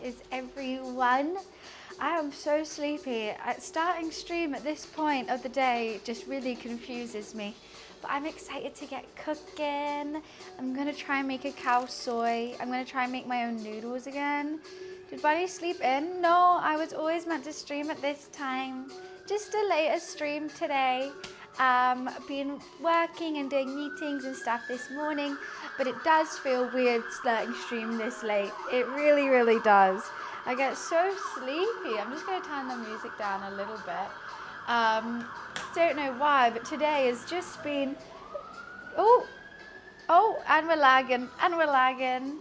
is everyone? I am so sleepy. Starting stream at this point of the day just really confuses me. But I'm excited to get cooking. I'm gonna try and make a cow soy. I'm gonna try and make my own noodles again. Did Buddy sleep in? No, I was always meant to stream at this time. Just a later stream today. Been working and doing meetings and stuff this morning, but it does feel weird starting stream this late. It really, really does. I get so sleepy. I'm just going to turn the music down a little bit. Don't know why, but today has just been... Oh, and we're lagging.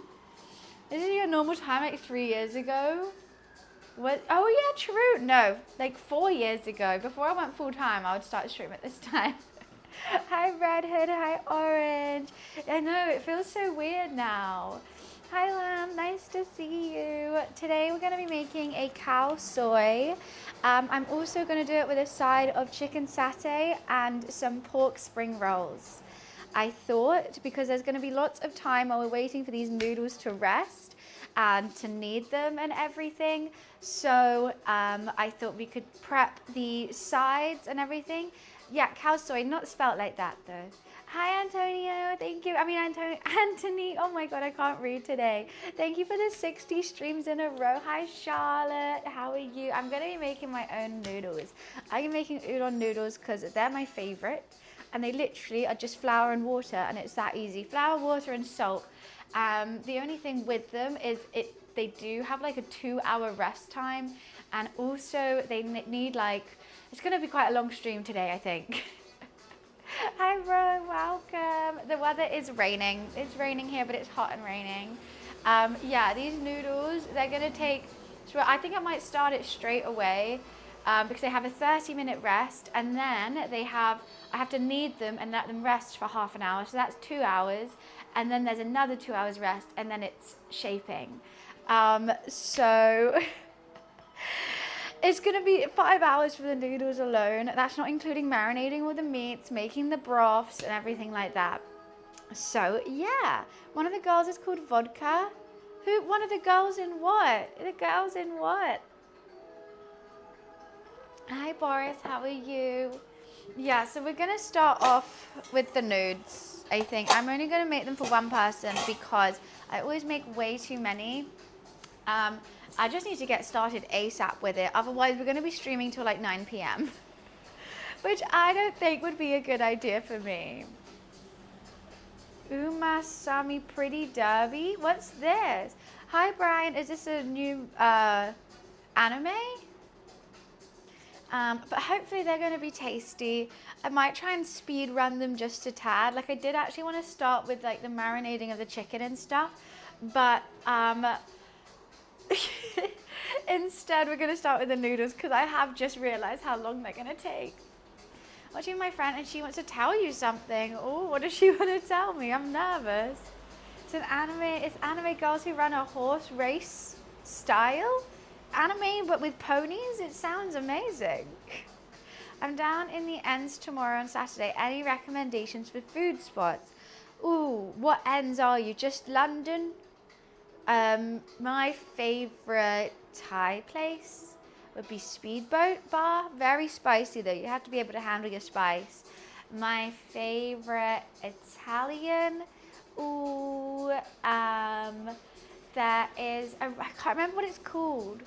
This is your normal time like 3 years ago? What? Oh yeah, true. No, like 4 years ago, before I went full time, I would start streaming at this time. Hi Red Hood, hi Orange. I know, it feels so weird now. Hi Lamb, nice to see you. Today we're gonna be making a cow soy. I'm also gonna do it with a side of chicken satay and some pork spring rolls. I thought, because there's gonna be lots of time while we're waiting for these noodles to rest and to knead them and everything. So I thought we could prep the sides and everything. Yeah, cow soy, not spelt like that though. Hi Antonio, thank you. Anthony, oh my God, I can't read today. Thank you for the 60 streams in a row. Hi Charlotte, how are you? I'm gonna be making my own noodles. I'm making udon noodles because they're my favorite. And they literally are just flour and water, and it's that easy. Flour, water, and salt. The only thing with them is they do have like a 2-hour rest time, and also they need like, it's gonna be quite a long stream today, I think. Hi bro, welcome. The weather is raining. It's raining here, but it's hot and raining. Yeah, these noodles, they're gonna take, so I think I might start it straight away because they have a 30-minute rest, and then I have to knead them and let them rest for half an hour, so that's 2 hours. And then there's another 2 hours rest, and then it's shaping. So it's gonna be 5 hours for the noodles alone. That's not including marinating all the meats, making the broths and everything like that. So yeah, one of the girls is called Vodka. One of the girls in what? The girls in what? Hi Boris, how are you? Yeah, so we're gonna start off with the nudes, I think. I'm only gonna make them for one person because I always make way too many. I just need to get started ASAP with it. Otherwise, we're gonna be streaming till like 9 p.m. which I don't think would be a good idea for me. Uma Sami Pretty Derby? What's this? Hi Brian, is this a new anime? But hopefully they're going to be tasty. I might try and speed run them just a tad. Like I did actually want to start with like the marinating of the chicken and stuff, but instead we're going to start with the noodles because I have just realized how long they're going to take. Watching my friend and she wants to tell you something. Oh, what does she want to tell me? I'm nervous. It's an anime. It's anime girls who run a horse race style. Anime but with ponies. It sounds amazing. I'm down in the ends tomorrow and Saturday. Any recommendations for food spots? Ooh, what ends are you? Just London? My favorite Thai place would be Speedboat Bar. Very spicy though. You have to be able to handle your spice. My favorite Italian. Ooh, there is I can't remember what it's called.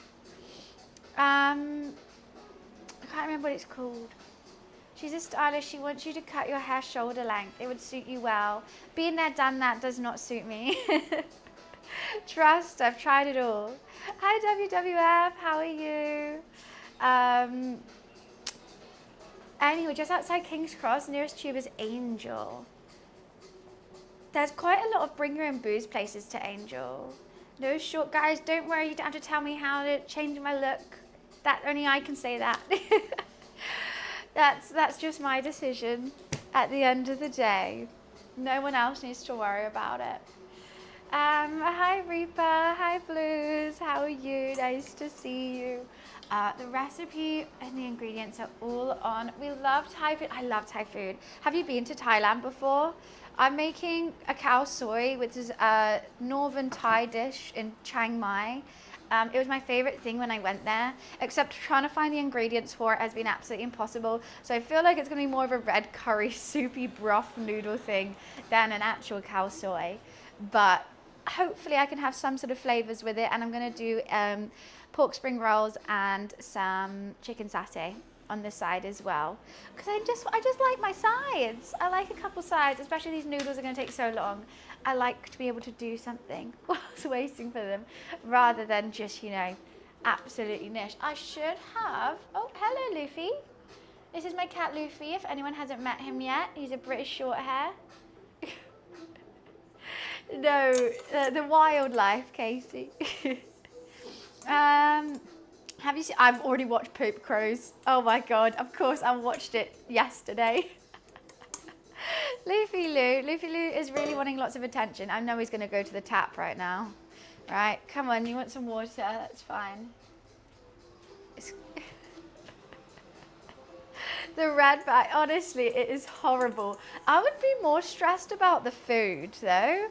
I can't remember what it's called. She's a stylist. She wants you to cut your hair shoulder length. It would suit you well. Being there, done that does not suit me. Trust, I've tried it all. Hi WWF, how are you? Anyway, just outside King's Cross, nearest tube is Angel. There's quite a lot of bring your own booze places to Angel. No short, guys, don't worry, you don't have to tell me how to change my look. That only I can say that. That's just my decision at the end of the day. No one else needs to worry about it. Hi Reaper, hi Blues, how are you? Nice to see you. The recipe and the ingredients are all on. We love Thai food. I love Thai food. Have you been to Thailand before? I'm making a khao soy, which is a northern Thai dish in Chiang Mai. It was my favorite thing when I went there, except trying to find the ingredients for it has been absolutely impossible. So I feel like it's going to be more of a red curry soupy broth noodle thing than an actual khao soi. But hopefully I can have some sort of flavors with it, and I'm going to do pork spring rolls and some chicken satay on the side as well, because I just like my sides. I like a couple sides, especially these noodles are going to take so long. I like to be able to do something whilst waiting for them, rather than just, you know, absolutely niche. I should have, oh, hello Luffy. This is my cat Luffy, if anyone hasn't met him yet. He's a British short hair. No, the wildlife, Casey. Have you seen, I've already watched Poop Crows. Oh my God, of course I watched it yesterday. Luffy Lou is really wanting lots of attention. I know he's gonna go to the tap right now. Right, come on, you want some water? That's fine. The red bag, honestly, it is horrible. I would be more stressed about the food though.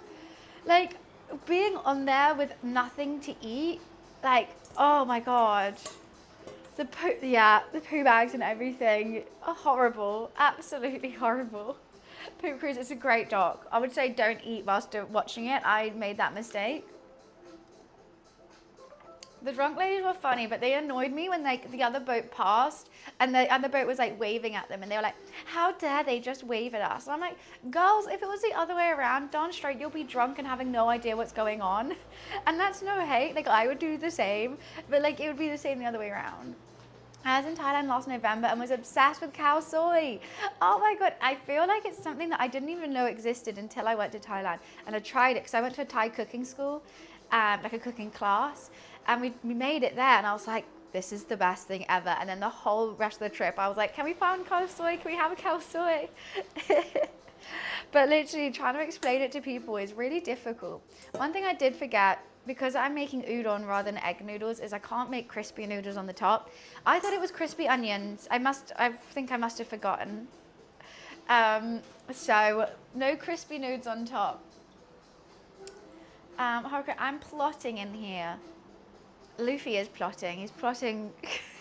Like, being on there with nothing to eat, like, oh my God. The poo bags and everything are horrible, absolutely horrible. Poop Cruise is a great doc. I would say don't eat whilst watching it. I made that mistake. The drunk ladies were funny, but they annoyed me when like the other boat passed and the other boat was like waving at them, and they were like, how dare they just wave at us? And I'm like, girls, if it was the other way around, darn straight you'll be drunk and having no idea what's going on. And that's no hate, like I would do the same, but like it would be the same the other way around. I was in Thailand last November and was obsessed with khao soi. Oh my God, I feel like it's something that I didn't even know existed until I went to Thailand. And I tried it because I went to a Thai cooking school, like a cooking class. And we made it there, and I was like, this is the best thing ever. And then the whole rest of the trip, I was like, can we find khao soi? Can we have a khao soi? But literally trying to explain it to people is really difficult. One thing I did forget, because I'm making udon rather than egg noodles, is I can't make crispy noodles on the top. I thought it was crispy onions. I think I must have forgotten. So no crispy noodles on top. I'm plotting in here. Luffy is plotting. He's plotting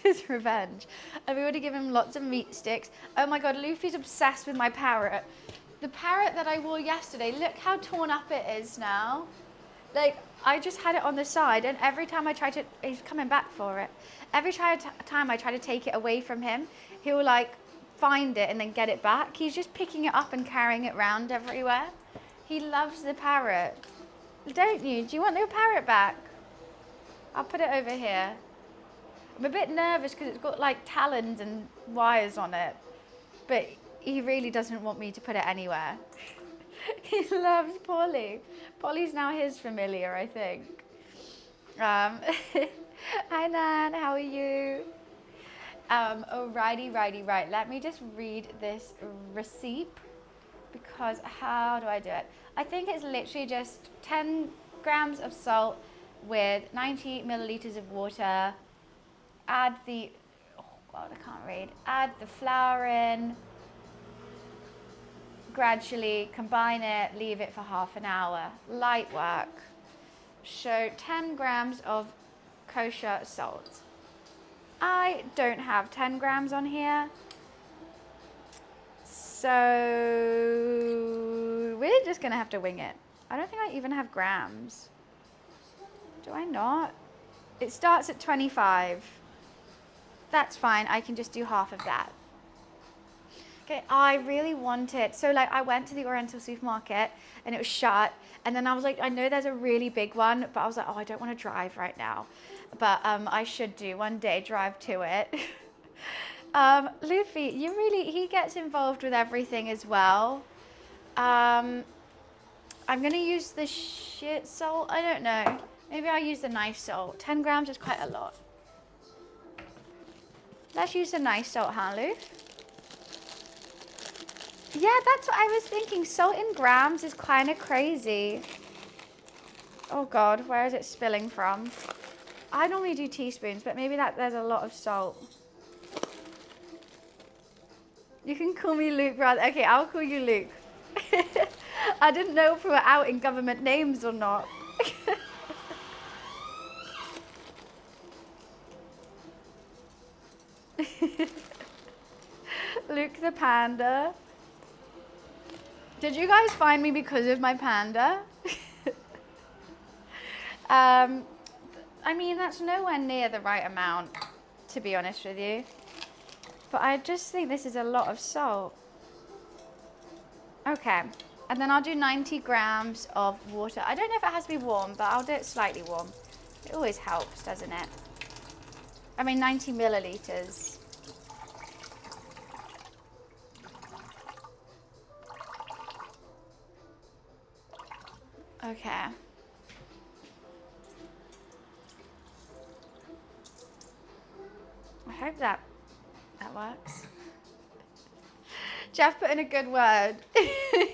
his revenge. I've already given him lots of meat sticks. Oh my God, Luffy's obsessed with my parrot. The parrot that I wore yesterday, look how torn up it is now. Like, I just had it on the side, and every time I try to, he's coming back for it. Every time I try to take it away from him, he'll like find it and then get it back. He's just picking it up and carrying it around everywhere. He loves the parrot. Don't you? Do you want the parrot back? I'll put it over here. I'm a bit nervous because it's got like talons and wires on it, but he really doesn't want me to put it anywhere. He loves Polly. Polly's now his familiar, I think. Hi Nan, how are you? Alrighty, right. Let me just read this receipt, because how do I do it? I think it's literally just 10 grams of salt with 90 milliliters of water. Add the, oh God, I can't read. Add the flour in. Gradually combine it, leave it for half an hour. Light work. So 10 grams of kosher salt. I don't have 10 grams on here. So we're just gonna have to wing it. I don't think I even have grams. Do I not? It starts at 25. That's fine, I can just do half of that. Okay, I really want it. So like I went to the Oriental supermarket and it was shut. And then I was like, I know there's a really big one, but I was like, oh, I don't want to drive right now. But I should do one day, drive to it. Luffy, he gets involved with everything as well. I'm gonna use the shit salt, I don't know. Maybe I'll use the nice salt. 10 grams is quite a lot. Let's use the nice salt, huh, Luff? Yeah, that's what I was thinking. Salt in grams is kind of crazy. Oh God, where is it spilling from? I normally do teaspoons, but maybe there's a lot of salt. You can call me Luke, rather. Okay, I'll call you Luke. I didn't know if we were out in government names or not. Luke the panda. Did you guys find me because of my panda? I mean, that's nowhere near the right amount, to be honest with you. But I just think this is a lot of salt. Okay, and then I'll do 90 grams of water. I don't know if it has to be warm, but I'll do it slightly warm. It always helps, doesn't it? I mean, 90 milliliters. Okay. I hope that works. Jeff put in a good word.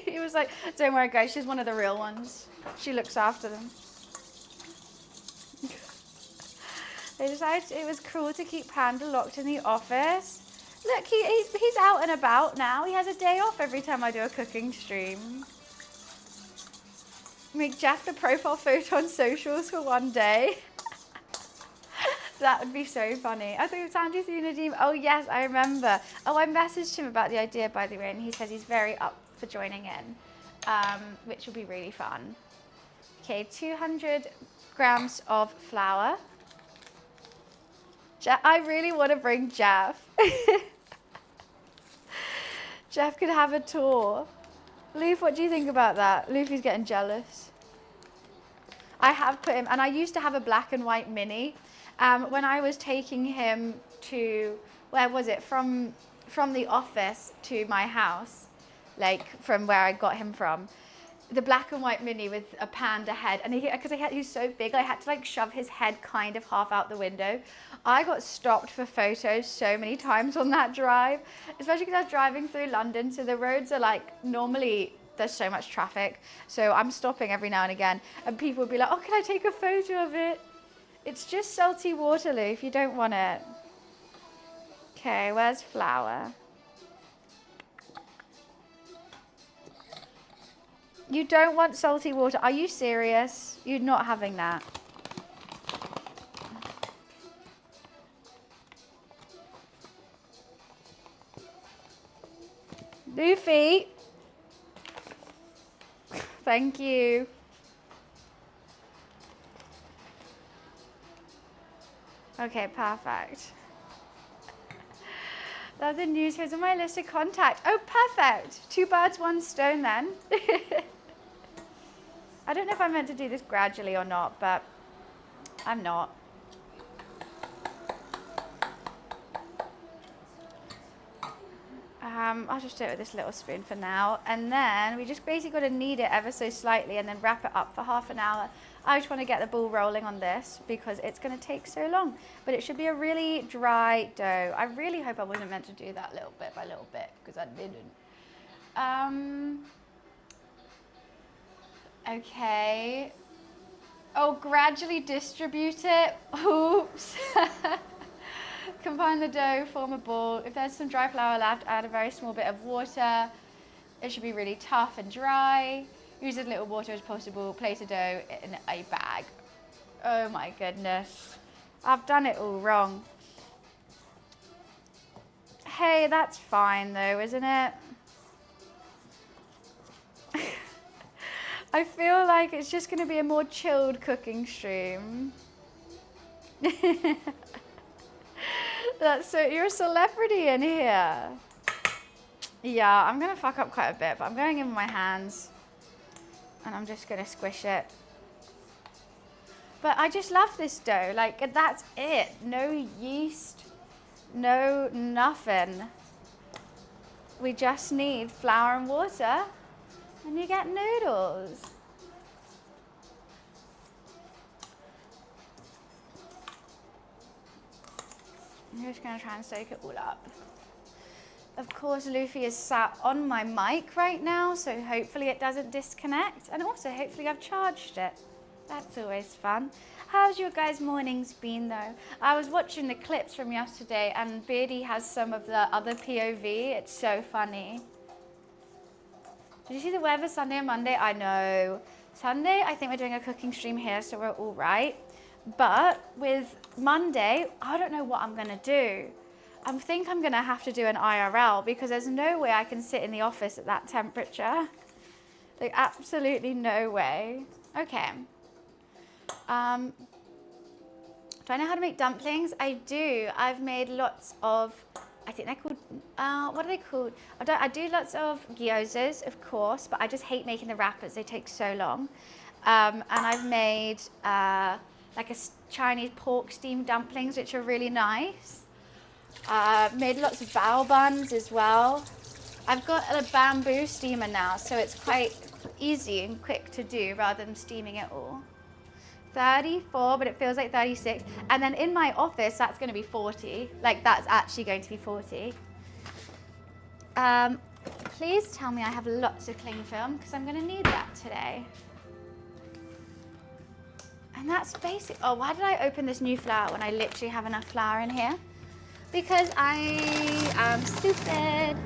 He was like, don't worry guys, she's one of the real ones. She looks after them. They decided it was cruel to keep Panda locked in the office. Look, he's out and about now. He has a day off every time I do a cooking stream. Make Jeff the profile photo on socials for one day. That would be so funny. I think Sandy's in a team. Oh yes, I remember. Oh, I messaged him about the idea, by the way, and he says he's very up for joining in, which will be really fun. Okay, 200 grams of flour. I really want to bring Jeff. Jeff could have a tour. Loof, what do you think about that? Luffy's getting jealous. I have put him, and I used to have a black and white mini. When I was taking him to, where was it, from the office to my house, like from where I got him from, the black and white mini with a panda head, and because he was so big, I had to like shove his head kind of half out the window. I got stopped for photos so many times on that drive, especially because I was driving through London, so the roads are like, normally there's so much traffic, so I'm stopping every now and again, and people would be like, oh, can I take a photo of it? It's just salty water, Lou, if you don't want it. Okay, where's flour? You don't want salty water. Are you serious? You're not having that. Luffy. Thank you. Okay, perfect. Love the news. Here's on my list of contacts. Oh, perfect. 2 birds, 1 stone then. I don't know if I'm meant to do this gradually or not, but I'm not. I'll just do it with this little spoon for now. And then we just basically got to knead it ever so slightly and then wrap it up for half an hour. I just want to get the ball rolling on this because it's going to take so long. But it should be a really dry dough. I really hope I wasn't meant to do that little bit by little bit because I didn't. Okay. Oh, gradually distribute it. Oops. Combine the dough, form a ball. If there's some dry flour left, add a very small bit of water. It should be really tough and dry. Use as little water as possible. Place the dough in a bag. Oh my goodness. I've done it all wrong. Hey, that's fine though, isn't it? I feel like it's just going to be a more chilled cooking stream. That's so, you're a celebrity in here. Yeah, I'm going to fuck up quite a bit, but I'm going in with my hands and I'm just going to squish it. But I just love this dough. Like, that's it. No yeast, no nothing. We just need flour and water and you get noodles. I'm just going to try and soak it all up. Of course, Luffy is sat on my mic right now, so hopefully it doesn't disconnect. And also, hopefully I've charged it. That's always fun. How's your guys' mornings been, though? I was watching the clips from yesterday, and Beardy has some of the other POV. It's so funny. Did you see the weather Sunday and Monday? I know. Sunday, I think we're doing a cooking stream here, so we're all right. But with Monday, I don't know what I'm going to do. I think I'm gonna have to do an IRL because there's no way I can sit in the office at that temperature. Like absolutely no way. Okay. Do I know how to make dumplings? I do. I've made lots of, I think they're called, what are they called? I do lots of gyozas, of course, but I just hate making the wrappers. They take so long. And I've made like a Chinese pork steamed dumplings, which are really nice. Made lots of bao buns as well. I've got a bamboo steamer now, so it's quite easy and quick to do rather than steaming it all. 34, but it feels like 36. And then in my office, that's going to be 40. Like, that's actually going to be 40. Please tell me I have lots of cling film, because I'm going to need that today. And that's basic. Oh, why did I open this new flour when I literally have enough flour in here? Because I am stupid.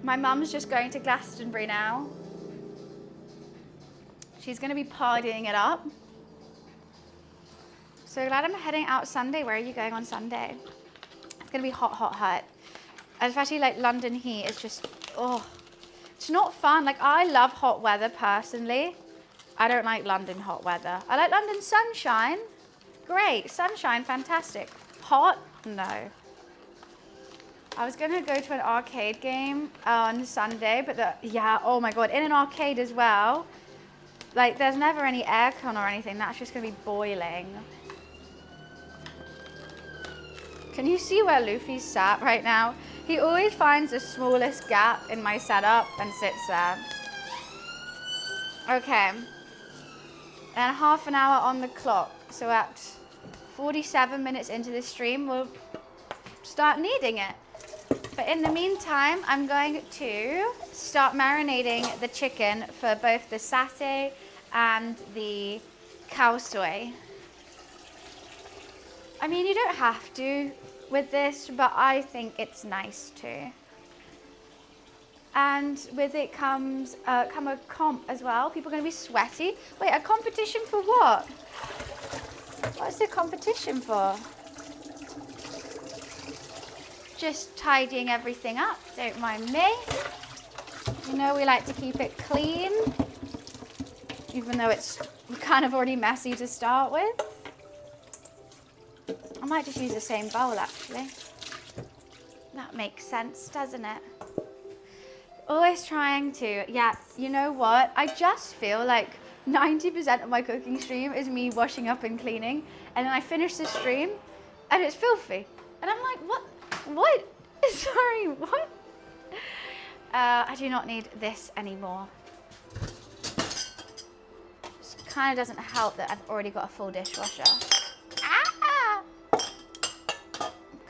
My mum's just going to Glastonbury now. She's going to be partying it up. So glad I'm heading out Sunday. Where are you going on Sunday? It's going to be hot, hot, hot. Especially like London heat is just, oh, it's not fun. Like I love hot weather personally. I don't like London hot weather. I like London sunshine. Great, sunshine, fantastic. Hot, no. I was gonna go to an arcade game on Sunday, but yeah, oh my God, in an arcade as well. Like there's never any aircon or anything, that's just gonna be boiling. Can you see where Luffy's sat right now? He always finds the smallest gap in my setup and sits there. Okay, and half an hour on the clock. So at 47 minutes into the stream, we'll start kneading it. But in the meantime, I'm going to start marinating the chicken for both the satay and the khao soy. I mean, you don't have to with this, but I think it's nice to. And with it comes a comp as well. People are going to be sweaty. Wait, a competition for what? What's the competition for? Just tidying everything up, don't mind me. You know we like to keep it clean, even though it's kind of already messy to start with. I might just use the same bowl actually. That makes sense, doesn't it? Always trying to, yeah, you know what? I just feel like 90% of my cooking stream is me washing up and cleaning, and then I finish the stream and it's filthy. And I'm like, what? What? Sorry, what? I do not need this anymore. It kind of doesn't help that I've already got a full dishwasher. Ah!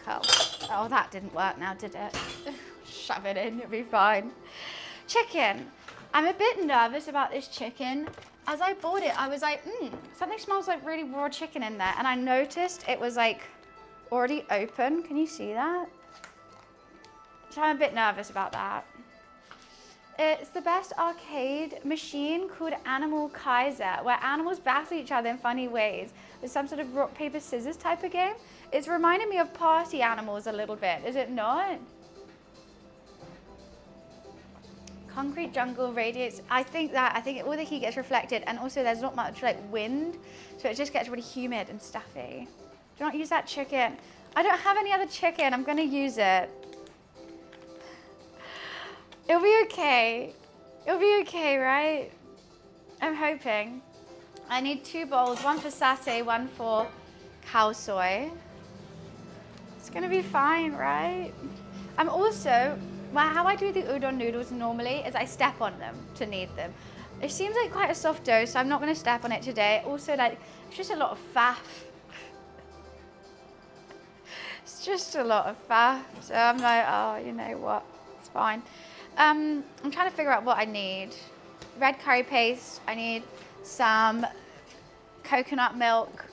Cool. Oh, that didn't work now, did it? Shove it in, it'll be fine. Chicken. I'm a bit nervous about this chicken. As I bought it, I was like, something smells like really raw chicken in there. And I noticed it was like already open. Can you see that? So I'm a bit nervous about that. It's the best arcade machine called Animal Kaiser, where animals battle each other in funny ways. It's some sort of rock, paper, scissors type of game. It's reminding me of Party Animals a little bit, is it not? Concrete jungle radiates. I think all the heat gets reflected, and also there's not much like wind, so it just gets really humid and stuffy. Do not use that chicken. I don't have any other chicken. I'm gonna use it. It'll be okay. It'll be okay, right? I'm hoping. I need 2 bowls, one for satay, one for khao soy. It's gonna be fine, right? I'm also, how I do the udon noodles normally is I step on them to knead them. It seems like quite a soft dough, so I'm not gonna step on it today. Also, like, it's just a lot of faff. It's just a lot of faff. So I'm like, oh, you know what? It's fine. I'm trying to figure out what I need. Red curry paste. I need some coconut milk.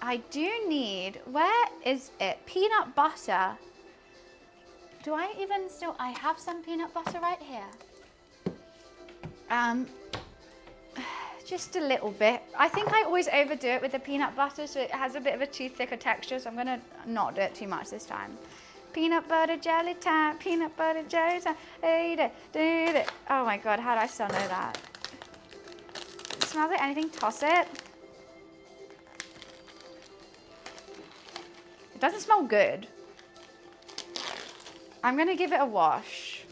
I do need, where is it? Peanut butter. Do I even still, I have some peanut butter right here. Just a little bit. I think I always overdo it with the peanut butter, so it has a bit of a too thicker texture, so I'm gonna not do it too much this time. Peanut butter jelly time, peanut butter jelly time. Oh my God, how do I still know that? It smells like anything, toss it. It doesn't smell good. I'm gonna give it a wash.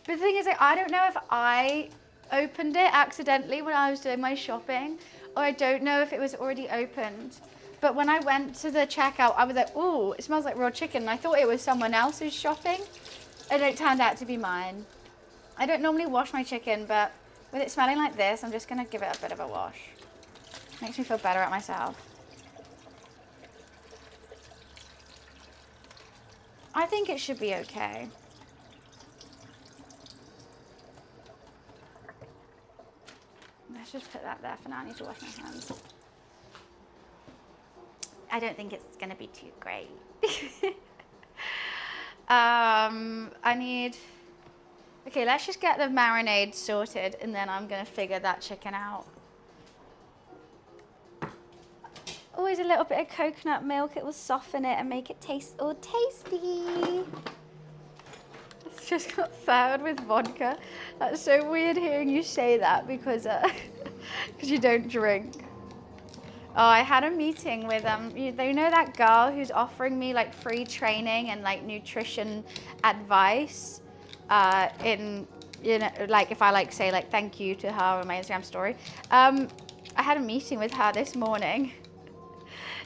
But the thing is, like, I don't know if I opened it accidentally when I was doing my shopping, or I don't know if it was already opened. But when I went to the checkout, I was like, ooh, it smells like raw chicken. And I thought it was someone else's shopping, and it turned out to be mine. I don't normally wash my chicken, but with it smelling like this, I'm just gonna give it a bit of a wash. Makes me feel better at myself. I think it should be okay. Let's just put that there for now. I need to wash my hands. I don't think it's gonna be too great. Okay, let's just get the marinade sorted and then I'm gonna figure that chicken out. Always a little bit of coconut milk, it will soften it and make it taste all tasty. It's just got thawed with vodka. That's so weird hearing you say that because you don't drink. Oh, I had a meeting with you know that girl who's offering me like free training and like nutrition advice in, you know, like if I like say like thank you to her on my Instagram story. I had a meeting with her this morning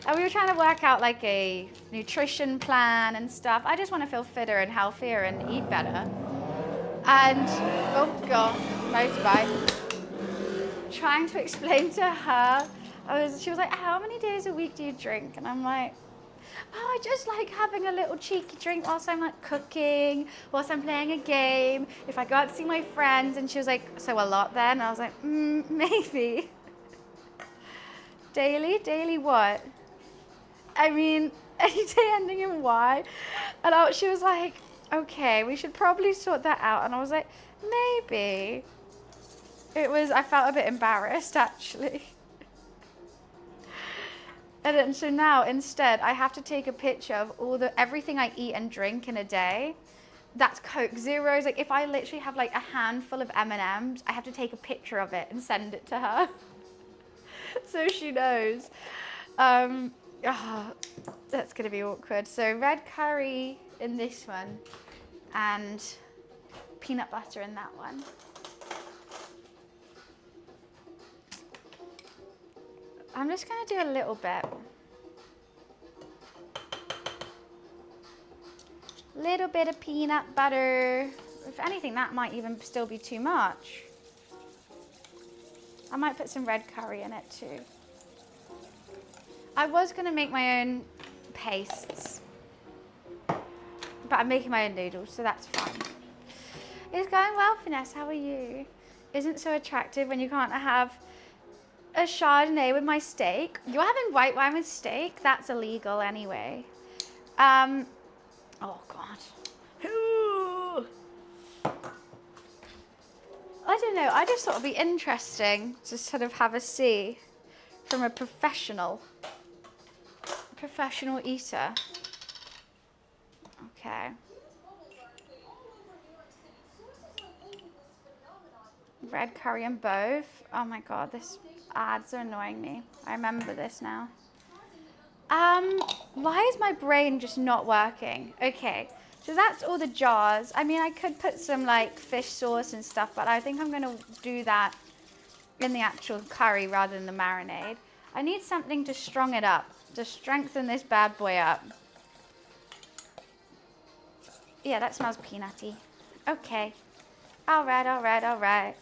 and we were trying to work out like a nutrition plan and stuff. I just want to feel fitter and healthier and eat better. And oh god, motorbike. Trying to explain to her, she was like, how many days a week do you drink? And I'm like, oh, I just like having a little cheeky drink whilst I'm like cooking, whilst I'm playing a game, if I go out to see my friends. And she was like, so a lot then? And I was like, maybe. Daily what? I mean, any day ending in Y. And she was like, okay, we should probably sort that out. And I was like, maybe. I felt a bit embarrassed actually. And then, so now instead I have to take a picture of everything I eat and drink in a day. That's Coke Zeros. Like if I literally have like a handful of M&Ms, I have to take a picture of it and send it to her. So she knows. That's gonna be awkward. So red curry in this one and peanut butter in that one. I'm just gonna do a little bit. Little bit of peanut butter. If anything, that might even still be too much. I might put some red curry in it too. I was gonna make my own pastes, but I'm making my own noodles, so that's fine. It's going well, Finesse, how are you? Isn't so attractive when you can't have a Chardonnay with my steak. You're having white wine with steak? That's illegal anyway. Oh God. Ooh. I don't know, I just thought it'd be interesting to sort of have a see from a professional eater. Okay. Red curry in both. Oh my God, this ads are annoying me. I remember this now. Why is my brain just not working? Okay, so that's all the jars. I mean, I could put some like fish sauce and stuff, but I think I'm gonna do that in the actual curry rather than the marinade. I need something to strong it up, to strengthen this bad boy up. Yeah, that smells peanutty. Okay. All right.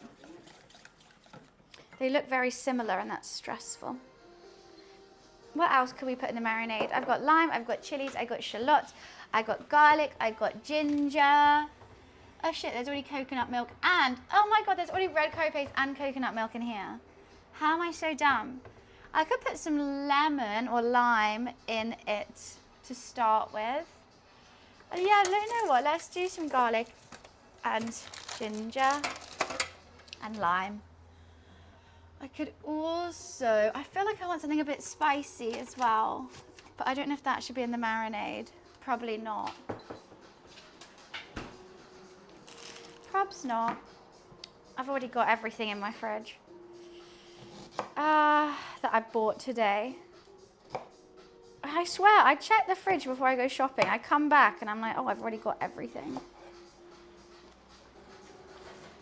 They look very similar and that's stressful. What else could we put in the marinade? I've got lime, I've got chilies, I've got shallots, I've got garlic, I've got ginger. Oh shit, there's already coconut milk and, oh my God, there's already red curry paste and coconut milk in here. How am I so dumb? I could put some lemon or lime in it to start with. Yeah, you know what, let's do some garlic and ginger and lime. could also, I feel like I want something a bit spicy as well, but I don't know if that should be in the marinade. Probably not. Probs not. I've already got everything in my fridge that I bought today. I swear, I check the fridge before I go shopping. I come back and I'm like, oh, I've already got everything.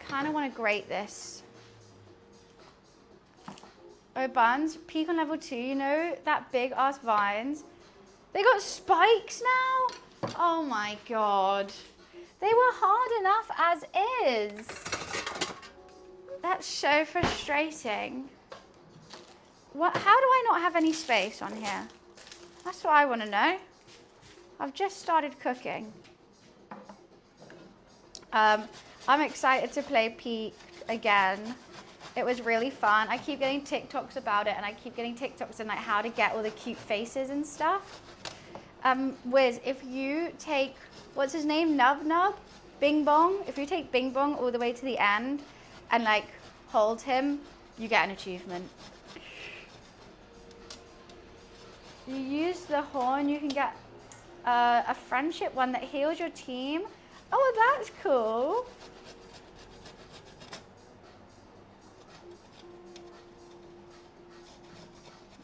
Kind of want to grate this. Oh, buns, peak on level 2, you know, that big ass vines. They got spikes now? Oh my God. They were hard enough as is. That's so frustrating. What? How do I not have any space on here? That's what I want to know. I've just started cooking. I'm excited to play Peak again. It was really fun. I keep getting TikToks about it, and I keep getting TikToks on like how to get all the cute faces and stuff. Wiz, if you take, what's his name? Nub Nub? Bing Bong? If you take Bing Bong all the way to the end and like hold him, you get an achievement. You use the horn, you can get a friendship one that heals your team. Oh, that's cool.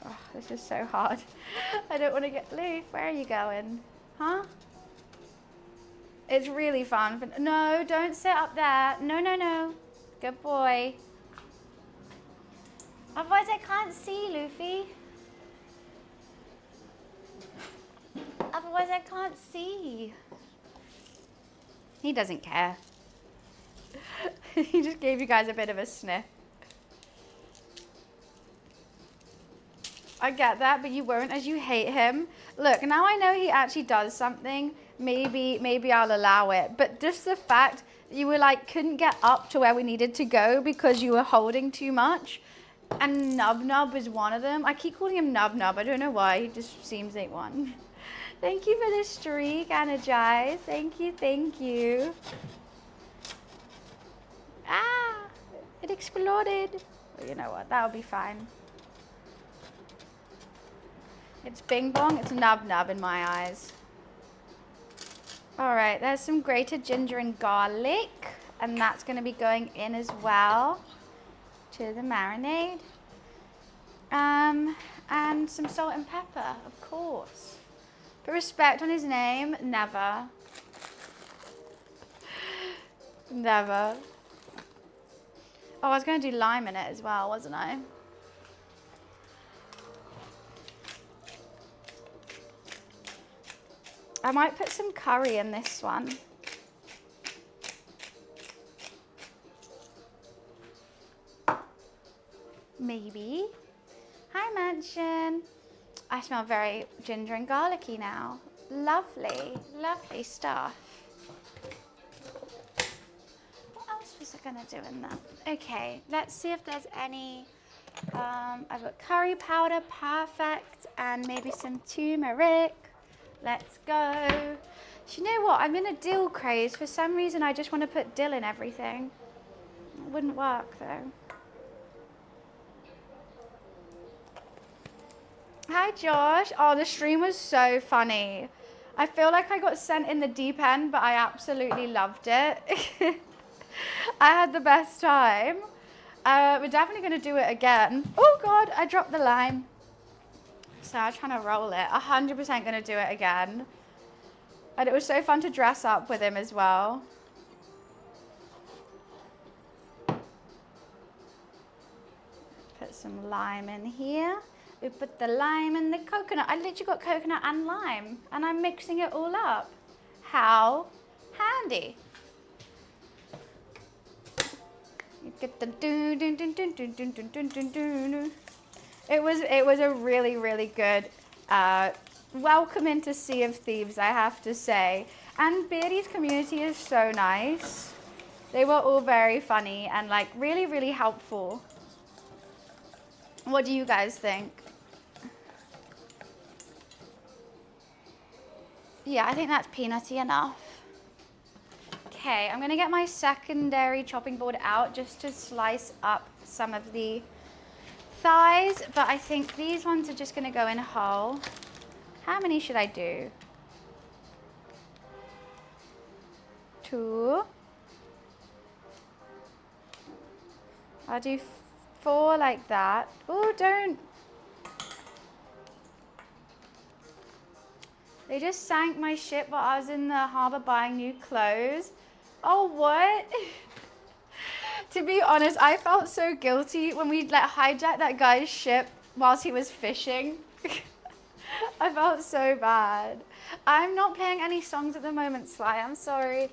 Oh, this is so hard. I don't want to get loose. Where are you going? Huh? It's really fun. No, don't sit up there. No, no, no. Good boy. Otherwise I can't see, Luffy. Otherwise I can't see. He doesn't care. He just gave you guys a bit of a sniff. I get that, but you won't as you hate him. Look, now I know he actually does something. Maybe I'll allow it. But just the fact you were like, couldn't get up to where we needed to go because you were holding too much. And Nub Nub is one of them. I keep calling him Nub Nub. I don't know why. He just seems like one. Thank you for the streak, Energize. Thank you, thank you. Ah, it exploded. Well, you know what? That'll be fine. It's Bing Bong. It's Nub Nub in my eyes. All right, there's some grated ginger and garlic, and that's going to be going in as well to the marinade. And some salt and pepper, of course. But respect on his name, never. Never. Oh, I was going to do lime in it as well, wasn't I? I might put some curry in this one. Maybe. Hi, Mansion. I smell very ginger and garlicky now. Lovely, lovely stuff. What else was I gonna do in that? Okay, let's see if there's any. I've got curry powder, perfect, and maybe some turmeric. Let's go. Do you know what? I'm in a dill craze. For some reason, I just want to put dill in everything. It wouldn't work though. Hi, Josh. Oh, the stream was so funny. I feel like I got sent in the deep end, but I absolutely loved it. I had the best time. We're definitely going to do it again. Oh, God, I dropped the lime. So I'm trying to roll it. 100% going to do it again. And it was so fun to dress up with him as well. Put some lime in here. We put the lime and the coconut. I literally got coconut and lime, and I'm mixing it all up. How handy. You get the do do do do do do do do do do. It was a really, really good welcome into Sea of Thieves, I have to say. And Beardy's community is so nice. They were all very funny and like really, really helpful. What do you guys think? Yeah, I think that's peanutty enough. Okay, I'm gonna get my secondary chopping board out just to slice up some of the thighs, but I think these ones are just gonna go in whole. How many should I do? 2. I'll do 4 like that. Oh, don't. They just sank my ship while I was in the harbor buying new clothes. Oh, what? To be honest, I felt so guilty when we hijacked that guy's ship whilst he was fishing. I felt so bad. I'm not playing any songs at the moment, Sly. I'm sorry.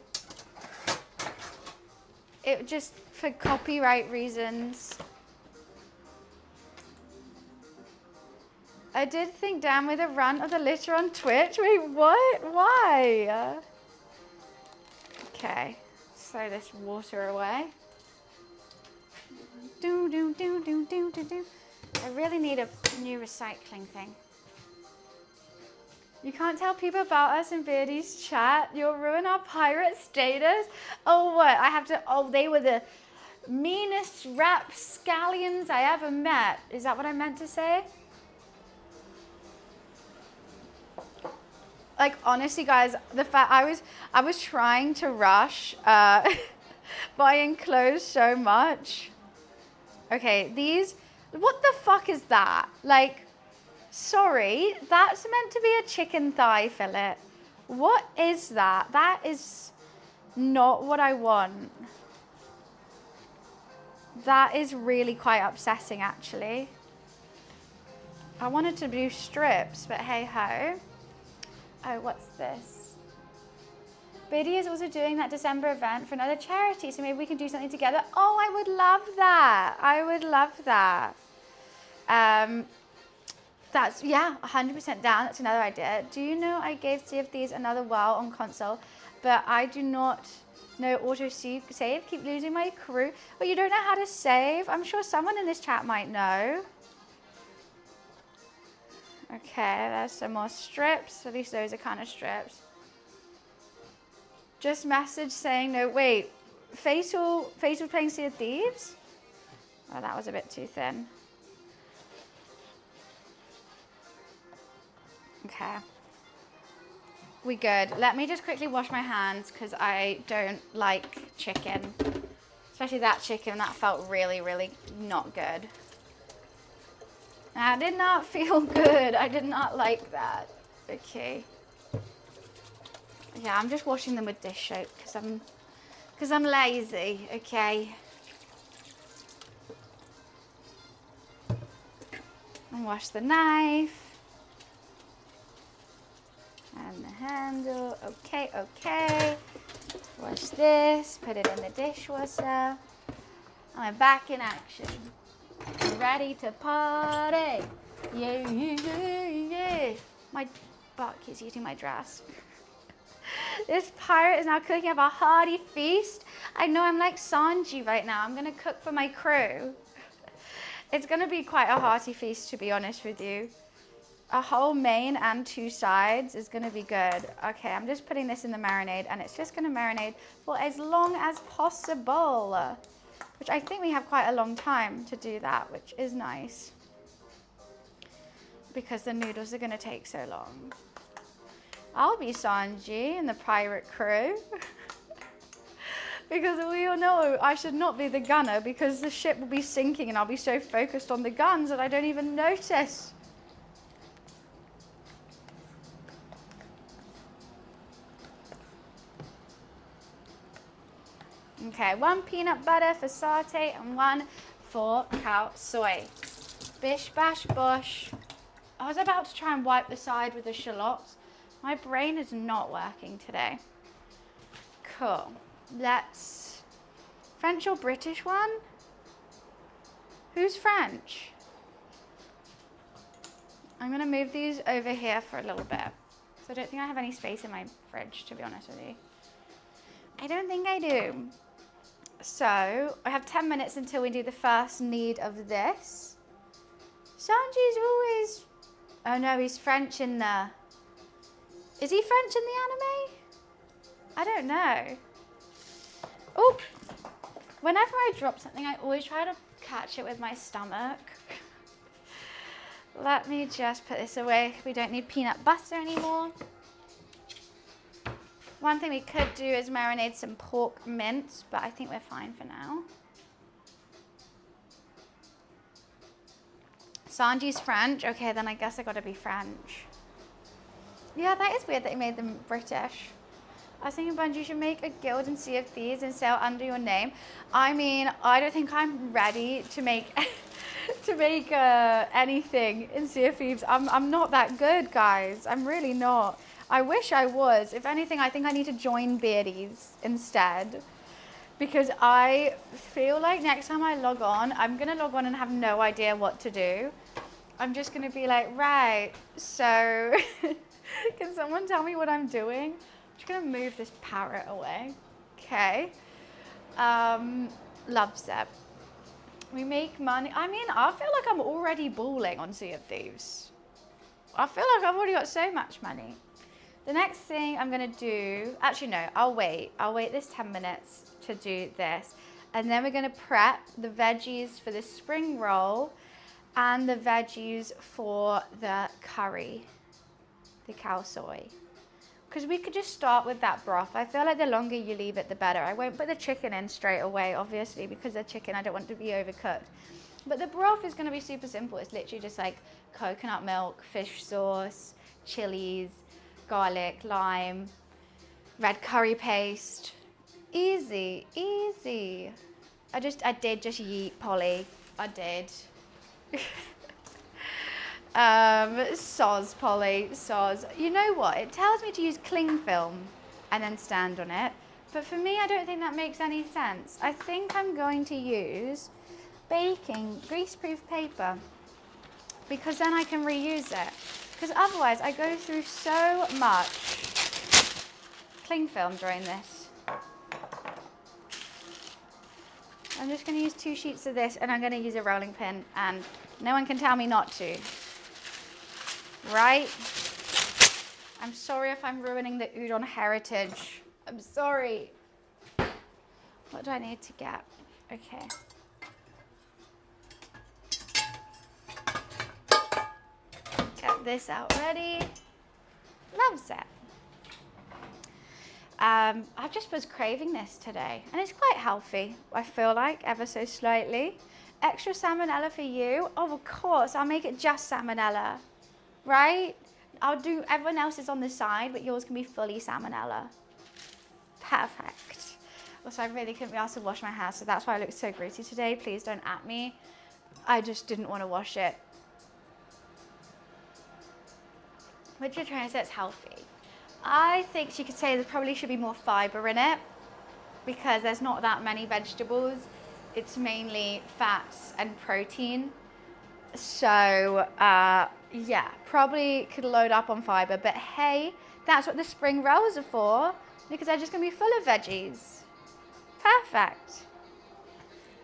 It just for copyright reasons. I did think down with a rant of the litter on Twitch. Wait, what? Why? Okay, throw this water away. Do, do, do, do, do, do, do. I really need a new recycling thing. You can't tell people about us in VOD's chat. You'll ruin our pirate status. Oh, what? I have to. Oh, they were the meanest rapscallions I ever met. Is that what I meant to say? Like, honestly, guys, the fact I was trying to rush buying clothes so much. Okay, these, what the fuck is that? Like, sorry, that's meant to be a chicken thigh fillet. What is that? That is not what I want. That is really quite upsetting, actually. I wanted to do strips, but hey ho. Oh, what's this? Biddy is also doing that December event for another charity, so maybe we can do something together. Oh, I would love that. I would love that. That's, yeah, 100% down. That's another idea. Do you know I gave Sea of Thieves another while on console, but I do not know auto save. Keep losing my crew. Well, you don't know how to save? I'm sure someone in this chat might know. Okay, there's some more strips. At least those are kind of strips. Just message saying no. Wait, Fatal playing Sea of Thieves? Oh, that was a bit too thin. Okay. We good. Let me just quickly wash my hands because I don't like chicken. Especially that chicken. That felt really, really not good. That did not feel good. I did not like that. Okay. Yeah, I'm just washing them with dish soap because I'm lazy, okay? And wash the knife. And the handle. Okay, okay. Wash this, put it in the dishwasher. I'm back in action. Ready to party. Yeah, yeah, yeah. My butt keeps eating my dress. This pirate is now cooking up a hearty feast. I know I'm like Sanji right now. I'm going to cook for my crew. It's going to be quite a hearty feast, to be honest with you. A whole main and 2 sides is going to be good. Okay, I'm just putting this in the marinade, and it's just going to marinate for as long as possible. Which I think we have quite a long time to do that, which is nice. Because the noodles are going to take so long. I'll be Sanji and the pirate crew. Because we all know I should not be the gunner because the ship will be sinking and I'll be so focused on the guns that I don't even notice. Okay, 1 peanut butter for satay and 1 for Khao soy. Bish bash bosh. I was about to try and wipe the side with the shallots. My brain is not working today. Cool. Let's... French or British one? Who's French? I'm going to move these over here for a little bit. So I don't think I have any space in my fridge, to be honest with you. I don't think I do. So I have 10 minutes until we do the first need of this. Sanji's always... Oh no, he's French in the... Is he French in the anime? I don't know. Oh, whenever I drop something, I always try to catch it with my stomach. Let me just put this away. We don't need peanut butter anymore. One thing we could do is marinate some pork mince, but I think we're fine for now. Sanji's French. Okay, then I guess I gotta be French. Yeah, that is weird that you made them British. I was thinking, Bungie, you should make a guild and Sea of Thieves and sell under your name. I mean, I don't think I'm ready to make anything in Sea of Thieves. I'm not that good, guys. I'm really not. I wish I was. If anything, I think I need to join Beardies instead. Because I feel like next time I log on, I'm going to log on and have no idea what to do. I'm just going to be like, right, so can someone tell me what I'm doing? I'm just going to move this parrot away. Okay. Loves it. We make money. I mean, I feel like I'm already balling on Sea of Thieves. I feel like I've already got so much money. The next thing I'm going to do, actually no, I'll wait this 10 minutes to do this. And then we're going to prep the veggies for the spring roll and the veggies for the curry, the khao soy. Because we could just start with that broth. I feel like the longer you leave it, the better. I won't put the chicken in straight away, obviously, because the chicken, I don't want it to be overcooked. But the broth is going to be super simple. It's literally just like coconut milk, fish sauce, chilies, garlic, lime, red curry paste. Easy, easy. I did just yeet, Polly. I did. Soz, Polly, soz. You know what? It tells me to use cling film and then stand on it. But for me, I don't think that makes any sense. I think I'm going to use baking greaseproof paper because then I can reuse it. Because otherwise, I go through so much cling film during this. I'm just going to use 2 sheets of this, and I'm going to use a rolling pin, and no one can tell me not to. Right? I'm sorry if I'm ruining the udon heritage. I'm sorry. What do I need to get? Okay. Get this out ready. Loves it. I just was craving this today, and it's quite healthy, I feel like, ever so slightly. Extra salmonella for you? Oh, of course, I'll make it just salmonella, right? I'll do, everyone else is on the side, but yours can be fully salmonella. Perfect. Also, I really couldn't be asked to wash my hair, so that's why I look so greasy today. Please don't at me. I just didn't want to wash it. What you're trying to say it's healthy? I think she could say there probably should be more fiber in it because there's not that many vegetables. It's mainly fats and protein. So, yeah, probably could load up on fiber. But hey, that's what the spring rolls are for because they're just going to be full of veggies. Perfect.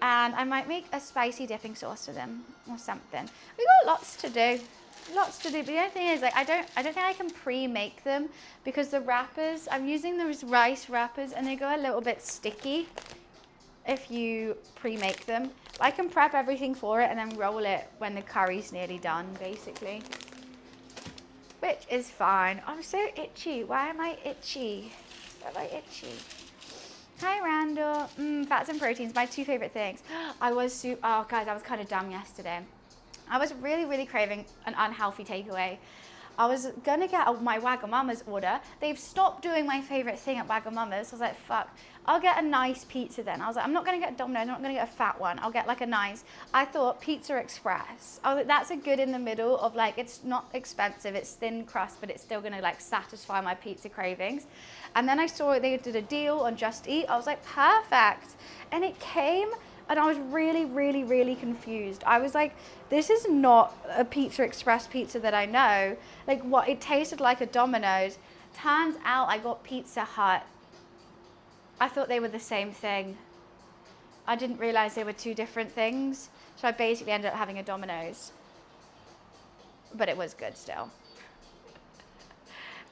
And I might make a spicy dipping sauce for them or something. We got lots to do. Lots to do, but the only thing is, like, I don't think I can pre-make them because the wrappers, I'm using those rice wrappers and they go a little bit sticky if you pre-make them. I can prep everything for it and then roll it when the curry's nearly done, basically. Which is fine. I'm so itchy. Why am I itchy? Why am I itchy? Hi, Randall. Fats and proteins, my 2 favorite things. Oh, guys, I was kind of dumb yesterday. I was really, really craving an unhealthy takeaway. I was gonna get my Wagamama's order. They've stopped doing my favorite thing at Wagamama's. So I was like, fuck, I'll get a nice pizza then. I was like, I'm not gonna get Domino's, I'm not gonna get a fat one. I'll get like a nice, I thought Pizza Express. I was like, that's a good in the middle of like, it's not expensive, it's thin crust, but it's still gonna like satisfy my pizza cravings. And then I saw they did a deal on Just Eat. I was like, perfect. And it came, and I was really, really, really confused. I was like, this is not a Pizza Express pizza that I know. Like, what? It tasted like a Domino's. Turns out I got Pizza Hut. I thought they were the same thing. I didn't realize they were 2 different things. So I basically ended up having a Domino's. But it was good still.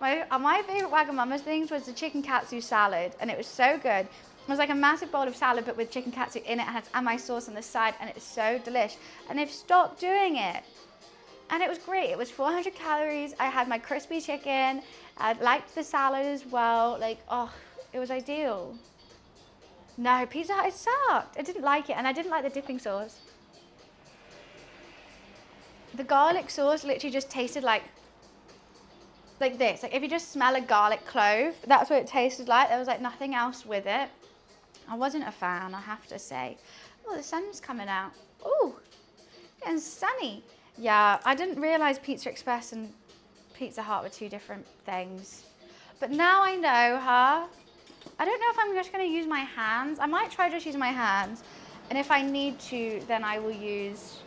My favorite Wagamama's things was the chicken katsu salad, and it was so good. It was like a massive bowl of salad, but with chicken katsu in it, and my sauce on the side, and it's so delish. And they've stopped doing it. And it was great. It was 400 calories. I had my crispy chicken. I liked the salad as well. Like, oh, it was ideal. No, Pizza Hut, it sucked. I didn't like it, and I didn't like the dipping sauce. The garlic sauce literally just tasted like this. Like if you just smell a garlic clove, that's what it tasted like. There was like nothing else with it. I wasn't a fan, I have to say. Oh, the sun's coming out. Ooh, getting sunny. Yeah, I didn't realize Pizza Express and Pizza Hut were two different things. But now I know, huh? I don't know if I'm just gonna use my hands. I might try just using my hands. And if I need to, then I will use,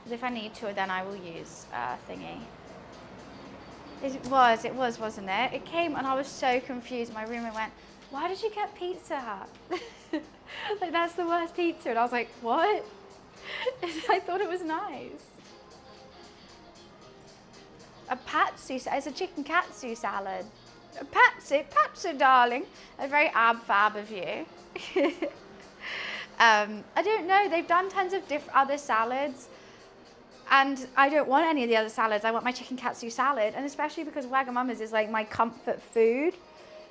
thingy. It was, wasn't it? It came and I was so confused. My roommate went, why did you get Pizza Hut? Like, that's the worst pizza. And I was like, what? I thought it was nice. A patsu, it's a chicken katsu salad. A patsu, darling. A very ab-fab of you. I don't know, they've done tons of other salads. And I don't want any of the other salads. I want my chicken katsu salad. And especially because Wagamama's is like my comfort food.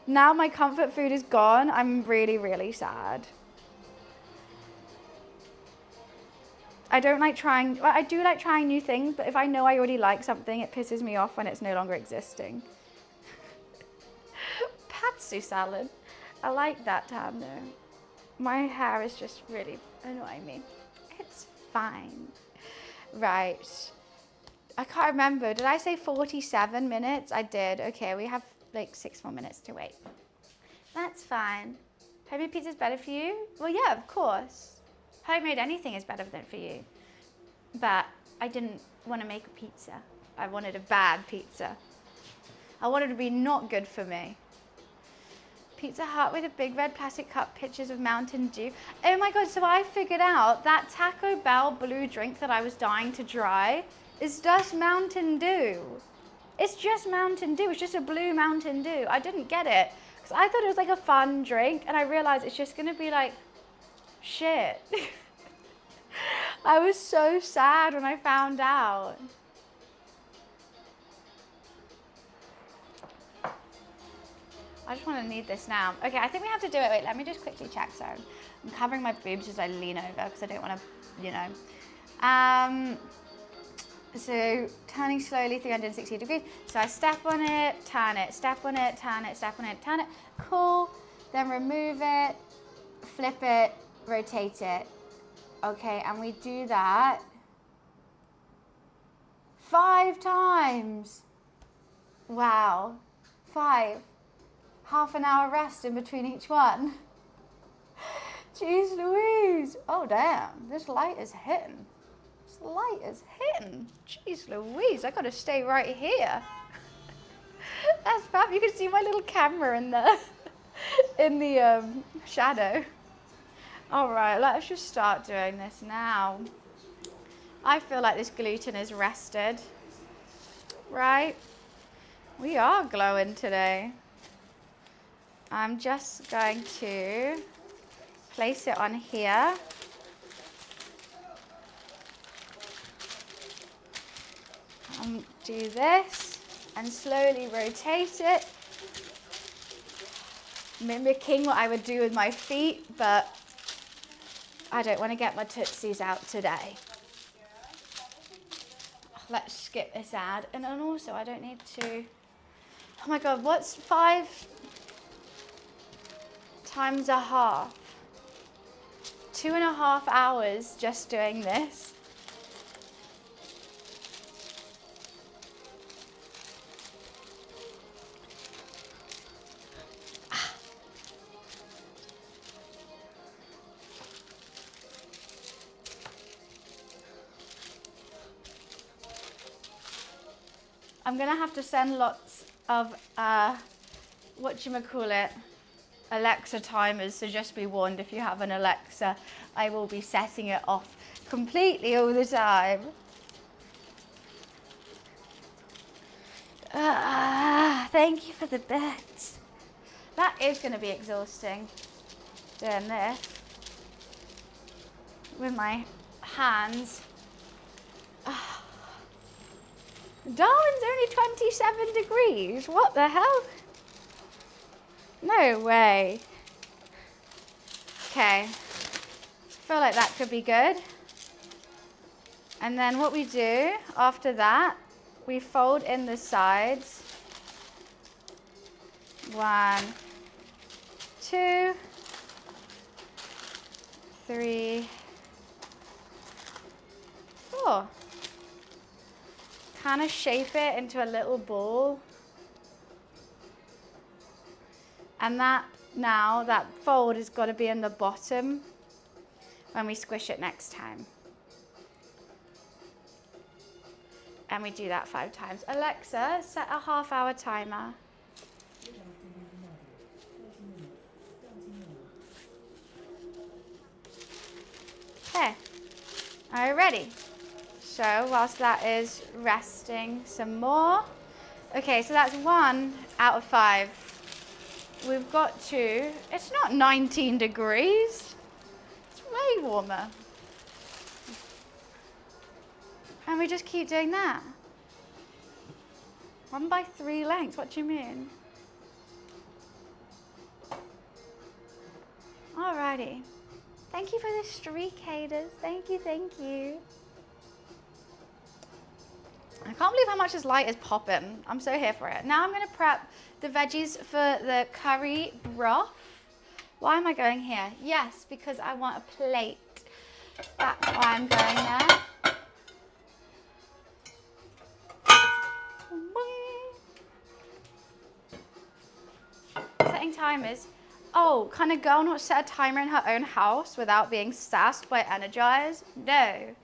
Now my comfort food is gone. I'm really, really sad. I don't like trying, well, I do like trying new things, but if I know I already like something, it pisses me off when it's no longer existing. Patsu salad. I like that term though. My hair is just really annoying me. It's fine. Right. I can't remember. Did I say 47 minutes? I did. Okay, we have like 6 more minutes to wait. That's fine. Homemade pizza is better for you? Well, yeah, of course. Homemade anything is better than for you. But I didn't want to make a pizza. I wanted a bad pizza. I wanted it to be not good for me. Pizza Hut with a big red plastic cup, pictures of Mountain Dew. Oh my God, so I figured out that Taco Bell blue drink that I was dying to try is just Mountain Dew. It's just Mountain Dew, it's just a blue Mountain Dew. I didn't get it, because I thought it was like a fun drink, and I realized it's just gonna be like, shit. I was so sad when I found out. I just want to need this now. Okay, I think we have to do it. Wait, let me just quickly check. So I'm covering my boobs as I lean over because I don't want to, you know. So turning slowly 360 degrees. So I step on it, turn it, step on it, turn it, step on it, turn it. Cool. Then remove it, flip it, rotate it. Okay, and we do that 5 times. Wow, 5. Half an hour rest in between each one. Jeez Louise. Oh damn, this light is hitting. This light is hitting. Jeez Louise, I gotta stay right here. That's fab. You can see my little camera in the shadow. All right, let's just start doing this now. I feel like this gluten is rested. Right? We are glowing today. I'm just going to place it on here. Do this and slowly rotate it, mimicking what I would do with my feet, but I don't want to get my tootsies out today. Let's skip this ad. And then also I don't need to, oh my God, what's 5 times a half? 2.5 hours just doing this. I'm gonna have to send lots of, Alexa timers, so just be warned if you have an Alexa, I will be setting it off completely all the time. Thank you for the bits. That is gonna be exhausting, doing this with my hands. Darwin's only 27 degrees. What the hell? No way. Okay. I feel like that could be good. And then what we do after that, we fold in the sides. 1, 2, 3, 4. Kind of shape it into a little ball. And that fold has got to be in the bottom when we squish it next time. And we do that 5 times. Alexa, set a half-hour timer. Okay, are you ready? So whilst that is resting some more. Okay, so that's 1 out of 5. We've got to, it's not 19 degrees. It's way warmer. And we just keep doing that. 1 by 3 lengths, what do you mean? Alrighty. Thank you for the streak, haters. Thank you, thank you. I can't believe how much this light is popping. I'm so here for it. Now I'm going to prep the veggies for the curry broth. Why am I going here? Yes, because I want a plate. That's why I'm going there. Setting timers. Oh, can a girl not set a timer in her own house without being sassed by Energize? No.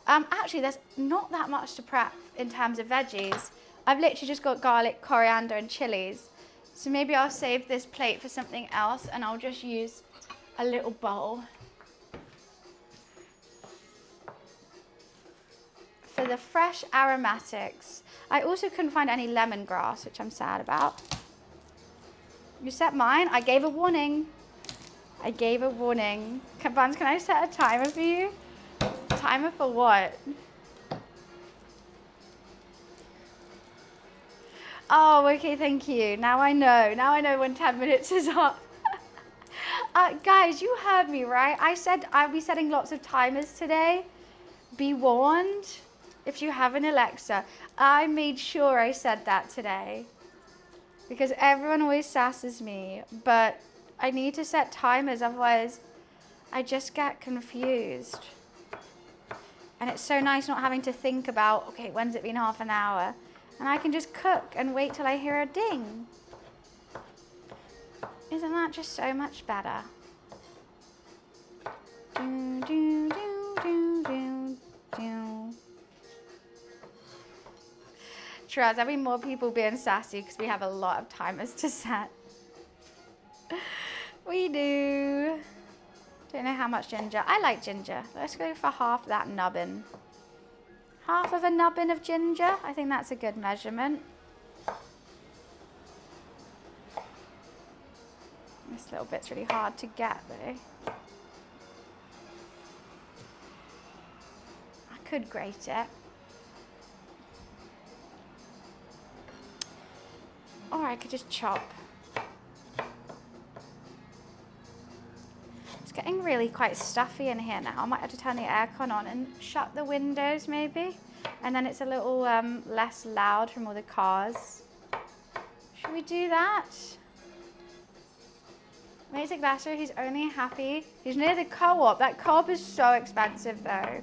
Actually, there's not that much to prep in terms of veggies. I've literally just got garlic, coriander, and chilies. So maybe I'll save this plate for something else and I'll just use a little bowl. For the fresh aromatics, I also couldn't find any lemongrass, which I'm sad about. You set mine? I gave a warning. I gave a warning. Buns, can I set a timer for you? Timer for what? Oh, okay, thank you. Now I know. Now I know when 10 minutes is up. Guys, you heard me, right? I said I'll be setting lots of timers today. Be warned if you have an Alexa. I made sure I said that today. Because everyone always sasses me, but I need to set timers, otherwise I just get confused. And it's so nice not having to think about, okay, when's it been half an hour? And I can just cook and wait till I hear a ding. Isn't that just so much better? Do, do, do, do, do, do. Trust, there'll be more people being sassy because we have a lot of timers to set. We do. Don't know how much ginger. I like ginger. Let's go for half that nubbin. Half of a nubbin of ginger. I think that's a good measurement. This little bit's really hard to get though. I could grate it. Or I could just chop. It's getting really quite stuffy in here now. I might have to turn the aircon on and shut the windows maybe. And then it's a little less loud from all the cars. Should we do that? Mate's at Glastonbury, he's only happy. He's near the co-op. That co-op is so expensive though.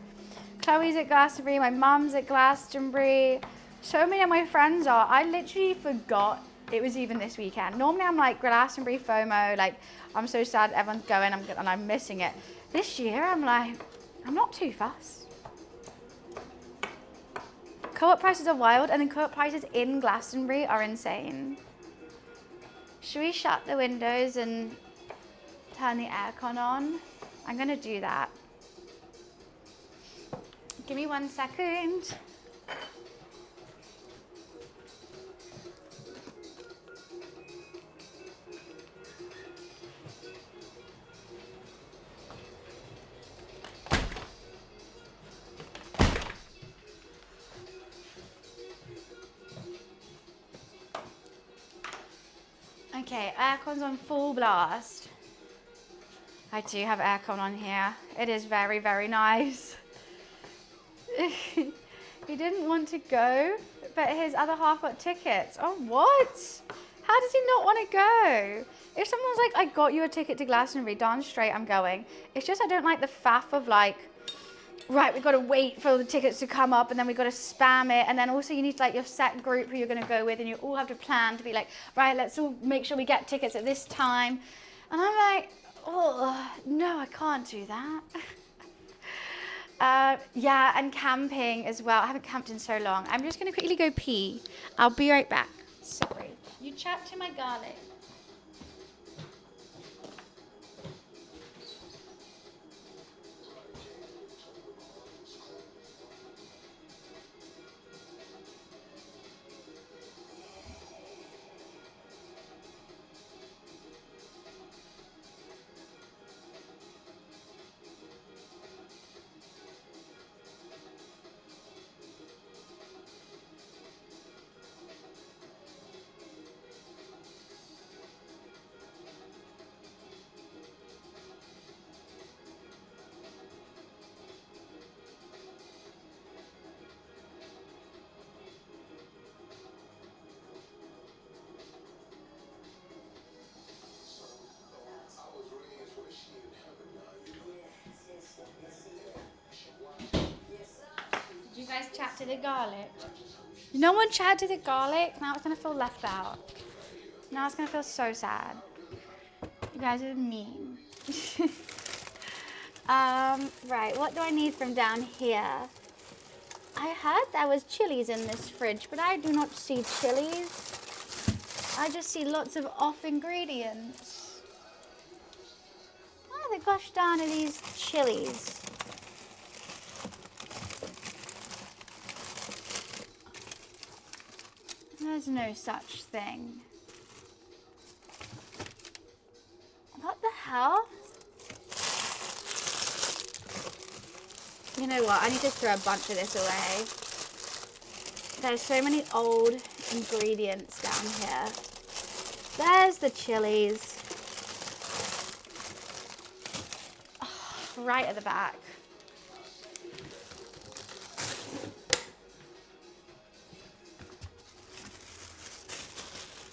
Chloe's at Glastonbury, my mum's at Glastonbury. So many of my friends are. I literally forgot it was even this weekend. Normally I'm like Glastonbury FOMO, like I'm so sad everyone's going and I'm missing it. This year I'm like, I'm not too fussed. Co-op prices are wild and then co-op prices in Glastonbury are insane. Should we shut the windows and turn the aircon on? I'm gonna do that. Give me 1 second. Okay, aircon's on full blast. I do have aircon on here. It is very, very nice. He didn't want to go, but his other half got tickets. Oh, what? How does he not want to go? If someone's like, I got you a ticket to Glastonbury, darn straight I'm going. It's just I don't like the faff of like, right, we've got to wait for all the tickets to come up and then we've got to spam it. And then also you need like your set group who you're going to go with and you all have to plan to be like, right, let's all make sure we get tickets at this time. And I'm like, oh, no, I can't do that. Yeah, and camping as well. I haven't camped in so long. I'm just going to quickly go pee. I'll be right back. Sorry. You chat to my garlic. Did you guys chat to the garlic? No one chatted to the garlic? Now it's going to feel left out. Now it's going to feel so sad. You guys are mean. Right, what do I need from down here? I heard there was chilies in this fridge, but I do not see chilies. I just see lots of off ingredients. Oh, the gosh darn are these chilies. There's no such thing. What the hell? You know what? I need to throw a bunch of this away. There's so many old ingredients down here. There's the chilies. Oh, right at the back.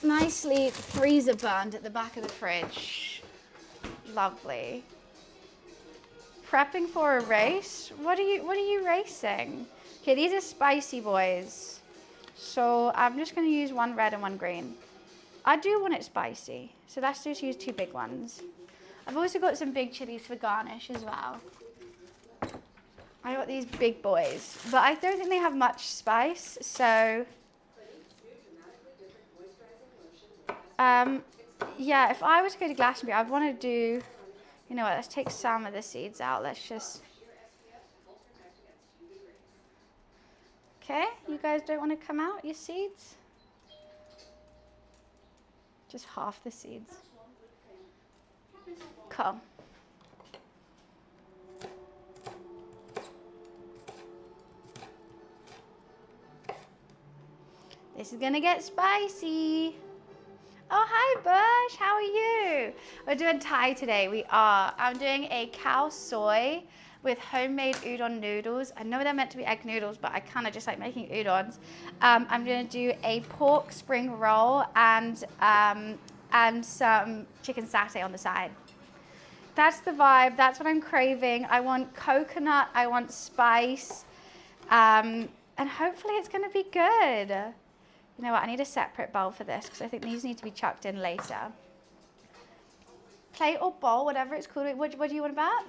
Nicely freezer burned at the back of the fridge. Lovely. Prepping for a race? What are you racing? Okay, these are spicy boys. So I'm just going to use one red and one green. I do want it spicy, so let's just use 2 big ones. I've also got some big chilies for garnish as well. I got these big boys, but I don't think they have much spice, so yeah, if I were to go to Glastonbury, I'd want to do, you know what, let's take some of the seeds out. Let's just, okay, you guys don't want to come out, your seeds? Just half the seeds. Cool. This is gonna get spicy. Oh, hi Bush, how are you? We're doing Thai today, we are. I'm doing a Khao soy with homemade udon noodles. I know they're meant to be egg noodles, but I kind of just like making udons. I'm gonna do a pork spring roll and some chicken satay on the side. That's the vibe, that's what I'm craving. I want coconut, I want spice, and hopefully it's gonna be good. You know what, I need a separate bowl for this because I think these need to be chucked in later. Plate or bowl, whatever it's called. What do you want about?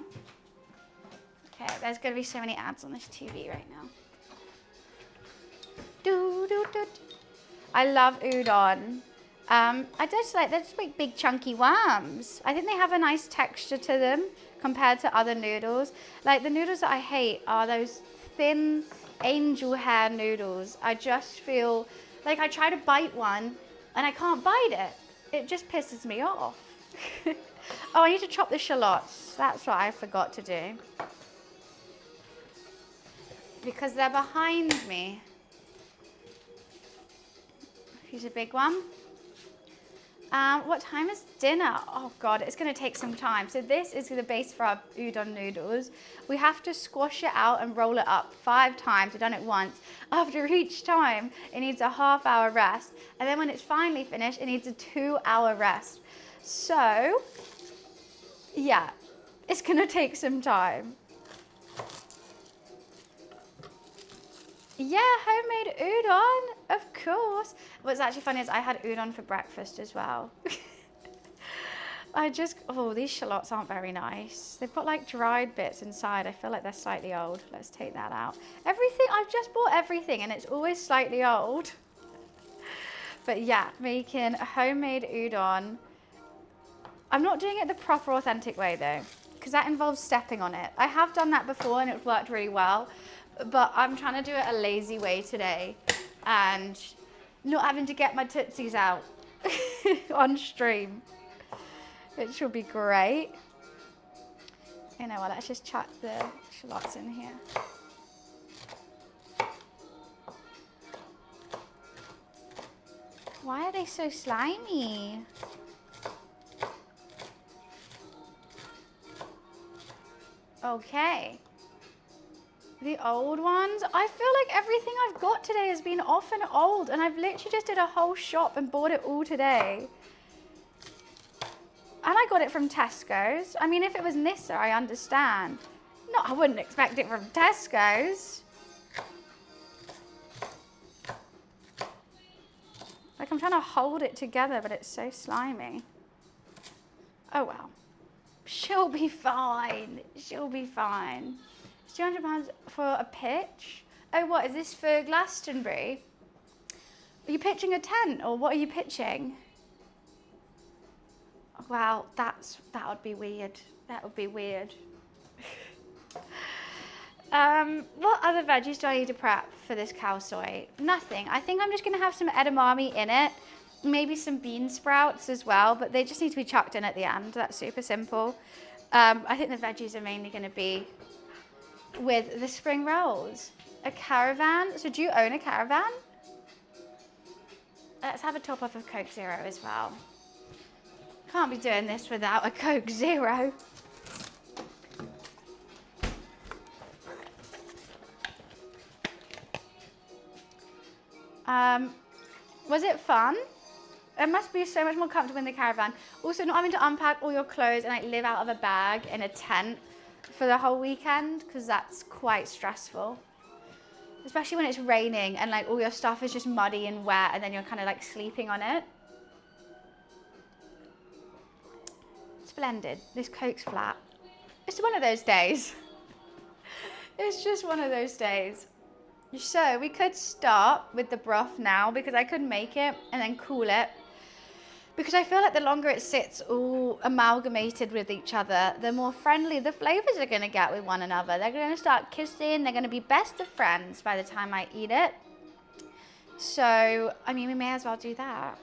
Okay, there's going to be so many ads on this TV right now. I love udon. I just like, they're just like big chunky worms. I think they have a nice texture to them compared to other noodles. Like the noodles that I hate are those thin angel hair noodles. I just feel like I try to bite one and I can't bite it. It just pisses me off. Oh, I need to chop the shallots. That's what I forgot to do. Because they're behind me. Here's a big one. What time is dinner? Oh God, it's gonna take some time. So this is the base for our udon noodles. We have to squash it out and roll it up 5 times. We've done it once. After each time, it needs a half-hour rest. And then when it's finally finished, it needs a 2-hour rest. So, yeah, it's gonna take some time. Yeah, homemade udon, of course. What's actually funny is I had udon for breakfast as well. Oh, these shallots aren't very nice. They've got like dried bits inside. I feel like they're slightly old. Let's take that out. I've just bought everything and it's always slightly old. But yeah, making a homemade udon. I'm not doing it the proper authentic way though, because that involves stepping on it. I have done that before and it's worked really well. But I'm trying to do it a lazy way today and not having to get my tootsies out on stream. It should be great. You know what, let's just chuck the shallots in here. Why are they so slimy? Okay. The old ones, I feel like everything I've got today has been off and old, and I've literally just did a whole shop and bought it all today. And I got it from Tesco's. I mean, if it was Nissa, I understand. No, I wouldn't expect it from Tesco's. Like, I'm trying to hold it together, but it's so slimy. Oh well. She'll be fine. She'll be fine. £200 for a pitch? Oh, what, is this for Glastonbury? Are you pitching a tent, or what are you pitching? Wow, that would be weird. That would be weird. What other veggies do I need to prep for this cow soy? Nothing. I think I'm just gonna have some edamame in it, maybe some bean sprouts as well, but they just need to be chucked in at the end. That's super simple. I think the veggies are mainly gonna be with the spring rolls. A caravan. So do you own a caravan? Let's have a top off of Coke Zero as well. Can't be doing this without a Coke Zero. Was it fun? It must be so much more comfortable in the caravan. Also, not having to unpack all your clothes and like live out of a bag in a tent for the whole weekend, because that's quite stressful. Especially when it's raining and like all your stuff is just muddy and wet and then you're kind of like sleeping on it. Splendid. This Coke's flat. It's one of those days. It's just one of those days. So we could start with the broth now, because I could make it and then cool it. Because I feel like the longer it sits all amalgamated with each other, the more friendly the flavors are going to get with one another. They're going to start kissing. They're going to be best of friends by the time I eat it. So, I mean, we may as well do that.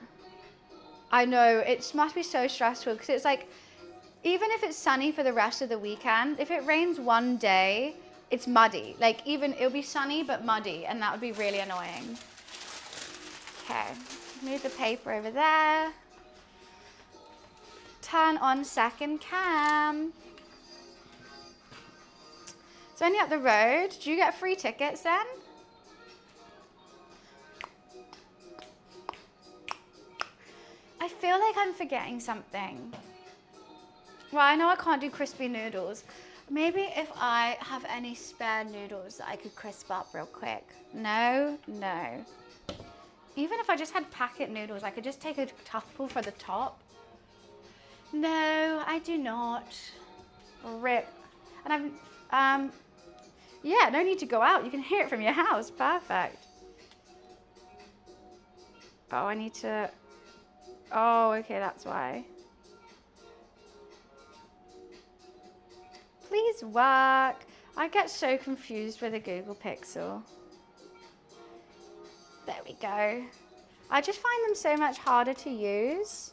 I know, it must be so stressful, because it's like, even if it's sunny for the rest of the weekend, if it rains one day, it's muddy. Like, even, it'll be sunny but muddy, and that would be really annoying. Okay, move the paper over there. Turn on second cam. It's only up the road. Do you get free tickets then? I feel like I'm forgetting something. Well, I know I can't do crispy noodles. Maybe if I have any spare noodles that I could crisp up real quick. No. Even if I just had packet noodles, I could just take a couple for the top. No, I do not. Rip. And yeah, no need to go out. You can hear it from your house. Perfect. Oh, I need to, oh, okay, that's why. Please work. I get so confused with a Google Pixel. There we go. I just find them so much harder to use.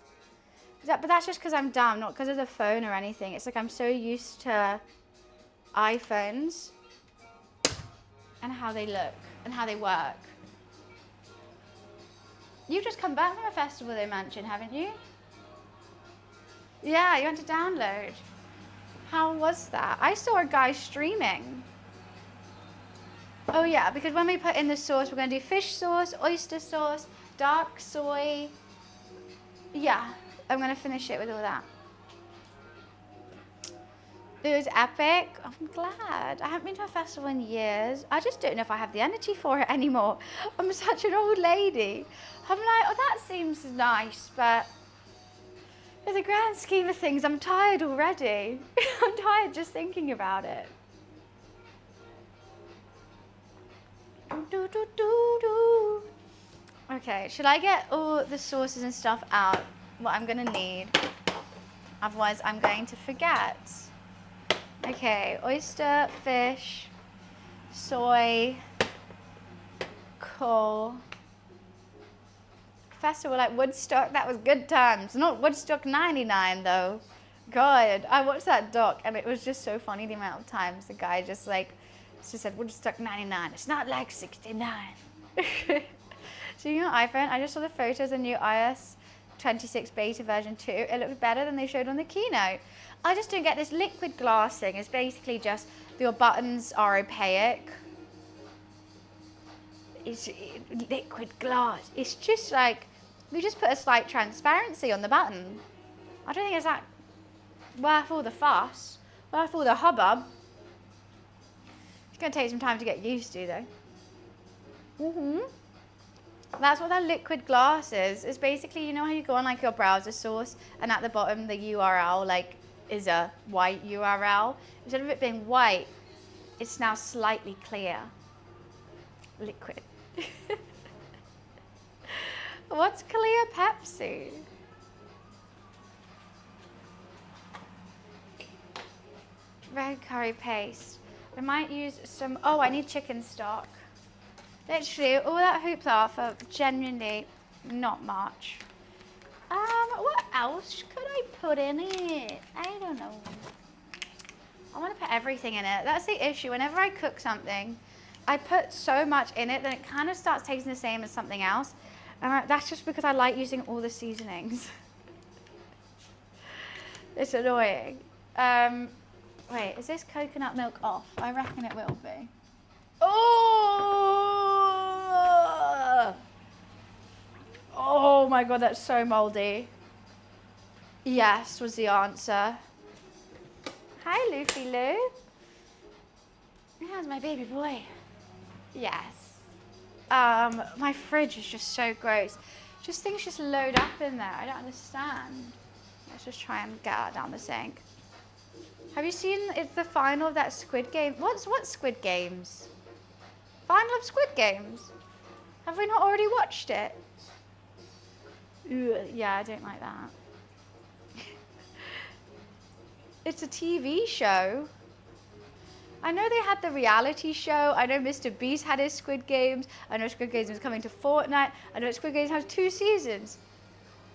But that's just because I'm dumb, not because of the phone or anything. It's like I'm so used to iPhones and how they look and how they work. You've just come back from a festival they mentioned, haven't you? Yeah, you want to download. How was that? I saw a guy streaming. Oh yeah, because when we put in the sauce, we're going to do fish sauce, oyster sauce, dark soy. Yeah, I'm going to finish it with all that. It was epic. I'm glad. I haven't been to a festival in years. I just don't know if I have the energy for it anymore. I'm such an old lady. I'm like, oh, that seems nice, but in the grand scheme of things, I'm tired already. I'm tired just thinking about it. Do, do, do, do. Okay, should I get all the sauces and stuff out? What I'm gonna need. Otherwise, I'm going to forget. Okay, oyster, fish, soy, coal. Festival like Woodstock, that was good times. Not Woodstock 99 though. God, I watched that doc and it was just so funny the amount of times the guy just said Woodstock 99. It's not like 69. So you know iPhone, I just saw the photos of the new iOS 26 beta version 2. It looks better than they showed on the keynote. I just don't get this liquid glass thing. It's basically just your buttons are opaque. It's liquid glass. It's just like, we just put a slight transparency on the button. I don't think it's that worth all the fuss, worth all the hubbub. It's going to take some time to get used to though. That's what that liquid glass is. It's basically, you know how you go on like your browser source and at the bottom the URL like is a white URL? Instead of it being white, it's now slightly clear. Liquid. What's clear Pepsi? Red curry paste. I might use some, oh, I need chicken stock. Literally, all that hoopla for genuinely not much. What else could I put in it? I don't know. I want to put everything in it. That's the issue. Whenever I cook something, I put so much in it that it kind of starts tasting the same as something else. And that's just because I like using all the seasonings. It's annoying. Wait, is this coconut milk off? I reckon it will be. Oh! Oh my god, that's so moldy. Yes was the answer. Hi, Luffy Lou. How's my baby boy? Yes. My fridge is just so gross. Just things just load up in there. I don't understand. Let's just try and get it down the sink. Have you seen, it's the final of that Squid Game? What Squid Games? Final of Squid Games? Have we not already watched it? Ugh, yeah, I don't like that. It's a TV show. I know they had the reality show. I know Mr. Beast had his Squid Games. I know Squid Games was coming to Fortnite. I know Squid Games has 2 seasons.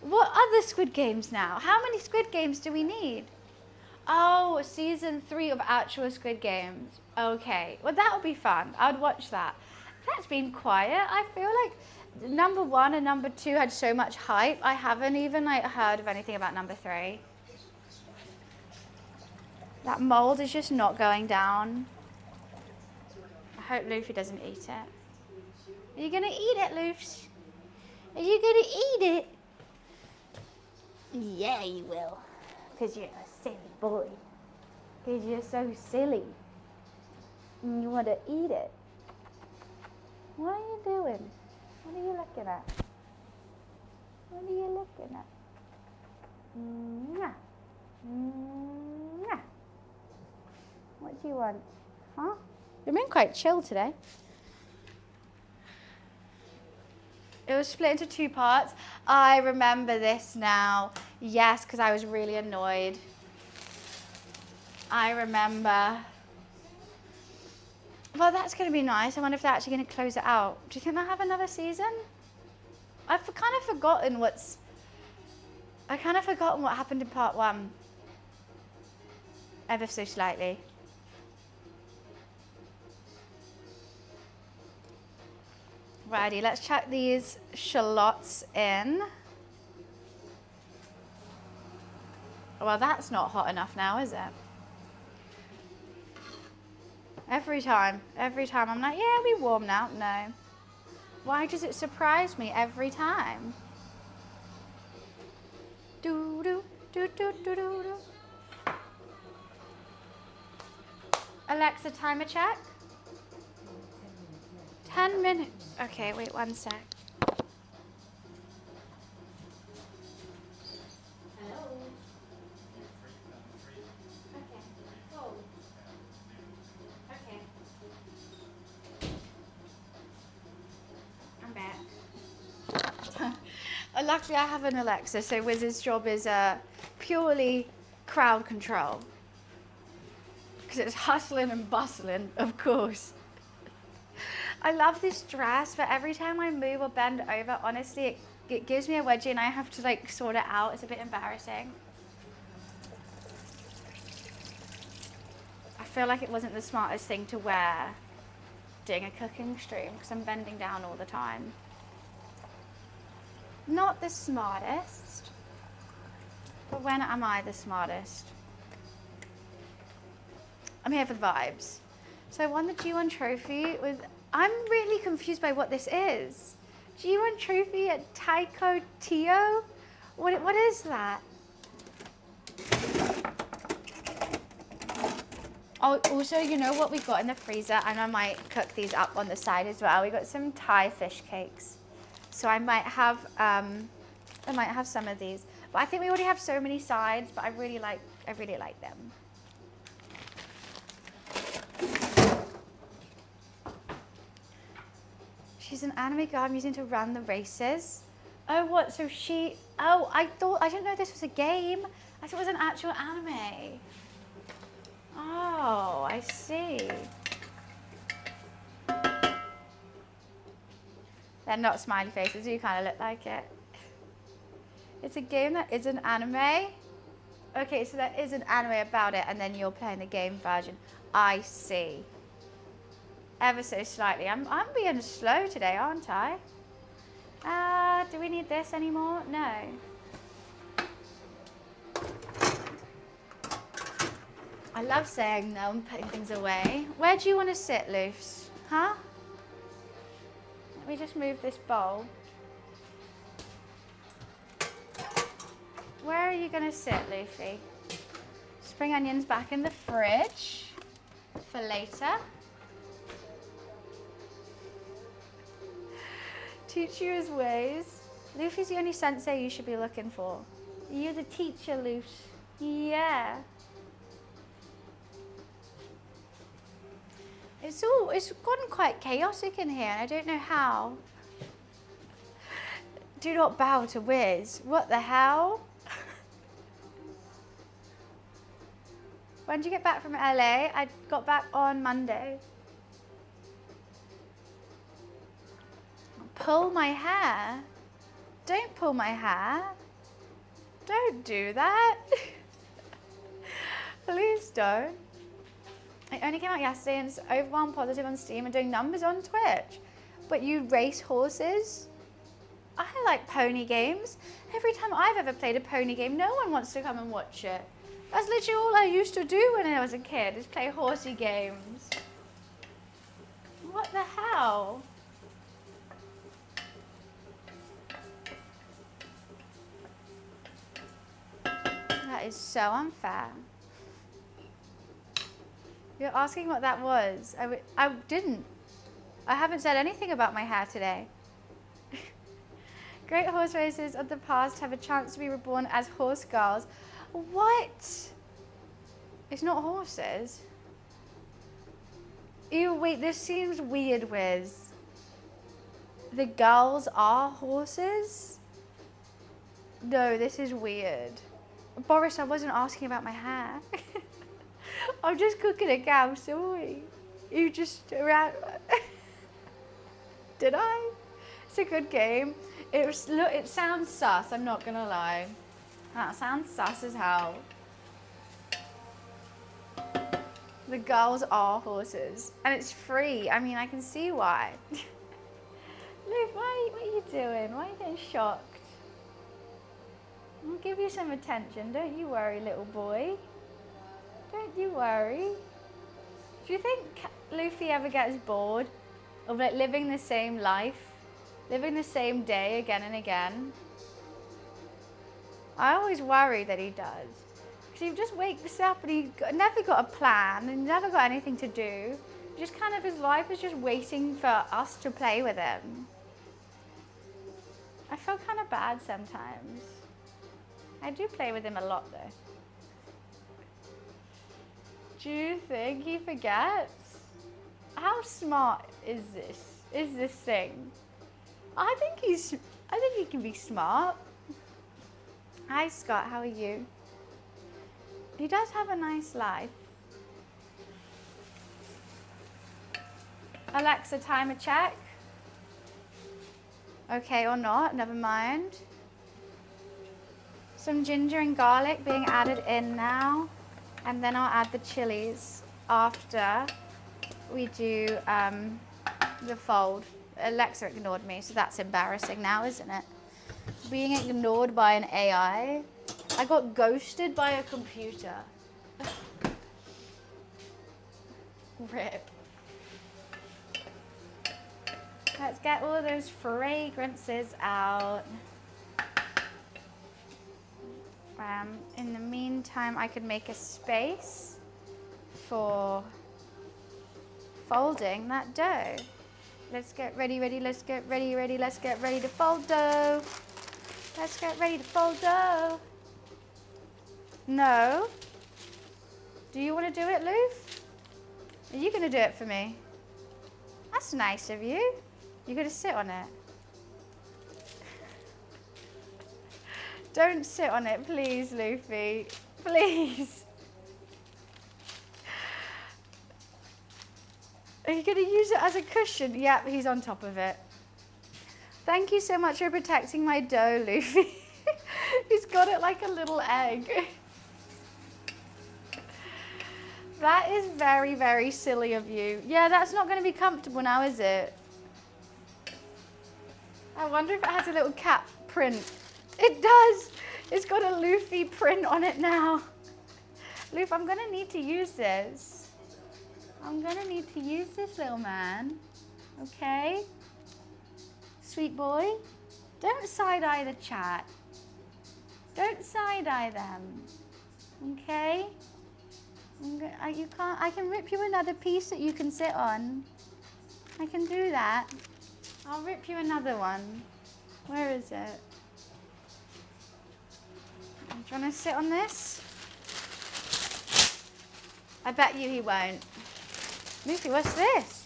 What other Squid Games now? How many Squid Games do we need? Oh, season 3 of actual Squid Games. Okay, well that would be fun. I would watch that. That's been quiet. I feel like number 1 and number 2 had so much hype. I haven't even heard of anything about number 3. That mold is just not going down. I hope Luffy doesn't eat it. Are you gonna eat it, Luffy? Are you gonna eat it? Yeah, you will. Because you're a silly boy. Because you're so silly. And you want to eat it. What are you doing? What are you looking at? What are you looking at? Mwah. Mwah. What do you want? Huh? You've been quite chill today. It was split into 2 parts. I remember this now. Yes, because I was really annoyed. I remember. Well, that's going to be nice. I wonder if they're actually going to close it out. Do you think they'll have another season? I've kind of forgotten what happened in part 1. Ever so slightly. Righty, let's chuck these shallots in. Well, that's not hot enough now, is it? Every time I'm like, yeah, it'll be warm now. No. Why does it surprise me every time? Do do do do do do do. Alexa, timer check. 10 minutes. Okay, wait 1 sec. Luckily, I have an Alexa, so Wiz's job is purely crowd control. Because it's hustling and bustling, of course. I love this dress, but every time I move or bend over, honestly, it gives me a wedgie and I have to like sort it out. It's a bit embarrassing. I feel like it wasn't the smartest thing to wear doing a cooking stream because I'm bending down all the time. Not the smartest, but when am I the smartest? I'm here for the vibes. So I won the G1 trophy with, I'm really confused by what this is. G1 trophy at Taiko Tio? What is that? Oh, also, you know what we got in the freezer? And I might cook these up on the side as well. We got some Thai fish cakes. So I might have some of these. But I think we already have so many sides, but I really like them. She's an anime girl I'm using to run the races. Oh, what? So she, oh, I didn't know this was a game. I thought it was an actual anime. Oh, I see. They're not smiley faces, you kind of look like it. It's a game that is an anime. Okay, so there is an anime about it and then you're playing the game version. I see. Ever so slightly. I'm being slow today, aren't I? Do we need this anymore? No. I love saying no and putting things away. Where do you want to sit, Loofs? Huh? Let me just move this bowl. Where are you going to sit, Luffy? Spring onions back in the fridge for later. Teach you his ways. Luffy's the only sensei you should be looking for. You're the teacher, Luffy. Yeah. It's gotten quite chaotic in here and I don't know how. Do not bow to Wiz. What the hell? When did you get back from LA? I got back on Monday. Pull my hair? Don't pull my hair. Don't do that. Please don't. It only came out yesterday and it's over 1 positive on Steam and doing numbers on Twitch. But you race horses? I like pony games. Every time I've ever played a pony game, no one wants to come and watch it. That's literally all I used to do when I was a kid, is play horsey games. What the hell? That is so unfair. You're asking what that was. I didn't. I haven't said anything about my hair today. Great horse races of the past have a chance to be reborn as horse girls. What? It's not horses. Ew, wait, this seems weird, Wiz. The girls are horses? No, this is weird. Boris, I wasn't asking about my hair. I'm just cooking a cow soy. You just around. Did I? It's a good game. It sounds sus, I'm not gonna lie. That sounds sus as hell. The girls are horses. And it's free. I mean, I can see why. Luke, what are you doing? Why are you getting shocked? I'll give you some attention. Don't you worry, little boy. Don't you worry. Do you think Luffy ever gets bored of like living the same life, living the same day again and again? I always worry that he does. Because he just wakes up and he's never got a plan and never got anything to do. Just kind of his life is just waiting for us to play with him. I feel kind of bad sometimes. I do play with him a lot though. Do you think he forgets? How smart is this thing? I think he can be smart. Hi Scott, how are you? He does have a nice life. Alexa, timer check. Okay or not, never mind. Some ginger and garlic being added in now. And then I'll add the chilies after we do the fold. Alexa ignored me, so that's embarrassing now, isn't it? Being ignored by an AI. I got ghosted by a computer. Rip. Let's get all those fragrances out. In the meantime, I could make a space for folding that dough. Let's get ready, let's get ready, let's get ready to fold dough. Let's get ready to fold dough. No? Do you want to do it, Loof? Are you going to do it for me? That's nice of you. You're going to sit on it. Don't sit on it, please, Luffy. Please. Are you going to use it as a cushion? Yep, he's on top of it. Thank you so much for protecting my dough, Luffy. He's got it like a little egg. That is very, very silly of you. Yeah, that's not going to be comfortable now, is it? I wonder if it has a little cat print. It does. It's got a Luffy print on it now. Luffy, I'm going to need to use this. I'm going to need to use this, little man. Okay? Sweet boy. Don't side-eye the chat. Don't side-eye them. Okay? I can rip you another piece that you can sit on. I can do that. I'll rip you another one. Where is it? Do you want to sit on this? I bet you he won't. Luffy, what's this?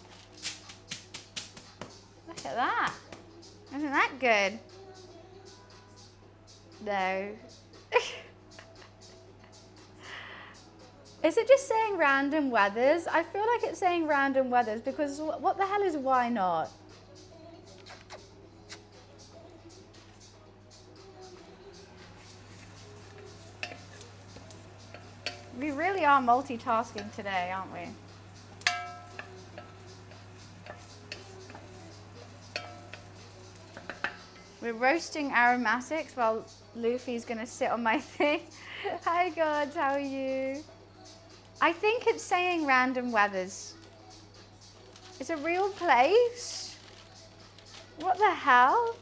Look at that. Isn't that good? No. Is it just saying random weathers? I feel like it's saying random weathers because what the hell is why not? We really are multitasking today, aren't we? We're roasting aromatics while Luffy's gonna sit on my thing. Hi gods, how are you? I think it's saying random weathers. It's a real place? What the hell?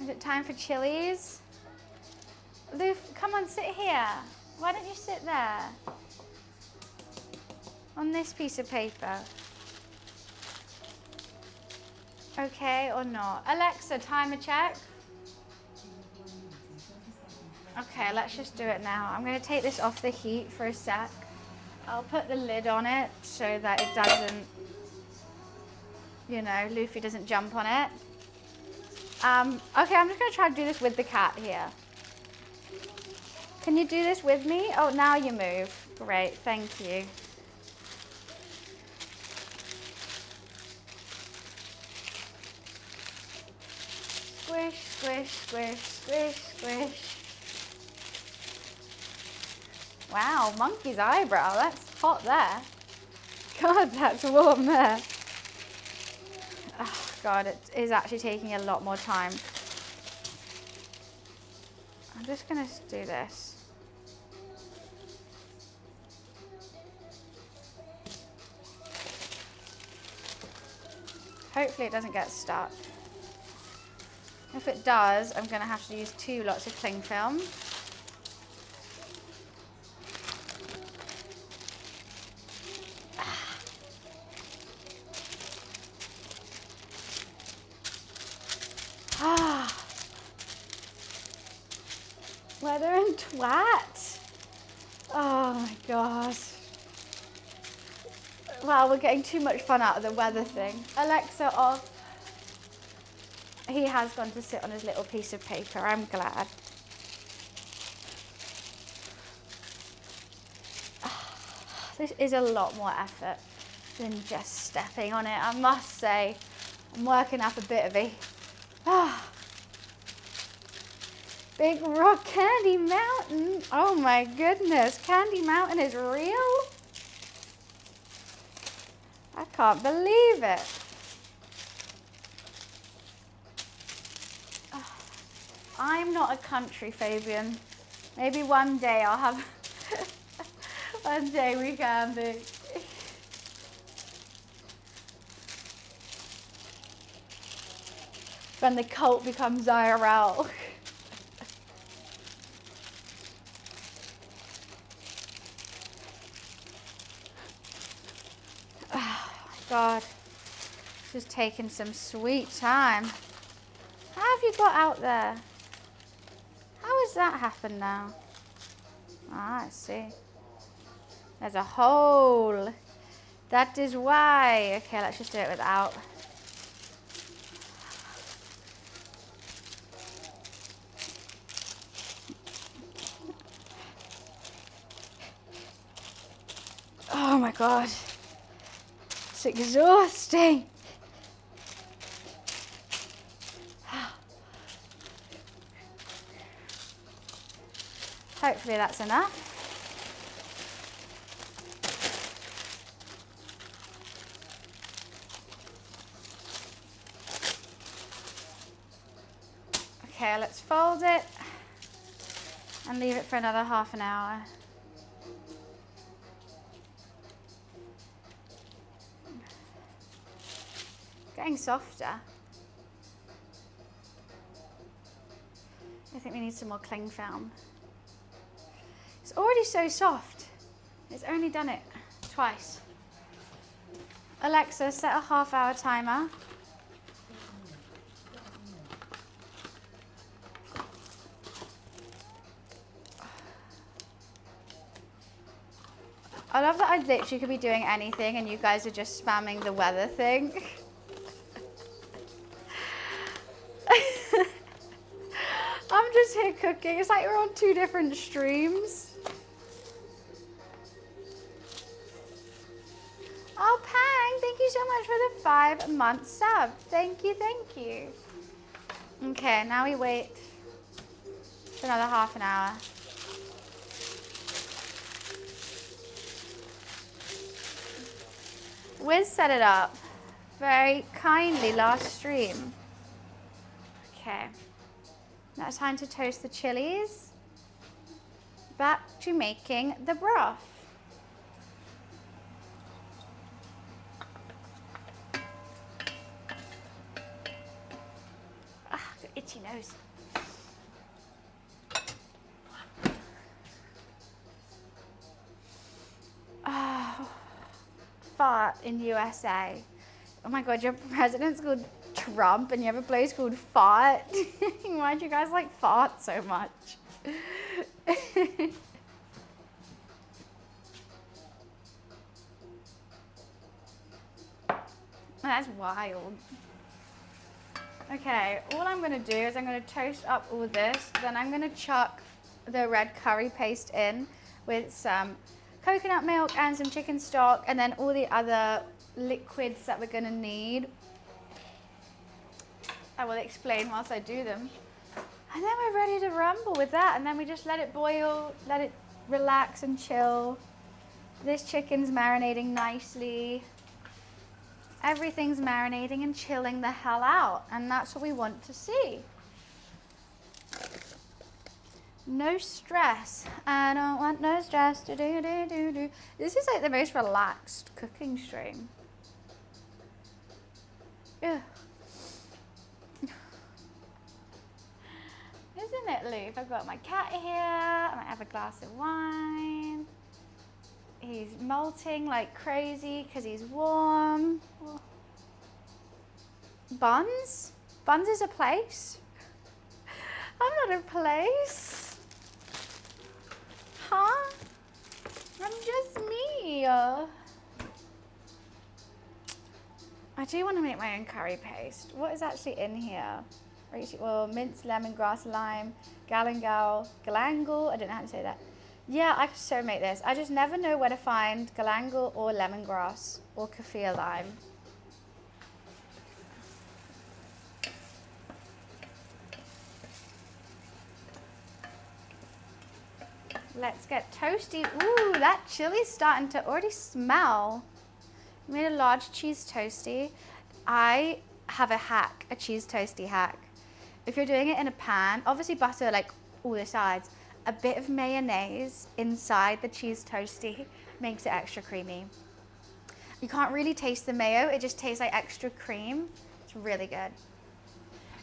Is it time for chilies? Loof, come on, sit here. Why don't you sit there? On this piece of paper. Okay or not? Alexa, timer check. Okay, let's just do it now. I'm going to take this off the heat for a sec. I'll put the lid on it so that it doesn't, you know, Luffy doesn't jump on it. Okay, I'm just going to try to do this with the cat here. Can you do this with me? Oh, now you move. Great, thank you. Squish, squish, squish, squish, squish. Wow, monkey's eyebrow, that's hot there. God, that's warm there. Oh God, it is actually taking a lot more time. I'm just gonna do this. Hopefully it doesn't get stuck. If it does, I'm gonna have to use 2 lots of cling film. Weather and twat. Oh my gosh. Wow, we're getting too much fun out of the weather thing. Alexa off. He has gone to sit on his little piece of paper, I'm glad. This is a lot more effort than just stepping on it, I must say. I'm working up a bit of a Big Rock Candy Mountain. Oh my goodness, Candy Mountain is real? I can't believe it. I'm not a country Fabian. Maybe one day I'll have, one day we can be. When the cult becomes IRL. Oh God, this is taking some sweet time. How have you got out there? How has that happened now? Ah, I see. There's a hole. That is why. Okay, let's just do it without. Oh my God. It's exhausting. Hopefully that's enough. Okay, let's fold it and leave it for another half an hour. Getting softer. I think we need some more cling film. It's already so soft. It's only done it twice. Alexa, set a half-hour timer. I love that I literally could be doing anything and you guys are just spamming the weather thing. I'm just here cooking. It's like we're on 2 different streams. Oh, Pang, thank you so much for the 5-month sub. Thank you, thank you. Okay, now we wait for another half an hour. Wiz set it up very kindly last stream. Okay, now it's time to toast the chilies. Back to making the broth. Ah, got itchy nose. Oh, fart in USA. Oh my God, your president's called Trump and you have a place called Fart. Why do you guys like fart so much? That's wild. Okay, all I'm gonna do is I'm gonna toast up all this, then I'm gonna chuck the red curry paste in with some coconut milk and some chicken stock and then all the other liquids that we're gonna need. I will explain whilst I do them. And then we're ready to rumble with that and then we just let it boil, let it relax and chill. This chicken's marinating nicely. Everything's marinating and chilling the hell out, and that's what we want to see. No stress. I don't want no stress. Do, do, do, do, do. This is like the most relaxed cooking stream. Ugh. Isn't it, Luke? I've got my cat here. I might have a glass of wine. He's molting like crazy because he's warm. Buns? Buns is a place? I'm not a place. Huh? I'm just me. I do want to make my own curry paste. What is actually in here? Rapeseed oil, minced lemongrass, lime, galangal, I don't know how to say that. Yeah, I could so make this. I just never know where to find galangal or lemongrass or kaffir lime. Let's get toasty. Ooh, that chili's starting to already smell. I made a large cheese toasty. I have a hack, a cheese toasty hack. If you're doing it in a pan, obviously butter like all the sides, a bit of mayonnaise inside the cheese toasty makes it extra creamy. You can't really taste the mayo, it just tastes like extra cream. It's really good.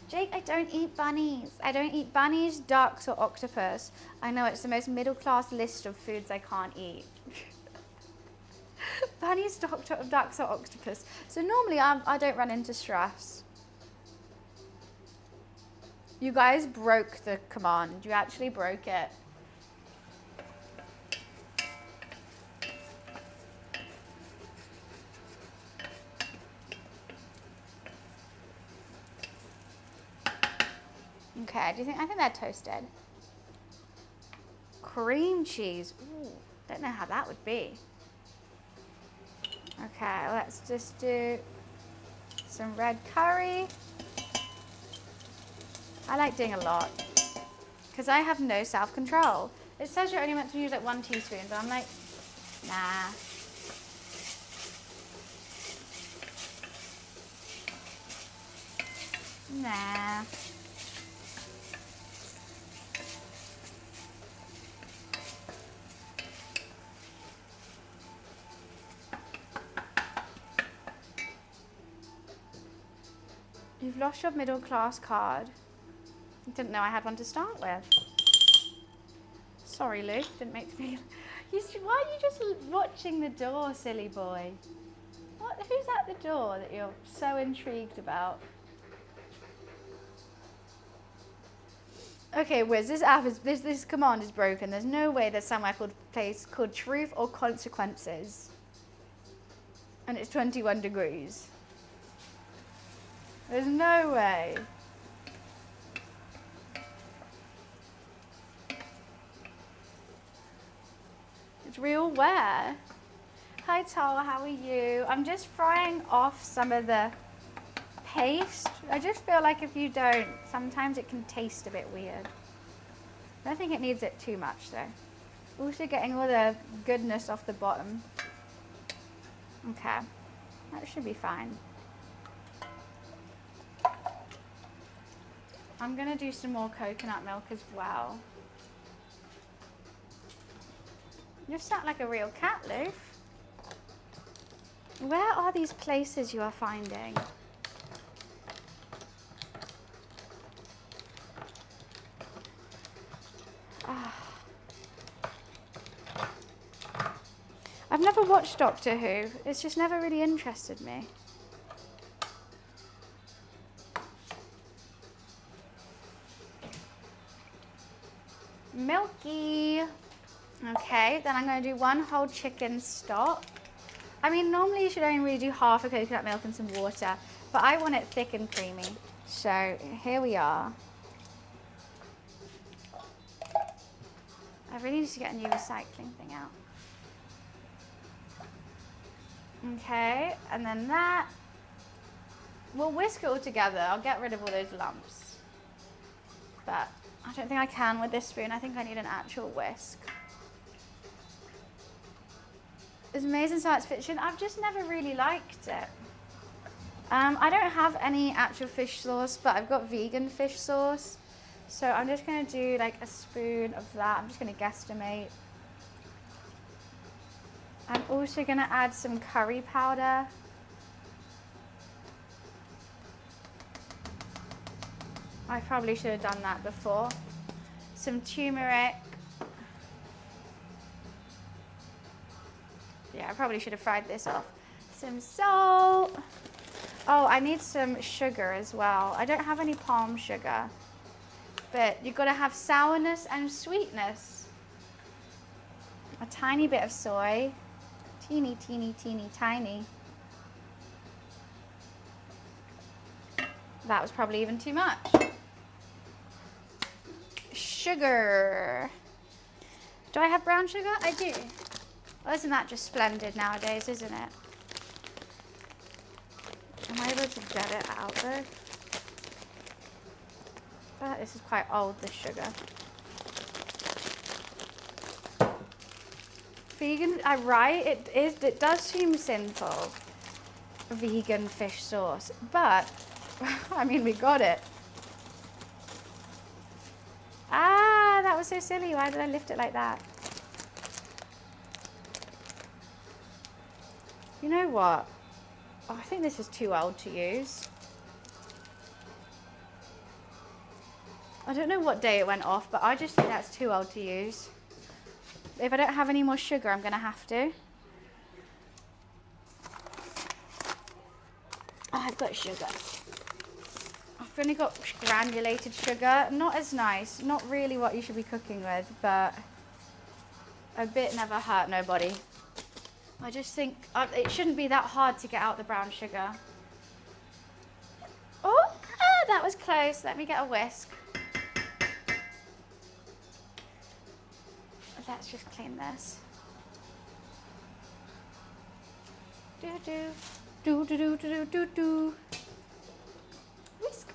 Jake, I don't eat bunnies. I don't eat bunnies, ducks, or octopus. I know it's the most middle class list of foods I can't eat. Bunnies, ducks, or octopus. So normally I don't run into stress. You guys broke the command. You actually broke it. Okay, I think they're toasted. Cream cheese. Ooh, don't know how that would be. Okay, let's just do some red curry. I like doing a lot because I have no self-control. It says you're only meant to use like 1 teaspoon, but I'm like, nah. Nah. You've lost your middle class card. Didn't know I had one to start with. Sorry, Luke, didn't make me. Why are you just watching the door, silly boy? What? Who's at the door that you're so intrigued about? Okay, Wiz, this command is broken. There's no way there's somewhere called truth or consequences. And it's 21 degrees. There's no way. It's real where? Hi Tala, how are you? I'm just frying off some of the paste. I just feel like if you don't, sometimes it can taste a bit weird. I don't think it needs it too much though. Also getting all the goodness off the bottom. Okay, that should be fine. I'm gonna do some more coconut milk as well. You sound like a real cat, Loof. Where are these places you are finding? I've never watched Doctor Who. It's just never really interested me. Milky. Okay, then I'm going to do 1 whole chicken stock. I mean, normally you should only really do half a coconut milk and some water, but I want it thick and creamy. So here we are. I really need to get a new recycling thing out. Okay, and then that. We'll whisk it all together. I'll get rid of all those lumps. But I don't think I can with this spoon. I think I need an actual whisk. It's amazing science fiction. I've just never really liked it. I don't have any actual fish sauce, but I've got vegan fish sauce. So I'm just gonna do like a spoon of that. I'm just gonna guesstimate. I'm also gonna add some curry powder. I probably should have done that before. Some turmeric. Yeah, I probably should have fried this off. Some salt. Oh, I need some sugar as well. I don't have any palm sugar, but you've got to have sourness and sweetness. A tiny bit of soy. Teeny, teeny, teeny, tiny. That was probably even too much. Sugar. Do I have brown sugar? I do. Well, isn't that just splendid nowadays, isn't it? Am I able to get it out though? But this is quite old, this sugar. Vegan, I'm right, it does seem sinful. Vegan fish sauce, but I mean, we got it. Ah, that was so silly. Why did I lift it like that? You know what? Oh, I think this is too old to use. I don't know what day it went off, but I just think that's too old to use. If I don't have any more sugar, I'm gonna have to. Oh, I've got sugar. I've only got granulated sugar. Not as nice. Not really what you should be cooking with, but a bit never hurt nobody. I just think it shouldn't be that hard to get out the brown sugar. Oh, that was close. Let me get a whisk. Let's just clean this. Do do do do do do do do. Whisk.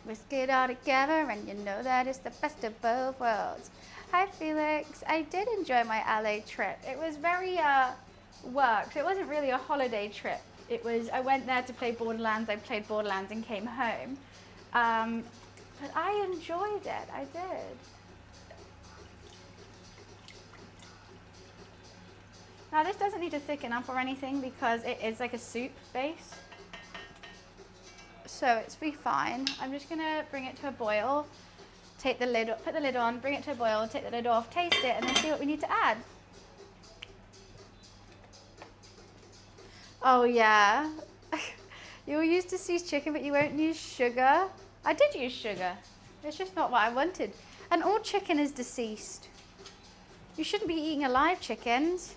Whisk it all together, and you know that it's the best of both worlds. Hi Felix, I did enjoy my LA trip. It was very work. It wasn't really a holiday trip. It was, I went there to play Borderlands. I played Borderlands and came home. But I enjoyed it. I did. Now this doesn't need to thicken up or anything because it is like a soup base. So it's be fine. I'm just gonna bring it to a boil, take the lid, put the lid on, bring it to a boil, take the lid off, taste it, and then see what we need to add. Oh yeah. You'll use deceased chicken, but you won't use sugar. I did use sugar. It's just not what I wanted. And all chicken is deceased. You shouldn't be eating alive chickens.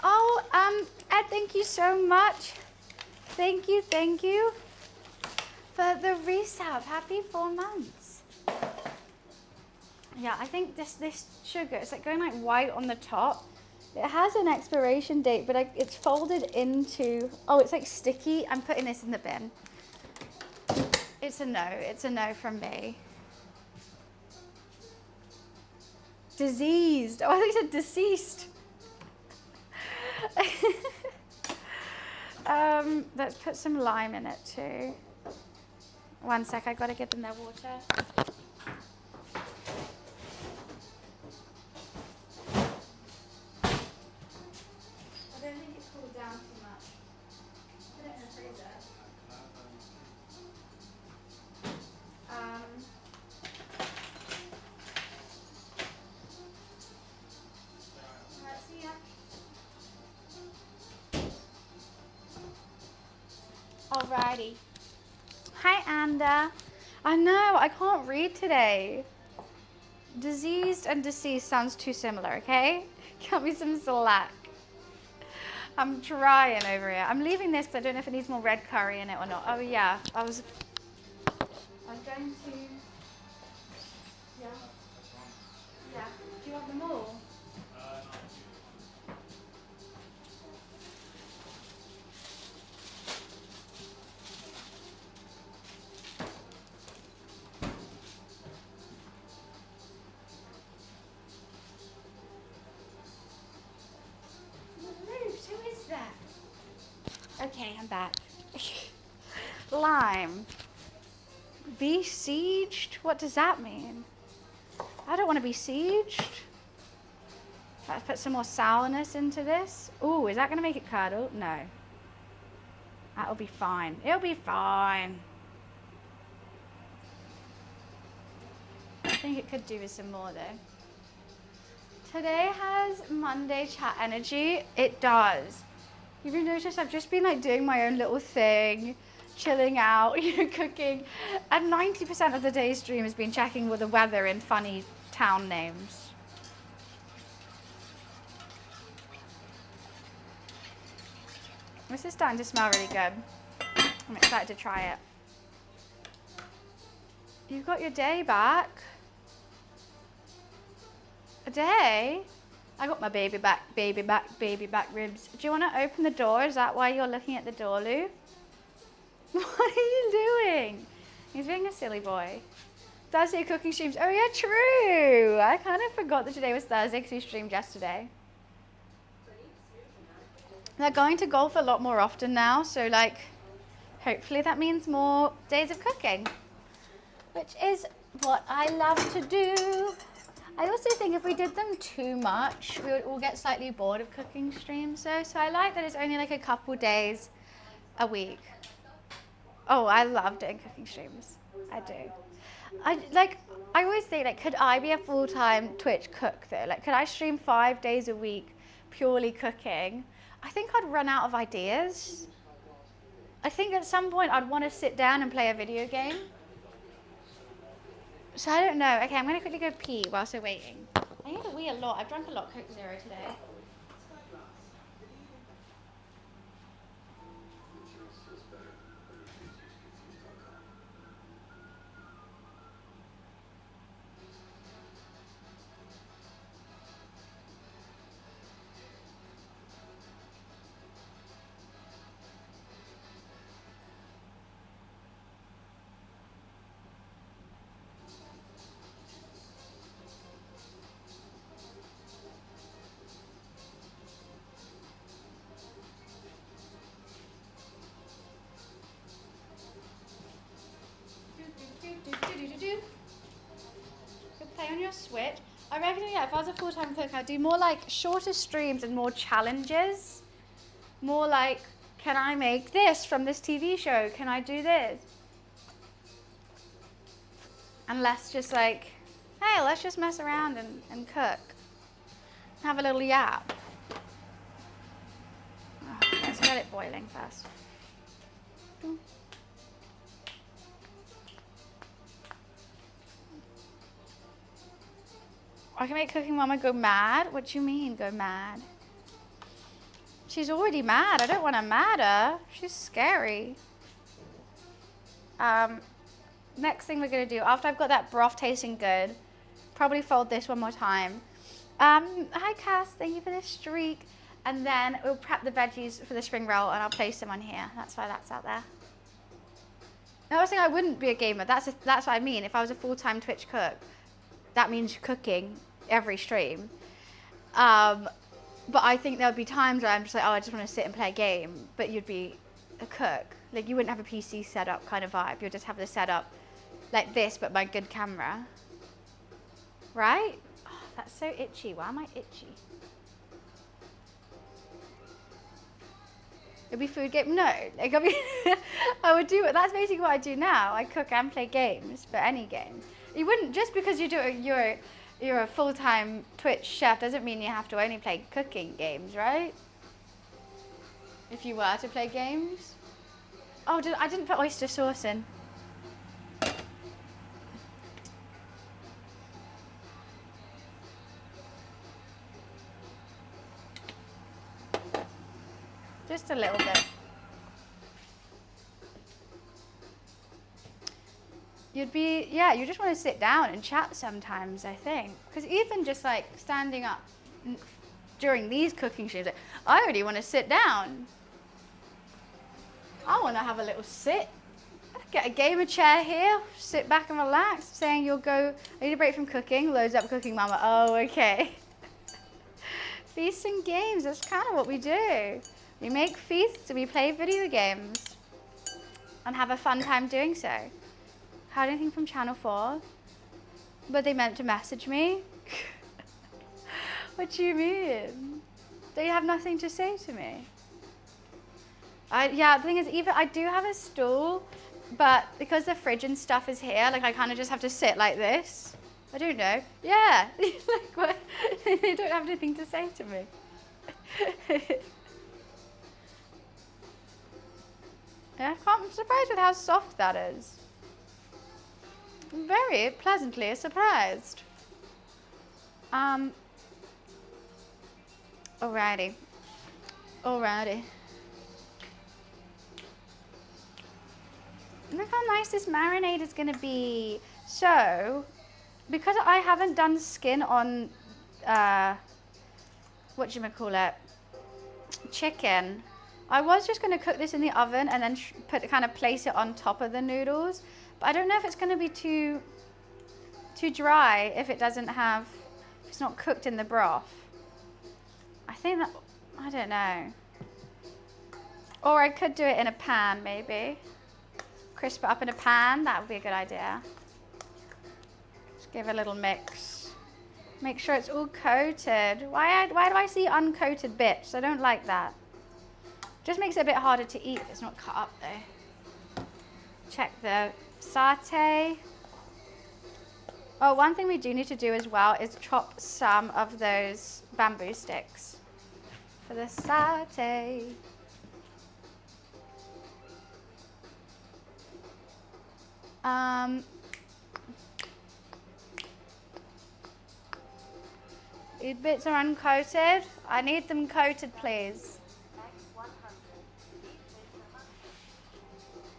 Oh, Ed, thank you so much. Thank you for the resub. Happy 4 months. Yeah, I think this sugar, it's like going like white on the top. It has an expiration date, but it's folded into, oh, it's like sticky. I'm putting this in the bin. It's a no from me. Diseased, oh, I think it said deceased. Let's put some lime in it too. 1 sec, I gotta get them their water. I don't think it's cooled down too much. Put it in the freezer. Alright, see ya. Alrighty. Hi, Anda. I know, I can't read today. Diseased and deceased sounds too similar, okay? Cut me some slack. I'm trying over here. I'm leaving this because I don't know if it needs more red curry in it or not. Oh yeah, I was going to, yeah. Do you want them all? Okay, I'm back. Lime. Besieged? What does that mean? I don't want to be sieged. Let's put some more sourness into this. Ooh, is that going to make it curdle? No. That'll be fine. It'll be fine. I think it could do with some more though. Today has Monday chat energy. It does. You've noticed I've just been like doing my own little thing, chilling out, cooking. And 90% of the day's stream has been checking with the weather in funny town names. This is starting to smell really good. I'm excited to try it. You've got your day back. A day? I got my baby back ribs. Do you want to open the door? Is that why you're looking at the door, Lou? What are you doing? He's being a silly boy. Thursday cooking streams. Oh yeah, true. I kind of forgot that today was Thursday because we streamed yesterday. They're going to golf a lot more often now, so like, hopefully that means more days of cooking, which is what I love to do. I also think if we did them too much, we would all get slightly bored of cooking streams though, so I like that it's only like a couple days a week. Oh, I love doing cooking streams. I do. I always think, like, could I be a full-time Twitch cook though? Like, could I stream 5 days a week purely cooking? I think I'd run out of ideas. I think at some point I'd want to sit down and play a video game. So I don't know. Okay, I'm going to quickly go pee whilst we're waiting. I need to wee a lot. I've drunk a lot of Coke Zero today. Play on your Switch. I reckon, yeah, if I was a full-time cook, I'd do more like shorter streams and more challenges. More like, can I make this from this TV show? Can I do this? And less just like, hey, let's just mess around and cook. Have a little yap. Oh, let's get it boiling first. I can make Cooking Mama go mad? What do you mean, go mad? She's already mad. I don't want to mad her. She's scary. Next thing we're going to do, after I've got that broth tasting good, probably fold this one more time. Hi, Cass. Thank you for this streak. And then we'll prep the veggies for the spring roll, and I'll place them on here. That's why that's out there. I was saying I wouldn't be a gamer. That's what I mean. If I was a full-time Twitch cook, that means cooking every stream. But I think there would be times where I'm just like, oh, I just want to sit and play a game. But you'd be a cook. Like, you wouldn't have a PC setup kind of vibe. You'll just have the setup like this, but my good camera. Right? Oh, that's so itchy. Why am I itchy? It'd be food game. No. Like, I mean, I would do it. That's basically what I do now. I cook and play games for any game. You wouldn't, just because you do it, you're a full-time Twitch chef doesn't mean you have to only play cooking games, right? If you were to play games. Oh, I didn't put oyster sauce in. Just a little bit. You just want to sit down and chat sometimes, I think. Because even just like standing up during these cooking streams, like, I already want to sit down. I want to have a little sit. Get a gamer chair here, sit back and relax, saying you'll go, I need a break from cooking, loads up Cooking Mama. Oh, okay. Feast and games, that's kind of what we do. We make feasts, we play video games, and have a fun time doing so. Heard anything from Channel 4? But they meant to message me? What do you mean? They have nothing to say to me. Yeah, the thing is, even I do have a stool, but because the fridge and stuff is here, like I kind of just have to sit like this. I don't know. Yeah, like what? They don't have anything to say to me. Yeah, I'm surprised with how soft that is. I'm very pleasantly surprised. Alrighty. Look how nice this marinade is gonna be. So, because I haven't done skin on, whatchamacallit, chicken, I was just gonna cook this in the oven and then place it on top of the noodles. But I don't know if it's gonna be too dry if it doesn't have, if it's not cooked in the broth. I don't know. Or I could do it in a pan maybe. Crisp it up in a pan, that would be a good idea. Just give it a little mix. Make sure it's all coated. Why do I see uncoated bits? I don't like that. Just makes it a bit harder to eat if it's not cut up though. Check the satay. Oh, one thing we do need to do as well is chop some of those bamboo sticks for the satay. These bits are uncoated. I need them coated, please.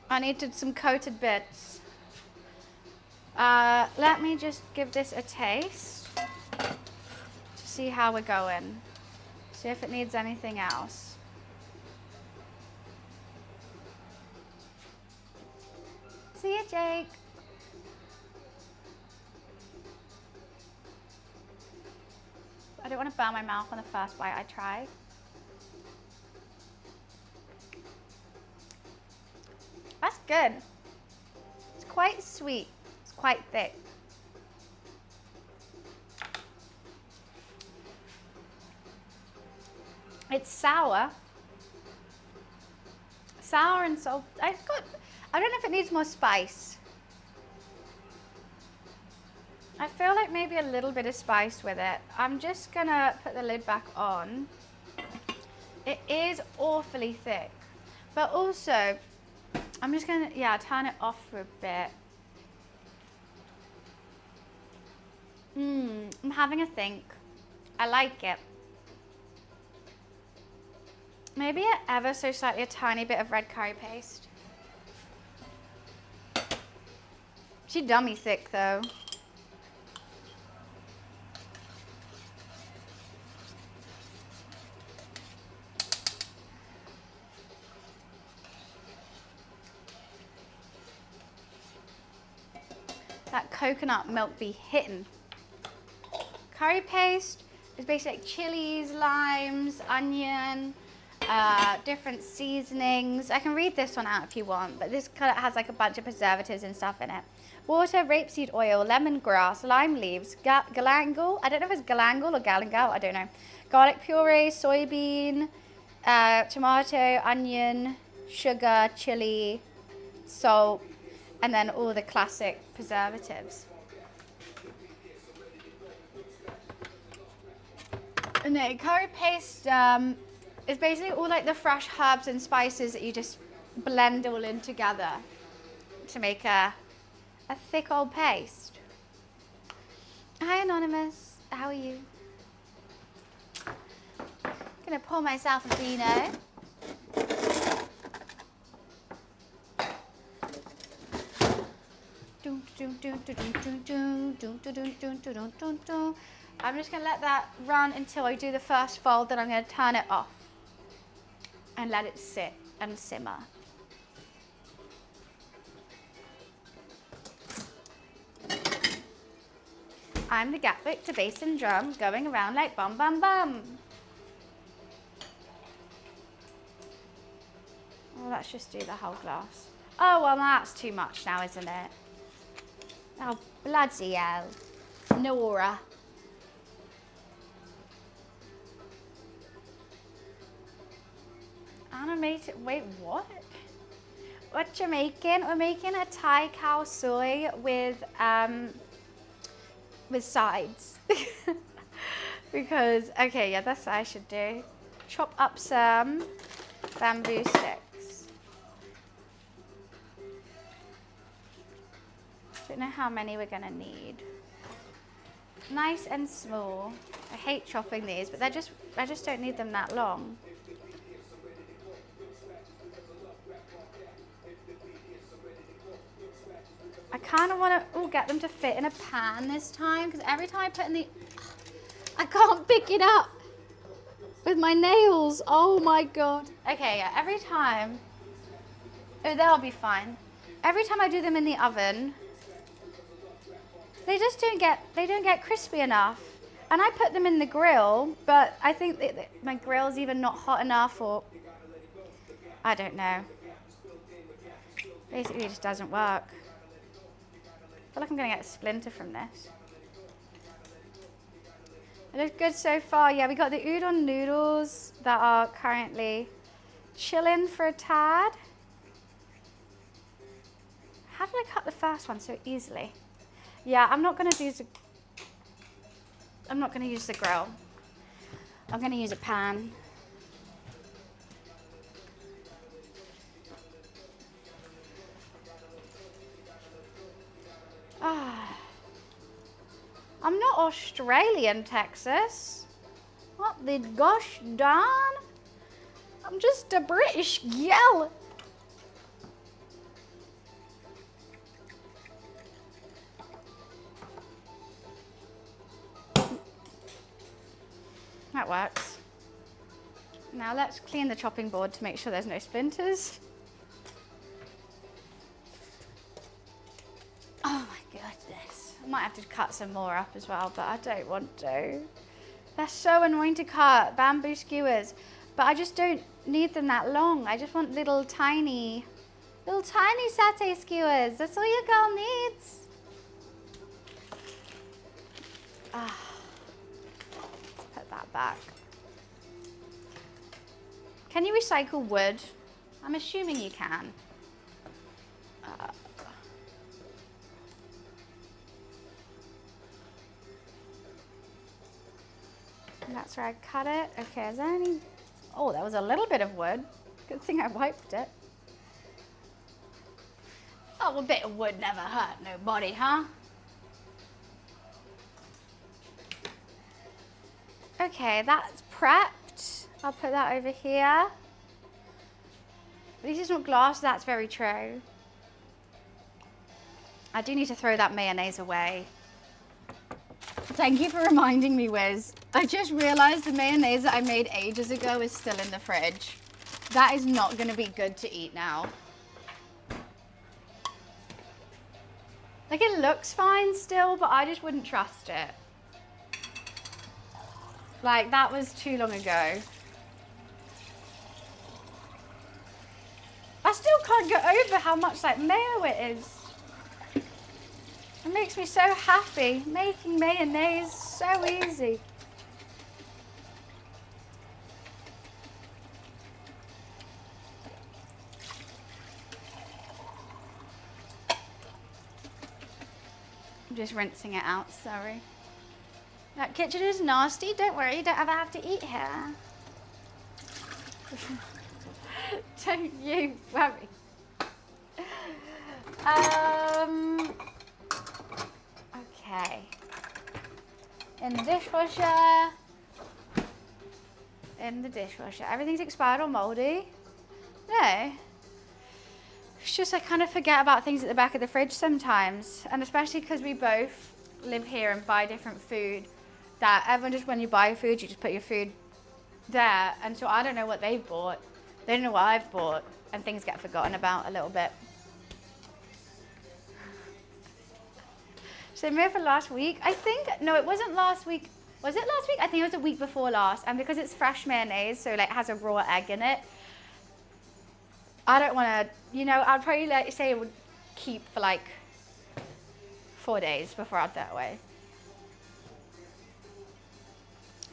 I needed some coated bits. Let me just give this a taste to see how we're going. See if it needs anything else. See you, Jake. I don't want to burn my mouth on the first bite I try. That's good. It's quite sweet. It's quite thick. It's sour. Sour and salt. I don't know if it needs more spice. I feel like maybe a little bit of spice with it. I'm just gonna put the lid back on. It is awfully thick, but also I'm just gonna, turn it off for a bit. I'm having a think. I like it. Maybe ever so slightly a tiny bit of red curry paste. She dummy thick though. That coconut milk be hitting. Curry paste is basically like chilies, limes, onion, different seasonings. I can read this one out if you want, but this kind of has like a bunch of preservatives and stuff in it. Water, rapeseed oil, lemongrass, lime leaves, galangal. I don't know if it's galangal or galangal, I don't know. Garlic puree, soybean, tomato, onion, sugar, chili, salt, and then all the classic preservatives. No, curry paste is basically all like the fresh herbs and spices that you just blend all in together to make a thick old paste. Hi Anonymous, how are you? Gonna pour myself a vino. I'm just gonna let that run until I do the first fold, then I'm gonna turn it off and let it sit and simmer. I'm the Gatwick to bass and drum, going around like bum bum bum. Well, let's just do the whole glass. Oh, well, that's too much now, isn't it? Oh, bloody hell. Nora. Animated, wait, what? What you making? We're making a Thai cow soy with sides. Because, okay, yeah, that's what I should do. Chop up some bamboo sticks. Don't know how many we're gonna need. Nice and small. I hate chopping these, but I just don't need them that long. I kind of want to get them to fit in a pan this time, because every time I put in the, I can't pick it up with my nails. Oh my God. Okay, yeah, every time, oh, they'll be fine. Every time I do them in the oven, they just don't get crispy enough. And I put them in the grill, but I think that my grill's either not hot enough or, I don't know. Basically, it just doesn't work. I feel like I'm gonna get a splinter from this. It looks good so far. Yeah, we got the udon noodles that are currently chilling for a tad. How did I cut the first one so easily? Yeah, I'm not gonna use the grill. I'm gonna use a pan. I'm not Australian, Texas. What the gosh darn? I'm just a British gal. That works. Now let's clean the chopping board to make sure there's no splinters. Oh my goodness. I might have to cut some more up as well, but I don't want to. They're so annoying to cut, bamboo skewers. But I just don't need them that long. I just want little tiny satay skewers. That's all your girl needs. Put that back. Can you recycle wood? I'm assuming you can. That's where I cut it. Okay, is there any? Oh, there was a little bit of wood. Good thing I wiped it. Oh, a bit of wood never hurt nobody, huh? Okay, that's prepped. I'll put that over here. This is not glass, that's very true. I do need to throw that mayonnaise away. Thank you for reminding me, Wiz. I just realized the mayonnaise that I made ages ago is still in the fridge. That is not gonna be good to eat now. Like, it looks fine still, but I just wouldn't trust it. Like, that was too long ago. I still can't get over how much like mayo it is. It makes me so happy. Making mayonnaise so easy. I'm just rinsing it out, sorry. That kitchen is nasty. Don't worry, you don't ever have to eat here. Don't you worry. Okay. In the dishwasher. In the dishwasher. Everything's expired or moldy? No. It's just I kind of forget about things at the back of the fridge sometimes. And especially because we both live here and buy different food. That everyone just, when you buy food, you just put your food there. And so I don't know what they've bought. They don't know what I've bought. And things get forgotten about a little bit. So maybe for last week, I think, no, it wasn't last week. Was it last week? I think it was the week before last. And because it's fresh mayonnaise, so like it has a raw egg in it. I don't want to, you know, I'd probably like say it would keep for like 4 days before I'd throw it away.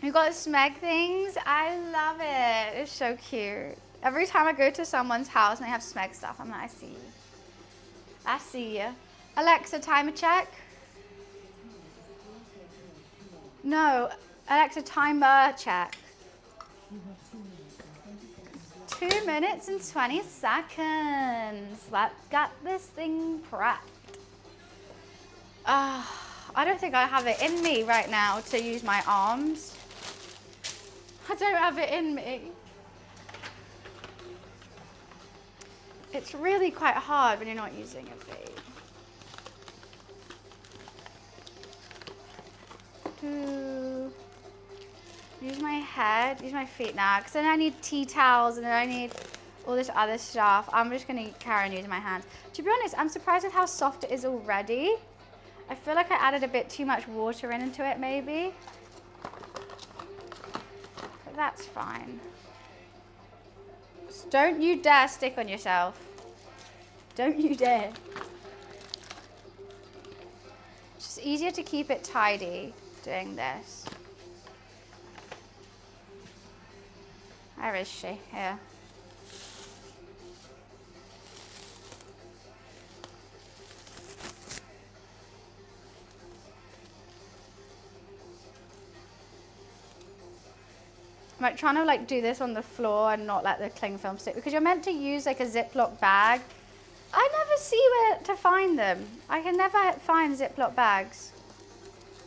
You got Smeg things? I love it. It's so cute. Every time I go to someone's house and they have Smeg stuff, I'm like, I see you. I see you. Alexa, timer check. No, Alexa, timer check. 2 minutes and 20 seconds. Let's get this thing prepped. I don't think I have it in me right now to use my arms. I don't have it in me. It's really quite hard when you're not using your feet. Use my head, use my feet now, because then I need tea towels and then I need all this other stuff. I'm just going to carry on using my hands. To be honest, I'm surprised at how soft it is already. I feel like I added a bit too much water into it maybe. But that's fine. Just don't you dare stick on yourself. Don't you dare. It's just easier to keep it tidy doing this. Where is she? Here. I'm like trying to like do this on the floor and not let the cling film stick because you're meant to use like a Ziploc bag. I never see where to find them. I can never find Ziploc bags.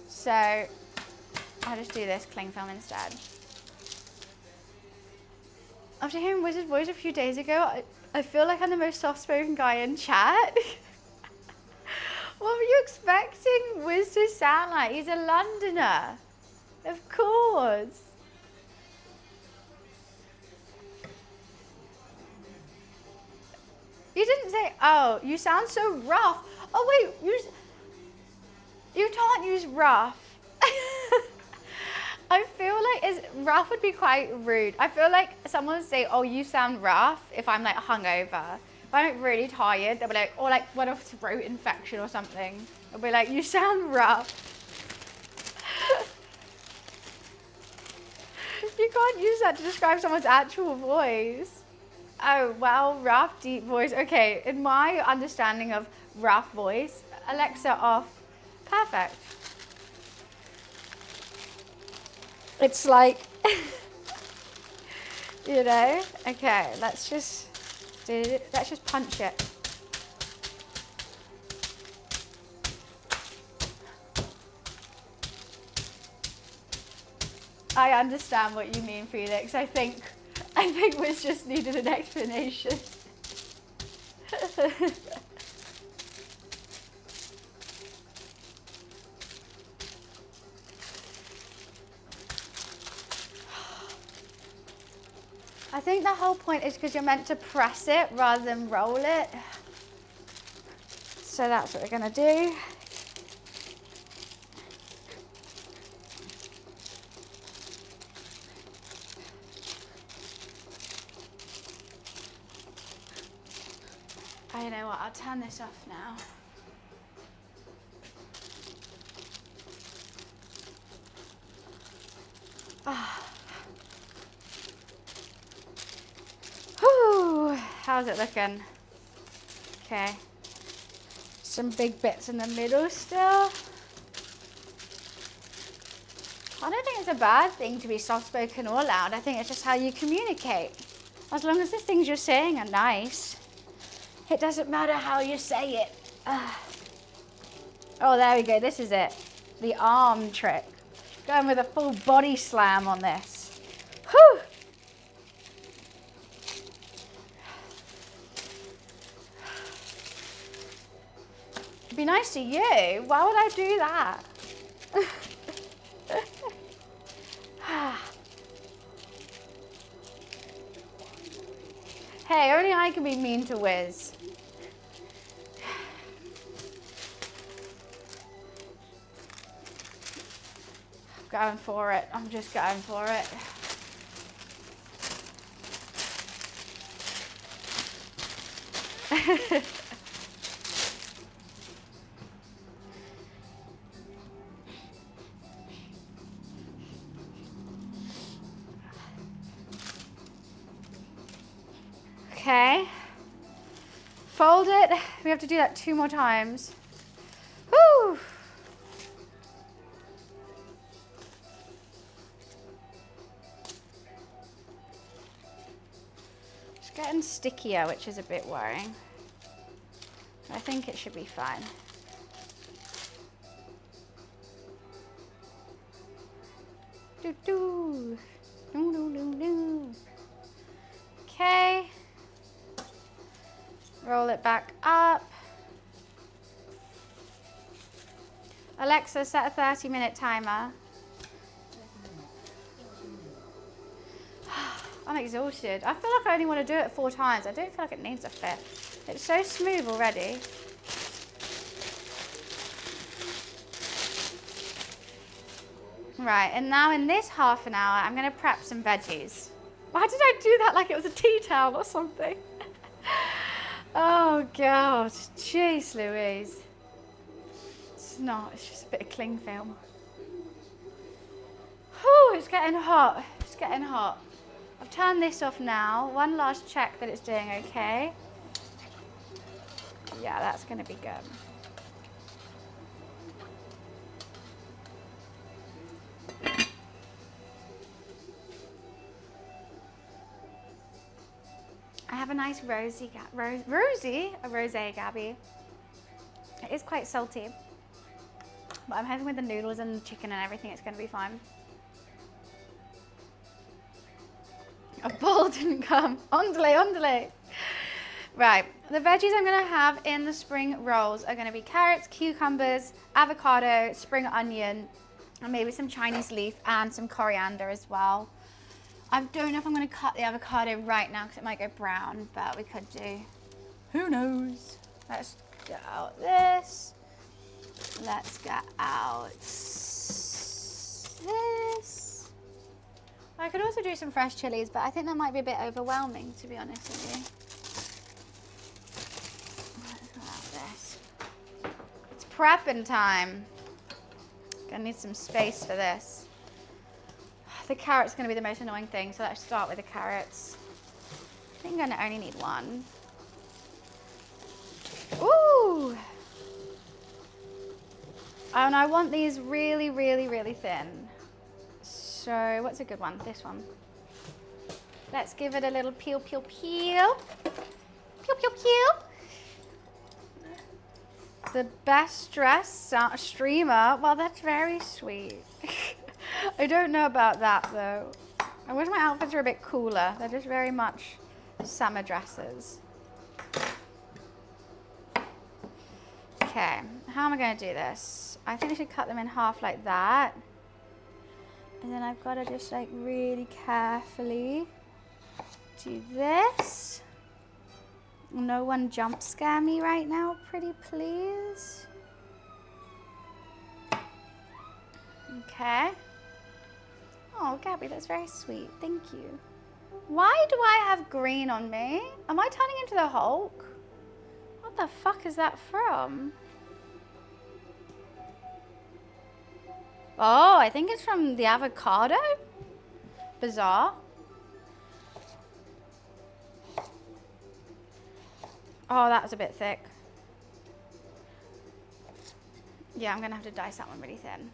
So I'll just do this cling film instead. After hearing Wiz's voice a few days ago, I feel like I'm the most soft-spoken guy in chat. What were you expecting Wiz to sound like? He's a Londoner. Of course. You didn't say, oh, you sound so rough. Oh, wait, you can't use rough. I feel like rough would be quite rude. I feel like someone would say, oh, you sound rough if I'm like hungover. If I'm like really tired, they'll be like, or like what a throat infection or something. They'll be like, you sound rough. You can't use that to describe someone's actual voice. Oh, well, rough, deep voice. Okay, in my understanding of rough voice, Alexa off. Perfect. It's like, you know, okay, let's just punch it. I understand what you mean, Felix. I think Wiz just needed an explanation. I think the whole point is because you're meant to press it rather than roll it. So that's what we're gonna do. Oh, you know what, I'll turn this off now. Whew, how's it looking? Okay. Some big bits in the middle still. I don't think it's a bad thing to be soft-spoken or loud. I think it's just how you communicate. As long as the things you're saying are nice, it doesn't matter how you say it. Oh, there we go. This is it. The arm trick. Going with a full body slam on this. Whew. It'd be nice to you. Why would I do that? Hey, only I can be mean to Wiz. I'm going for it. I'm just going for it. Okay. Fold it. We have to do that 2 more times. Woo! It's getting stickier, which is a bit worrying. I think it should be fine. Do do. Do do do do. Okay. Roll it back up. Alexa, set a 30-minute timer. I'm exhausted. I feel like I only want to do it 4 times. I don't feel like it needs a 5th. It's so smooth already. Right, and now in this half an hour, I'm going to prep some veggies. Why did I do that like it was a tea towel or something? Oh, God. Jeez Louise. It's not. It's just a bit of cling film. Whew, it's getting hot. It's getting hot. I've turned this off now. One last check that it's doing okay. Yeah, that's going to be good. I have a nice rosé Gabby. It is quite salty, but I'm hoping with the noodles and the chicken and everything, it's going to be fine. A ball didn't come. Ondele, ondele. Right, the veggies I'm going to have in the spring rolls are going to be carrots, cucumbers, avocado, spring onion, and maybe some Chinese leaf and some coriander as well. I don't know if I'm going to cut the avocado right now because it might go brown, but we could do. Who knows? Let's get out this. Let's get out this. I could also do some fresh chilies, but I think that might be a bit overwhelming, to be honest with you. Let's get out this. It's prepping time. Gonna need some space for this. The carrot's going to be the most annoying thing, so let's start with the carrots. I think I'm going to only need 1. Ooh! And I want these really, really, really thin. So, what's a good one? This one. Let's give it a little peel, peel, peel. Peel, peel, peel. The best dressed streamer. Well, that's very sweet. I don't know about that though. I wish my outfits were a bit cooler. They're just very much summer dresses. Okay, how am I going to do this? I think I should cut them in half like that. And then I've got to just like really carefully do this. No one jump scare me right now, pretty please. Okay. Oh, Gabby, that's very sweet. Thank you. Why do I have green on me? Am I turning into the Hulk? What the fuck is that from? Oh, I think it's from the avocado. Bizarre. Oh, that was a bit thick. Yeah, I'm gonna have to dice that one really thin.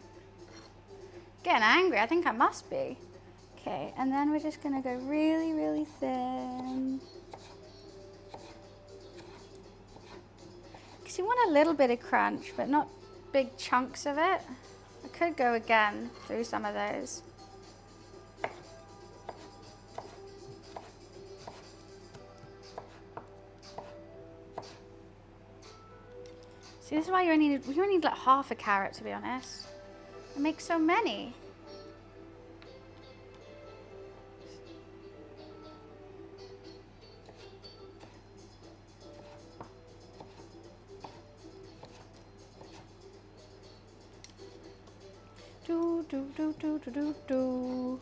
Getting angry, I think I must be. Okay, and then we're just gonna go really, really thin. Because you want a little bit of crunch, but not big chunks of it. I could go again through some of those. See, this is why you only need like half a carrot, to be honest. I make so many. Do do do do do do do.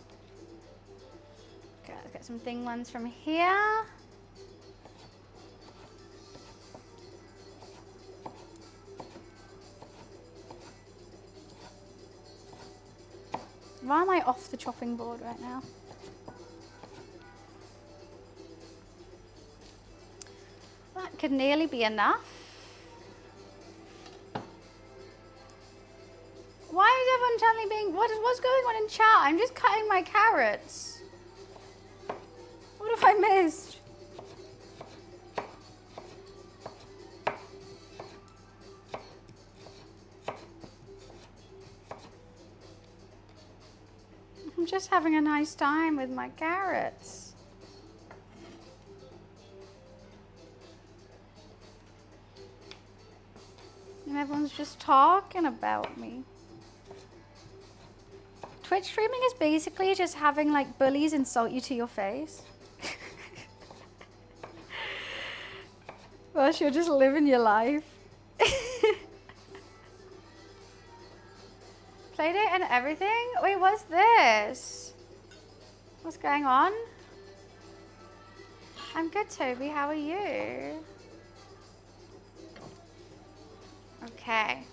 Okay, let's get some thin ones from here. Why am I off the chopping board right now? That could nearly be enough. Why is everyone suddenly being, what's going on in chat? I'm just cutting my carrots. What have I missed? I'm just having a nice time with my carrots. And everyone's just talking about me. Twitch streaming is basically just having like bullies insult you to your face. Whilst you're just living your life. Playdate and everything? Wait, what's this? What's going on? I'm good, Toby. How are you? Okay.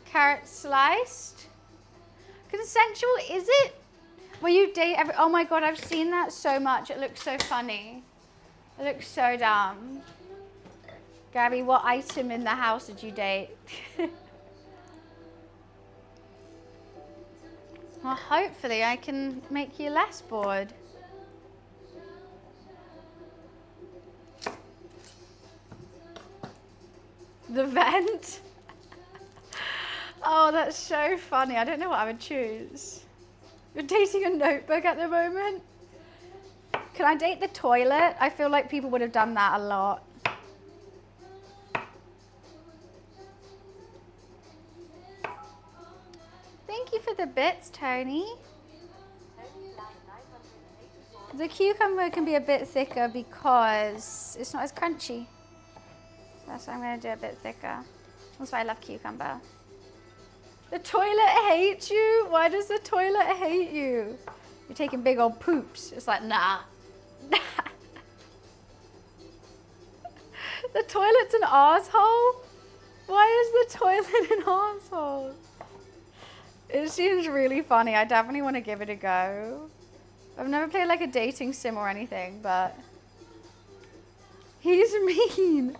Carrot sliced. Consensual, is it? Will you date every... Oh my god, I've seen that so much. It looks so funny. It looks so dumb. Gabby, what item in the house did you date? Well, hopefully I can make you less bored. The vent? Oh, that's so funny. I don't know what I would choose. You're dating a notebook at the moment? Can I date the toilet? I feel like people would have done that a lot. Thank you for the bits, Tony. The cucumber can be a bit thicker because it's not as crunchy. That's why I'm going to do a bit thicker. That's why I love cucumber. The toilet hates you? Why does the toilet hate you? You're taking big old poops. It's like, nah. The toilet's an arsehole? Why is the toilet an arsehole? It seems really funny. I definitely want to give it a go. I've never played like a dating sim or anything, but he's mean.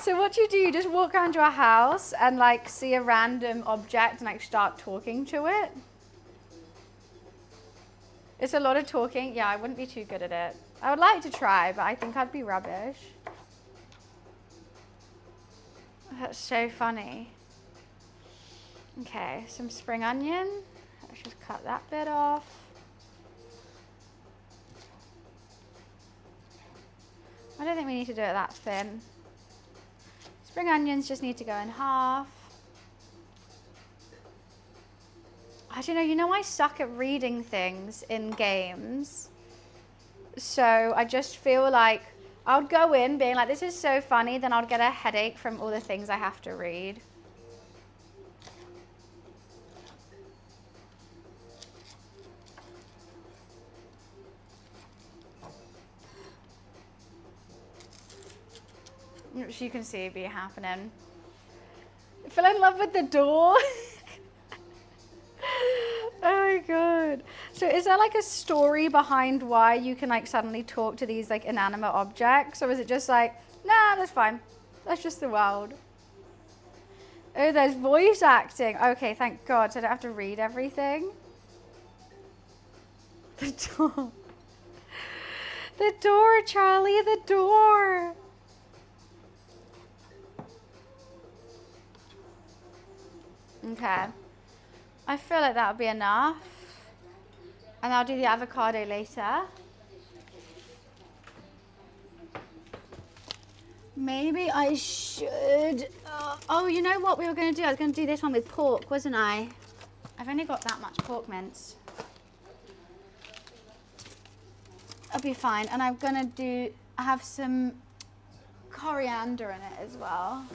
So what you do, you just walk around your house and like see a random object and like start talking to it. It's a lot of talking. Yeah, I wouldn't be too good at it. I would like to try, but I think I'd be rubbish. That's so funny. Okay, some spring onion. Let's just cut that bit off. I don't think we need to do it that thin. Spring onions just need to go in half. I don't know, you know I suck at reading things in games. So I just feel like I would go in being like, this is so funny, then I'd get a headache from all the things I have to read. Which you can see be happening. I fell in love with the door. Oh my god. So is there like a story behind why you can like suddenly talk to these like inanimate objects? Or is it just like, nah, that's fine. That's just the world. Oh, there's voice acting. Okay, thank God. So I don't have to read everything. The door. The door, Charlie, the door. Okay. I feel like that'll be enough. And I'll do the avocado later. Maybe I should. Oh, you know what we were going to do? I was going to do this one with pork, wasn't I? I've only got that much pork mince. I'll be fine. And I'm going to I have some coriander in it as well.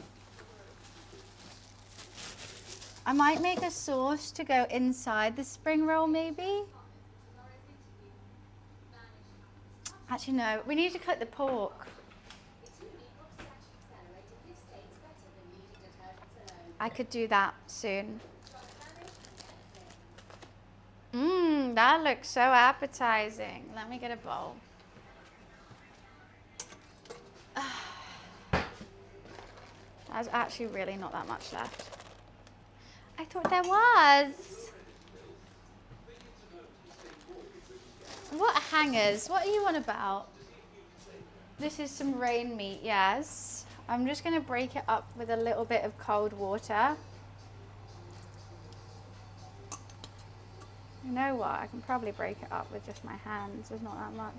I might make a sauce to go inside the spring roll, maybe. Actually, no. We need to cook the pork. I could do that soon. That looks so appetizing. Let me get a bowl. There's actually really not that much left. I thought there was. What hangers? What are you on about? This is some rain meat, yes. I'm just going to break it up with a little bit of cold water. You know what? I can probably break it up with just my hands. There's not that much.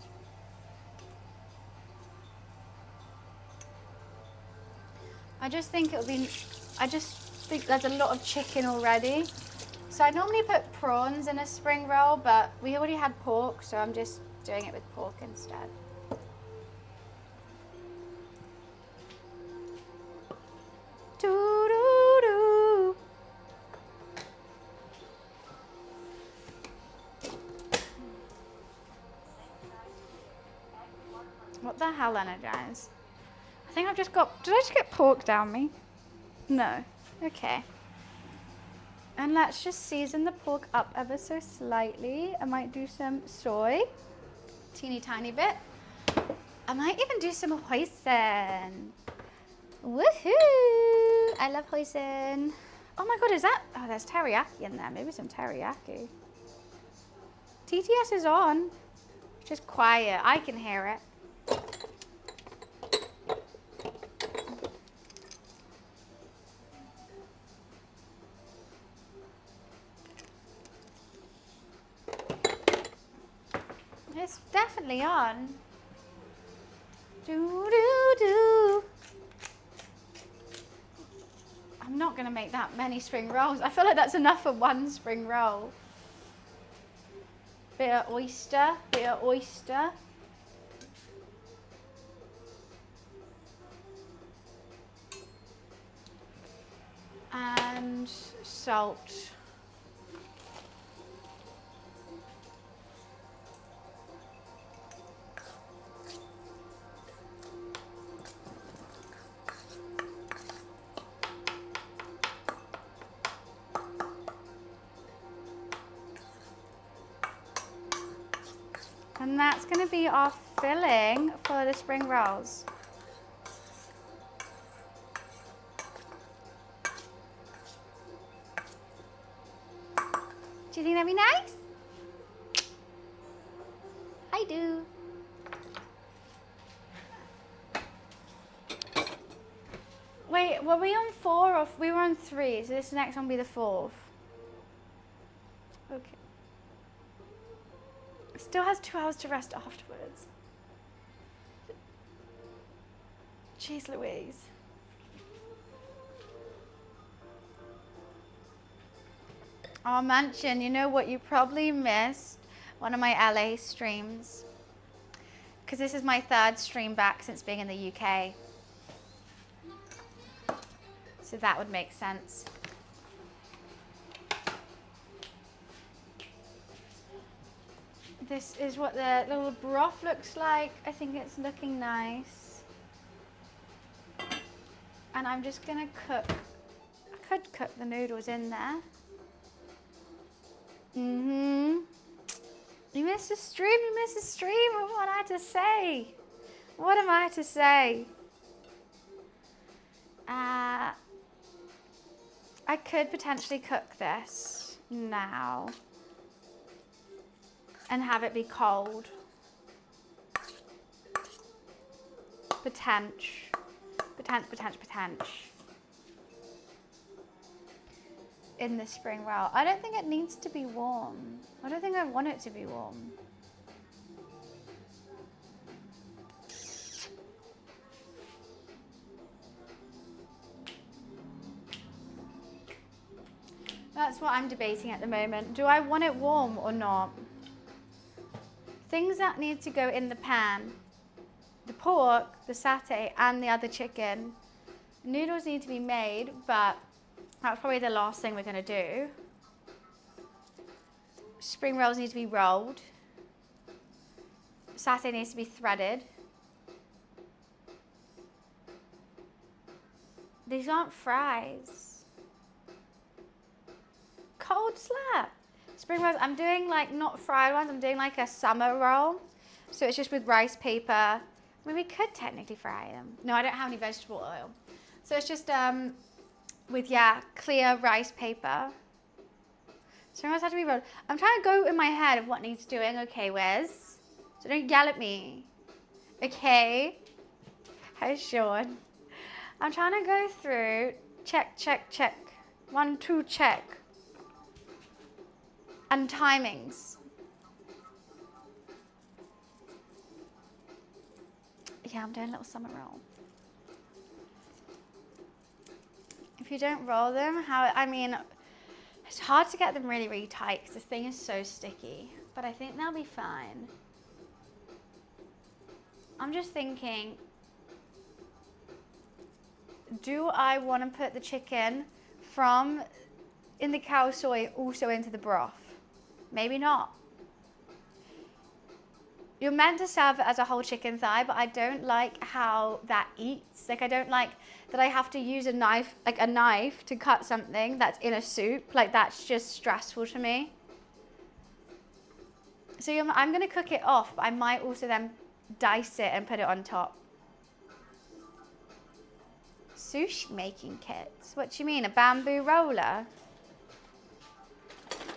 I just think there's a lot of chicken already. So I normally put prawns in a spring roll, but we already had pork, so I'm just doing it with pork instead. Doo-doo-doo. What the hell, Energize? I think I've just got, did I just get pork down me? No. Okay. And let's just season the pork up ever so slightly. I might do some soy, teeny tiny bit. I might even do some hoisin. Woohoo! I love hoisin. Oh my god, is that, oh, there's teriyaki in there. Maybe some teriyaki. TTS is on. Just quiet, I can hear it. It's definitely on. Do do do. I'm not gonna make that many spring rolls. I feel like that's enough for one spring roll. Bit of oyster, bit of oyster. And salt. And that's going to be our filling for the spring rolls. Do you think that'd be nice? I do. Wait, were we on 4 or we were on 3? So this next one will be the 4th. Okay. Still has 2 hours to rest afterwards. Jeez Louise. Oh, Mansion, you know what? You probably missed one of my LA streams. Because this is my 3rd stream back since being in the UK. So that would make sense. This is what the little broth looks like. I think it's looking nice. And I'm just gonna cook. I could cook the noodles in there. You missed the stream, you missed the stream. What am I to say? What am I to say? I could potentially cook this now and have it be cold. Potential. In the spring roll. I don't think it needs to be warm. I don't think I want it to be warm. That's what I'm debating at the moment. Do I want it warm or not? Things that need to go in the pan. The pork, the satay, and the other chicken. Noodles need to be made, but that's probably the last thing we're going to do. Spring rolls need to be rolled. Satay needs to be threaded. These aren't fries. Cold slap. Spring rolls, I'm doing like not fried ones, I'm doing like a summer roll. So it's just with rice paper. I mean, we could technically fry them. No, I don't have any vegetable oil. So it's just with, yeah, clear rice paper. Spring rolls have to be rolled. I'm trying to go in my head of what needs doing. Okay, Wes? So don't yell at me. Okay? Hi, Sean. I'm trying to go through, check, check, check. 1, 2, check. And timings. Yeah, I'm doing a little summer roll. If you don't roll them, I mean, it's hard to get them really, really tight because this thing is so sticky. But I think they'll be fine. I'm just thinking, do I want to put the chicken from in the cow soy also into the broth? Maybe not. You're meant to serve it as a whole chicken thigh, but I don't like how that eats. Like, I don't like that I have to use a knife, like a knife to cut something that's in a soup. Like, that's just stressful to me. So I'm gonna cook it off, but I might also then dice it and put it on top. Sushi making kits? What do you mean, a bamboo roller?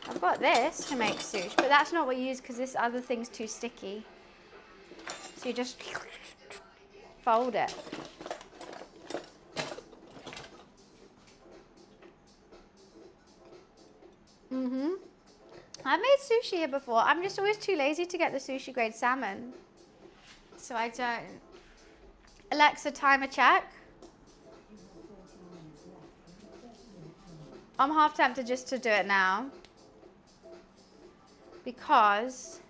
I've got this to make sushi, but that's not what you use because this other thing's too sticky. So you just fold it. I've made sushi here before. I'm just always too lazy to get the sushi grade salmon. So I don't. Alexa, timer check. I'm half tempted just to do it now. Because,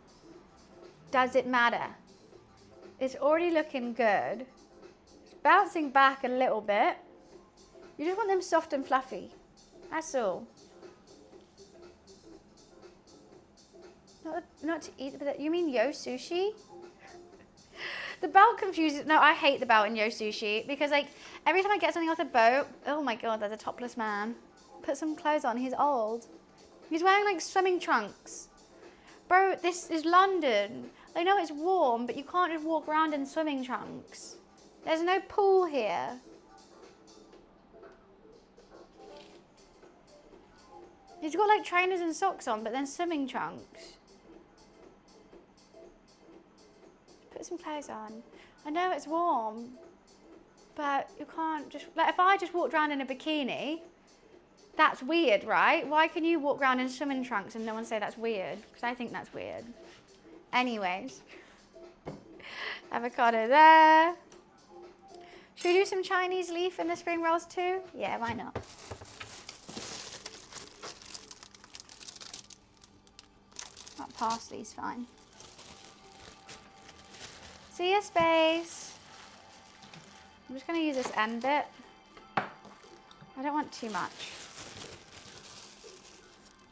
does it matter? It's already looking good. It's bouncing back a little bit. You just want them soft and fluffy. That's all. Not to eat, but you mean yo sushi? The belt confuses. No, I hate the belt in yo sushi because like every time I get something off the boat, oh my god, there's a topless man. Put some clothes on. He's old. He's wearing like swimming trunks. Bro, this is London. I know it's warm, but you can't just walk around in swimming trunks. There's no pool here. He's got like trainers and socks on, but then swimming trunks. Put some clothes on. I know it's warm, but you can't just, like if I just walked around in a bikini, that's weird, right? Why can you walk around in swimming trunks and no one say that's weird? Because I think that's weird. Anyways. Avocado there. Should we do some Chinese leaf in the spring rolls too? Yeah, why not? That parsley's fine. See ya, space. I'm just going to use this end bit. I don't want too much.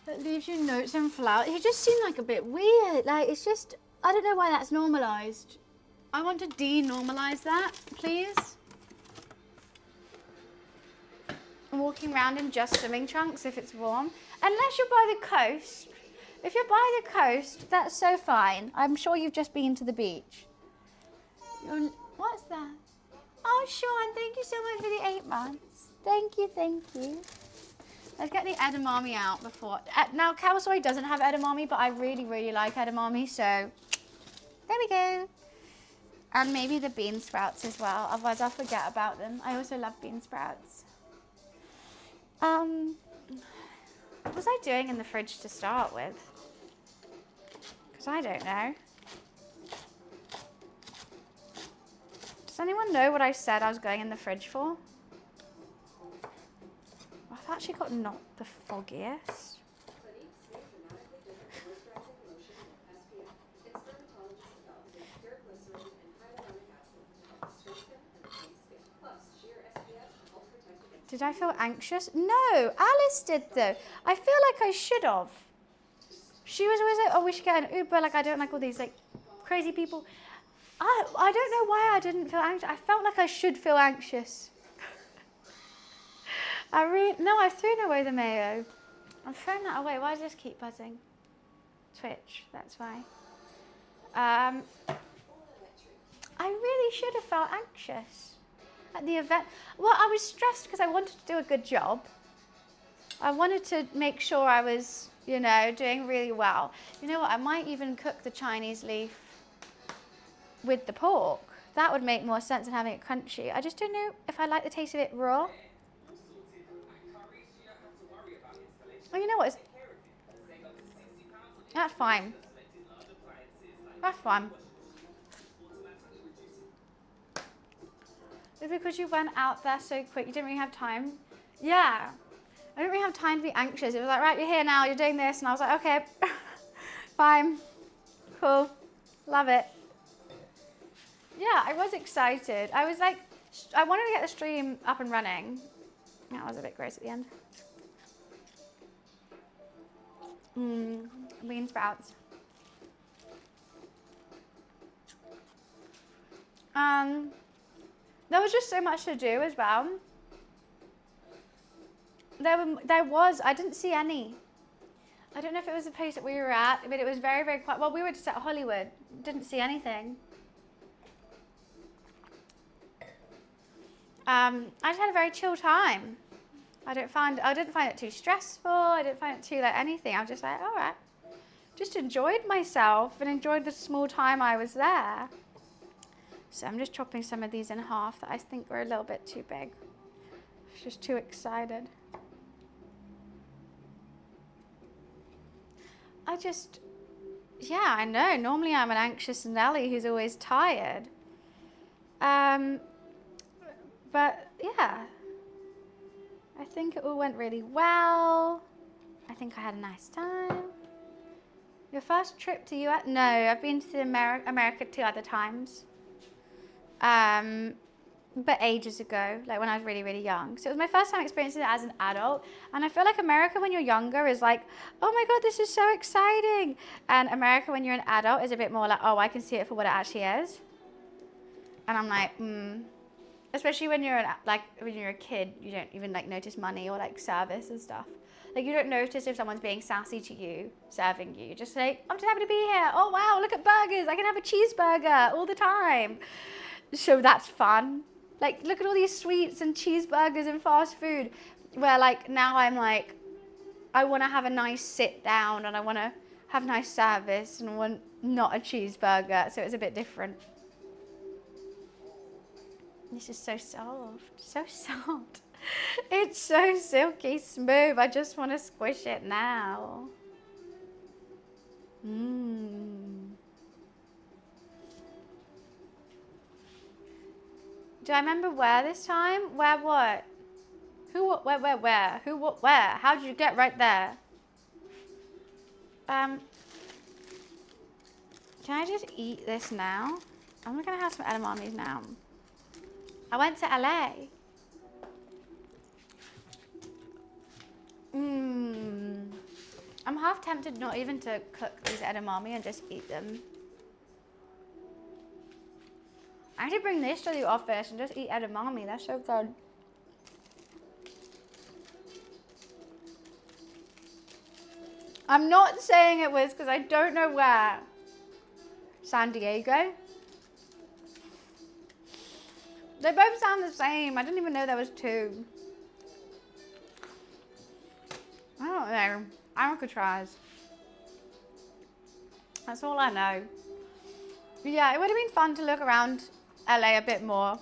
That leaves you notes and flowers. It just seemed like a bit weird. Like, it's just, I don't know why that's normalised. I want to de-normalise that, please. I'm walking around in just swimming trunks if it's warm. Unless you're by the coast. If you're by the coast, that's so fine. I'm sure you've just been to the beach. What's that? Oh, Sean, thank you so much for the 8 months. Thank you, thank you. Let's get the edamame out before. Now, cow soy doesn't have edamame, but I really, really like edamame, so there we go. And maybe the bean sprouts as well, otherwise I'll forget about them. I also love bean sprouts. What was I doing in the fridge to start with? Because I don't know. Does anyone know what I said I was going in the fridge for? I've actually got not the foggiest. Did I feel anxious? No, Alice did though. I feel like I should have. She was always like, oh, we should get an Uber. Like, I don't like all these like crazy people. I don't know why I didn't feel anxious. I felt like I should feel anxious. No, I've thrown away the mayo. I've thrown that away. Why does this keep buzzing? Twitch, that's why. I really should have felt anxious at the event. Well, I was stressed because I wanted to do a good job. I wanted to make sure I was, you know, doing really well. You know what, I might even cook the Chinese leaf with the pork. That would make more sense than having it crunchy. I just don't know if I like the taste of it raw. Oh, you know what? That's fine. That's fine. It's because you went out there so quick. You didn't really have time. Yeah. I didn't really have time to be anxious. It was like, right, you're here now. You're doing this. And I was like, okay, fine. Cool. Love it. Yeah, I was excited. I was like, I wanted to get the stream up and running. That was a bit gross at the end. Bean sprouts. There was just so much to do as well. I didn't see any. I don't know if it was the place that we were at, but it was very, very quiet. Well, we were just at Hollywood. Didn't see anything. I just had a very chill time. I didn't find it too stressful. I didn't find it too like anything. I was just like, all right. Just enjoyed myself and enjoyed the small time I was there. So I'm just chopping some of these in half that I think were a little bit too big. I was just too excited. Yeah, I know. Normally I'm an anxious Nelly who's always tired. But yeah, I think it all went really well. I think I had a nice time. Your first trip to US? No, I've been to America 2 other times. But ages ago, like when I was really, really young. So it was my first time experiencing it as an adult. And I feel like America when you're younger is like, oh my God, this is so exciting. And America when you're an adult is a bit more like, oh, I can see it for what it actually is. And I'm like, Especially when you're when you're a kid, you don't even like notice money or like service and stuff. Like you don't notice if someone's being sassy to you, serving you. You're just like, I'm just happy to be here. Oh wow, look at burgers. I can have a cheeseburger all the time. So that's fun. Like look at all these sweets and cheeseburgers and fast food. Where like now I'm like, I want to have a nice sit down and I want to have nice service and want not a cheeseburger. So it's a bit different. This is so soft, so soft. It's so silky smooth. I just want to squish it now. Do I remember where this time? Where what? Who, what, where? Who, what, where? How did you get right there? Can I just eat this now? I'm gonna have some edamames now. I went to LA. I'm half tempted not even to cook these edamame and just eat them. I should bring this to the office and just eat edamame. That's so good. I'm not saying it was because I don't know where. San Diego? They both sound the same. I didn't even know there was two. I don't know. Alcatraz. That's all I know. Yeah, it would have been fun to look around LA a bit more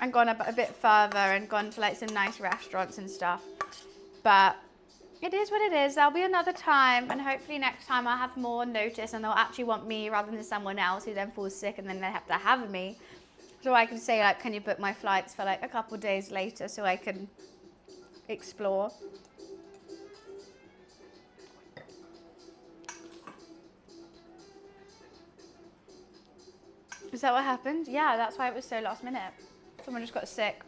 and gone a bit further and gone to like some nice restaurants and stuff. But it is what it is. There'll be another time and hopefully next time I'll have more notice and they'll actually want me rather than someone else who then falls sick and then they have to have me. So I can say like, can you book my flights for like a couple days later so I can explore. Is that what happened? Yeah, that's why it was so last minute. Someone just got sick.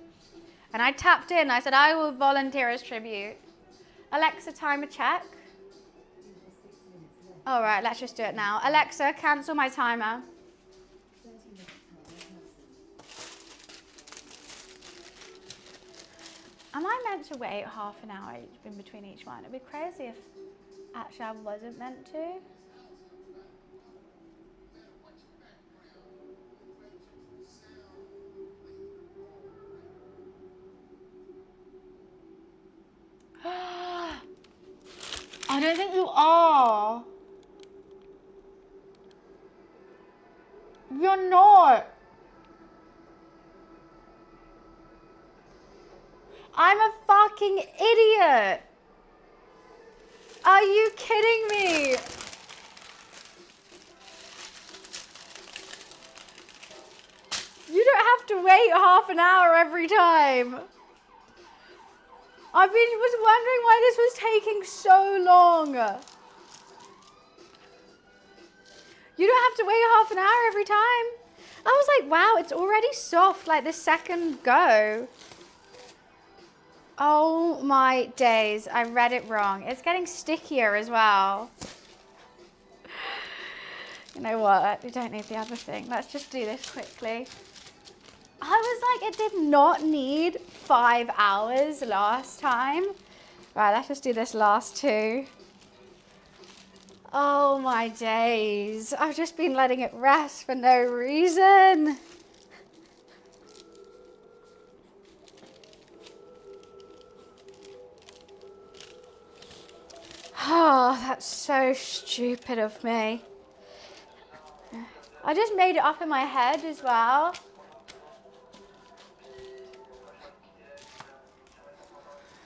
And I tapped in, I said, I will volunteer as tribute. Alexa, timer check. All right, let's just do it now. Alexa, cancel my timer. Am I meant to wait half an hour in between each one? It'd be crazy if actually I wasn't meant to. I don't think you are. You're not. I'm a fucking idiot. Are you kidding me? You don't have to wait half an hour every time. Was wondering why this was taking so long. You don't have to wait half an hour every time. I was like, wow, it's already soft like the second go. Oh my days, I read it wrong. It's getting stickier as well. You know what, we don't need the other thing. Let's just do this quickly. I was like, it did not need 5 hours last time. Right, let's just do this last 2. Oh my days. I've just been letting it rest for no reason. Oh, that's so stupid of me. I just made it up in my head as well.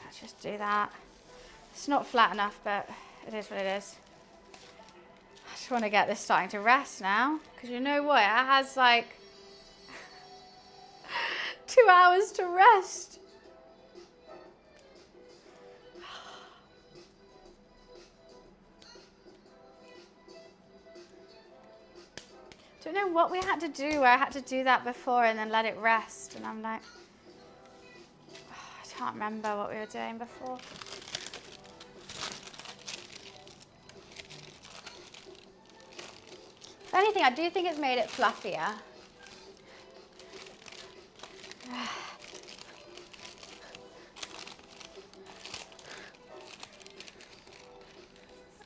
Let's just do that. It's not flat enough, but it is what it is. I just want to get this starting to rest now. Because you know what? It has like 2 hours to rest. Don't know what we had to do. I had to do that before and then let it rest. And I'm like, I can't remember what we were doing before. If anything, I do think it's made it fluffier.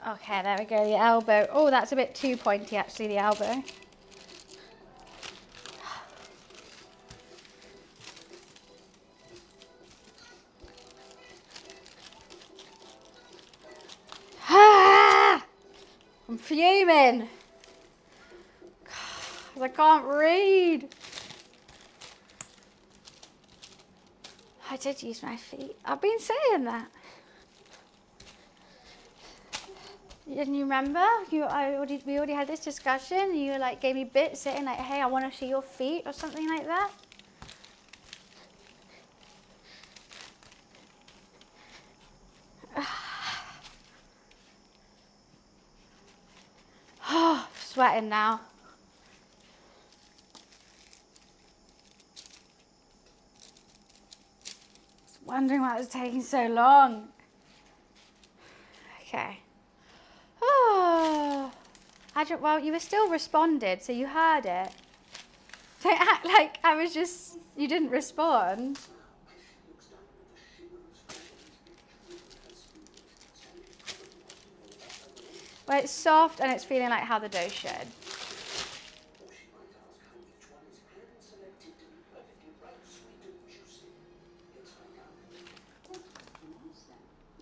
Okay, there we go, the elbow. Oh, that's a bit too pointy actually, the elbow. I'm fuming. I can't read. I did use my feet. I've been saying that. Didn't you remember? We already had this discussion. You like gave me bits saying like, hey, I want to see your feet or something like that. Oh, sweating now. Just wondering why it was taking so long. Okay. Oh. Well, you were still responded, so you heard it. Don't act like I was just, you didn't respond. Well, it's soft and it's feeling like how the dough should.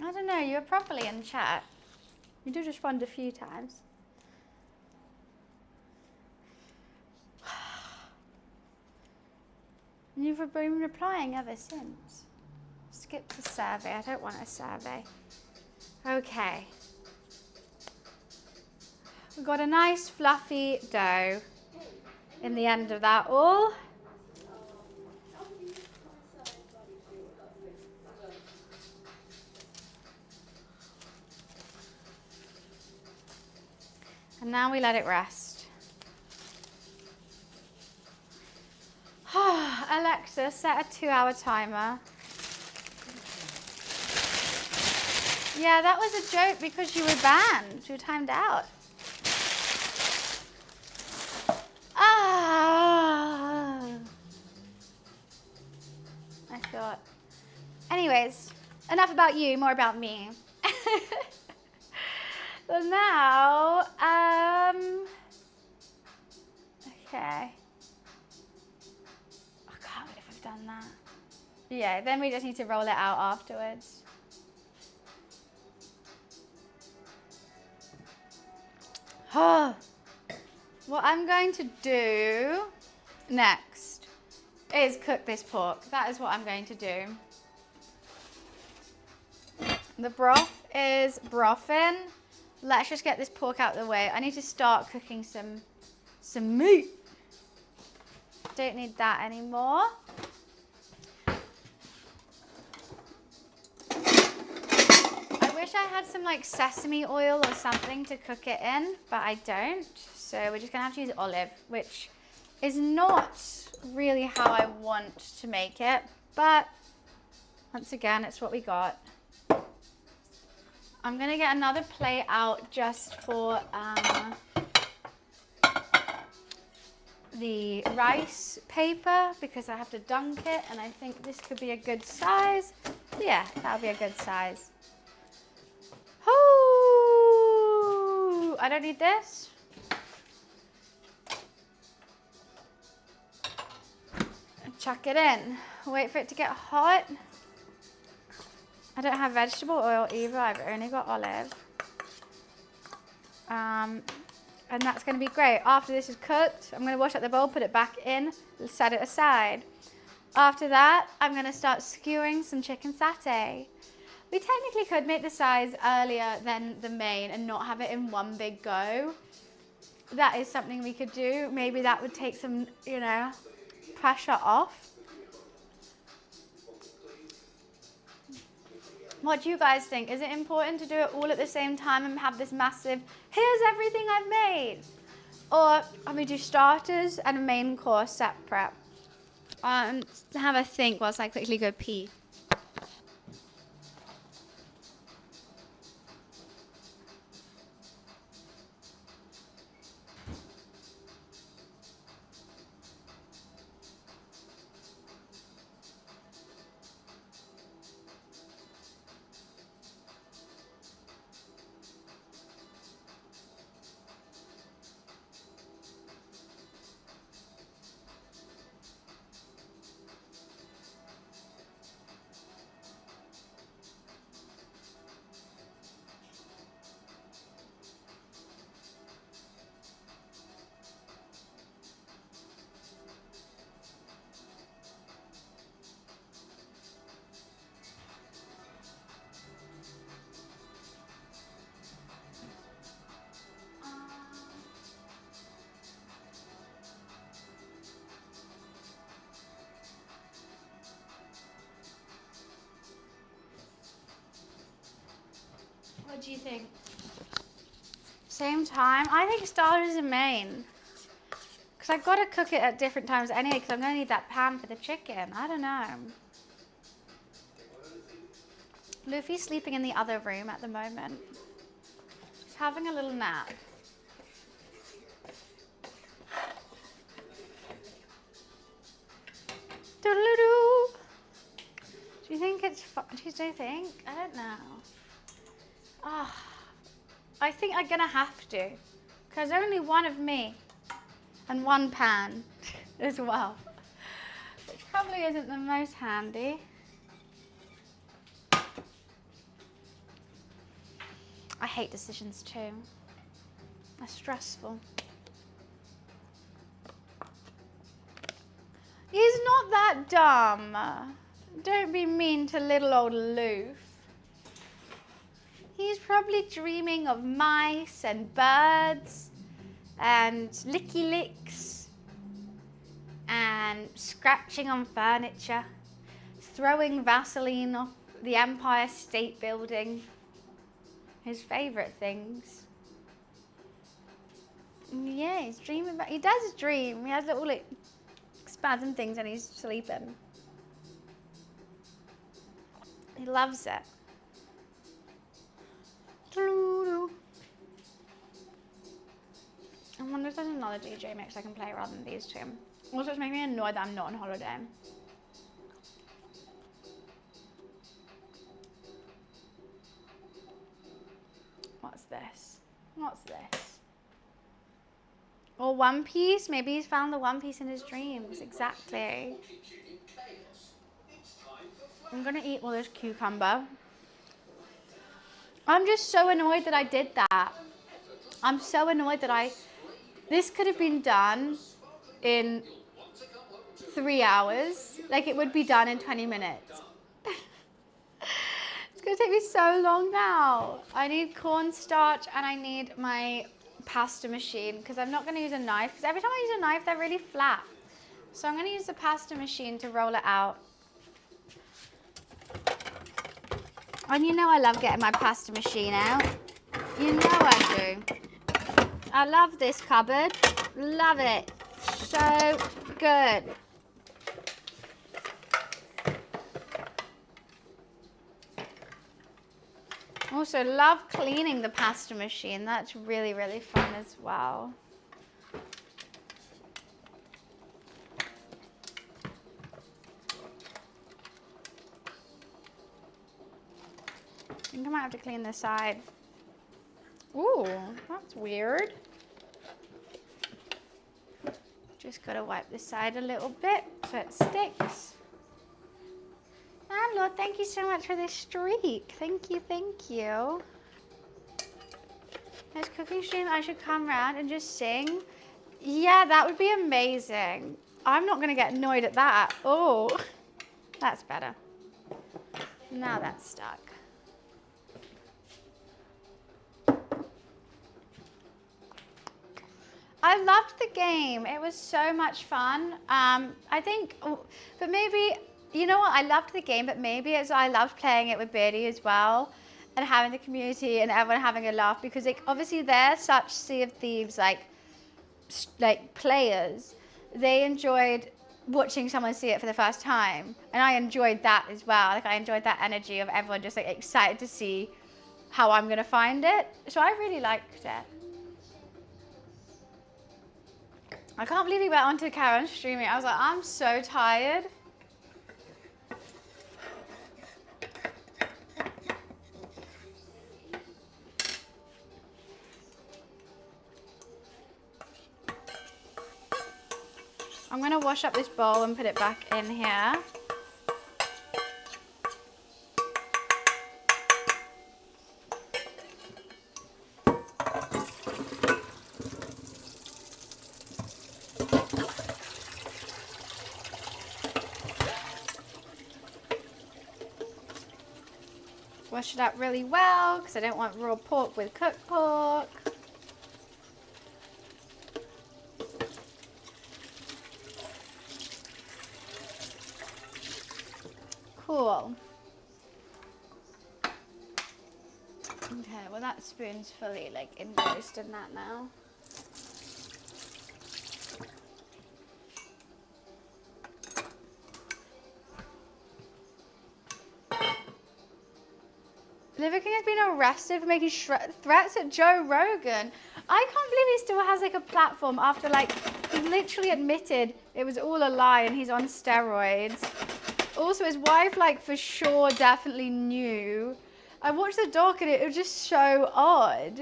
I don't know, you were properly in chat. You did respond a few times. And you've been replying ever since. Skip the survey, I don't want a survey. Okay. We've got a nice fluffy dough in the end of that all. And now we let it rest. Alexa, set a 2-hour timer. Yeah, that was a joke because you were banned. You were timed out. I thought. Anyways, enough about you, more about me. So now, okay. I can't believe I've done that. Yeah, then we just need to roll it out afterwards. What I'm going to do next is cook this pork. That is what I'm going to do. The broth is brothing. Let's just get this pork out of the way. I need to start cooking some meat. Don't need that anymore. I wish I had some like sesame oil or something to cook it in, but I don't. So we're just gonna have to use olive, which is not really how I want to make it, but once again, it's what we got. I'm gonna get another plate out just for the rice paper because I have to dunk it, and I think this could be a good size. Yeah, that'll be a good size. Oh, I don't need this. Chuck it in. Wait for it to get hot. I don't have vegetable oil either. I've only got olive. And that's going to be great. After this is cooked, I'm going to wash out the bowl, put it back in, set it aside. After that, I'm going to start skewering some chicken satay. We technically could make the size earlier than the main and not have it in one big go. That is something we could do. Maybe that would take some, you know, pressure off. What do you guys think? Is it important to do it all at the same time and have this massive, here's everything I've made? Or can we do starters and a main course separate? Have a think whilst I quickly go pee. What do you think? Same time? I think starters and main. Because I've got to cook it at different times anyway, because I'm going to need that pan for the chicken. I don't know. Luffy's sleeping in the other room at the moment. He's having a little nap. Doodle-doo. Do you think it's fun? Do you think? I don't know. Oh, I think I'm gonna have to, because only one of me and one pan as well, which probably isn't the most handy. I hate decisions too. They're stressful. He's not that dumb. Don't be mean to little old Loof. He's probably dreaming of mice and birds and licky licks and scratching on furniture, throwing Vaseline off the Empire State Building. His favourite things. Yeah, he's dreaming about, he does dream. He has little like spasm things when he's sleeping. He loves it. I wonder if there's another DJ mix I can play rather than these two. Also, it's making me annoyed that I'm not on holiday. What's this? What's this? Or One Piece? Maybe he's found the One Piece in his dreams. Exactly. I'm gonna eat all this cucumber. I'm just so annoyed that I did that. I'm so annoyed that this could have been done in 3 hours. Like it would be done in 20 minutes. It's gonna take me so long now. I need cornstarch and I need my pasta machine because I'm not gonna use a knife because every time I use a knife, they're really flat. So I'm gonna use the pasta machine to roll it out. And you know I love getting my pasta machine out. You know I do. I love this cupboard. Love it. So good. Also love cleaning the pasta machine. That's really, really fun as well. I think I might have to clean this side. Ooh, that's weird. Just gotta wipe this side a little bit so it sticks. Landlord, thank you so much for this streak. Thank you, thank you. This cooking stream, I should come around and just sing. Yeah, that would be amazing. I'm not gonna get annoyed at that. Oh, that's better. Now that's stuck. I loved the game. It was so much fun. I think, but maybe, you know what? I loved the game, but maybe I loved playing it with Birdie as well and having the community and everyone having a laugh because obviously they're such Sea of Thieves like players. They enjoyed watching someone see it for the first time. And I enjoyed that as well. Like I enjoyed that energy of everyone just like excited to see how I'm going to find it. So I really liked it. I can't believe he went on to Karen streaming. I was like, I'm so tired. I'm gonna wash up this bowl and put it back in here. Wash it up really well because I don't want raw pork with cooked pork. Cool. Okay, well that spoon's fully like engrossed in that now. Liver King has been arrested for making threats at Joe Rogan. I can't believe he still has like a platform after like he literally admitted it was all a lie and he's on steroids. Also, his wife like for sure definitely knew. I watched the doc and it was just so odd.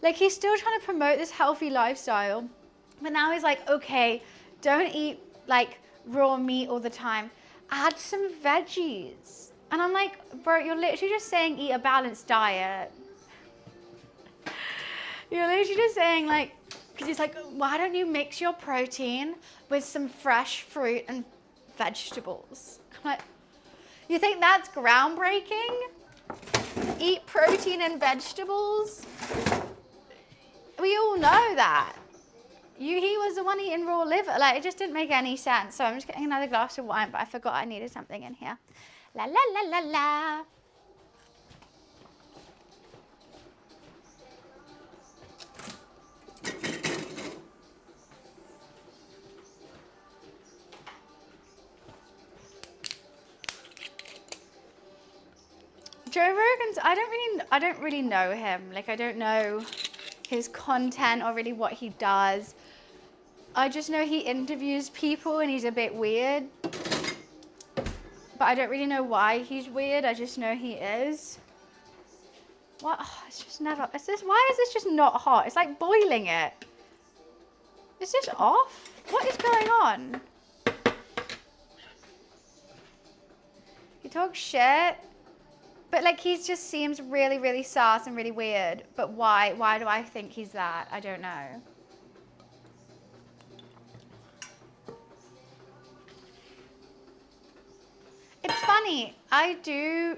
Like he's still trying to promote this healthy lifestyle, but now he's like, okay, don't eat like raw meat all the time. Add some veggies. And I'm like, bro, you're literally just saying eat a balanced diet. You're literally just saying like, because he's like, why don't you mix your protein with some fresh fruit and vegetables? I'm like, you think that's groundbreaking? Eat protein and vegetables? We all know that. He was the one eating raw liver. Like, it just didn't make any sense. So I'm just getting another glass of wine, but I forgot I needed something in here. La la la la la. Joe Rogan's, I don't really know him. Like I don't know his content or really what he does. I just know he interviews people and he's a bit weird. But I don't really know why he's weird. I just know he is. What? Oh, it's just never. Why is this just not hot? It's like boiling it. Is this off? What is going on? You talk shit. But But like he just seems really, really sus and really weird. But why? Why do I think he's that? I don't know. It's funny. I do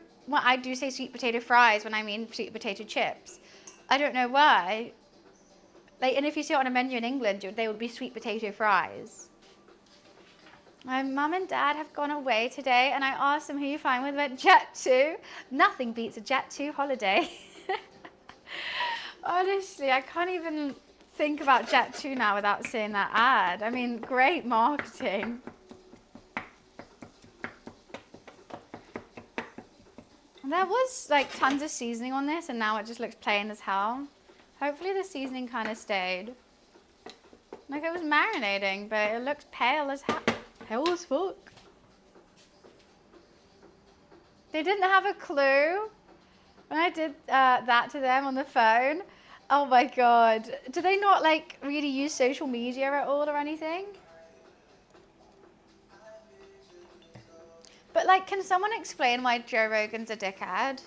say sweet potato fries when I mean sweet potato chips. I don't know why. Like, and if you see it on a menu in England, they would be sweet potato fries. My mum and dad have gone away today, and I asked them who you flying with. Went Jet2. Nothing beats a Jet2 holiday. Honestly, I can't even think about Jet2 now without seeing that ad. I mean, great marketing. There was like tons of seasoning on this, and now it just looks plain as hell. Hopefully the seasoning kind of stayed. Like it was marinating, but it looks pale as hell. Pale as fuck. They didn't have a clue when I did that to them on the phone. Oh my god. Do they not like really use social media at all or anything? But like, can someone explain why Joe Rogan's a dickhead?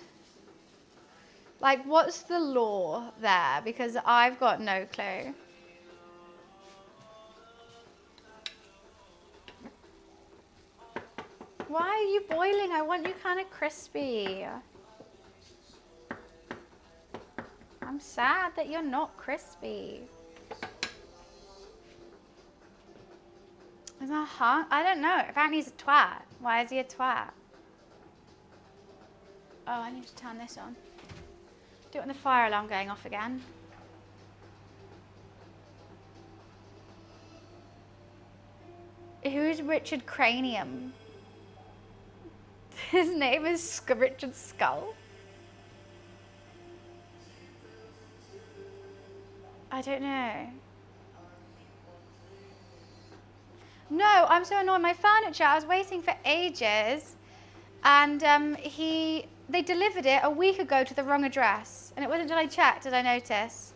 Like, what's the law there? Because I've got no clue. Why are you boiling? I want you kind of crispy. I'm sad that you're not crispy. Is that hot? I don't know. Apparently he's a twat. Why is he a twat? Oh, I need to turn this on. Do it when the fire alarm going off again. Who's Richard Cranium? His name is Richard Skull. I don't know. No, I'm so annoyed. My furniture, I was waiting for ages, and they delivered it a week ago to the wrong address. And it wasn't until I checked did I notice.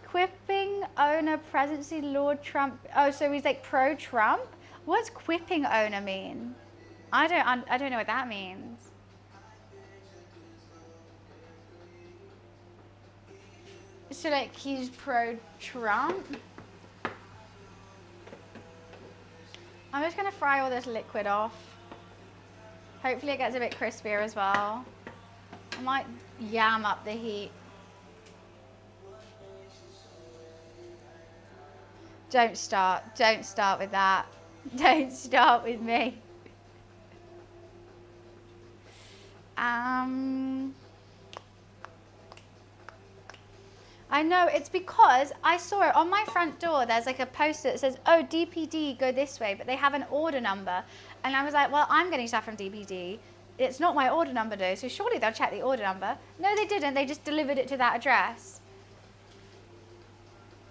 Quipping owner presidency Lord Trump. Oh, so he's like pro-Trump? What's quipping owner mean? I don't know what that means. So like he's pro-Trump? I'm just gonna fry all this liquid off. Hopefully it gets a bit crispier as well. I might yam up the heat. Don't start with that. Don't start with me. I know, it's because I saw it on my front door. There's like a poster that says, oh, DPD, go this way, but they have an order number. And I was like, well, I'm getting stuff from DPD. It's not my order number though, so surely they'll check the order number. No, they didn't. They just delivered it to that address.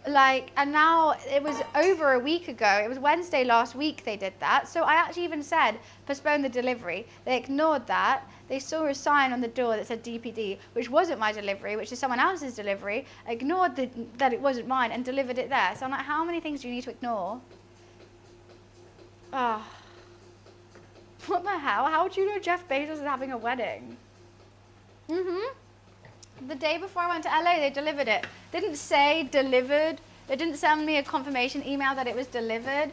Like, and now it was over a week ago. It was Wednesday last week they did that. So I actually even said, postpone the delivery. They ignored that. They saw a sign on the door that said DPD, which wasn't my delivery, which is someone else's delivery, ignored that it wasn't mine and delivered it there. So I'm like, how many things do you need to ignore? Oh. What the hell? How do you know Jeff Bezos is having a wedding? The day before I went to LA, they delivered it. Didn't say delivered. They didn't send me a confirmation email that it was delivered.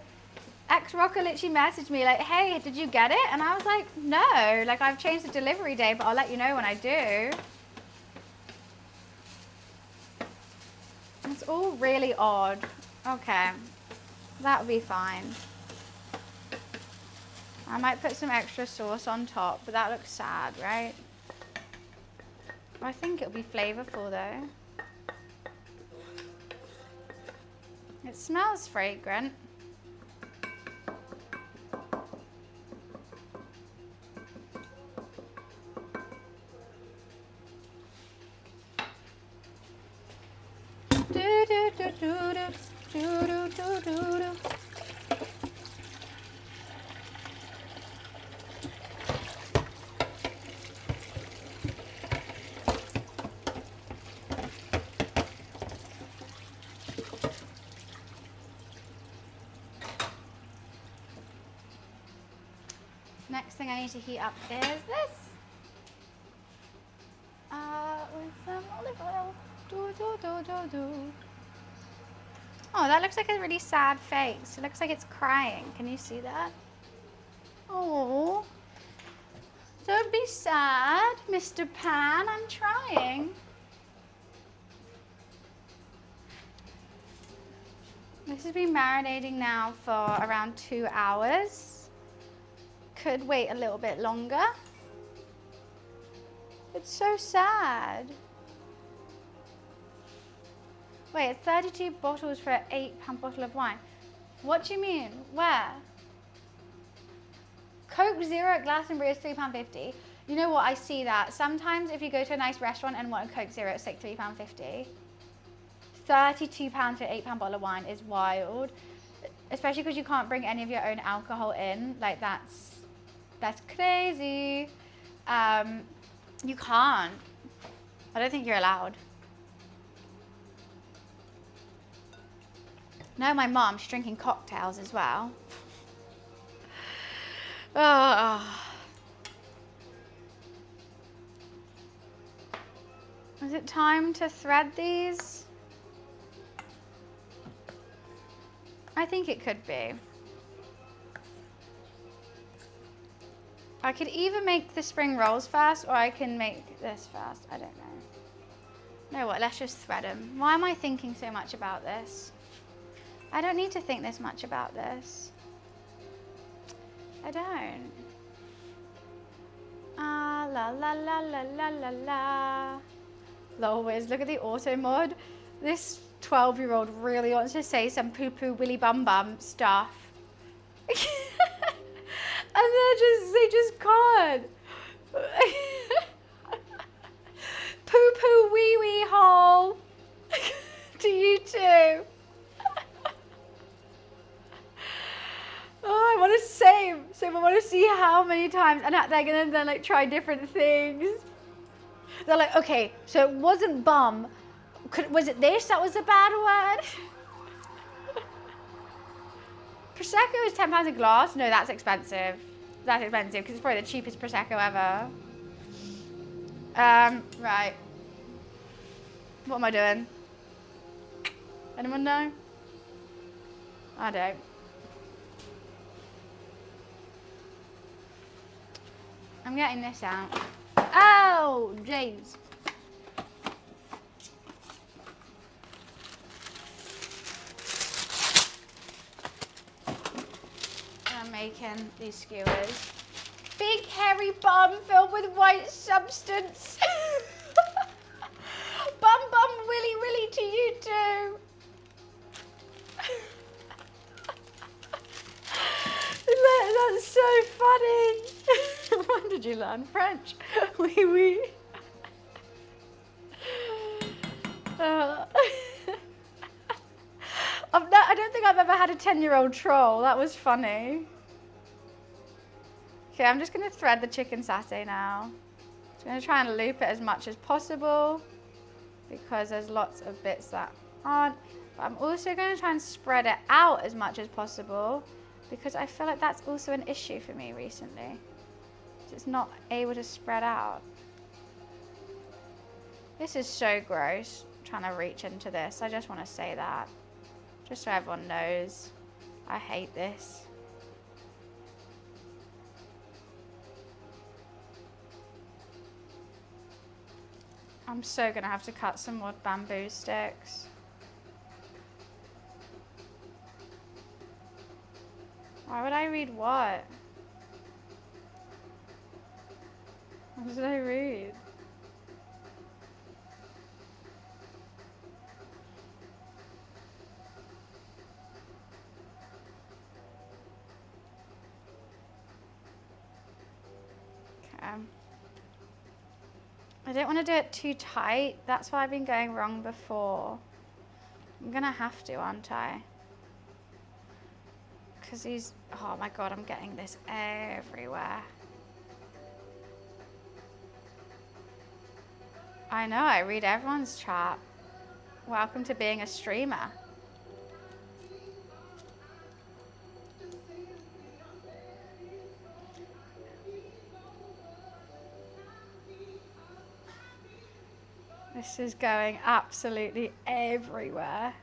Ex-Rocker literally messaged me like, hey, did you get it? And I was like, no. Like, I've changed the delivery day, but I'll let you know when I do. It's all really odd. Okay. That'll be fine. I might put some extra sauce on top, but that looks sad, right? I think it'll be flavorful though. It smells fragrant. Do do do do do do do do do. Next thing I need to heat up is this. Oh, that looks like a really sad face. It looks like it's crying. Can you see that? Oh, don't be sad, Mr. Pan. I'm trying. This has been marinating now for around 2 hours. Could wait a little bit longer. It's so sad. Wait, it's 32 bottles for an £8 bottle of wine. What do you mean? Where? Coke Zero at Glastonbury is £3.50. You know what? I see that. Sometimes if you go to a nice restaurant and want a Coke Zero, it's like £3.50. £32 for an £8 bottle of wine is wild. Especially because you can't bring any of your own alcohol in. Like, that's crazy. You can't. I don't think you're allowed. No, my mom, she's drinking cocktails as well. Oh. Is it time to thread these? I think it could be. I could either make the spring rolls first or I can make this first. I don't know. You know what? Let's just thread them. Why am I thinking so much about this? I don't need to think this much about this. I don't. Ah, la la la la la la la. Lol, Wiz, look at the auto mod. This 12-year-old really wants to say some poo-poo willy bum bum stuff. And they just can't. Poo-poo wee wee hole. To you too. Oh, I want to save. So I want to see how many times, and they're gonna then like try different things. They're like, okay, so it wasn't bum. Was it this that was a bad word? Prosecco is £10 a glass. No, that's expensive. That's expensive because it's probably the cheapest Prosecco ever. Right. What am I doing? Anyone know? I don't. I'm getting this out. Oh, jeez. I'm making these skewers. Big hairy bum filled with white substance. Bum bum willy willy to you too. That's so funny. When did you learn French? Oui, oui. I don't think I've ever had a 10-year-old troll. That was funny. Okay, I'm just going to thread the chicken satay now. Just going to try and loop it as much as possible because there's lots of bits that aren't. But I'm also going to try and spread it out as much as possible because I feel like that's also an issue for me recently. It's not able to spread out. This is so gross, trying to reach into this. I just want to say that, just so everyone knows. I hate this. I'm so gonna have to cut some more bamboo sticks. Why would I read what? What did I read? Okay. I don't want to do it too tight. That's why I've been going wrong before. I'm gonna have to, aren't I? Because these, oh my God, I'm getting this everywhere. I know, I read everyone's chat. Welcome to being a streamer. This is going absolutely everywhere.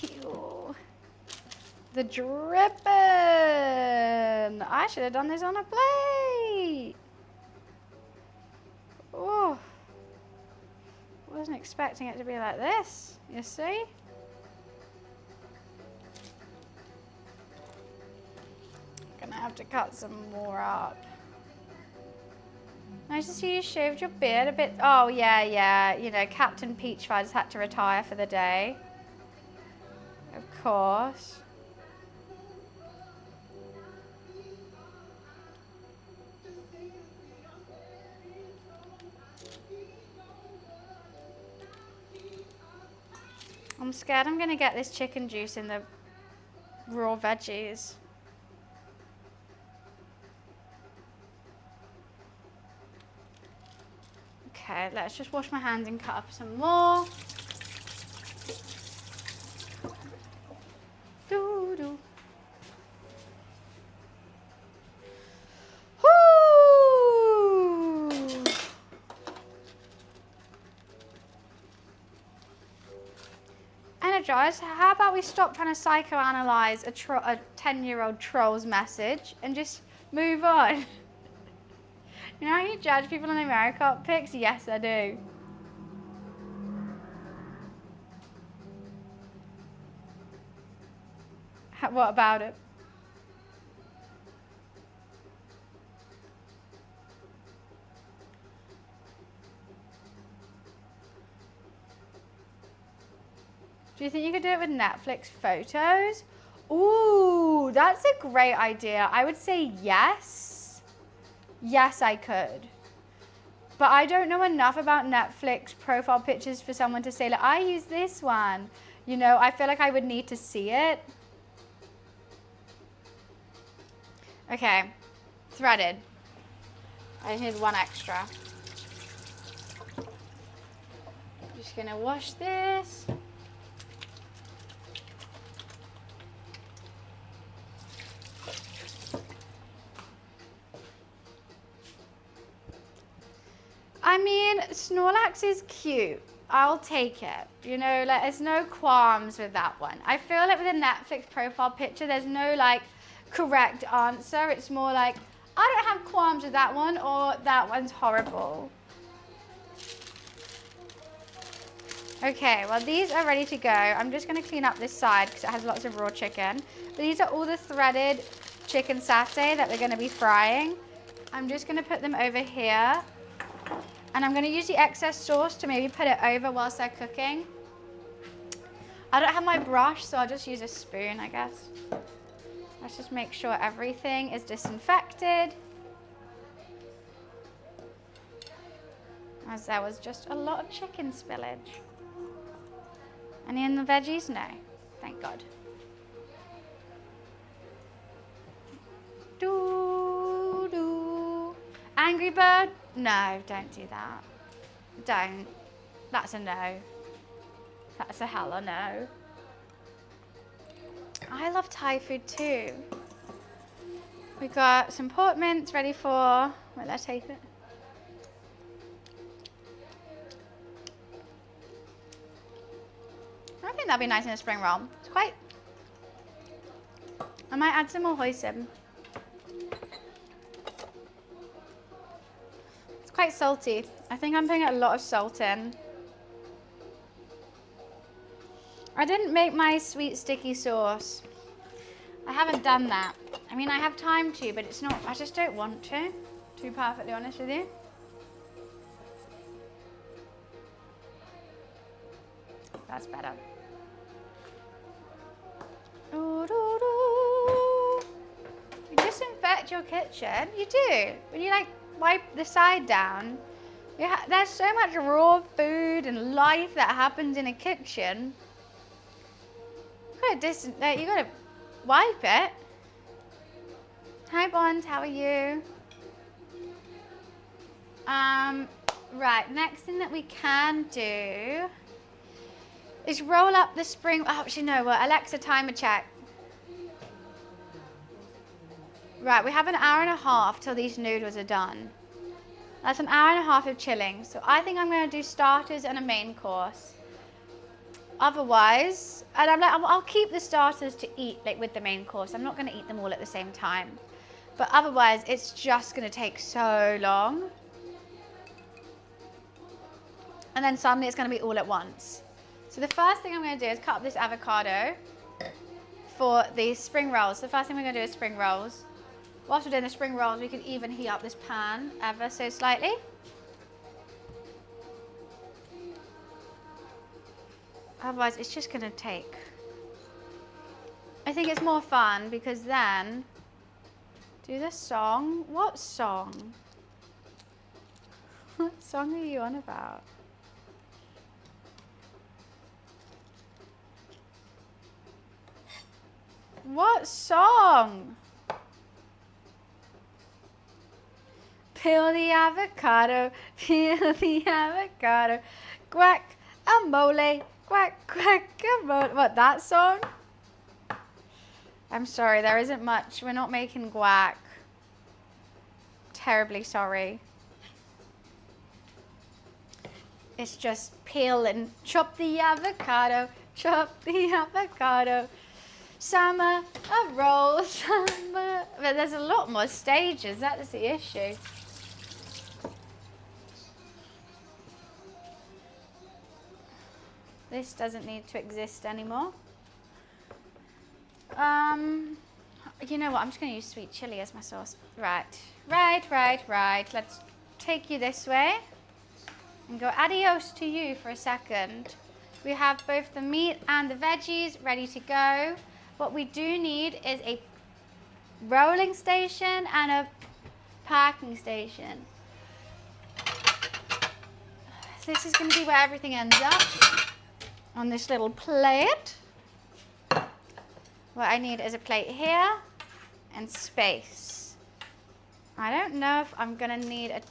Ew. The dripping. I should have done this on a plate. Oh. Wasn't expecting it to be like this, you see? Gonna have to cut some more up. Nice to see you shaved your beard a bit. Oh, yeah. You know, Captain Peach Fuzz had to retire for the day. Of course. I'm scared I'm gonna get this chicken juice in the raw veggies. Okay, let's just wash my hands and cut up some more. Doo-doo. Energize, how about we stop trying to psychoanalyze a 10-year-old troll's message and just move on? You know how you judge people on their makeup pics? Yes, I do. What about it? Do you think you could do it with Netflix photos? Ooh, that's a great idea. I would say yes. Yes, I could. But I don't know enough about Netflix profile pictures for someone to say, like, I use this one. You know, I feel like I would need to see it. Okay, threaded. I need one extra. Just gonna wash this. I mean, Snorlax is cute. I'll take it. You know, like, there's no qualms with that one. I feel like with a Netflix profile picture, there's no, like, correct answer. It's more like, I don't have qualms with that one, or that one's horrible. Okay, well, these are ready to go. I'm just going to clean up this side because it has lots of raw chicken. But these are all the threaded chicken satay that we're going to be frying. I'm just going to put them over here. And I'm going to use the excess sauce to maybe put it over whilst they're cooking. I don't have my brush, so I'll just use a spoon, I guess. Let's just make sure everything is disinfected. As there was just a lot of chicken spillage. Any in the veggies? No. Thank God. Doo-doo. Angry Bird? No, don't do that. Don't. That's a no. That's a hella no. I love Thai food too. We got some pork mince ready for, wait, let's taste it. I think that'd be nice in a spring roll. It's quite, I might add some more hoisin. It's quite salty. I think I'm putting a lot of salt in. I didn't make my sweet sticky sauce. I haven't done that. I mean, I have time to, but it's not, I just don't want to be perfectly honest with you. That's better. You disinfect your kitchen. You do. When you like wipe the side down, there's so much raw food and life that happens in a kitchen. You gotta wipe it. Hi Bond, how are you? Right, next thing that we can do is roll up the spring. Oh, actually, no, well, Alexa, timer check. Right, we have an hour and a half till these noodles are done. That's an hour and a half of chilling. So I think I'm going to do starters and a main course. Otherwise, and I'm like, I'll keep the starters to eat like with the main course. I'm not going to eat them all at the same time. But otherwise, it's just going to take so long. And then suddenly it's going to be all at once. So the first thing I'm going to do is cut up this avocado for the spring rolls. The first thing we're going to do is spring rolls. Whilst we're doing the spring rolls, we can even heat up this pan ever so slightly. Otherwise, it's just going to take. I think it's more fun because then, do the song. What song? What song are you on about? What song? Peel the avocado, peel the avocado, guacamole, guacamole. What, that song? I'm sorry, there isn't much. We're not making guac. Terribly sorry. It's just peel and chop the avocado, chop the avocado. Summer of rolls, summer. But there's a lot more stages, that's the issue. This doesn't need to exist anymore. You know what, I'm just going to use sweet chili as my sauce. Right. Let's take you this way and go adios to you for a second. We have both the meat and the veggies ready to go. What we do need is a rolling station and a packing station. This is going to be where everything ends up on this little plate. What I need is a plate here and space. I don't know if I'm going to need a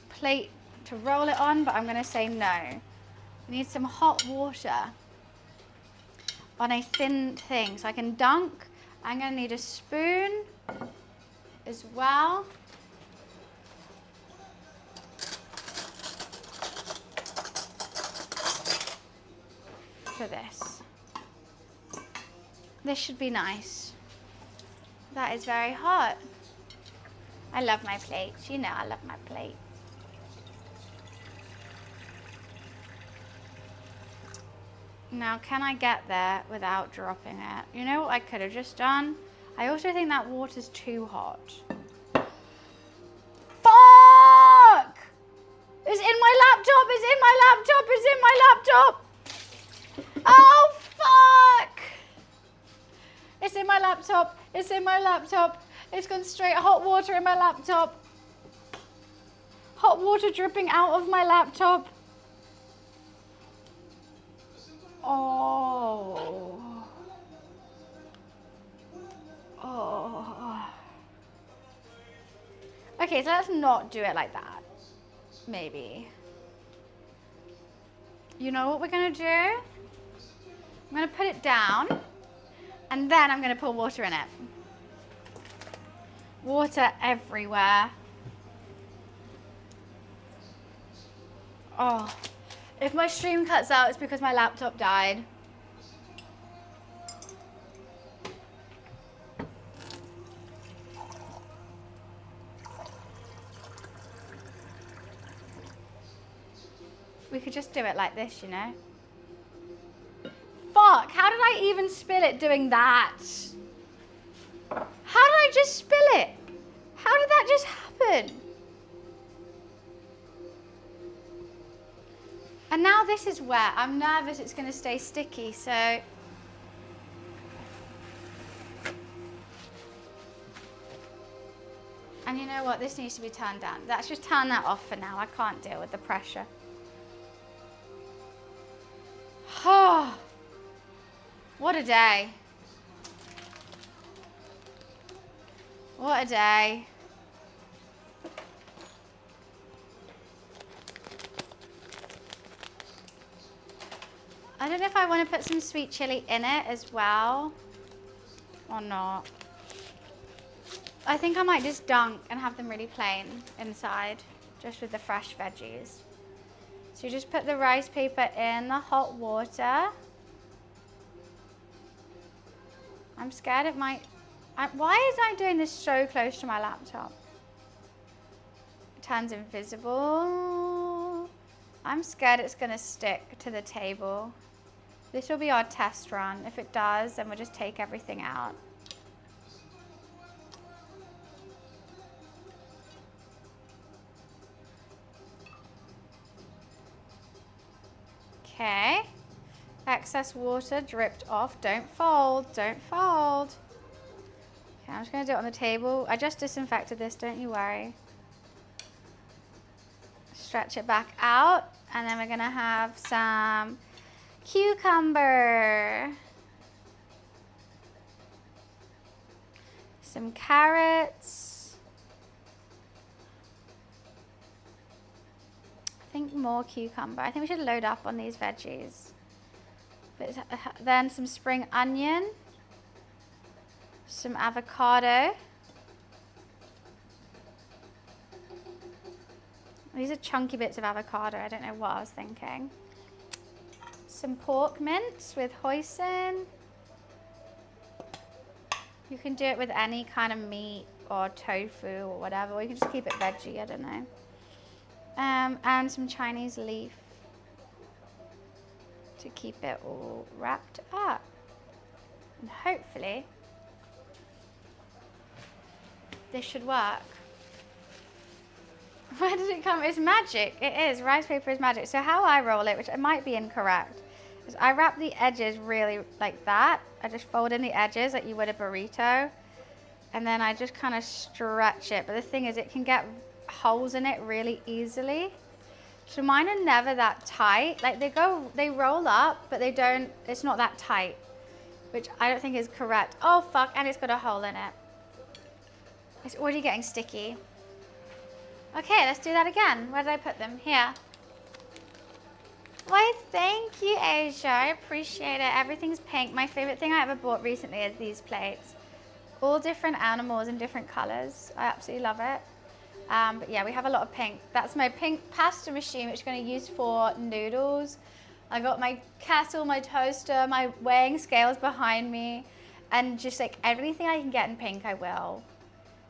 plate to roll it on, but I'm going to say no. We need some hot water on a thin thing. So I can dunk. I'm going to need a spoon as well. For this. This should be nice. That is very hot. I love my plates. You know I love my plate. Now, can I get there without dropping it? You know what I could have just done? I also think that water's too hot. Fuck! It's in my laptop! It's in my laptop! It's in my laptop! Oh, fuck! It's in my laptop. It's in my laptop. It's gone straight. Hot water in my laptop. Hot water dripping out of my laptop. Oh. Oh. Okay, so let's not do it like that. Maybe. You know what we're going to do? I'm going to put it down. And then I'm going to pour water in it. Water everywhere. Oh. If my stream cuts out, it's because my laptop died. We could just do it like this, you know? Fuck, how did I even spill it doing that? How did I just spill it? How did that just happen? And now this is wet. I'm nervous it's going to stay sticky, so. And you know what? This needs to be turned down. Let's just turn that off for now. I can't deal with the pressure. Oh, what a day. What a day. I don't know if I want to put some sweet chili in it as well or not. I think I might just dunk and have them really plain inside, just with the fresh veggies. So you just put the rice paper in the hot water. I'm scared it might... why is I doing this so close to my laptop? It turns invisible. I'm scared it's going to stick to the table. This will be our test run. If it does, then we'll just take everything out. Okay. Excess water dripped off. Don't fold. Don't fold. Okay, I'm just going to do it on the table. I just disinfected this, don't you worry. Stretch it back out. And then we're going to have some cucumber. Some carrots. I think more cucumber. I think we should load up on these veggies. Then some spring onion. Some avocado. These are chunky bits of avocado. I don't know what I was thinking. Some pork mince with hoisin. You can do it with any kind of meat or tofu or whatever. Or you can just keep it veggie, I don't know. And some Chinese leaf to keep it all wrapped up. And hopefully this should work. Where did it come? It's magic. It is. Rice paper is magic. So how I roll it, which might be incorrect, is I wrap the edges really like that. I just fold in the edges like you would a burrito. And then I just kind of stretch it. But the thing is, it can get holes in it really easily. So mine are never that tight. Like they roll up, but they don't, it's not that tight, which I don't think is correct. Oh fuck, and it's got a hole in it. It's already getting sticky. Okay, let's do that again. Where did I put them? Here. Why, thank you, Asia. I appreciate it. Everything's pink. My favorite thing I ever bought recently is these plates. All different animals in different colors. I absolutely love it. But yeah, we have a lot of pink. That's my pink pasta machine, which I'm going to use for noodles. I got my kettle, my toaster, my weighing scales behind me. And just like everything I can get in pink, I will.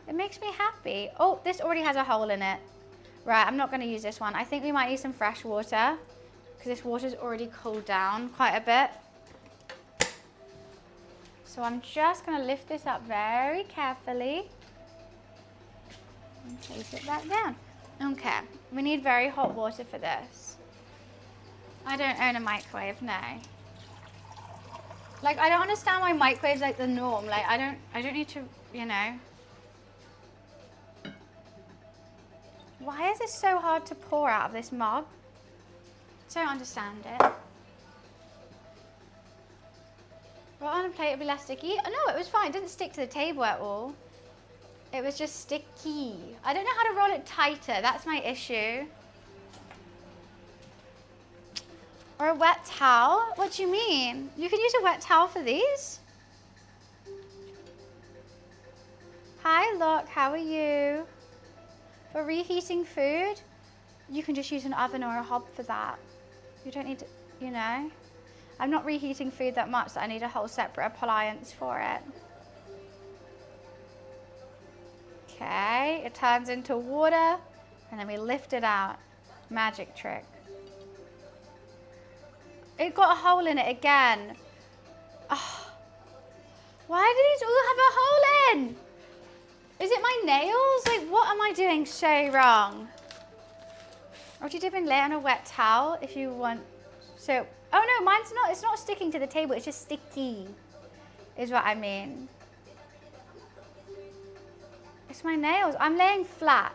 It makes me happy. Oh, this already has a hole in it. Right, I'm not going to use this one. I think we might need some fresh water, because this water's already cooled down quite a bit. So I'm just going to lift this up very carefully and place it back down. Okay, we need very hot water for this. I don't own a microwave, no. Like, I don't understand why microwaves like the norm. Like, I don't need to, you know. Why is this so hard to pour out of this mug? Don't understand it. Roll on a plate, it'll be less sticky. Oh, no, it was fine. It didn't stick to the table at all. It was just sticky. I don't know how to roll it tighter. That's my issue. Or a wet towel? What do you mean? You can use a wet towel for these? Hi, look, how are you? For reheating food, you can just use an oven or a hob for that. You don't need to, you know. I'm not reheating food that much that I need a whole separate appliance for it. Okay, it turns into water, and then we lift it out. Magic trick. It got a hole in it again. Oh. Why do these all have a hole in? Is it my nails? Like, what am I doing so wrong? Or do you dip and lay on a wet towel if you want? So, oh no, mine's not, it's not sticking to the table, it's just sticky, is what I mean. It's my nails. I'm laying flat.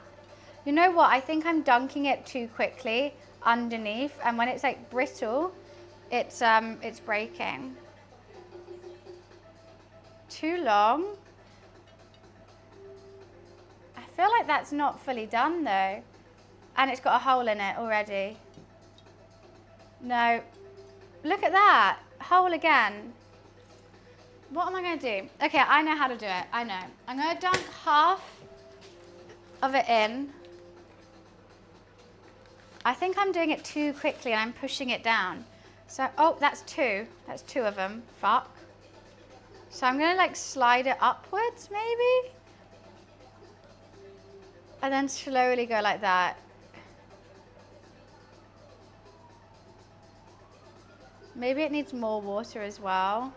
You know what? I think I'm dunking it too quickly underneath, and when it's like brittle, it's breaking. Too long. I feel like that's not fully done though. And it's got a hole in it already. No. Look at that. Hole again. What am I going to do? Okay, I know how to do it. I know. I'm going to dunk half of it in. I think I'm doing it too quickly and I'm pushing it down. So, oh, that's two. That's two of them. Fuck. So I'm going to like slide it upwards maybe. And then slowly go like that. Maybe it needs more water as well.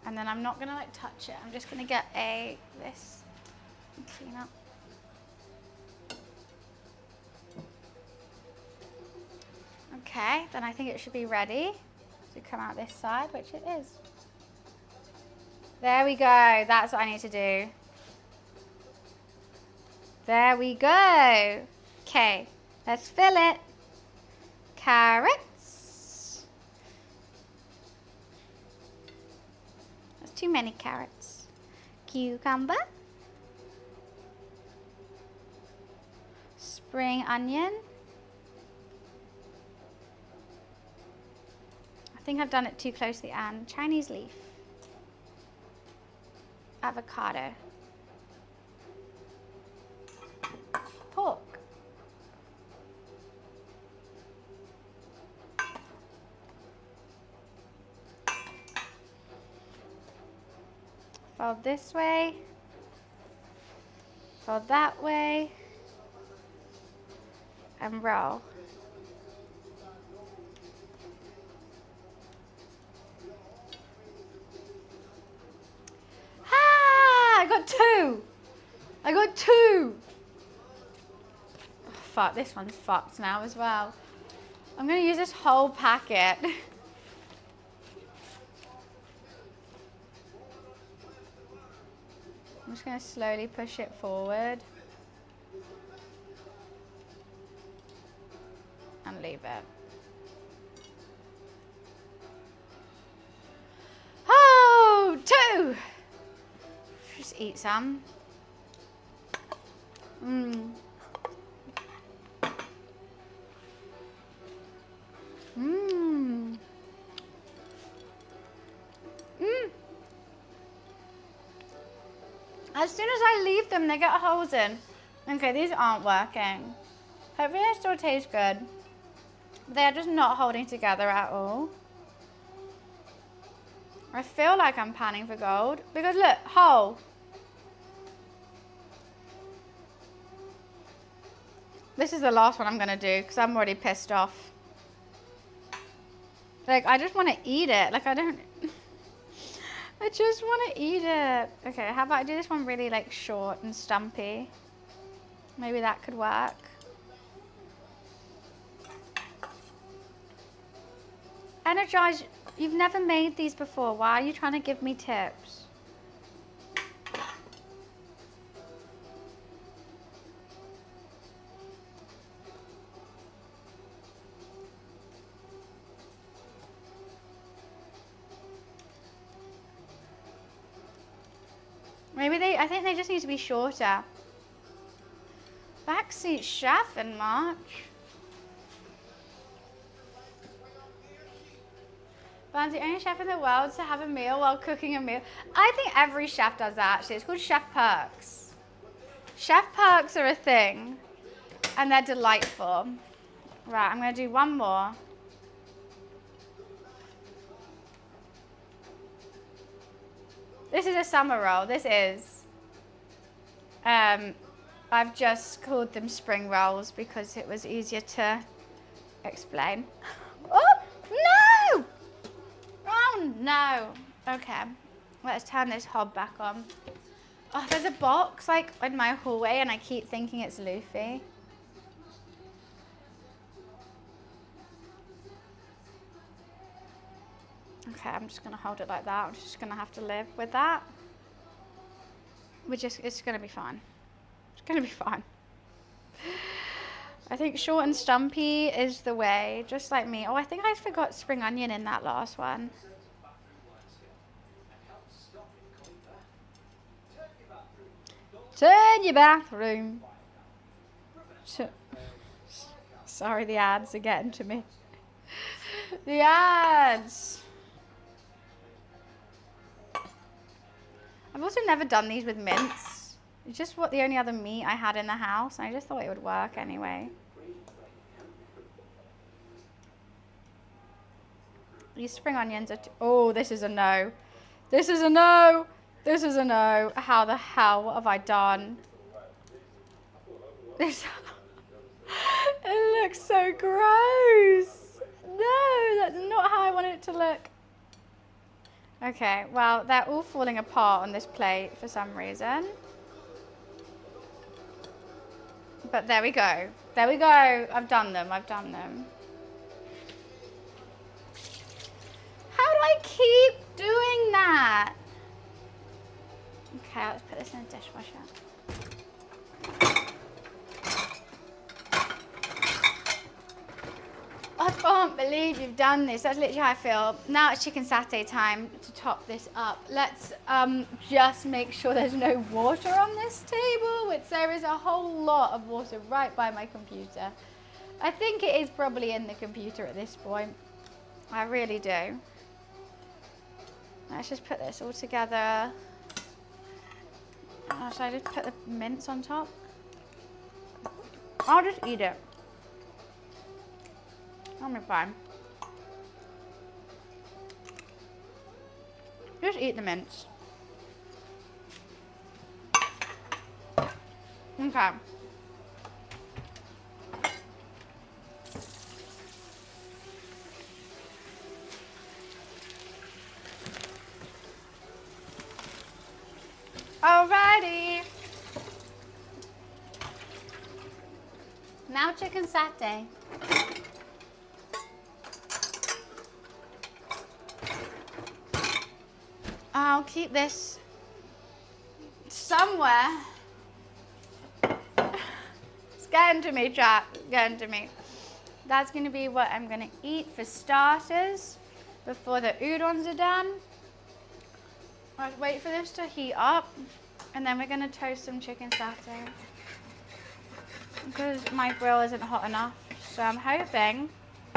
And then I'm not gonna like touch it. I'm just gonna get this and clean up. Okay, then I think it should be ready to come out this side, which it is. There we go. That's what I need to do. There we go. Okay, let's fill it. Carrots. That's too many carrots. Cucumber. Spring onion. I think I've done it too closely, and Chinese leaf. Avocado. Pork. Fold this way. Fold that way. And roll. Ah! I got two! I got two! Oh, fuck, this one's fucked now as well. I'm gonna use this whole packet. I'm just gonna slowly push it forward. And leave it. Oh, two! Just eat some. Mmm. Mmm. Mmm. As soon as I leave them, they get holes in. Okay, these aren't working. Hopefully they still taste good. They're just not holding together at all. I feel like I'm panning for gold. Because look, hole. This is the last one I'm going to do because I'm already pissed off. Like, I just want to eat it. Like, I don't... I just want to eat it. Okay, how about I do this one really, like, short and stumpy? Maybe that could work. Energize, you've never made these before. Why are you trying to give me tips? Maybe I think they just need to be shorter. Backseat chef in March. Van's the only chef in the world to have a meal while cooking a meal. I think every chef does that actually. It's called chef perks. Chef perks are a thing and they're delightful. Right, I'm gonna do one more. This is a summer roll, this is. I've just called them spring rolls because it was easier to explain. Oh, no! Oh, no. Okay, let's turn this hob back on. Oh, there's a box like in my hallway and I keep thinking it's Luffy. Okay, I'm just gonna hold it like that. I'm just gonna have to live with that. It's gonna be fine. It's gonna be fine. I think short and stumpy is the way, just like me. Oh, I think I forgot spring onion in that last one. Turn your bathroom. Sorry, the ads are getting to me. The ads. I've also never done these with mince. It's just the only other meat I had in the house, and I just thought it would work anyway. These spring onions are oh, this is a no. This is a no. This is a no. How the hell have I done? This it looks so gross. No, that's not how I want it to look. Okay, well, they're all falling apart on this plate for some reason. But there we go. There we go. I've done them. I've done them. How do I keep doing that? Okay, let's put this in the dishwasher. I can't believe you've done this. That's literally how I feel. Now it's chicken satay time to top this up. Let's just make sure there's no water on this table, which there is a whole lot of water right by my computer. I think it is probably in the computer at this point. I really do. Let's just put this all together. Should I just put the mince on top? I'll just eat it. That'll be fine. Just eat the mince. Okay. Alrighty. Now chicken satay. I'll keep this somewhere. It's getting to me, chat. It's getting to me. That's going to be what I'm going to eat for starters before the udons are done. I'll wait for this to heat up, and then we're going to toast some chicken satay because my grill isn't hot enough. So I'm hoping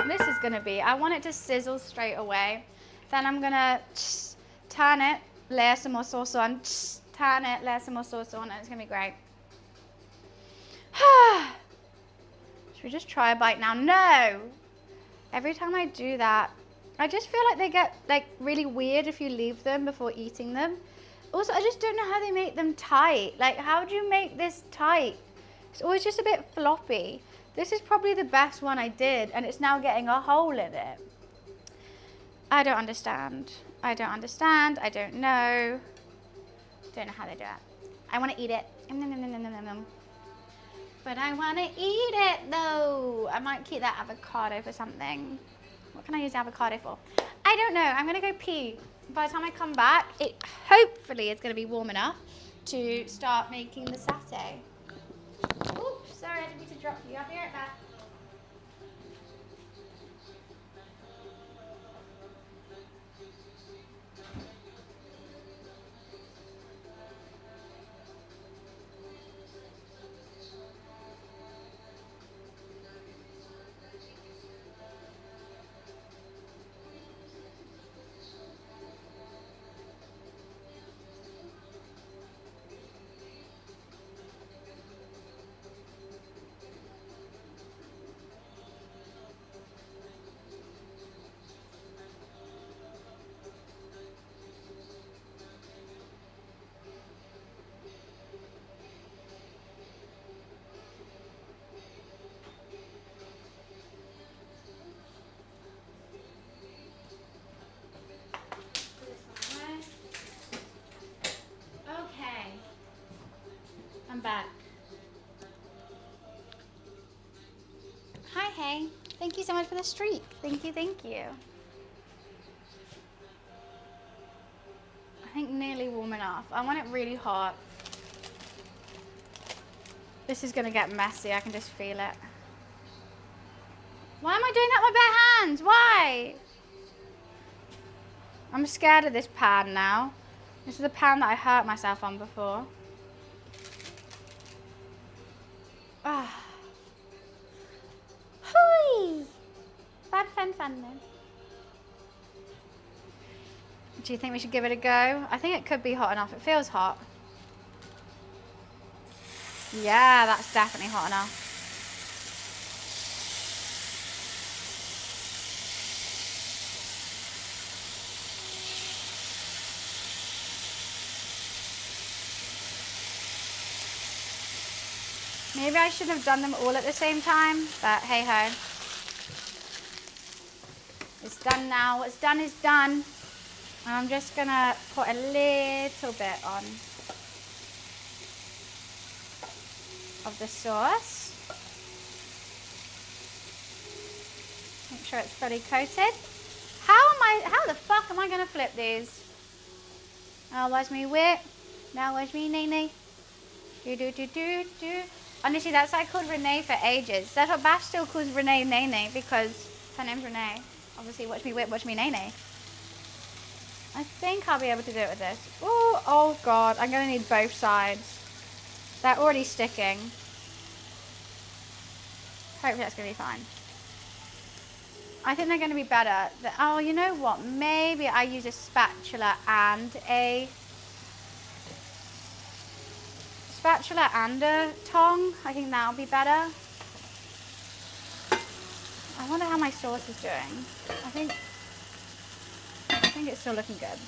this is going to be, I want it to sizzle straight away. Then I'm going to turn it, layer some more sauce on, turn it, layer some more sauce on, and it's going to be great. Should we just try a bite now? No! Every time I do that, I just feel like they get like really weird if you leave them before eating them. Also, I just don't know how they make them tight. Like, how do you make this tight? It's always just a bit floppy. This is probably the best one I did, and it's now getting a hole in it. I don't understand. I don't understand. I don't know. Don't know how they do it. I want to eat it. But I want to eat it, though. I might keep that avocado for something. What can I use the avocado for? I don't know. I'm going to go pee. By the time I come back, it hopefully is going to be warm enough to start making the satay. Oops, sorry, I didn't mean to drop you. I'll be right back. Back. Hi, hey. Thank you so much for the streak. Thank you, thank you. I think nearly warm enough. I want it really hot. This is going to get messy. I can just feel it. Why am I doing that with bare hands? Why? I'm scared of this pan now. This is the pan that I hurt myself on before. Ah. Hooey! Fun, fun, fun then. Do you think we should give it a go? I think it could be hot enough. It feels hot. Yeah, that's definitely hot enough. Maybe I shouldn't have done them all at the same time, but hey ho. It's done now. What's done is done. And I'm just gonna put a little bit on of the sauce. Make sure it's fully coated. How the fuck am I gonna flip these? Now watch me whip. Now watch me nay. Do. Honestly, that's I called Renee for ages. That's what Bash still calls Renee Nene because her name's Renee. Obviously, watch me whip, watch me Nene. I think I'll be able to do it with this. Ooh, oh god, I'm gonna need both sides. They're already sticking. Hopefully that's gonna be fine. I think they're gonna be better. Oh, you know what? Maybe I use a spatula and a tongue. I think that'll be better. I wonder how my sauce is doing. I think it's still looking good.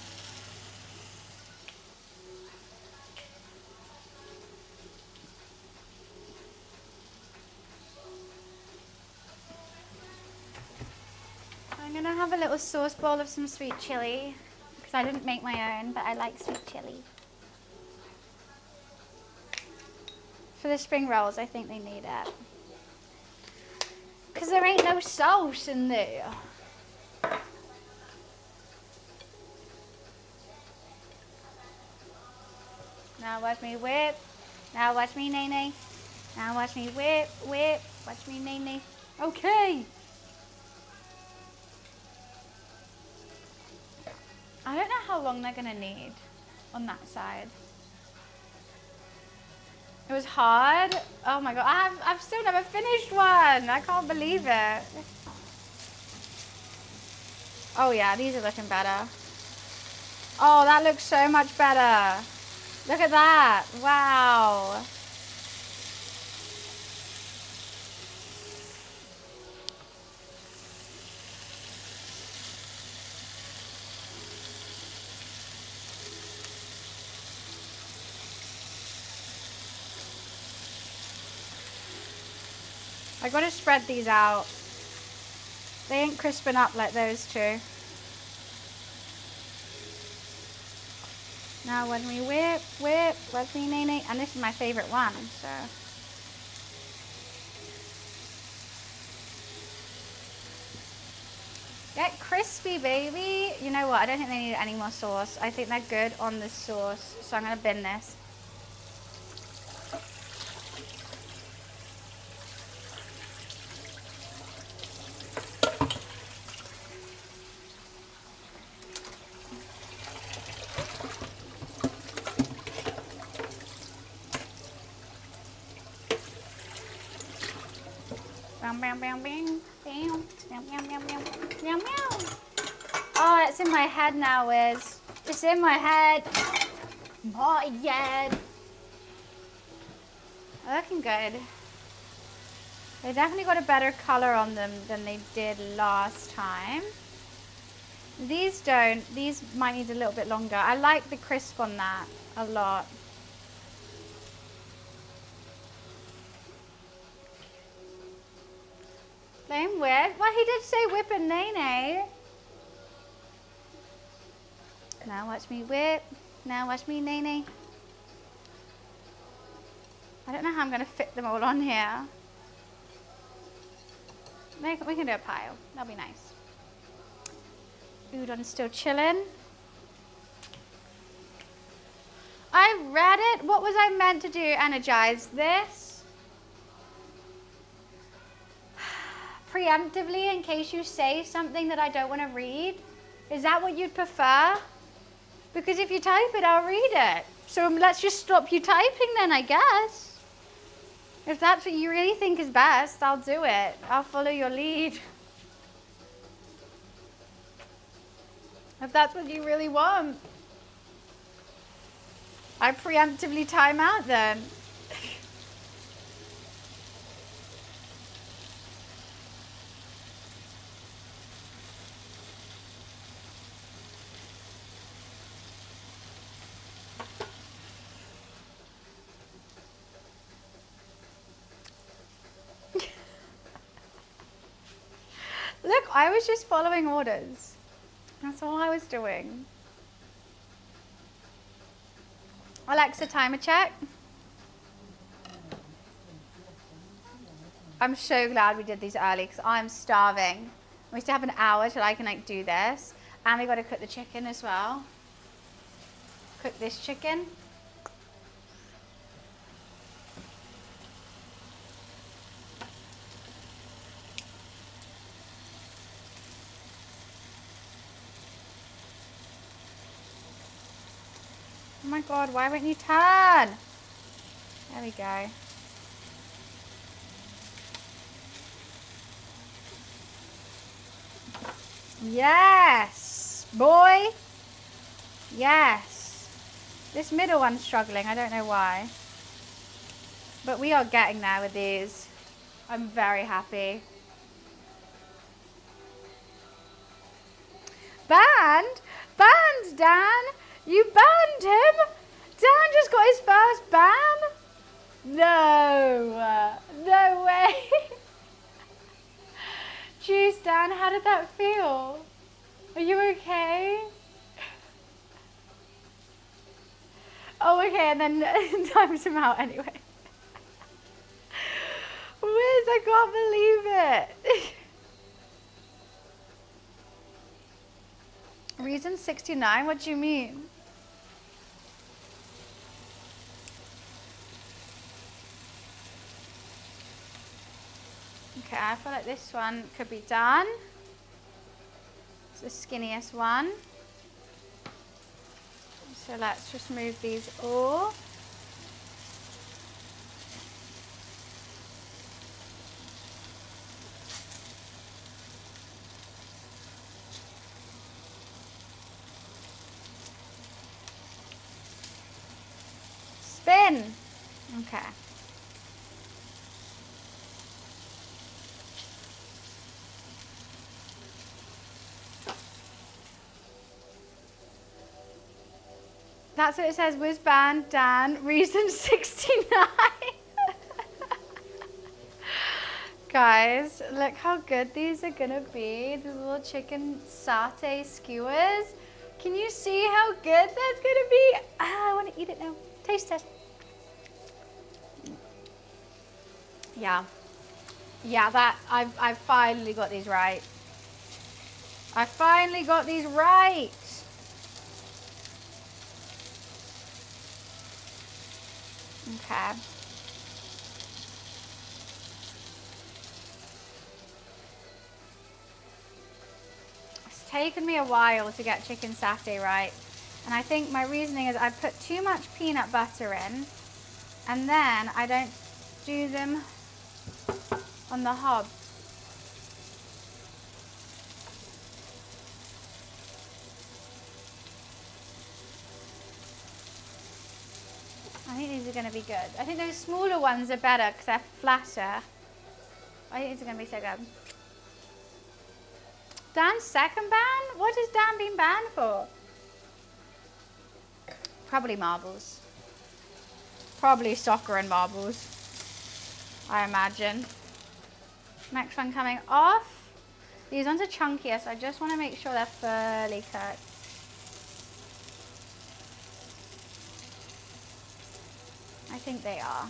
I'm gonna have a little sauce bowl of some sweet chili because I didn't make my own, but I like sweet chili. For the spring rolls, I think they need it. Because there ain't no sauce in there. Now watch me whip. Now watch me nay. Now watch me whip. Watch me nay. Okay. I don't know how long they're gonna need on that side. It was hard. Oh my god, I've still never finished one. I can't believe it. Oh yeah, these are looking better. Oh, that looks so much better. Look at that. Wow. I gotta spread these out. They ain't crisping up like those two. Now when we whip, let me nay, and this is my favorite one, so. Get crispy, baby. You know what, I don't think they need any more sauce. I think they're good on this sauce, so I'm gonna bin this. Oh, it's in my head now, Wiz. It's in my head. Oh, yeah. Looking good. They definitely got a better color on them than they did last time. These don't. These might need a little bit longer. I like the crisp on that a lot. Playing with? Well, he did say whip and nay. Now watch me whip. Now watch me nay. I don't know how I'm going to fit them all on here. We can do a pile. That'll be nice. Udon's still chilling. I read it. What was I meant to do? Energize this. Preemptively, in case you say something that I don't want to read. Is that what you'd prefer? Because if you type it, I'll read it. So let's just stop you typing then, I guess. If that's what you really think is best, I'll do it. I'll follow your lead. If that's what you really want. I preemptively time out then. Look, I was just following orders. That's all I was doing. Alexa, timer check. I'm so glad we did these early because I'm starving. We still have an hour till I can like do this. And we got to cook the chicken as well. Cook this chicken. Oh my God, why won't you turn? There we go. Yes, boy. Yes. This middle one's struggling, I don't know why. But we are getting there with these. I'm very happy. Banned? Banned, Dan? You banned him? Dan just got his first ban? No. No way. Jeez, Dan, how did that feel? Are you okay? Oh, okay, and then times him out anyway. Wiz, I can't believe it. Reason 69? What do you mean? Okay, I feel like this one could be done. It's the skinniest one. So let's just move these all. Spin. Okay. That's what it says, was banned, Dan, reason 69. Guys, look how good these are gonna be. These little chicken satay skewers. Can you see how good that's gonna be? Ah, I wanna eat it now. Taste test. Yeah. Yeah, that, I've finally got these right. I finally got these right. Okay. It's taken me a while to get chicken satay right. And I think my reasoning is I put too much peanut butter in and then I don't do them on the hob. I think these are going to be good. I think those smaller ones are better because they're flatter. I think these are going to be so good. Dan's second ban? What has Dan been banned for? Probably marbles. Probably soccer and marbles, I imagine. Next one coming off. These ones are chunkier, so I just want to make sure they're fully cooked. I think they are.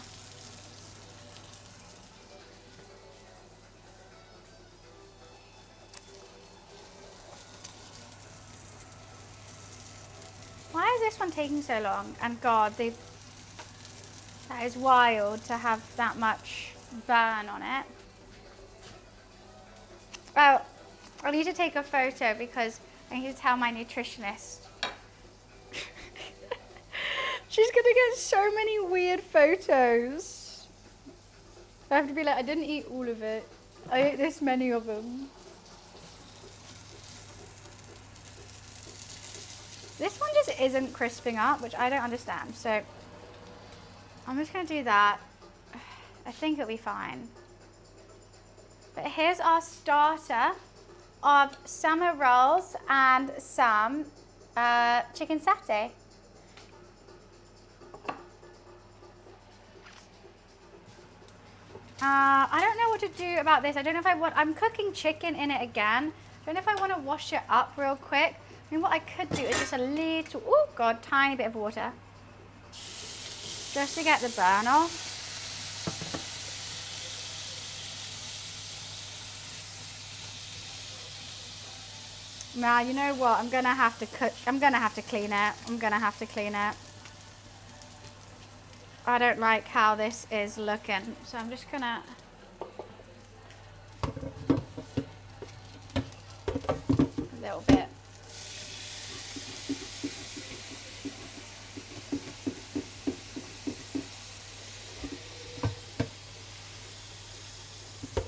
Why is this one taking so long? And God, that is wild to have that much burn on it. Oh, I need to take a photo because I need to tell my nutritionist. She's gonna get so many weird photos. I have to be like, I didn't eat all of it. I ate this many of them. This one just isn't crisping up, which I don't understand. So I'm just gonna do that. I think it'll be fine. But here's our starter of summer rolls and some chicken satay. I don't know what to do about this. I don't know if I'm cooking chicken in it again. I don't know if I want to wash it up real quick. I mean, what I could do is just a little, oh God, tiny bit of water. Just to get the burn off. Now, you know what? I'm going to have to clean it. I'm going to have to clean it. I don't like how this is looking, so I'm just gonna a little bit.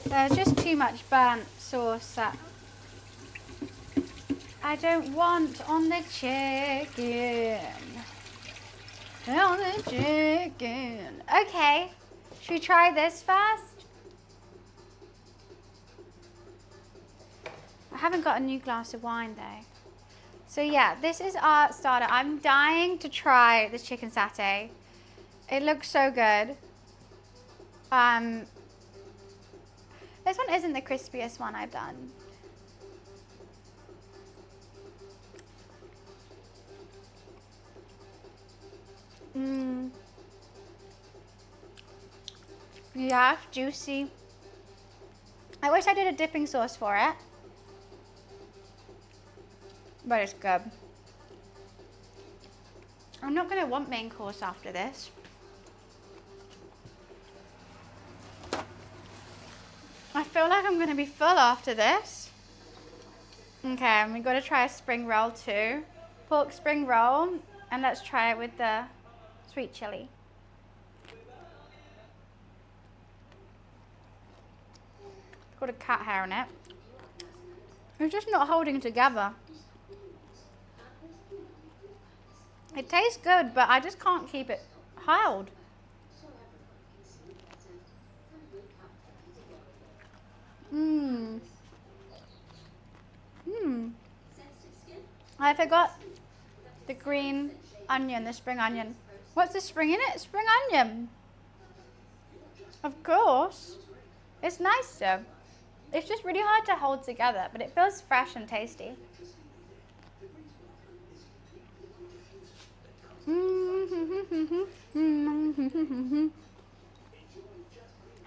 There's just too much burnt sauce that I don't want on the chicken. On the chicken. Okay, should we try this first? I haven't got a new glass of wine though. So yeah, this is our starter. I'm dying to try this chicken satay. It looks so good. This one isn't the crispiest one I've done. Yeah, it's juicy. I wish I did a dipping sauce for it, but it's good. I'm not gonna want main course after this. I feel like I'm gonna be full after this. Okay, and we gotta try a spring roll too. Pork spring roll, and let's try it with the sweet chili. It's got a cat hair on it. It's just not holding together. It tastes good, but I just can't keep it held. I forgot the green onion, the spring onion. What's the spring in it? Spring onion. Of course. It's nice though. It's just really hard to hold together, but it feels fresh and tasty.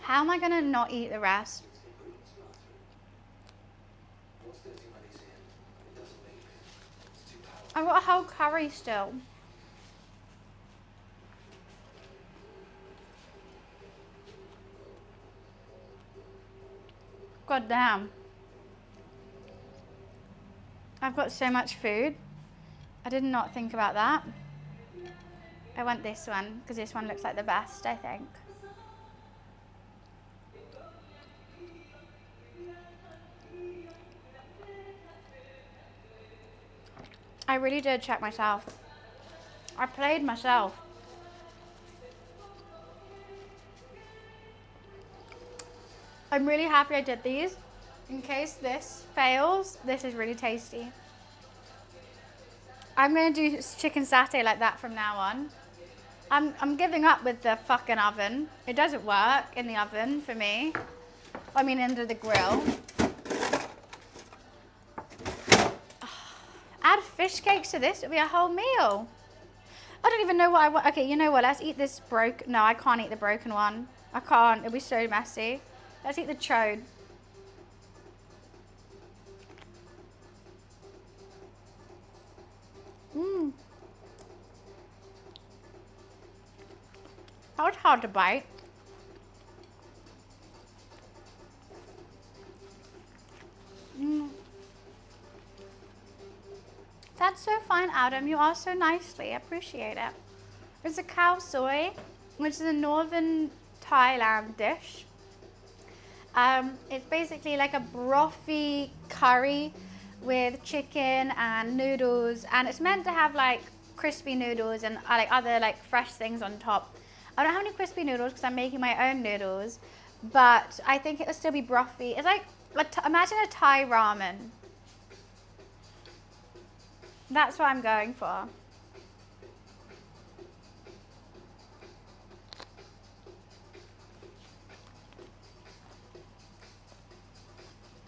How am I gonna not eat the rest? I've got a whole curry still. God damn. I've got so much food. I did not think about that. I want this one because this one looks like the best, I think. I really did check myself. I played myself. I'm really happy I did these. In case this fails, this is really tasty. I'm gonna do chicken satay like that from now on. I'm giving up with the fucking oven. It doesn't work in the oven for me. I mean, under the grill. Add fish cakes to this, it'll be a whole meal. I don't even know what I want. Okay, you know what? Let's eat this broken. No, I can't eat the broken one. I can't. It'll be so messy. Let's eat the chode. That was hard to bite. That's so fine, Adam. You are so nicely. I appreciate it. It's a khao soy, which is a northern Thailand dish. It's basically like a brothy curry with chicken and noodles, and it's meant to have like crispy noodles and like other like fresh things on top. I don't have any crispy noodles because I'm making my own noodles, but I think it'll still be brothy. It's like imagine a Thai ramen. That's what I'm going for.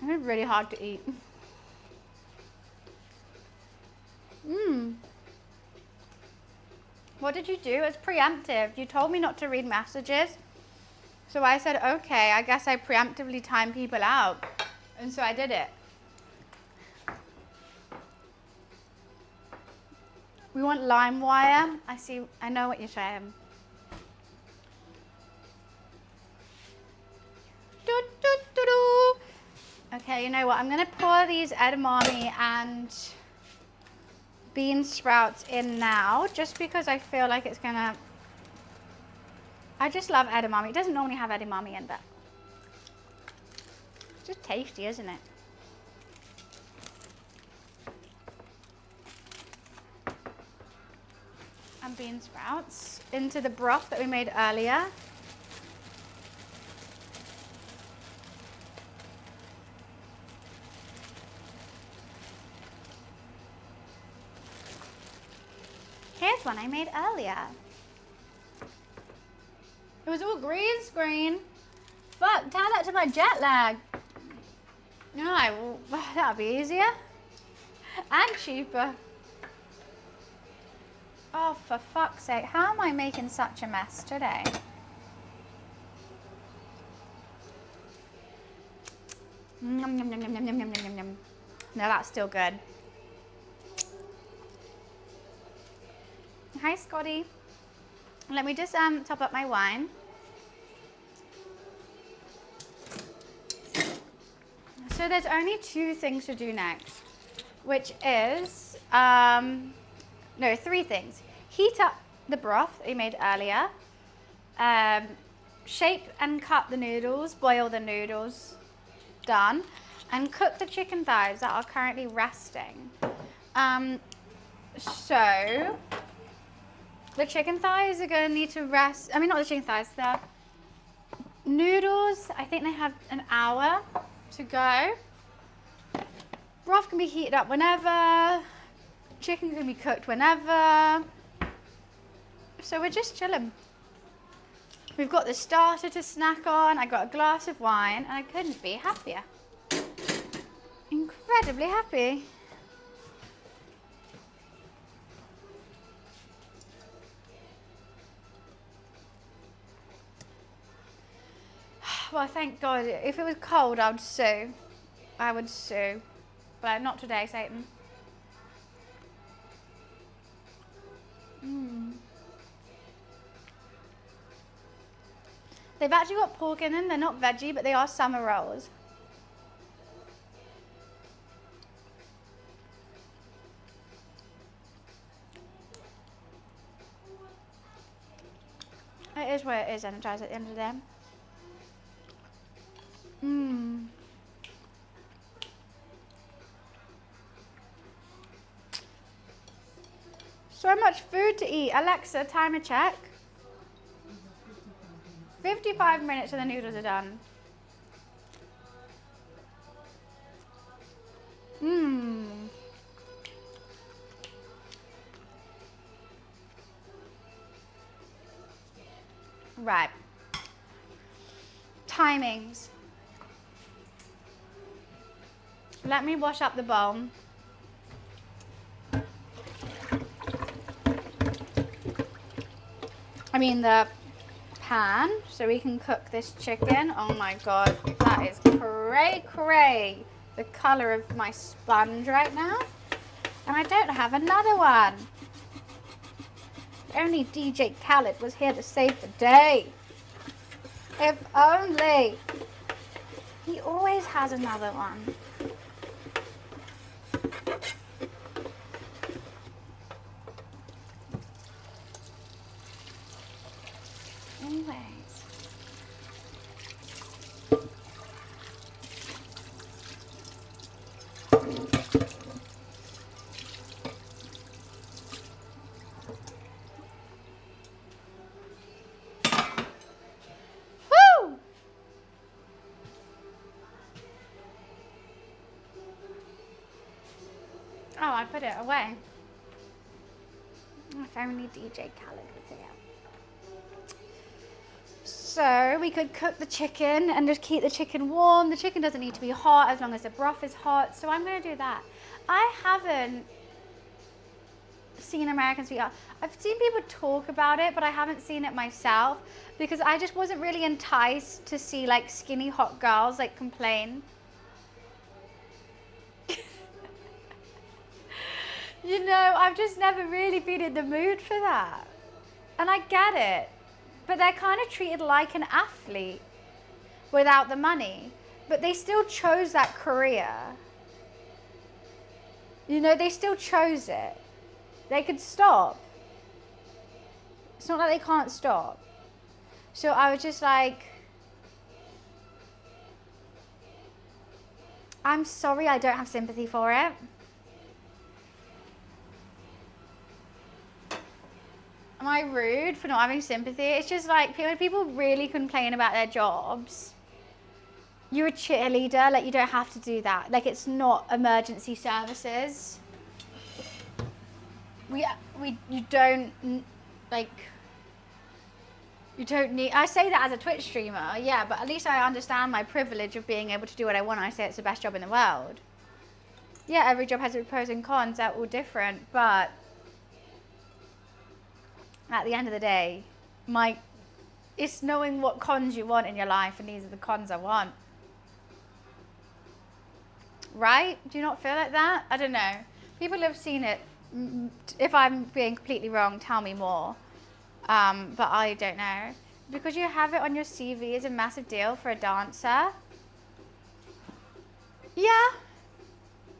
It's really hard to eat. What did you do? It's preemptive. You told me not to read messages. So I said, okay, I guess I preemptively time people out. And so I did it. We want lime wire. I know what you're saying. Okay, you know what? I'm gonna pour these edamame and bean sprouts in now, just because I feel like it's gonna, I just love edamame. It doesn't normally have edamame in, but it's just tasty, isn't it? And bean sprouts into the broth that we made earlier. Here's one I made earlier. It was all green screen. Fuck, tie that to my jet lag. No, that'll be easier. And cheaper. Oh, for fuck's sake, how am I making such a mess today? Nom, nom, nom, nom, nom, nom, nom, nom, nom. No, that's still good. Hi, Scotty. Let me just top up my wine. So there's only two things to do next, which is, no, three things. Heat up the broth that we made earlier. Shape and cut the noodles, boil the noodles, done. And cook the chicken thighs that are currently resting. So, the chicken thighs are going to need to rest. I mean, not the chicken thighs, the noodles, I think they have an hour to go. Broth can be heated up whenever. Chicken can be cooked whenever. So we're just chilling. We've got the starter to snack on. I got a glass of wine and I couldn't be happier. Incredibly happy. Well, thank God. If it was cold, I would sue. I would sue. But not today, Satan. They've actually got pork in them. They're not veggie, but they are summer rolls. It is where it is, energized at the end of the day. So much food to eat. Alexa, timer check. 55 minutes and the noodles are done. Right. Timings. Let me wash up the bowl. I mean the pan, so we can cook this chicken. Oh my God, that is cray. The color of my sponge right now. And I don't have another one. If only DJ Khaled was here to save the day. If only. He always has another one. Always. Oh, I put it away. If only DJ Khaled was here. So we could cook the chicken and just keep the chicken warm. The chicken doesn't need to be hot as long as the broth is hot. So I'm going to do that. I haven't seen American Sweetheart. I've seen people talk about it, but I haven't seen it myself because I just wasn't really enticed to see like skinny hot girls like complain. You know, I've just never really been in the mood for that. And I get it. But they're kind of treated like an athlete without the money. But they still chose that career. You know, they still chose it. They could stop. It's not like they can't stop. So I was just like, I'm sorry I don't have sympathy for it. Am I rude for not having sympathy? It's just like when people really complain about their jobs. You're a cheerleader, like you don't have to do that. Like it's not emergency services. You don't need, I say that as a Twitch streamer, yeah, but at least I understand my privilege of being able to do what I want. I say it's the best job in the world. Yeah, every job has its pros and cons, they're all different, but at the end of the day, it's knowing what cons you want in your life, and these are the cons I want. Right? Do you not feel like that? I don't know. People have seen it. If I'm being completely wrong, tell me more. But I don't know. Because you have it on your CV is a massive deal for a dancer. Yeah.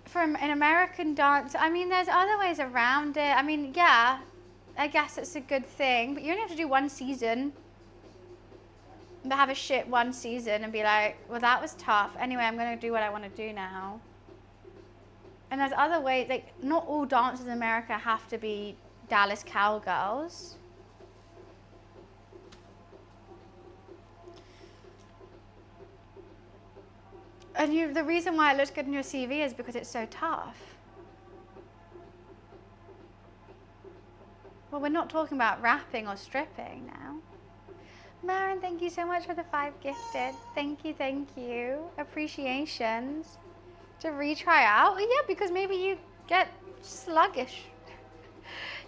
From an American dancer. I mean, there's other ways around it. I mean, yeah. I guess it's a good thing, but you only have to do one season. But have a shit one season and be like, well, that was tough. Anyway, I'm going to do what I want to do now. And there's other ways, like, not all dancers in America have to be Dallas cowgirls. And the reason why it looks good in your CV is because it's so tough. Well, we're not talking about rapping or stripping now. Maren, thank you so much for the 5 gifted. Thank you, thank you. Appreciations. To retry out? Well, yeah, because maybe you get sluggish.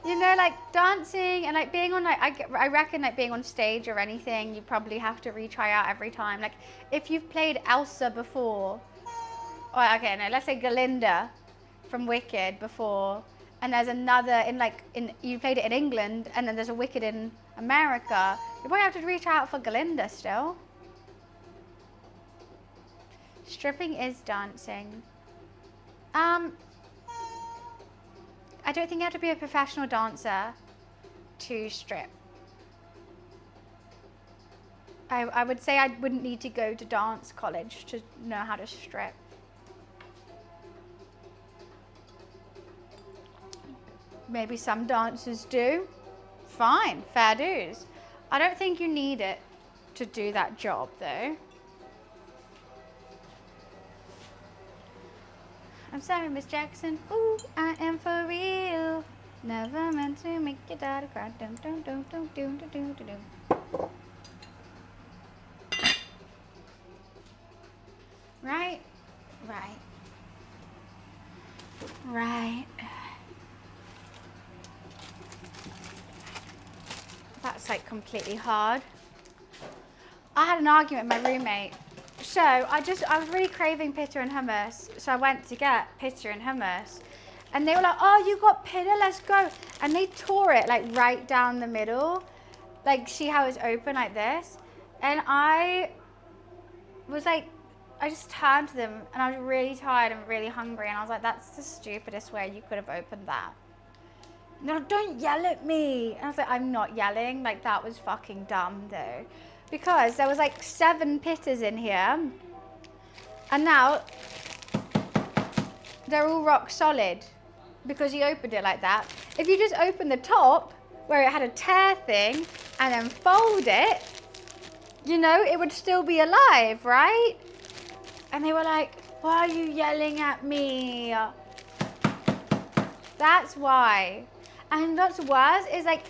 You know, like dancing and like being on like, I reckon like being on stage or anything, you probably have to retry out every time. Like if you've played Elsa before, or okay, no, let's say Galinda from Wicked before, and there's another you played it in England, and then there's a Wicked in America, you probably have to reach out for Galinda still. Stripping is dancing. I don't think you have to be a professional dancer to strip. I would say I wouldn't need to go to dance college to know how to strip. Maybe some dancers do. Fine, fair dues. I don't think you need it to do that job though. I'm sorry, Miss Jackson. Ooh, I am for real. Never meant to make your daughter cry. Dum, dum, dum, dum, dum, dum, dum, dum, dum. Right? Right. Right. That's like completely hard. I had an argument with my roommate. So I was really craving pita and hummus. So I went to get pita and hummus. And they were like, oh, you got pita, let's go. And they tore it like right down the middle. Like, see how it's open like this? And I was like, I just turned to them and I was really tired and really hungry. And I was like, that's the stupidest way you could have opened that. And they're like, don't yell at me. And I was like, I'm not yelling. Like, that was fucking dumb though. Because there was like 7 pitas in here. And now they're all rock solid because you opened it like that. If you just open the top where it had a tear thing and then fold it, you know, it would still be alive, right? And they were like, why are you yelling at me? That's why. And what's worse is like,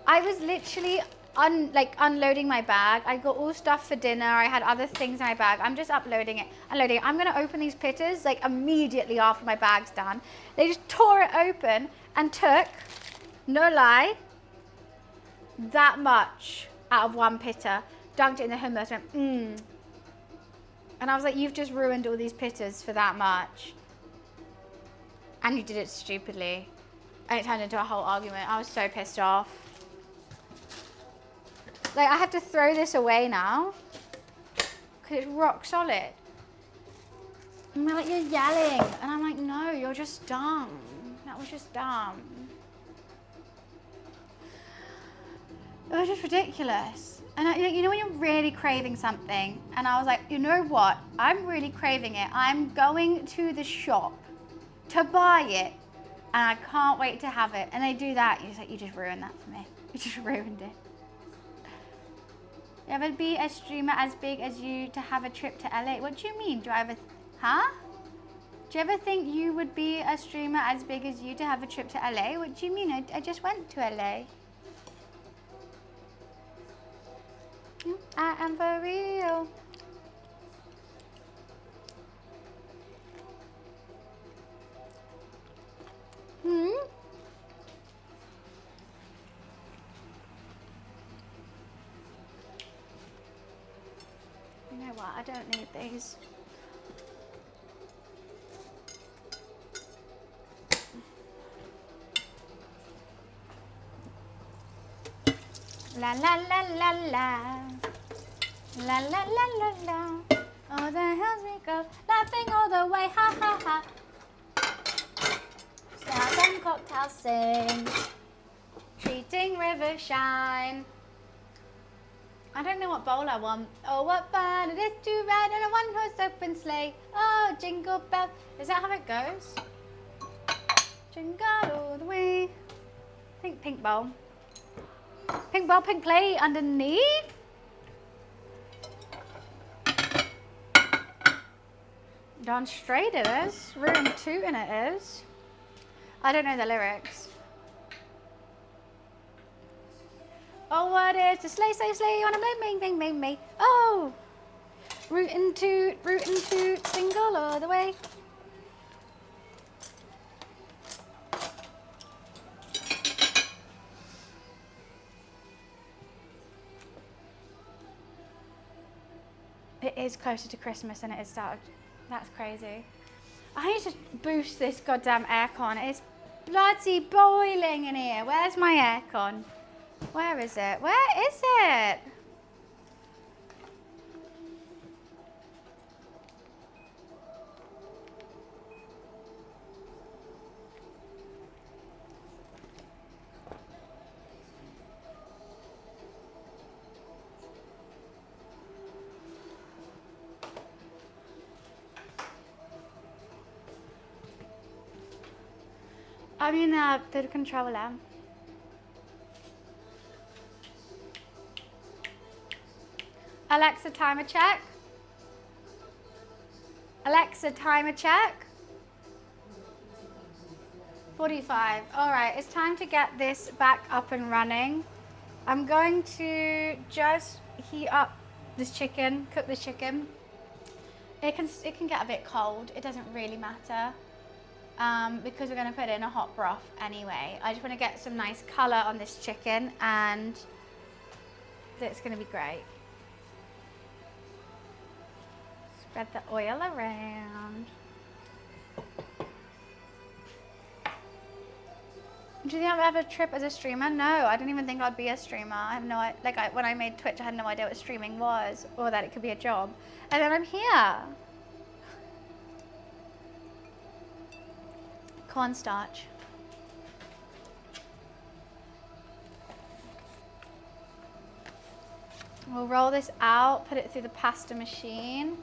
I was literally unloading my bag. I got all stuff for dinner. I had other things in my bag. I'm just unloading it. I'm gonna open these pitters like immediately after my bag's done. They just tore it open and took, no lie, that much out of one pitter. Dunked it in the hummus, went, And I was like, you've just ruined all these pitters for that much. And you did it stupidly. And it turned into a whole argument. I was so pissed off. Like, I have to throw this away now. Because it's rock solid. And they're like, you're yelling. And I'm like, no, you're just dumb. That was just dumb. It was just ridiculous. And you know when you're really craving something, and I was like, you know what? I'm really craving it. I'm going to the shop to buy it, and I can't wait to have it. And they do that. You're just like, you just ruined that for me. You just ruined it. You ever be a streamer as big as you to have a trip to LA? What do you mean? Do I ever, huh? Do you ever think you would be a streamer as big as you to have a trip to LA? What do you mean? I just went to LA. I am for real. You know what? I don't need these. La la la la la. La la la la la. Oh, the hills we go, laughing all the way, ha ha ha. Stars and cocktails sing, treating rivers shine. I don't know what bowl I want. Oh, what fun it is to ride on a one-horse open sleigh. Oh, jingle bell. Is that how it goes? Jingle all the way. I think pink bowl. Pink bowl, pink plate underneath. Darn straight it is. Room 2 in it is. I don't know the lyrics. Oh, what is the sleigh, sleigh, sleigh, on a bling, bling, bling, bling. Oh, rootin' toot, single all the way. It is closer to Christmas than it is started. That's crazy. I need to boost this goddamn aircon. It's bloody boiling in here. Where's my aircon? Where is it? Where is it? I'm in the controller. Alexa, timer check. Alexa, timer check. 45. All right, it's time to get this back up and running. I'm going to just heat up this chicken, cook this chicken. It can get a bit cold. It doesn't really matter. Because we're going to put it in a hot broth anyway. I just want to get some nice colour on this chicken, and it's going to be great. Spread the oil around. Do you think I'll ever trip as a streamer? No, I didn't even think I'd be a streamer. I have no idea. When I made Twitch, I had no idea what streaming was, or that it could be a job. And then I'm here. Cornstarch. We'll roll this out, put it through the pasta machine.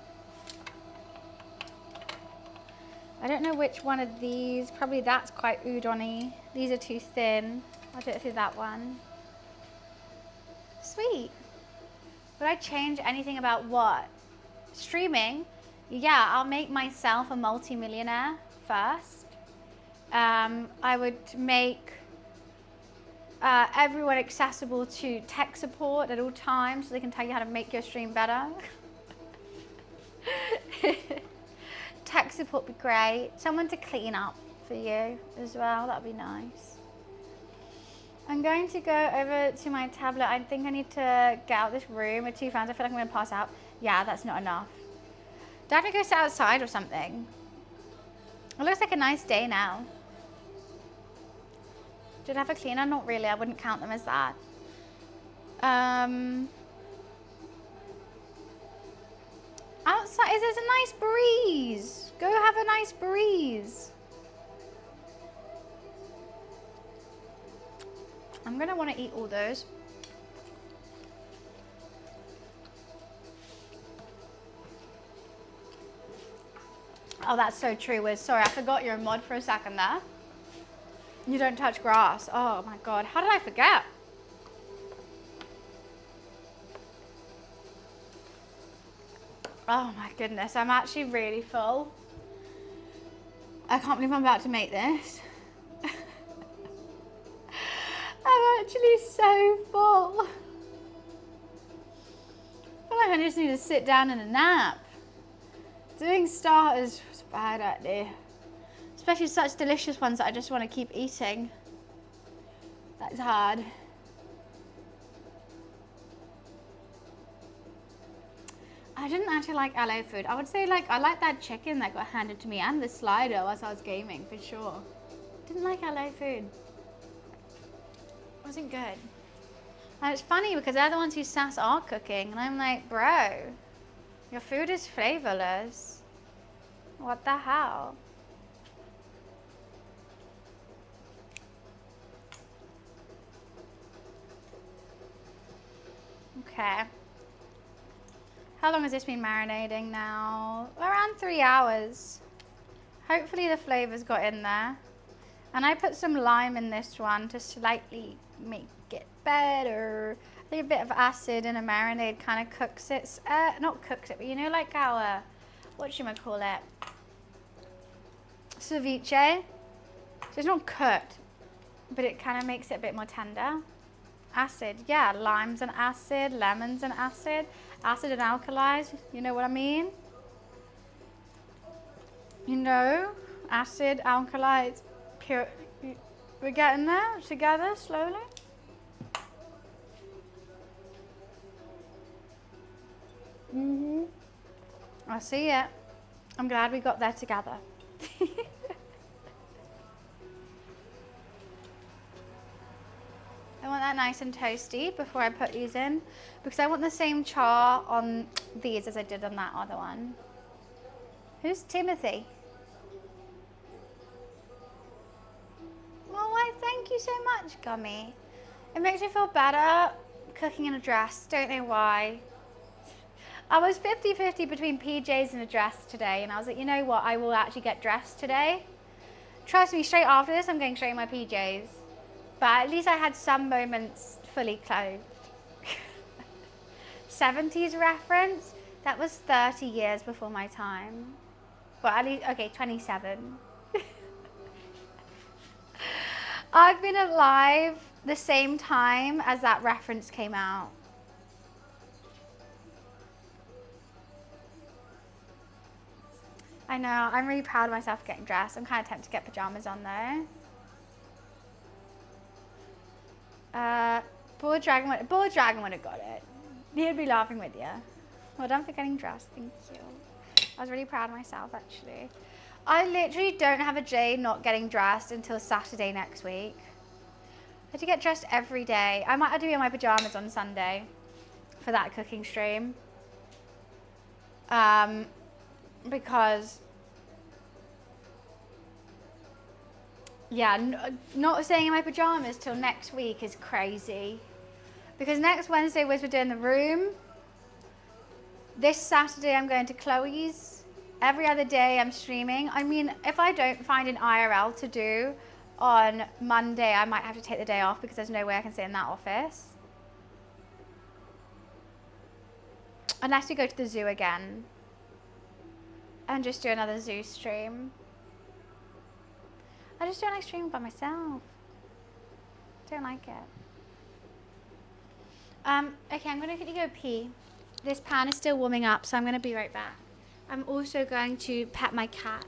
I don't know which one of these. Probably that's quite udon-y. These are too thin. I'll do it through that one. Sweet. Would I change anything about what? Streaming? Yeah, I'll make myself a multi-millionaire first. I would make everyone accessible to tech support at all times so they can tell you how to make your stream better. Tech support would be great. Someone to clean up for you as well, that'd be nice. I'm going to go over to my tablet. I think I need to get out this room with 2 fans. I feel like I'm going to pass out. Yeah, that's not enough. Do I have to go sit outside or something? It looks like a nice day now. Did I have a cleaner? Not really. I wouldn't count them as that. Outside, there's a nice breeze. Go have a nice breeze. I'm gonna want to eat all those. Oh, that's so true, Wiz. Sorry, I forgot you're a mod for a second there. You don't touch grass. Oh my God, how did I forget? Oh my goodness, I'm actually really full. I can't believe I'm about to make this. I'm actually so full. I feel like I just need to sit down and a nap. Doing starters was a bad idea. Especially such delicious ones that I just want to keep eating. That's hard. I didn't actually like LA food. I would say like I like that chicken that got handed to me and the slider whilst I was gaming for sure. Didn't like LA food. Wasn't good. And it's funny because they're the ones who sass are cooking and I'm like, bro, your food is flavorless. What the hell? Okay. How long has this been marinating now? Around 3 hours. Hopefully the flavor's got in there. And I put some lime in this one to slightly make it better. I think a bit of acid in a marinade kind of cooks it. Not cooks it, but you know like our, whatchamacallit? Ceviche. So it's not cooked, but it kind of makes it a bit more tender. Acid, yeah, lime's an acid, lemon's an acid. Acid and alkalis, you know what I mean? You know, acid, alkalis, pure. We're getting there together slowly. I see it. I'm glad we got there together. I want that nice and toasty before I put these in because I want the same char on these as I did on that other one. Who's Timothy? Oh, why, thank you so much, Gummy. It makes me feel better cooking in a dress. Don't know why. I was 50-50 between PJs and a dress today and I was like, you know what, I will actually get dressed today. Trust me, straight after this, I'm going straight in my PJs. But at least I had some moments fully clothed. 70s reference? That was 30 years before my time. Well, at least, okay, 27. I've been alive the same time as that reference came out. I know, I'm really proud of myself for getting dressed. I'm kind of tempted to get pajamas on though. Bull Dragon would have got it. He'd be laughing with you. Well done for getting dressed, thank you. I was really proud of myself actually. I literally don't have a day not getting dressed until Saturday next week. I have to get dressed every day. I might have to be in my pajamas on Sunday for that cooking stream. Because, yeah, not staying in my pajamas till next week is crazy. Because next Wednesday we're doing the room. This Saturday I'm going to Chloe's. Every other day I'm streaming. I mean, if I don't find an IRL to do on Monday, I might have to take the day off because there's no way I can sit in that office. Unless we go to the zoo again. And just do another zoo stream. I just don't like streaming by myself. Don't like it. Okay, I'm gonna quickly go pee. This pan is still warming up, so I'm gonna be right back. I'm also going to pet my cat.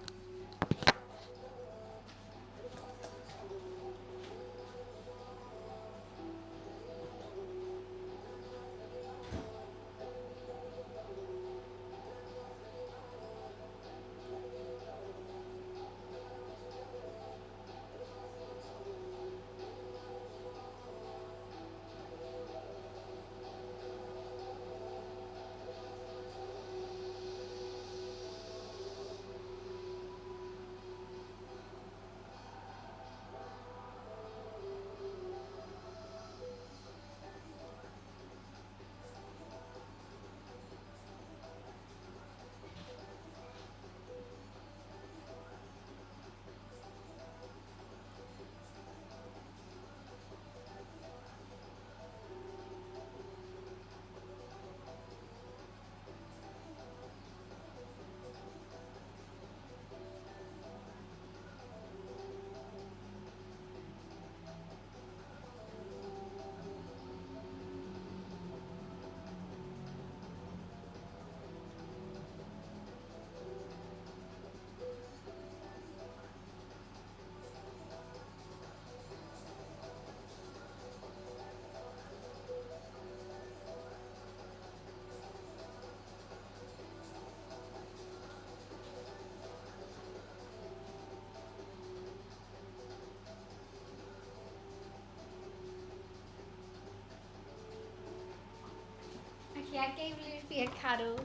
Okay, I gave Luffy a cuddle.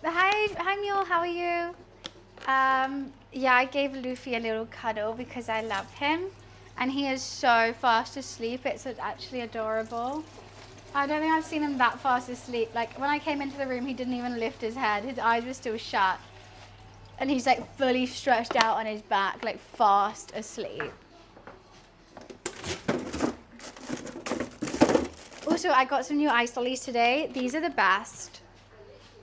Hi Mule, how are you? Yeah, I gave Luffy a little cuddle because I love him. And he is so fast asleep, it's actually adorable. I don't think I've seen him that fast asleep. Like, when I came into the room, he didn't even lift his head. His eyes were still shut. And he's like fully stretched out on his back, like fast asleep. Also, I got some new ice lollies today. These are the best.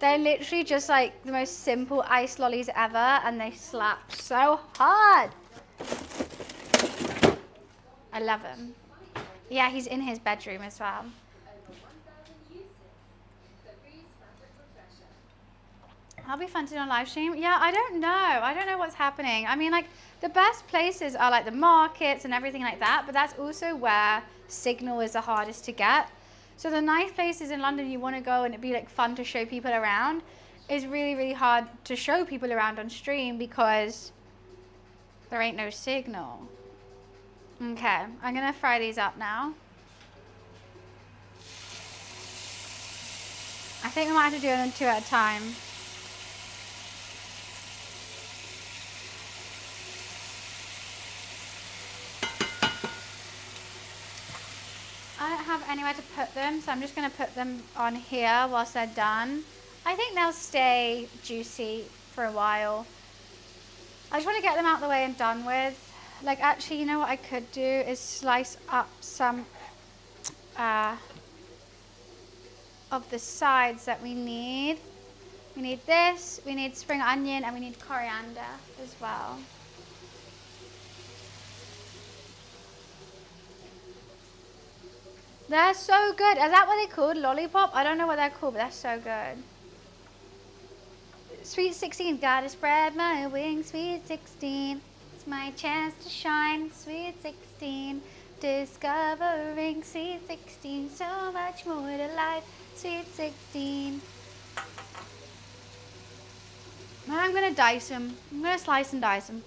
They're literally just like the most simple ice lollies ever, and they slap so hard. I love them. Yeah, he's in his bedroom as well. That'll be fun to do on live stream. Yeah, I don't know. I don't know what's happening. I mean, like, the best places are like the markets and everything like that, but that's also where signal is the hardest to get. So the nice places in London you want to go and it'd be like fun to show people around is really, really hard to show people around on stream because there ain't no signal. Okay, I'm gonna fry these up now. I think we might have to do them 2 at a time. I don't have anywhere to put them, so I'm just going to put them on here whilst they're done. I think they'll stay juicy for a while. I just want to get them out of the way and done with. Like, actually, you know what I could do is slice up some of the sides that we need. We need this, we need spring onion, and we need coriander as well. They're so good. Is that what they're called? Lollipop? I don't know what they're called, but they're so good. Sweet 16, gotta spread my wings. Sweet 16, it's my chance to shine. Sweet 16, discovering sweet 16, so much more to life. Sweet 16. Now I'm gonna dice them. I'm gonna slice and dice them.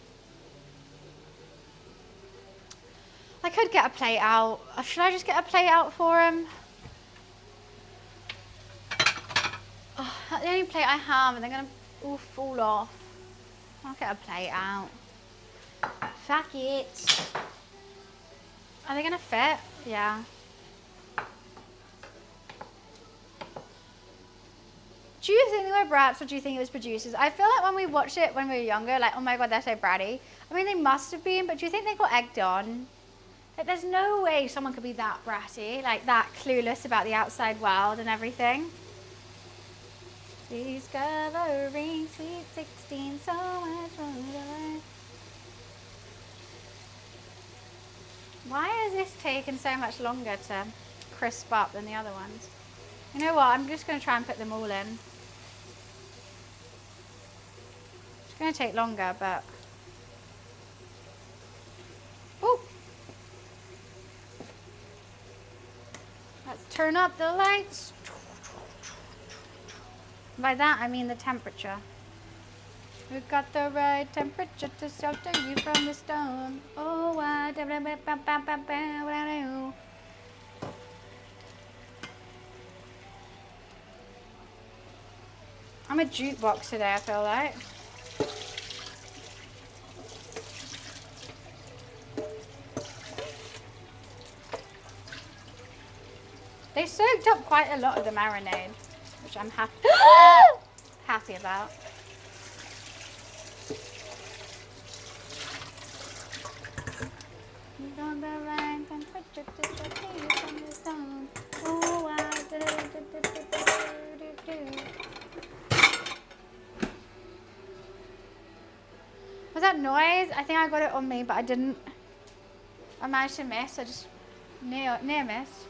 I could get a plate out. Should I just get a plate out for him? Oh, that's the only plate I have, and they're gonna all fall off. I'll get a plate out. Fuck it. Are they gonna fit? Yeah. Do you think they were brats, or do you think it was producers? I feel like when we watched it when we were younger, like, oh my god, they're so bratty. I mean, they must have been, but do you think they got egged on? Like, there's no way someone could be that bratty, like that clueless about the outside world and everything. Discovering sweet 16, so much more to life. Why is this taking so much longer to crisp up than the other ones? You know what, I'm just going to try and put them all in. It's going to take longer, but... Ooh! Let's turn up the lights. By that, I mean the temperature. We've got the right temperature to shelter you from the storm. Oh, why? I'm a jukebox today, I feel like. They soaked up quite a lot of the marinade, which I'm happy about. Was that noise? I think I got it on me, but I didn't. I managed to miss. I just near missed.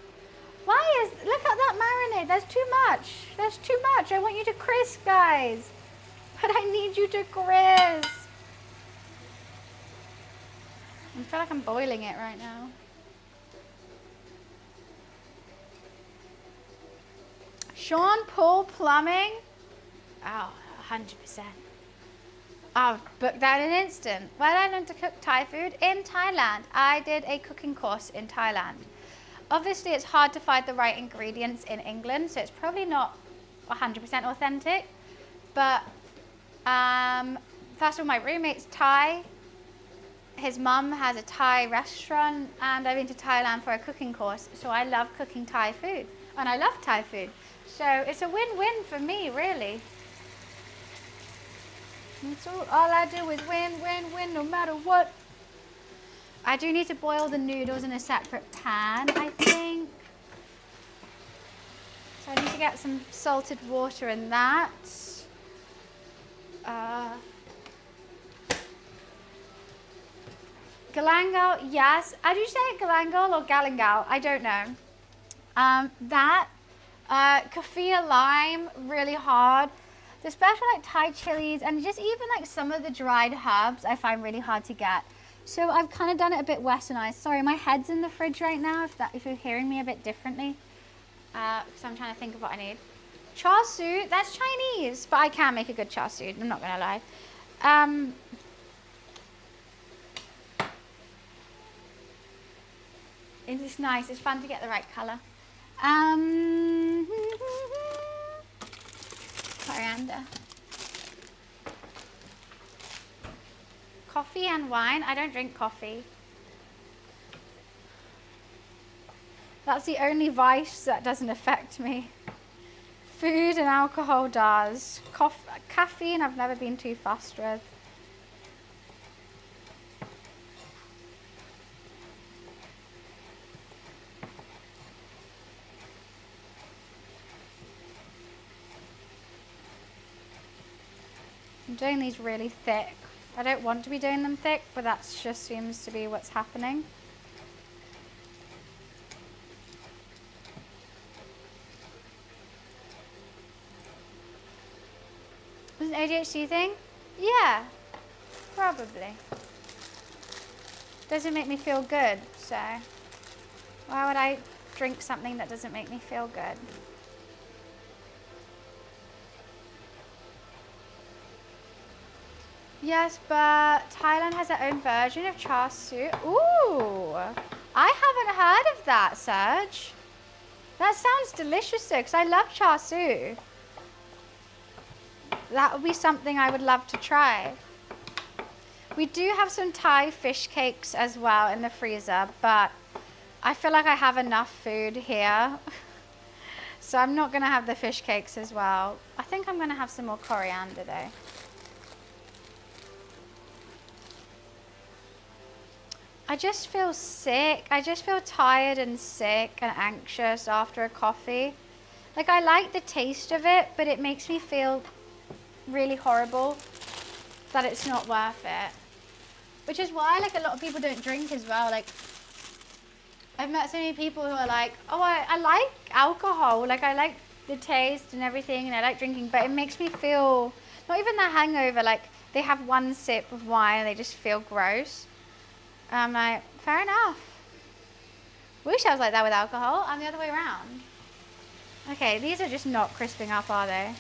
Why is, look at that marinade. That's too much. That's too much. I want you to crisp, guys. But I need you to crisp. I feel like I'm boiling it right now. Sean Paul Plumbing. Oh, 100%. I'll book that in an instant. Well, I learned to cook Thai food in Thailand. I did a cooking course in Thailand. Obviously, it's hard to find the right ingredients in England, so it's probably not 100% authentic. But first of all, my roommate's Thai. His mum has a Thai restaurant, and I've been to Thailand for a cooking course, so I love cooking Thai food, and I love Thai food. So it's a win-win for me, really. That's all I do is win, win, win, no matter what. I do need to boil the noodles in a separate pan, I think. So I need to get some salted water in that. Galangal, yes. How do you say it, galangal or galangal? I don't know. Kaffir lime, really hard. The special like Thai chilies and just even like some of the dried herbs I find really hard to get. So I've kind of done it a bit westernized. Sorry, my head's in the fridge right now if you're hearing me a bit differently. Because I'm trying to think of what I need. Char siu, that's Chinese, but I can make a good char siu, I'm not going to lie. It's nice, it's fun to get the right colour. Coriander. Coffee and wine. I don't drink coffee. That's the only vice that doesn't affect me. Food and alcohol does. Caffeine I've never been too fussed with. I'm doing these really thick. I don't want to be doing them thick, but that just seems to be what's happening. Was it an ADHD thing? Yeah, probably. Doesn't make me feel good, so why would I drink something that doesn't make me feel good? Yes, but Thailand has their own version of char siu. Ooh, I haven't heard of that, Serge. That sounds delicious though, because I love char siu. That would be something I would love to try. We do have some Thai fish cakes as well in the freezer, but I feel like I have enough food here. So I'm not going to have the fish cakes as well. I think I'm going to have some more coriander though. I just feel sick. I just feel tired and sick and anxious after a coffee. Like I like the taste of it, but it makes me feel really horrible that it's not worth it. Which is why like a lot of people don't drink as well. Like I've met so many people who are like, oh, I like alcohol, like I like the taste and everything, and I like drinking, but it makes me feel, not even the hangover, like they have one sip of wine and they just feel gross. And I'm like, fair enough. Wish I was like that with alcohol. I'm the other way around. Okay, these are just not crisping up, are they?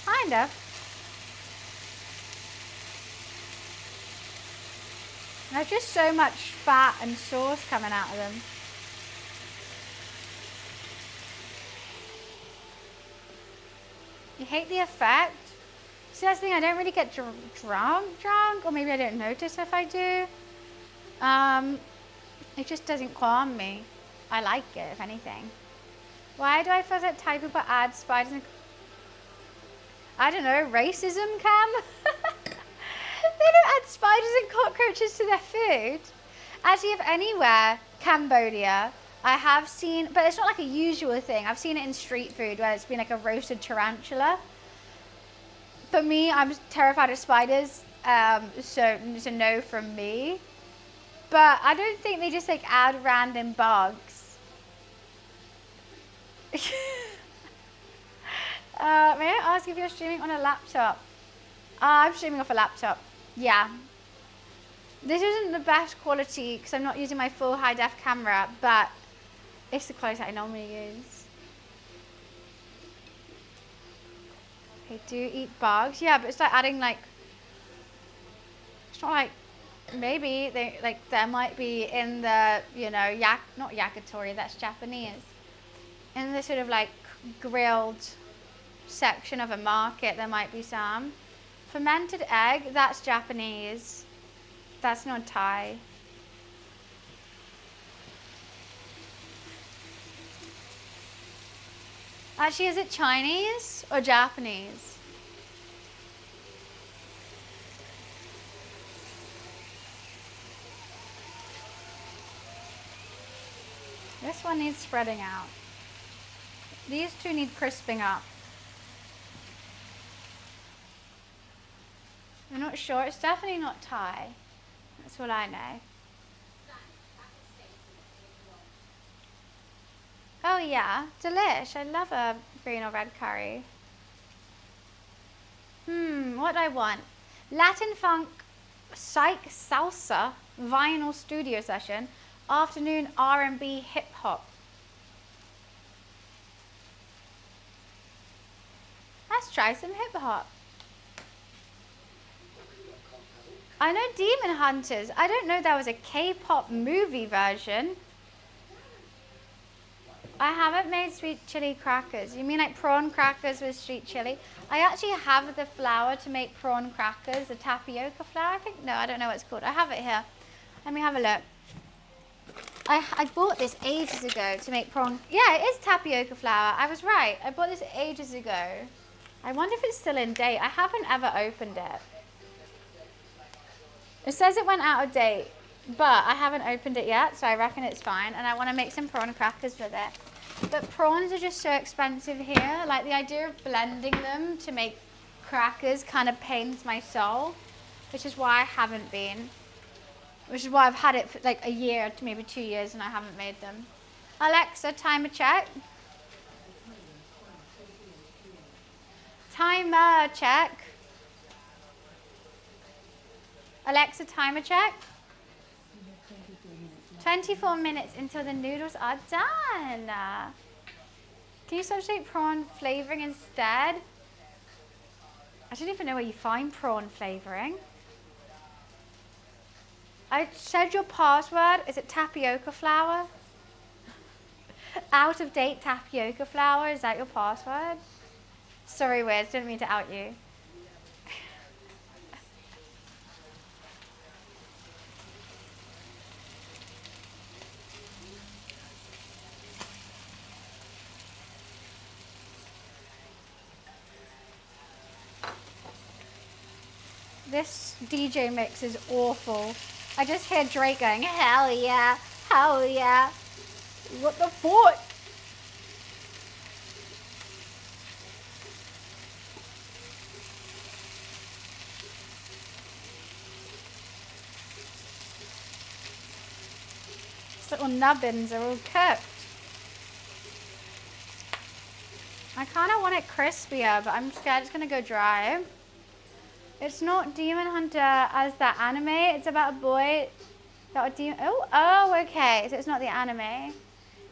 Kind of. There's just so much fat and sauce coming out of them. You hate the effect? See, that's the thing, I don't really get drunk, or maybe I don't notice if I do. It just doesn't calm me. I like it, if anything. Why do I feel like Thai people add spiders and... I don't know, racism, Cam? They don't add spiders and cockroaches to their food. Actually, if anywhere, Cambodia, I have seen, but it's not like a usual thing. I've seen it in street food where it's been like a roasted tarantula. For me, I'm terrified of spiders, so no from me. But I don't think they just like add random bugs. May I ask if you're streaming on a laptop? I'm streaming off a laptop. Yeah. This isn't the best quality because I'm not using my full high def camera, but it's the quality I normally use. They do eat bugs. Yeah, but it's like adding like, it's not like, maybe they like there might be in the, you know, not yakitori, that's Japanese. In the sort of like grilled section of a market, there might be some. Fermented egg, that's Japanese. That's not Thai. Actually, is it Chinese or Japanese? This one needs spreading out. These two need crisping up. I'm not sure. It's definitely not Thai. That's what I know. Oh yeah, delish. I love a green or red curry. What do I want? Latin funk, psych salsa, vinyl studio session, afternoon R&B hip hop. Let's try some hip hop. I know Demon Hunters. I don't know there was a K-pop movie version. I haven't made sweet chili crackers. You mean like prawn crackers with sweet chili? I actually have the flour to make prawn crackers, the tapioca flour, I think. No, I don't know what it's called. I have it here. Let me have a look. I bought this ages ago to make prawn. Yeah, it is tapioca flour. I was right. I bought this ages ago. I wonder if it's still in date. I haven't ever opened it. It says it went out of date, but I haven't opened it yet, so I reckon it's fine. And I want to make some prawn crackers with it. But prawns are just so expensive here. Like the idea of blending them to make crackers kind of pains my soul, which is why I haven't been. Which is why I've had it for like a year to maybe 2 years and I haven't made them. Alexa, timer check. Timer check. Alexa, timer check. 24 minutes until the noodles are done. Can you substitute prawn flavoring instead? I don't even know where you find prawn flavoring. I said your password. Is it tapioca flour? Out of date tapioca flour. Is that your password? Sorry, Wiz. Didn't mean to out you. This DJ mix is awful. I just hear Drake going, hell yeah, hell yeah. What the fuck? little nubbins are all cooked. I kind of want it crispier, but I'm scared it's going to go dry. It's not Demon Hunter as that anime. It's about a boy that would demon. Oh, okay. So it's not the anime.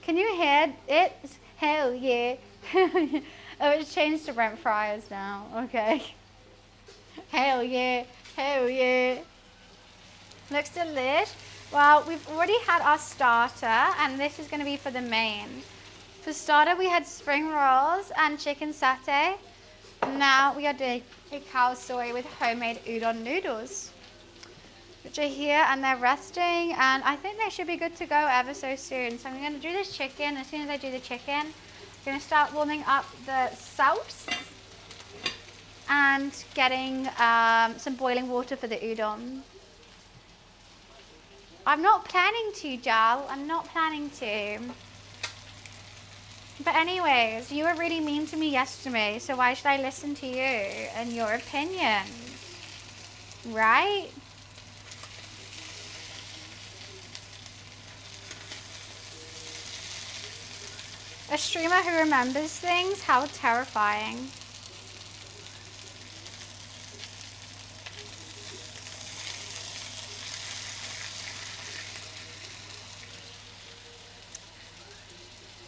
Can you hear it? Hell yeah. Oh, it's changed to Brent Fryers now. Okay. Hell yeah. Hell yeah. Looks delish. Well, we've already had our starter, and this is going to be for the main. For starter, we had spring rolls and chicken satay. Now we are doing a khao soy with homemade udon noodles, which are here and they're resting, and I think they should be good to go ever so soon. So I'm going to do this chicken. As soon as I do the chicken, I'm going to start warming up the sauce and getting some boiling water for the udon. I'm not planning to, Jal. I'm not planning to. But anyways, you were really mean to me yesterday, so why should I listen to you and your opinions? Right? A streamer who remembers things? How terrifying.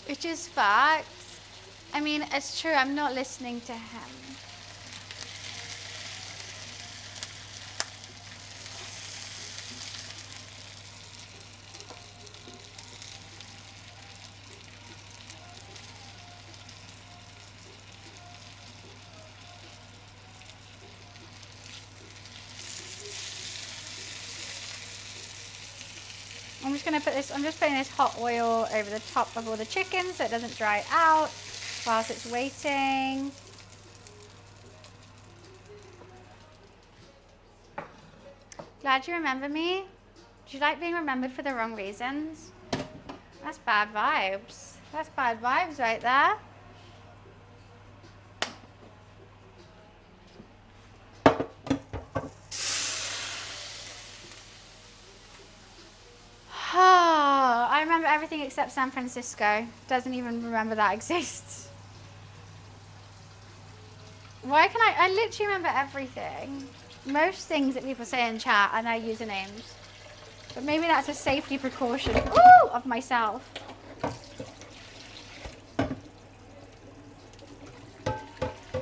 Which is facts. I mean, it's true, I'm not listening to him. I'm just putting this hot oil over the top of all the chicken so it doesn't dry out whilst it's waiting. Glad you remember me. Do you like being remembered for the wrong reasons? That's bad vibes. That's bad vibes right there. I remember everything except San Francisco. Doesn't even remember that exists. Why can I literally remember everything. Most things that people say in chat are their usernames. But maybe that's a safety precaution of myself.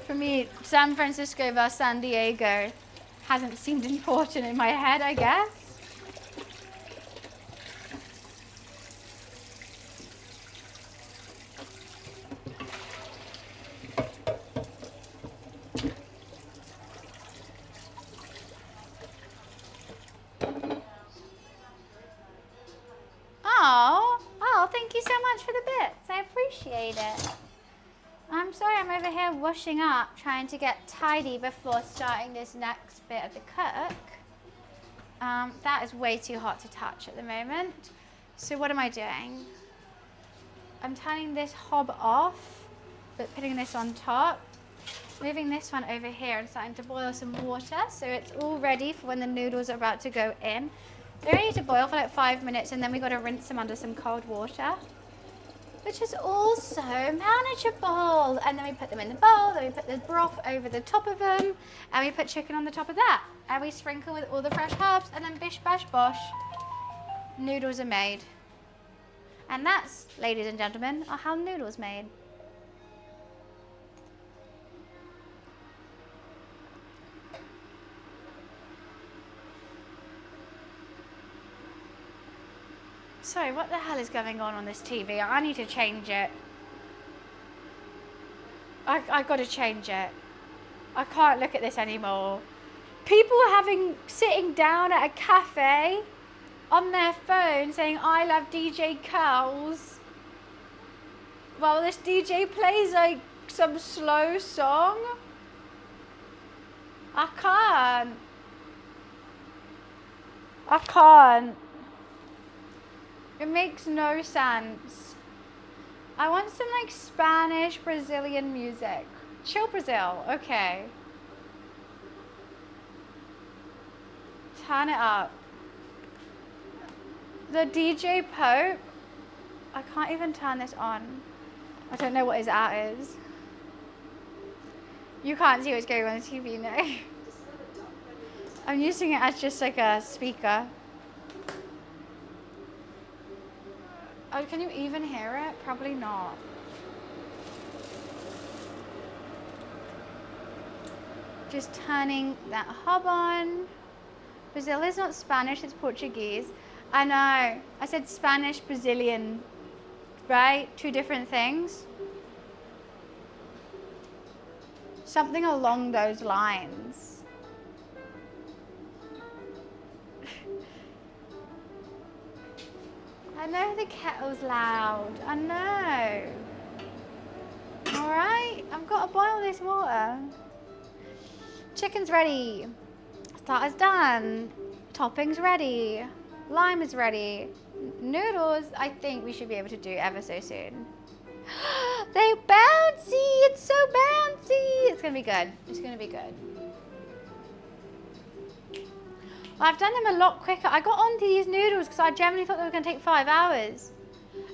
For me, San Francisco versus San Diego hasn't seemed important in my head, I guess. Oh, thank you so much for the bits. I appreciate it. I'm sorry, I'm over here washing up, trying to get tidy before starting this next bit of the cook. That is way too hot to touch at the moment. So what am I doing? I'm turning this hob off, but putting this on top. Moving this one over here and starting to boil some water so it's all ready for when the noodles are about to go in. They only need to boil for like 5 minutes and then we've got to rinse them under some cold water, which is also manageable. And then we put them in the bowl, then we put the broth over the top of them, and we put chicken on the top of that. And we sprinkle with all the fresh herbs, and then bish bash bosh, noodles are made. And that's, ladies and gentlemen, are how noodles made. Sorry, what the hell is going on this TV? I need to change it. I got to change it. I can't look at this anymore. People sitting down at a cafe on their phone saying, I love DJ Khao, while this DJ plays like some slow song. I can't. It makes no sense. I want some like Spanish, Brazilian music. Chill Brazil, okay. Turn it up. The DJ Pope. I can't even turn this on. I don't know what his out is. You can't see what's going on the TV, no. I'm using it as just like a speaker. Oh, can you even hear it? Probably not. Just turning that hob on. Brazil is not Spanish, it's Portuguese. I know. I said Spanish, Brazilian, right? Two different things. Something along those lines. I know the kettle's loud. I know. All right, I've got to boil this water. Chicken's ready. Starter's done. Topping's ready. Lime is ready. Noodles, I think we should be able to do ever so soon. They bouncy. It's so bouncy. It's gonna be good. It's gonna be good. Well, I've done them a lot quicker. I got onto these noodles because I generally thought they were gonna take 5 hours.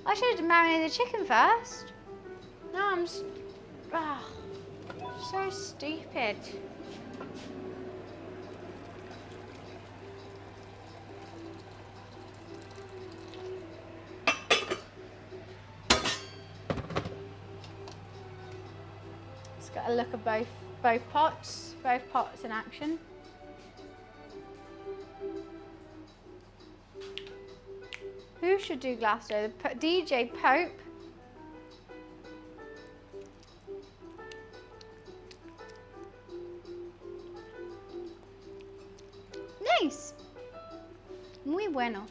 I should have marinated the chicken first. No, I'm so stupid. Got a look at both pots in action. Who should do glass dough? The DJ Pope. Nice. Muy bueno.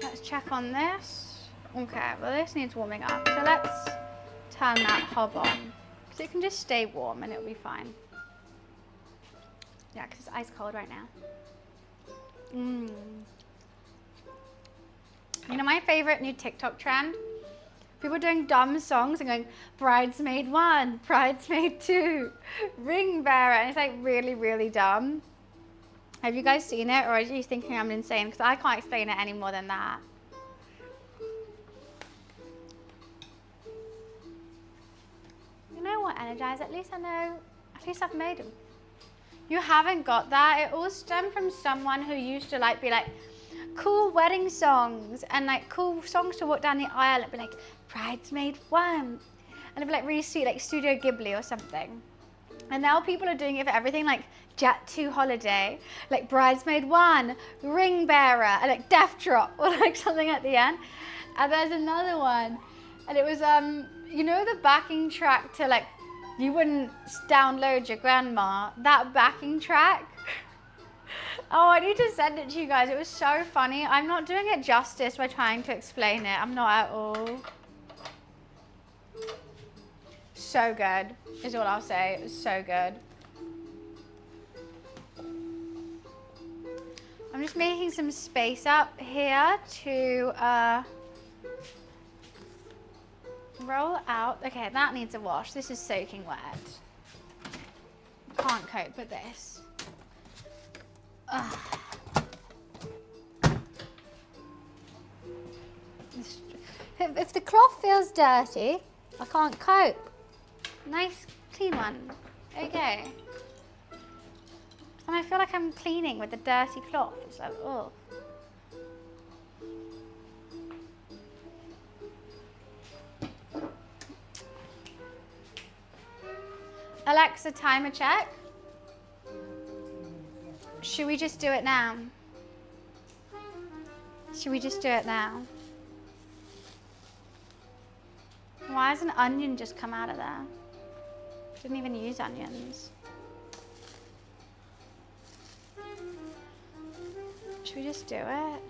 Let's check on this. Okay, well this needs warming up. So let's turn that hob on. Because it can just stay warm and it'll be fine. Yeah, because it's ice cold right now. You know my favorite new TikTok trend? People doing dumb songs and going, bridesmaid 1, bridesmaid 2, ring bearer. And it's like really, really dumb. Have you guys seen it, or are you thinking I'm insane? Because I can't explain it any more than that. You know what, Energize? At least I know, at least I've made them. You haven't got that? It all stemmed from someone who used to be like, cool wedding songs and like cool songs to walk down the aisle. It'd be like, bridesmaid 1. And it'd be like really sweet, like Studio Ghibli or something. And now people are doing it for everything, like Jet 2 Holiday, like bridesmaid 1, ring bearer, and like death drop, or like something at the end. And there's another one, and it was you know the backing track to like, you wouldn't download your grandma, that backing track. Oh, I need to send it to you guys. It was so funny. I'm not doing it justice by trying to explain it. I'm not at all. So good, is all I'll say. It was so good. I'm just making some space up here to roll out. Okay, that needs a wash. This is soaking wet. Can't cope with this. Ugh. If the cloth feels dirty, I can't cope. Nice, clean one. Okay. And I feel like I'm cleaning with the dirty cloth. It's like, oh. Alexa, timer check. Should we just do it now? Should we just do it now? Why has an onion just come out of there? Didn't even use onions. Should we just do it?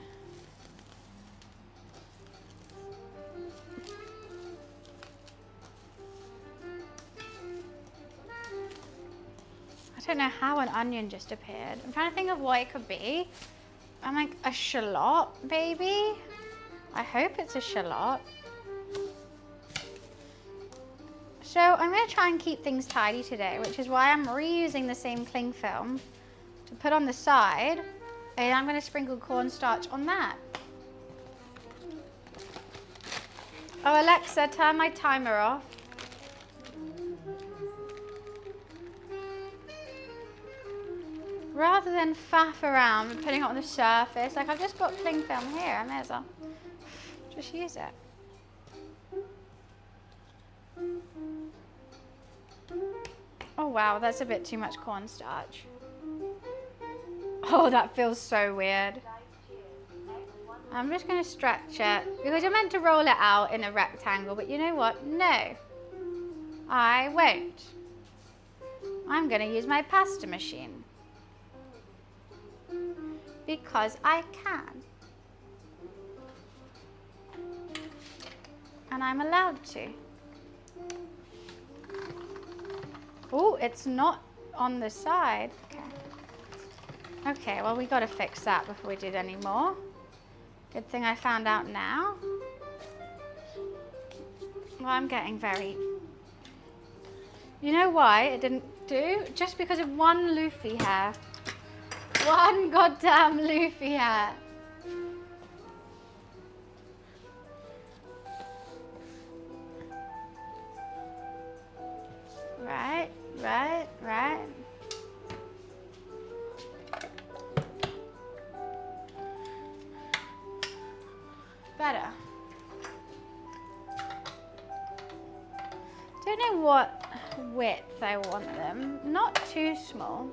I don't know how an onion just appeared. I'm trying to think of what it could be. I'm like, a shallot, maybe? I hope it's a shallot. So I'm going to try and keep things tidy today, which is why I'm reusing the same cling film to put on the side, and I'm going to sprinkle cornstarch on that. Oh, Alexa, turn my timer off. Rather than faff around and putting it on the surface, like I've just got cling film here, I may as well just use it. Oh wow, that's a bit too much cornstarch. Oh, that feels so weird. I'm just going to stretch it because you're meant to roll it out in a rectangle, but you know what? No, I won't. I'm going to use my pasta machine because I can. And I'm allowed to. Oh, it's not on the side. Okay. Okay, well, we got to fix that before we did any more. Good thing I found out now. Well, I'm getting very... You know why it didn't do? Just because of one loofy hair. One goddamn loofy hair. Right, right, right. Better. Don't know what width I want them. Not too small.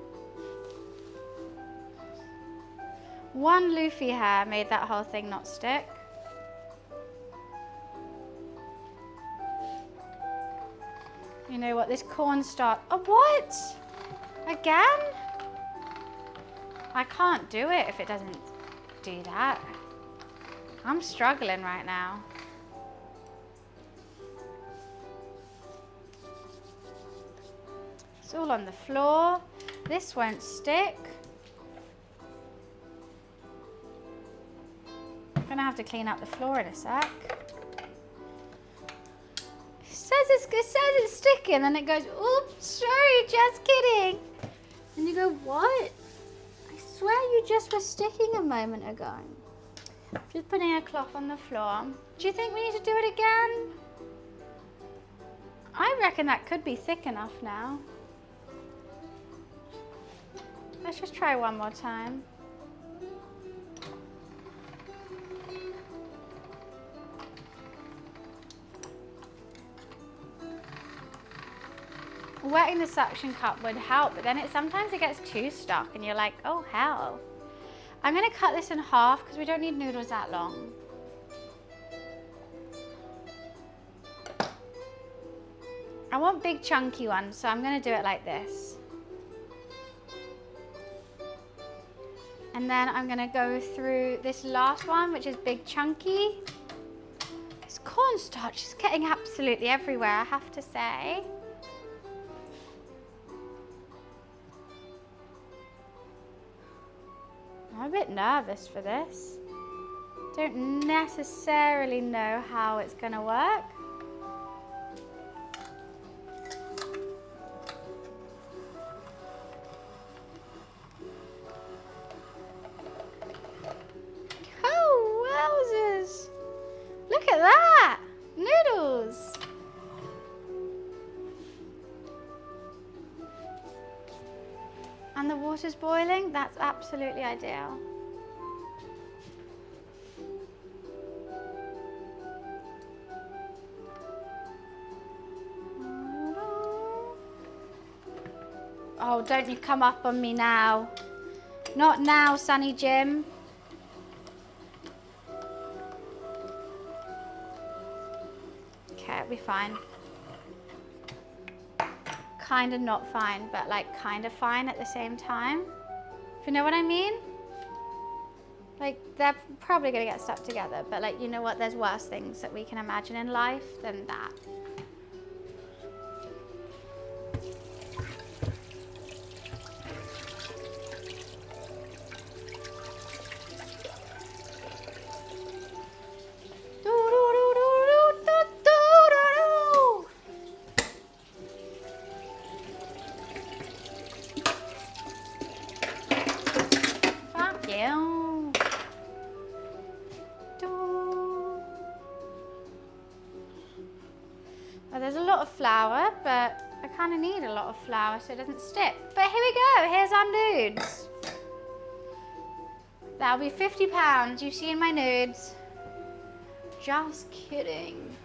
One loofy hair made that whole thing not stick. You know what, this cornstarch, oh what? Again? I can't do it if it doesn't do that. I'm struggling right now. It's all on the floor. This won't stick. I'm gonna have to clean up the floor in a sec. It says it's sticking, and it goes, oops, sorry, just kidding. And you go, what? I swear you just were sticking a moment ago. Just putting a cloth on the floor. Do you think we need to do it again? I reckon that could be thick enough now. Let's just try one more time. Wetting the suction cup would help, but then sometimes it gets too stuck and you're like, oh hell. I'm going to cut this in half because we don't need noodles that long. I want big chunky ones, so I'm going to do it like this. And then I'm going to go through this last one, which is big chunky. This cornstarch is getting absolutely everywhere, I have to say. I'm a bit nervous for this. Don't necessarily know how it's going to work. Oh, wowzers. Look at that. Noodles. And the water's boiling, that's absolutely ideal. Oh, don't you come up on me now. Not now, Sunny Jim. Okay, it'll be fine. Kind of not fine, but like kind of fine at the same time. If you know what I mean? Like they're probably gonna get stuck together, but like, you know what? There's worse things that we can imagine in life than that. there's a lot of flour, but I kind of need a lot of flour so it doesn't stick. But here we go, here's our nudes. That'll be £50 you see in my nudes. Just kidding.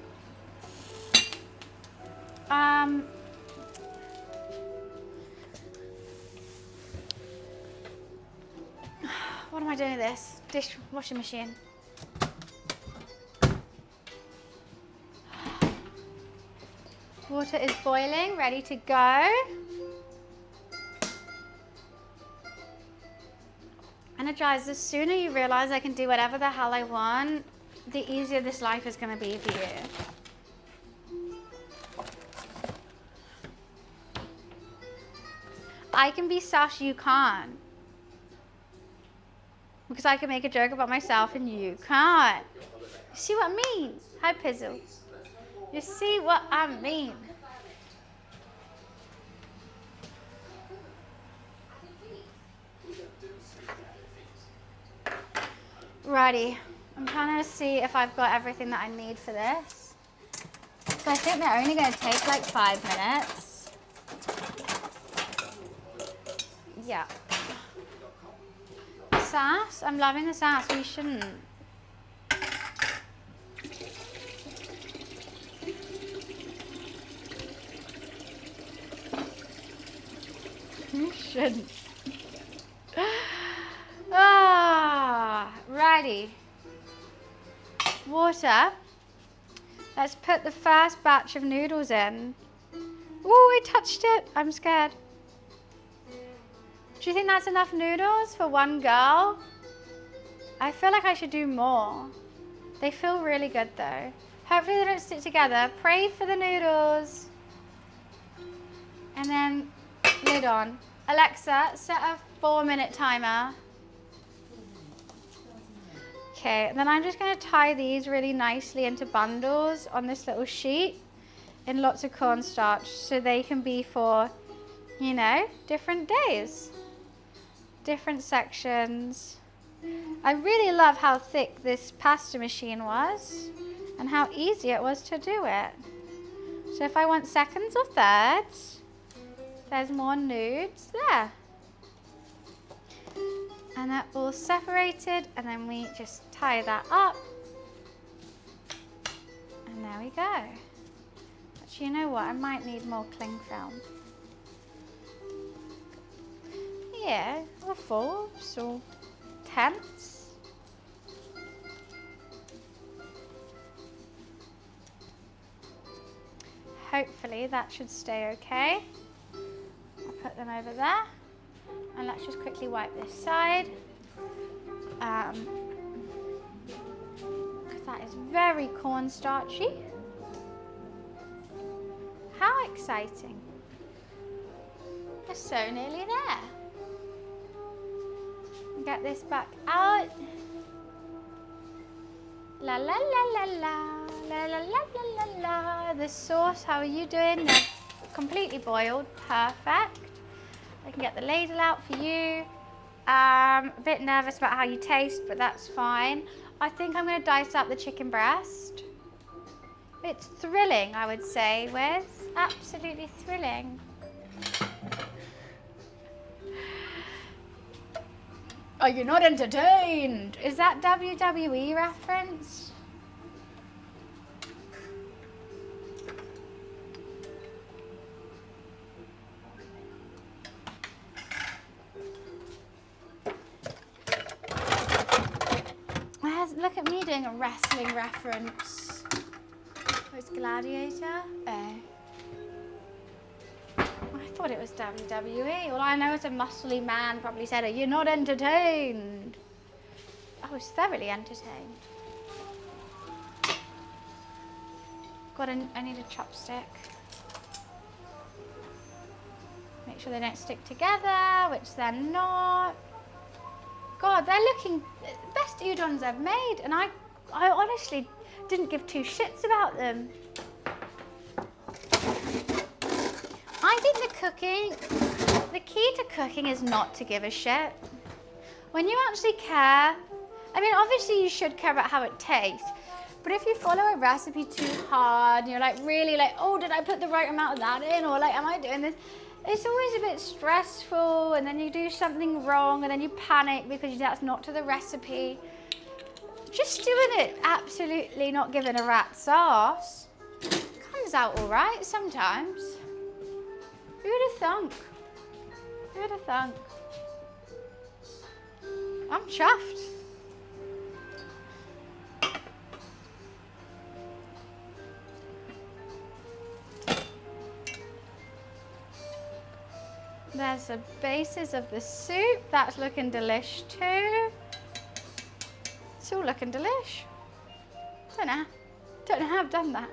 What am I doing with this? Dishwashing machine. Water is boiling, ready to go. Energize, the sooner you realize I can do whatever the hell I want, the easier this life is going to be for you. I can be sus, you can't. Because I can make a joke about myself and you can't. You see what I mean? Hi, Pizzle. You see what I mean? Righty. I'm trying to see if I've got everything that I need for this. So I think they're only going to take like 5 minutes. Yeah. Sass? I'm loving the sass. We shouldn't. You shouldn't. Righty. Water. Let's put the first batch of noodles in. Oh, I touched it. I'm scared. Do you think that's enough noodles for one girl? I feel like I should do more. They feel really good though. Hopefully they don't stick together. Pray for the noodles. And then lid on. Alexa, set a 4-minute timer. Okay, and then I'm just going to tie these really nicely into bundles on this little sheet in lots of cornstarch so they can be for, you know, different days, different sections. I really love how thick this pasta machine was and how easy it was to do it. So if I want seconds or thirds, there's more nudes there. And they're all separated, and then we just tie that up. And there we go. Actually, you know what? I might need more cling film. Yeah, or 4s or 10s. Hopefully that should stay okay. I'll put them over there. And let's just quickly wipe this side. Because that is very cornstarchy. How exciting. We're so nearly there. Get this back out. La la la la la. La la la la la la. The sauce, how are you doing? They're completely boiled. Perfect. I can get the ladle out for you. A bit nervous about how you taste, but that's fine. I think I'm going to dice up the chicken breast. It's thrilling, I would say, Wiz. Absolutely thrilling. Are you not entertained? Is that WWE reference? Look at me doing a wrestling reference. Where's Gladiator? Oh. I thought it was WWE. All I know is a muscly man probably said, "Are you not entertained?" I was thoroughly entertained. God, I need a chopstick. Make sure they don't stick together, which they're not. God, they're looking the best udons I've made, and I honestly didn't give 2 shits about them. I think the key to cooking is not to give a shit. When you actually care, I mean, obviously you should care about how it tastes, But if you follow a recipe too hard, and you're like really like, oh, did I put the right amount of that in? Or like, am I doing this? It's always a bit stressful, and then you do something wrong, and then you panic because that's not to the recipe. Just doing it absolutely not giving a rat's arse comes out all right sometimes. Who'd have thunk? Who'd have thunk? I'm chuffed. There's the bases of the soup. That's looking delish too. It's all looking delish. Don't know how I've done that.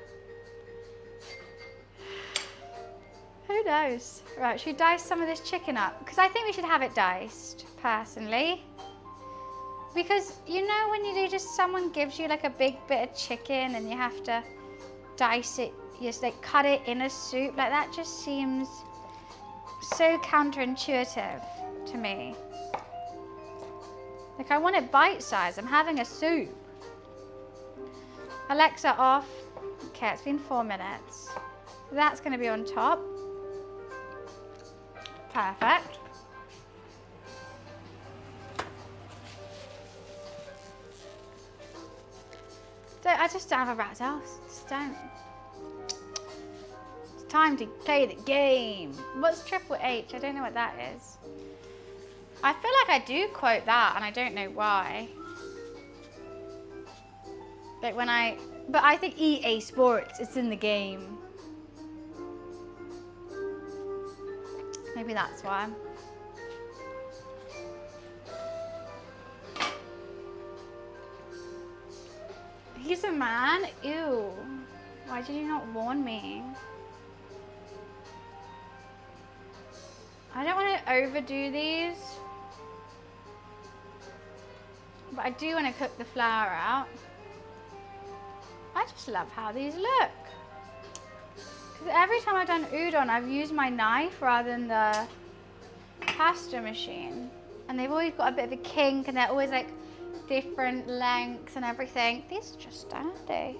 Who knows? Right, should we dice some of this chicken up? Because I think we should have it diced, personally. Because you know when you do just someone gives you like a big bit of chicken and you have to dice it, you just like cut it in a soup, like that just seems so counterintuitive to me. Like I want it bite-sized. I'm having a soup. Alexa off. Okay, it's been 4 minutes. That's going to be on top. Perfect. I just don't have a rat's ass. Just don't. It's time to play the game. What's Triple H? I don't know what that is. I feel like I do quote that and I don't know why. Like when but I think EA Sports, it's in the game. Maybe that's why. He's a man? Ew. Why did you not warn me? I don't want to overdo these. But I do want to cook the flour out. I just love how these look. Because every time I've done udon, I've used my knife rather than the pasta machine. And they've always got a bit of a kink and they're always like different lengths and everything. These are just dandy.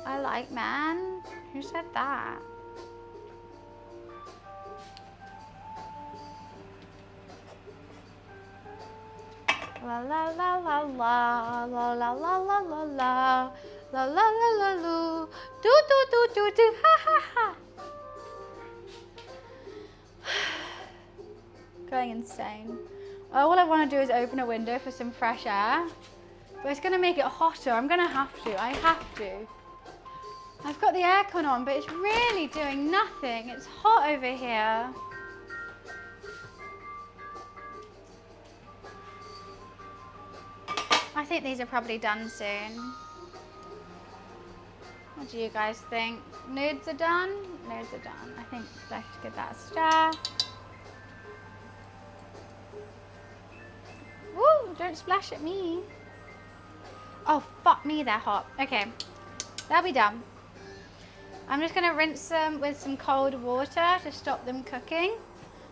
I like, man. Who said that? La la la la la la la la la la la la la la la la do do do do do ha ha ha. Going insane. All I want to do is open a window for some fresh air, but it's going to make it hotter. I'm going to have to. I have to. I've got the aircon on, but it's really doing nothing. It's hot over here. I think these are probably done soon. What do you guys think? Nudes are done? Nudes are done. I think let's give that a stir. Woo, don't splash at me. Oh, fuck me, they're hot. Okay, they'll be done. I'm just gonna rinse them with some cold water to stop them cooking.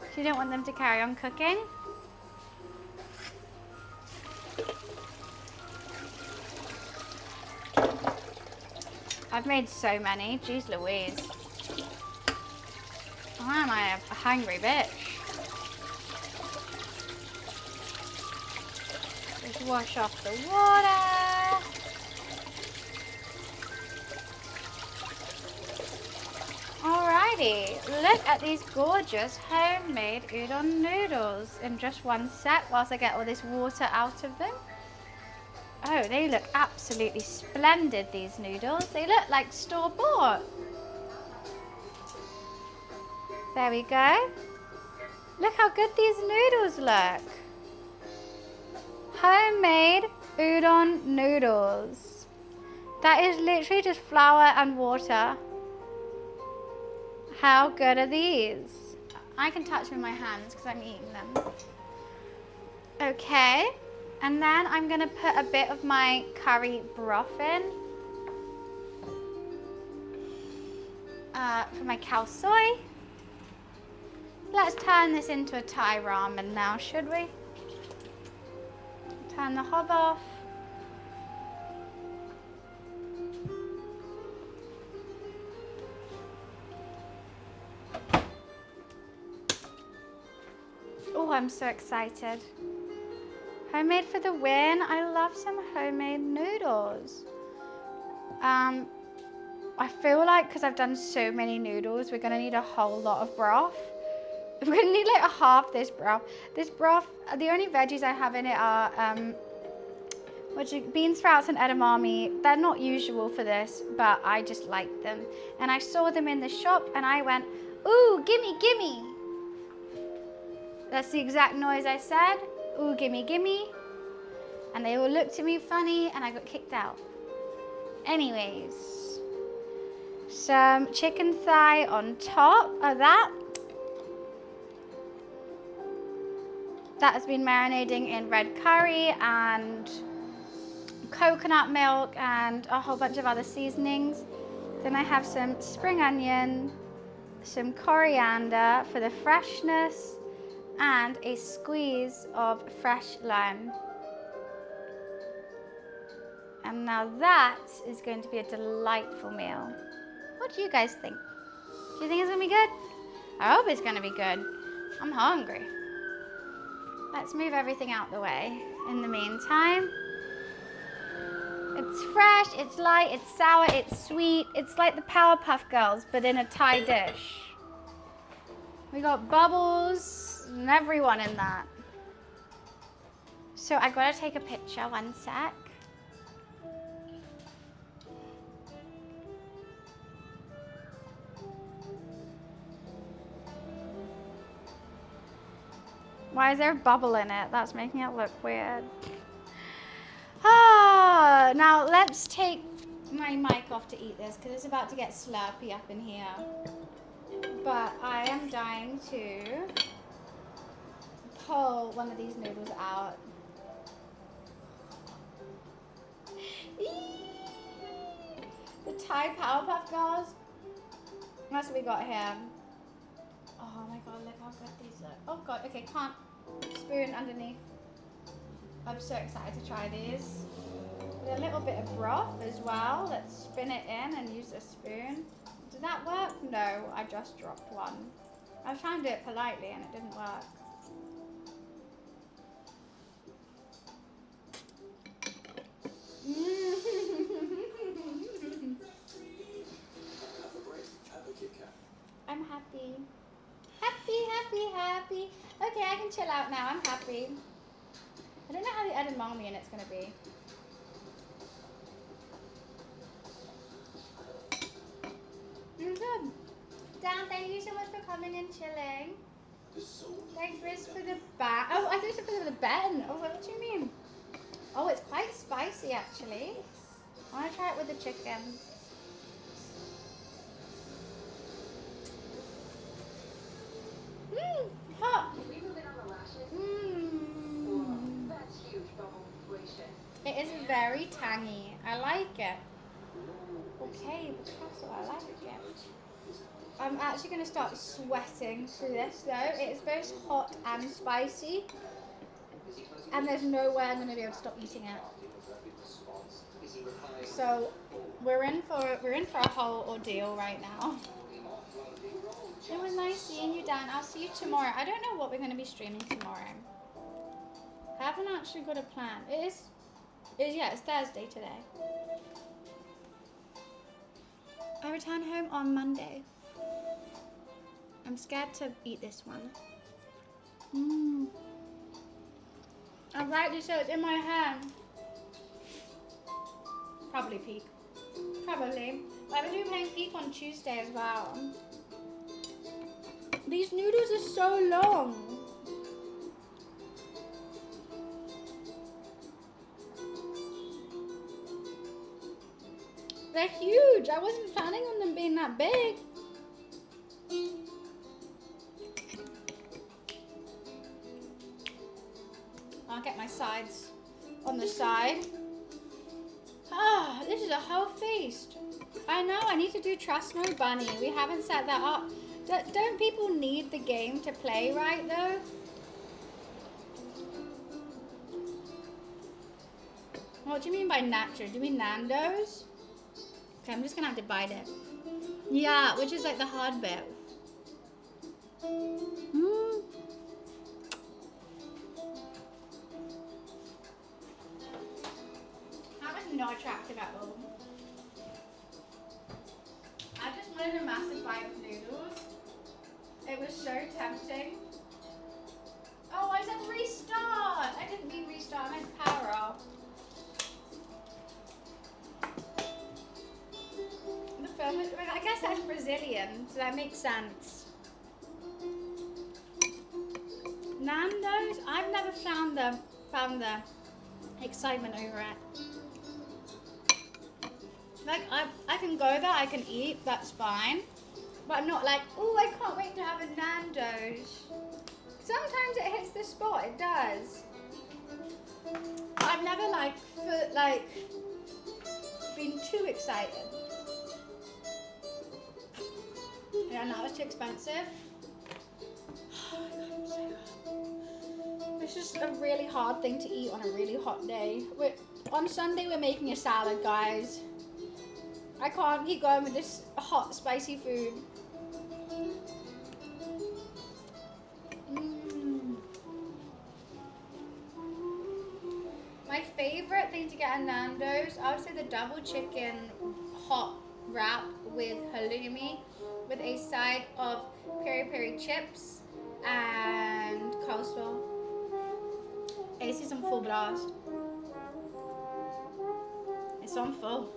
So you don't want them to carry on cooking. I've made so many, jeez Louise. Why am I a hungry bitch? Just wash off the water. Alrighty, look at these gorgeous homemade udon noodles in just one set whilst I get all this water out of them. Oh, they look absolutely splendid, these noodles. They look like store-bought. There we go. Look how good these noodles look. Homemade udon noodles. That is literally just flour and water. How good are these? I can touch them with my hands because I'm eating them. Okay. And then I'm going to put a bit of my curry broth in for my Khao soy. Let's turn this into a Thai ramen now, should we? Turn the hob off. I'm so excited. Homemade for the win. I love some homemade noodles. I feel like because I've done so many noodles, we're gonna need a whole lot of broth. We're gonna need like a half this broth. This broth, the only veggies I have in it are bean sprouts and edamame. They're not usual for this, but I just like them. And I saw them in the shop and I went, ooh, gimme, gimme. That's the exact noise I said. Ooh, gimme, gimme. And they all looked at me funny and I got kicked out. Anyways, some chicken thigh on top of that. That has been marinating in red curry and coconut milk and a whole bunch of other seasonings. Then I have some spring onion, some coriander for the freshness, and a squeeze of fresh lime. And now that is going to be a delightful meal. What do you guys think? Do you think it's gonna be good? I hope it's gonna be good. I'm hungry. Let's move everything out the way in the meantime. It's fresh, it's light, it's sour, it's sweet. It's like the Powerpuff Girls, but in a Thai dish. We got bubbles and everyone in that. So I gotta take a picture, one sec. Why is there a bubble in it? That's making it look weird. Now let's take my mic off to eat this because it's about to get slurpy up in here. But I am dying to pull one of these noodles out. The Thai Powerpuff Girls. That's what we got here. Oh my god, look how good these look. Oh god, okay, can't. Spoon underneath. I'm so excited to try these. With a little bit of broth as well. Let's spin it in and use a spoon. Did that work? No, I just dropped one. I was trying to do it politely and it didn't work. I'm happy. Happy. Okay, I can chill out now. I'm happy. I don't know how the edamame in it's going to be. Good. Dan, thank you so much for coming and chilling. Thanks, Riz, for the bat. Oh, I thought you said for the Ben. Oh, what do you mean? Oh, it's quite spicy, actually. I want to try it with the chicken. Hot. It is very tangy. I like it. Okay, Picasso, I like it. I'm actually going to start sweating through this though. It is both hot and spicy. And there's no way I'm going to be able to stop eating it. So we're in for a whole ordeal right now. It was nice seeing you, Dan. I'll see you tomorrow. I don't know what we're going to be streaming tomorrow. I haven't actually got a plan. It's Thursday today. I return home on Monday. I'm scared to eat this one. I rightly so, it's in my hand. Probably Peak. Probably. But I'm going to be playing Peak on Tuesday as well. These noodles are so long. They're huge. I wasn't planning on them being that big. I'll get my sides on the side. Ah, this is a whole feast. I know, I need to do Trust No Bunny. We haven't set that up. Don't people need the game to play right though? What do you mean by nacho? Do you mean Nando's? Okay, I'm just gonna have to bite it. Yeah, which is like the hard bit. not attractive at all. I just wanted a massive bite of noodles. It was so tempting. Oh, I said restart! I didn't mean restart, I meant power off. The film is, I guess that's Brazilian, so that makes sense. Nando's, I've never found the excitement over it. Like, I can go there, I can eat, that's fine. But I'm not like, oh, I can't wait to have a Nando's. Sometimes it hits the spot, it does. But I've never been too excited. Yeah, no, it's too expensive. Oh my God, I'm so hot. It's just a really hard thing to eat on a really hot day. On Sunday, we're making a salad, guys. I can't keep going with this hot, spicy food. My favorite thing to get at Nando's, I would say the double chicken hot wrap with halloumi with a side of peri-peri chips and coleslaw. This is on full blast. It's on full.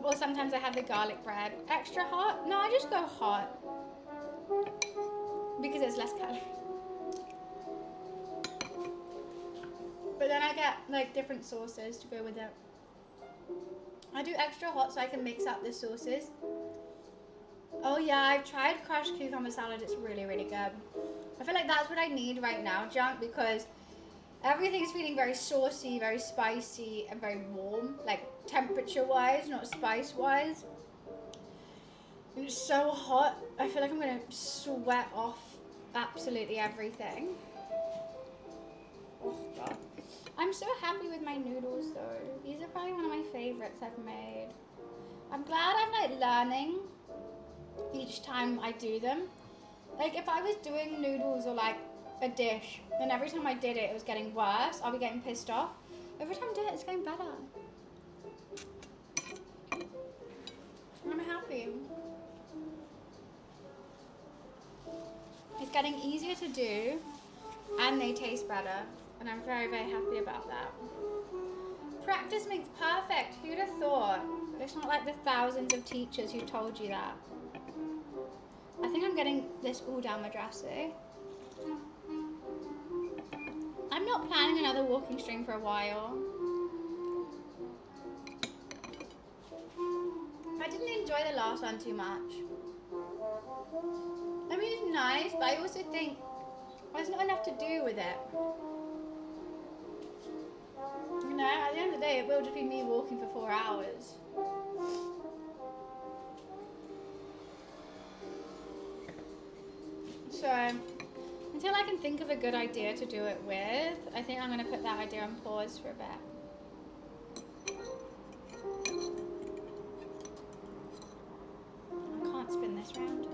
Or sometimes I have the garlic bread. Extra hot? No, I just go hot. Because it's less calories. But then I get like different sauces to go with it. I do extra hot so I can mix up the sauces. Oh yeah, I've tried crushed cucumber salad. It's really, really good. I feel like that's what I need right now, Junk, because everything's feeling very saucy, very spicy, and very warm. Like temperature-wise, not spice-wise. And it's so hot. I feel like I'm gonna sweat off absolutely everything. Oh God. I'm so happy with my noodles though. These are probably one of my favorites I've made. I'm glad I'm like learning each time I do them. Like if I was doing noodles or like a dish, and every time I did it, it was getting worse, I'll be getting pissed off. Every time I do it, it's getting better. I'm happy. It's getting easier to do, and they taste better. And I'm very, very happy about that. Practice makes perfect. Who'd have thought? It's not like the thousands of teachers who told you that. I think I'm getting this all down my dress, eh? I'm not planning another walking stream for a while. I didn't enjoy the last one too much. I mean, it's nice, but I also think there's not enough to do with it. You know, at the end of the day, it will just be me walking for 4 hours. So, until I can think of a good idea to do it with, I think I'm going to put that idea on pause for a bit. I can't spin this round.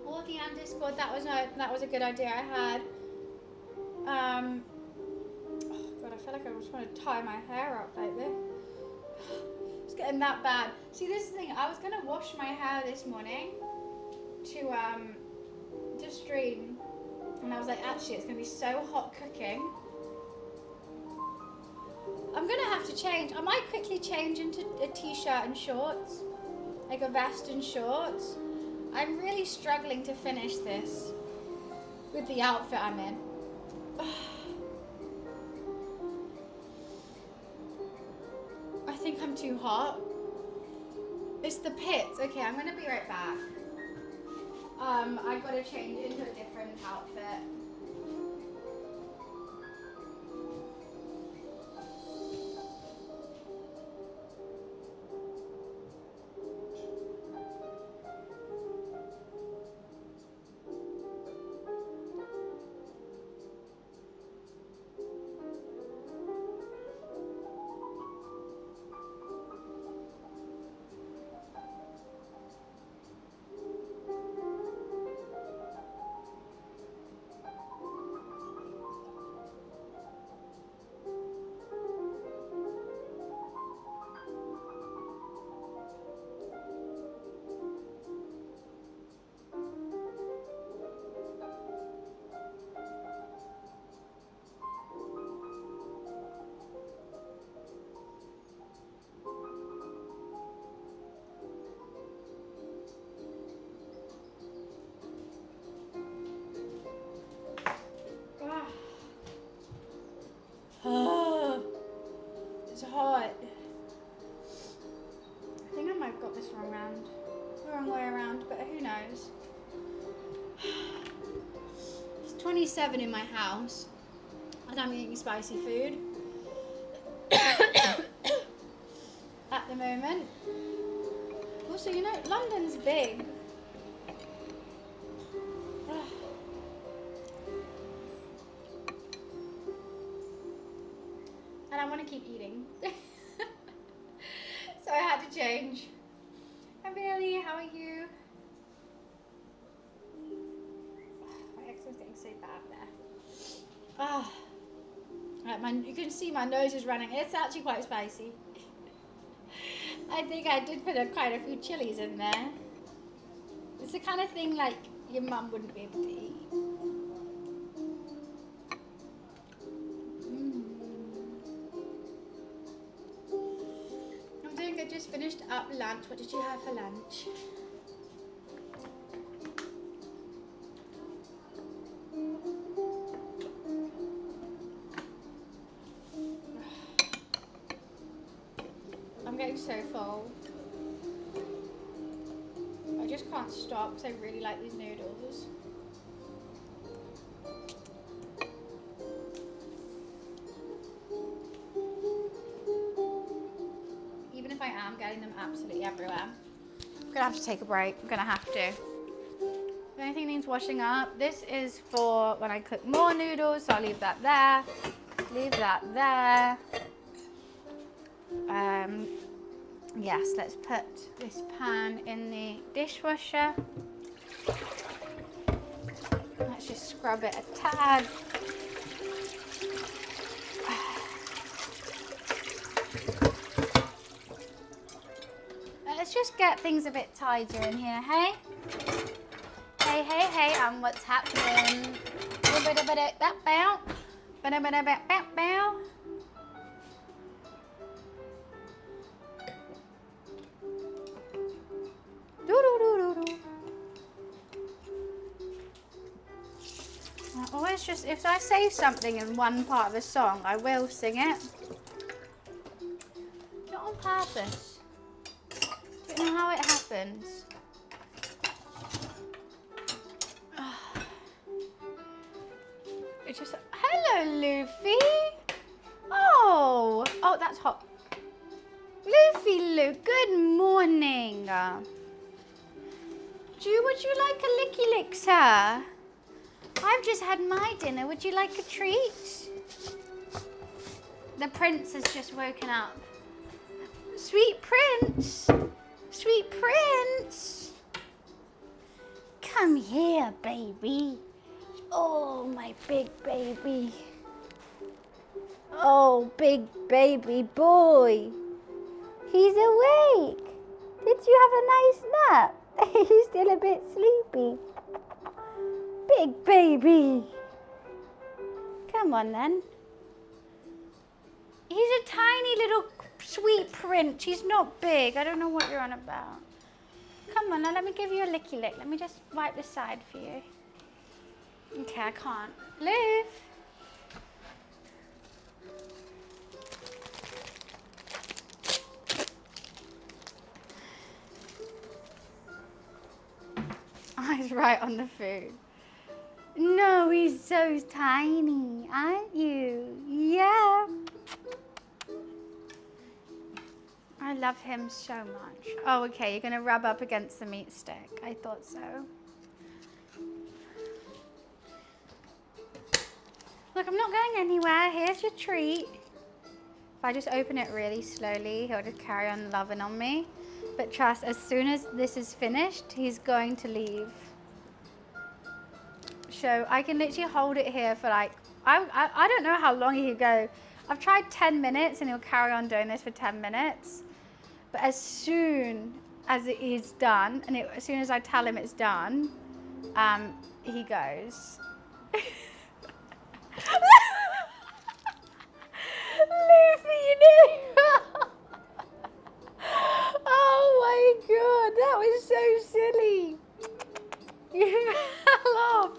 Walking on Discord, that was a good idea I had. Oh God, I feel like I just want to tie my hair up like this. It's getting that bad. See, this is the thing. I was gonna wash my hair this morning to stream, and I was like, actually, it's gonna be so hot cooking. I'm gonna have to change. I might quickly change into a t-shirt and shorts, like a vest and shorts. I'm really struggling to finish this with the outfit I'm in. I think I'm too hot. It's the pits. Okay, I'm gonna be right back. I've got to change into a different outfit. only 7 in my house, and I'm eating spicy food at the moment. Also, you know, London's big. And I want to keep eating. So I had to change. Hi Bailey, how are you? My accent's getting so bad there. Right, you can see my nose is running. It's actually quite spicy. I think I did put quite a few chilies in there. It's the kind of thing like your mum wouldn't be able to eat. I'm doing good, just finished up lunch. What did you have for lunch? I'm getting so full. I just can't stop because I really like these noodles. Even if I am getting them absolutely everywhere, I'm gonna have to take a break. I'm gonna have to. If anything needs washing up, this is for when I cook more noodles, so I'll leave that there. Leave that there. Yes, let's put this pan in the dishwasher. Let's just scrub it a tad. Let's just get things a bit tidier in here, hey? Hey, hey, hey, what's happening? Always just, if I say something in one part of a song, I will sing it. Not on purpose. Don't know how it happens. It's just, hello Luffy. Oh, that's hot. Luffy, good morning. Would you like a licky lick, sir? I've just had my dinner. Would you like a treat? The prince has just woken up. Sweet prince. Sweet prince. Come here, baby. Oh, my big baby. Oh, big baby boy. He's awake. Did you have a nice nap? He's still a bit sleepy. Big baby. Come on then. He's a tiny little sweet prince. He's not big. I don't know what you're on about. Come on now, let me give you a licky lick. Let me just wipe the side for you. Okay, I can't. Liv. Eyes right on the food. No, he's so tiny, aren't you? Yeah. I love him so much. Oh, okay, you're gonna rub up against the meat stick. I thought so. Look, I'm not going anywhere. Here's your treat. If I just open it really slowly, he'll just carry on loving on me. But trust, as soon as this is finished, he's going to leave. So I can literally hold it here for like, I don't know how long he could go. I've tried 10 minutes and he'll carry on doing this for 10 minutes. But as soon as it is done, and as soon as I tell him it's done, he goes. Luffy, you know. Oh my god, that was so silly. You fell off.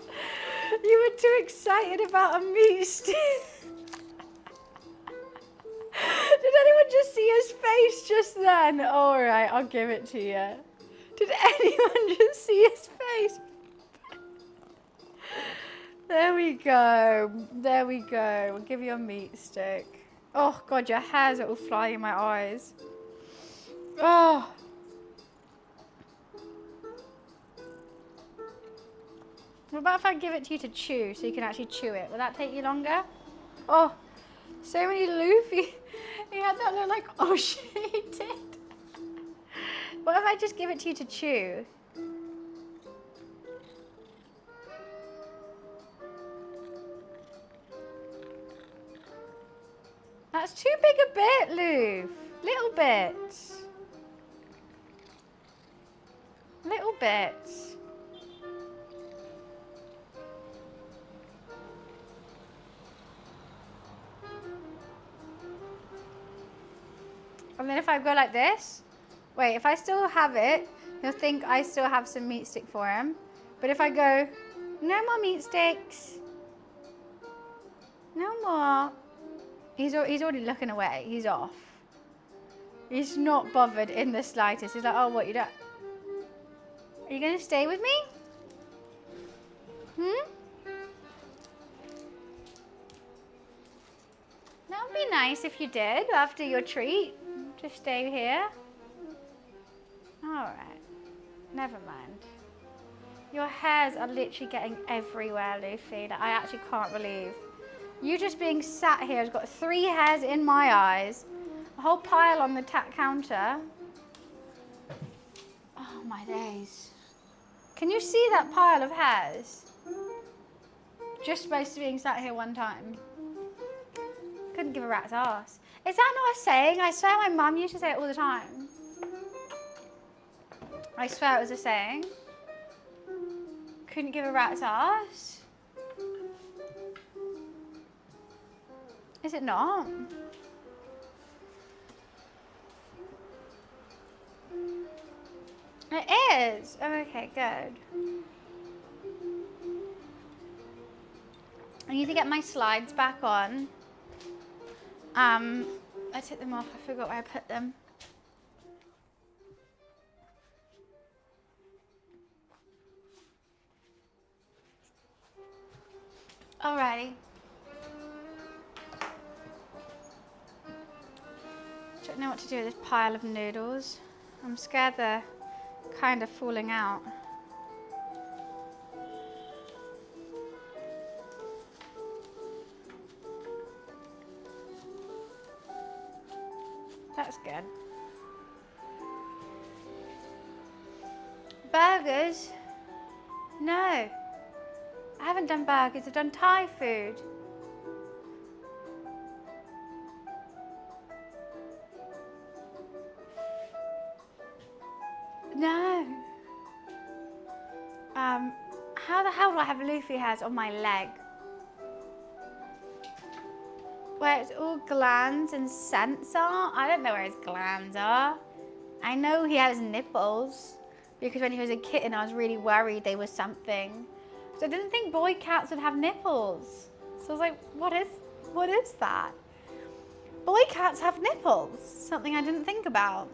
You were too excited about a meat stick. Did anyone just see his face just then? All right, I'll give it to you. Did anyone just see his face? There we go. There we go. We'll give you a meat stick. Oh God, your hairs are all flying in my eyes. Oh. What about if I give it to you to chew so you can actually chew it? Will that take you longer? Oh, so many Luffy. He had that look like, oh shit, he did. What if I just give it to you to chew? That's too big a bit, Loof. Little bit. Little bit. And then if I go like this, wait, if I still have it, he'll think I still have some meat stick for him. But if I go, no more meat sticks. No more. He's already looking away. He's off. He's not bothered in the slightest. He's like, oh, what, you don't... Are you going to stay with me? That would be nice if you did after your treat. Just stay here. Alright. Never mind. Your hairs are literally getting everywhere, Luffy. Like, I actually can't believe. You just being sat here has got 3 hairs in my eyes. A whole pile on the counter. Oh my days. Can you see that pile of hairs? Just by being sat here one time. Couldn't give a rat's ass. Is that not a saying? I swear my mum used to say it all the time. I swear it was a saying. Couldn't give a rat's ass. Is it not? It is. Oh, okay, good. I need to get my slides back on. I took them off. I forgot where I put them. Alrighty. Don't know what to do with this pile of noodles. I'm scared they're kind of falling out. That's good. Burgers? No. I haven't done burgers, I've done Thai food. No. How the hell do I have Luffy hairs on my leg? Where it's all glands and scents are? I don't know where his glands are. I know he has nipples because when he was a kitten I was really worried they were something. So I didn't think boy cats would have nipples. So I was like, what is that? Boy cats have nipples, something I didn't think about.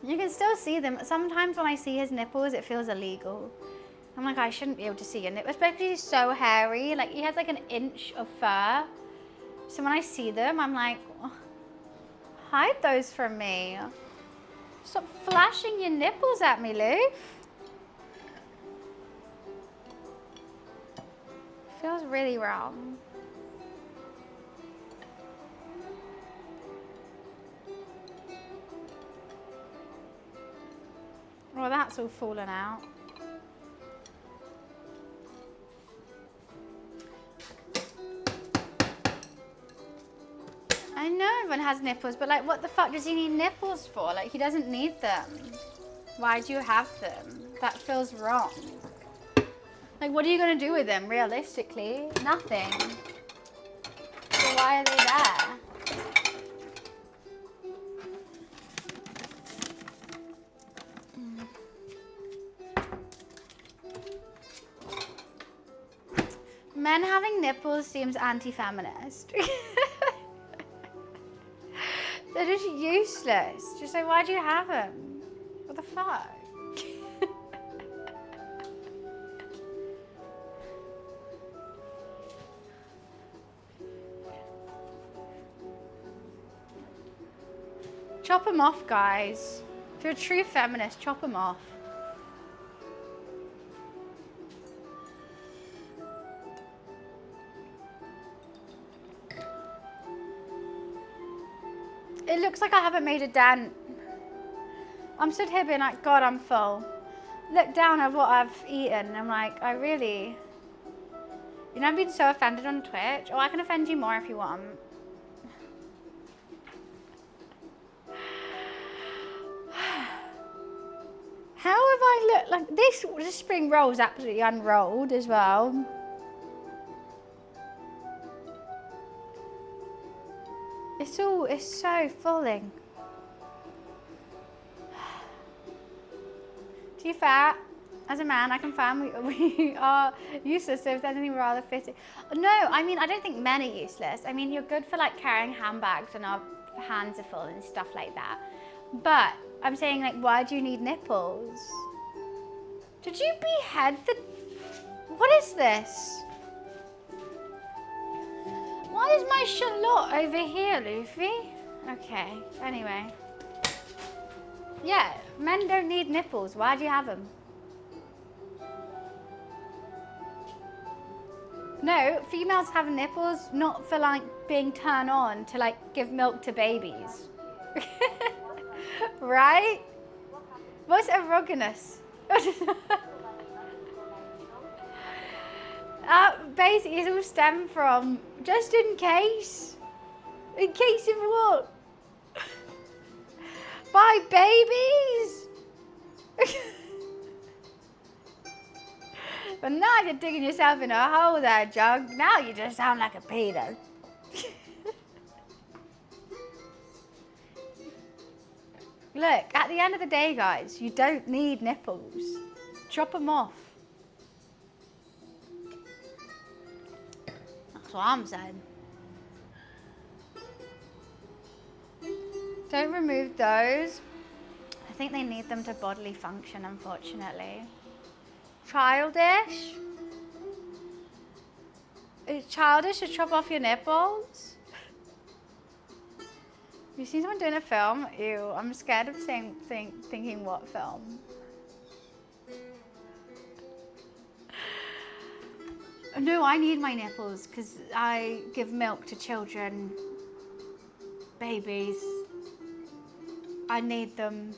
You can still see them. Sometimes when I see his nipples, it feels illegal. I'm like, I shouldn't be able to see your nipples, especially he's so hairy. Like he has like an inch of fur. So when I see them, I'm like, oh, hide those from me. Stop flashing your nipples at me, Loof. Feels really wrong. Well, that's all fallen out. I know everyone has nipples, but like, what the fuck does he need nipples for? Like, he doesn't need them. Why do you have them? That feels wrong. Like, what are you gonna do with them, realistically? Nothing. So why are they there? Men having nipples seems anti-feminist. They're just useless. Just like, why do you have them? What the fuck? Chop them off, guys. If you're a true feminist, chop them off. It looks like I haven't made a dent. I'm stood here being like, God, I'm full. Look down at what I've eaten. I'm like, I really... You know, I've been so offended on Twitch. Oh, I can offend you more if you want. How have I looked like this? This spring roll is absolutely unrolled as well. It's so fulling. To be fair, as a man, I confirm we are useless, so if there's anything rather fitting. No, I mean, I don't think men are useless. I mean, you're good for like carrying handbags and our hands are full and stuff like that. But I'm saying, like, why do you need nipples? Did you behead the... What is this? Why is my shallot over here, Luffy? Okay, anyway. Yeah, men don't need nipples. Why do you have them? No, females have nipples not for like being turned on to like give milk to babies. Right? What's erogenous? Basically, it's all stem from just in case. In case of what? By babies. But now you're digging yourself in a hole there, Jug. Now you just sound like a pedo. Look, at the end of the day, guys, you don't need nipples. Chop them off. That's what I'm saying. Don't remove those. I think they need them to bodily function, unfortunately. Childish? It's childish to chop off your nipples? You seen someone doing a film? Ew, I'm scared of thinking what film. No, I need my nipples because I give milk to children, babies. I need them.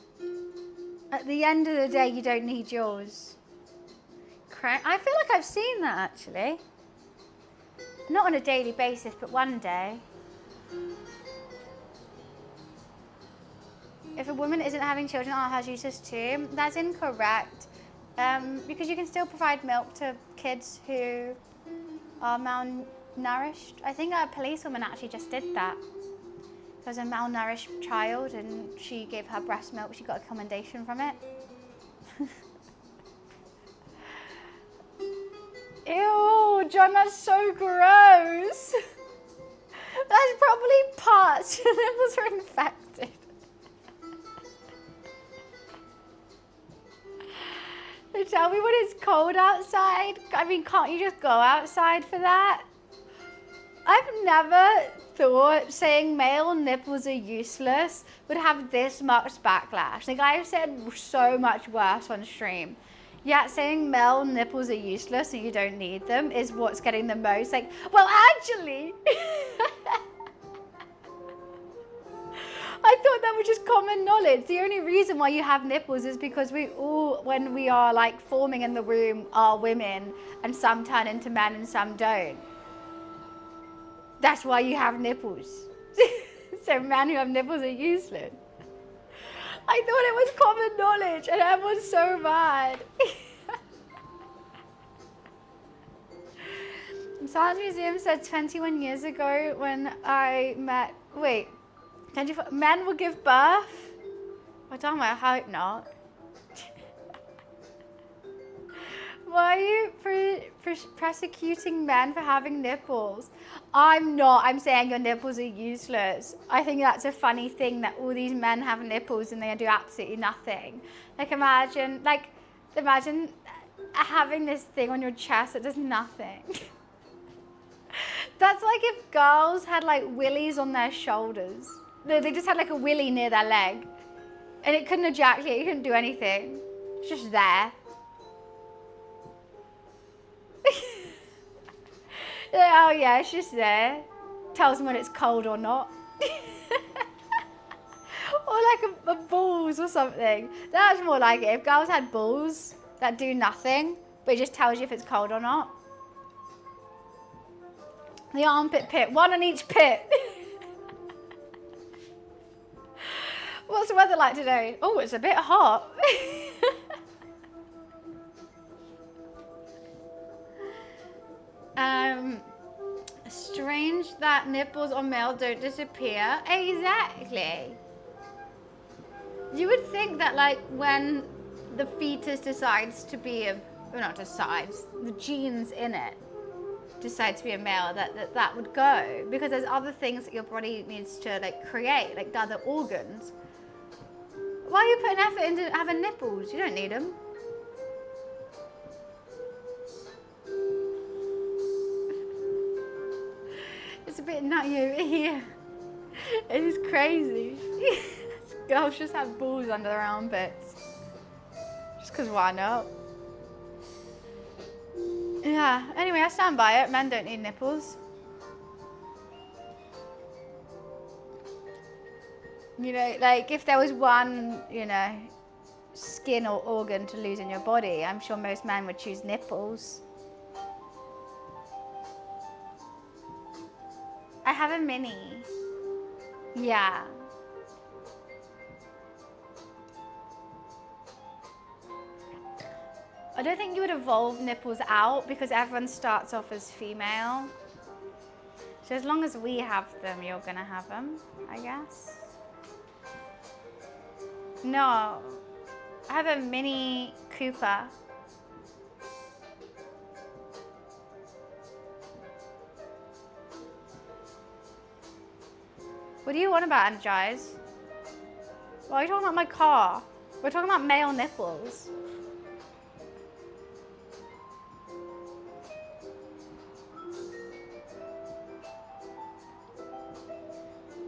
At the end of the day, you don't need yours. I feel like I've seen that actually. Not on a daily basis, but one day. If a woman isn't having children, are her useless too? That's incorrect. Because you can still provide milk to kids who are malnourished. I think a policewoman actually just did that. There was a malnourished child and she gave her breast milk. She got a commendation from it. Ew, John, that's so gross. That's probably parts. Your nipples are infected. Tell me when it's cold outside. I mean, can't you just go outside for that? I've never thought saying male nipples are useless would have this much backlash. Like, I've said so much worse on stream. Yet saying male nipples are useless and you don't need them is what's getting the most. Like, well, actually... I thought that was just common knowledge. The only reason why you have nipples is because we all, when we are like forming in the womb, are women, and some turn into men and some don't. That's why you have nipples. So men who have nipples are useless. I thought it was common knowledge and everyone's so mad. Science Museum said 21 years ago when I met, wait, men will give birth? I don't know, I hope not. Why are you persecuting men for having nipples? I'm not. I'm saying your nipples are useless. I think that's a funny thing that all these men have nipples and they do absolutely nothing. Like imagine having this thing on your chest that does nothing. That's like if girls had like willies on their shoulders. No, they just had like a willy near their leg. And it couldn't ejaculate, it couldn't do anything. It's just there. Oh yeah, it's just there. Tells them when it's cold or not. Or like a balls or something. That's more like it. If girls had balls that do nothing, but it just tells you if it's cold or not. The armpit pit, one on each pit. What's the weather like today? Oh, it's a bit hot. Strange that nipples on male don't disappear. Exactly. You would think that like when the fetus decides to be a, well not decides, the genes in it decide to be a male, that would go, because there's other things that your body needs to like create, like the other organs. Why are you putting effort into having nipples? You don't need them. It's a bit nutty over here. It is crazy. Girls just have balls under their armpits. Just because why not? Yeah, anyway, I stand by it. Men don't need nipples. You know, like if there was one, you know, skin or organ to lose in your body, I'm sure most men would choose nipples. I have a mini. Yeah. I don't think you would evolve nipples out because everyone starts off as female. So as long as we have them, you're gonna have them, I guess. No, I have a mini Cooper. What do you want about Energize? Why are you talking about my car? We're talking about male nipples.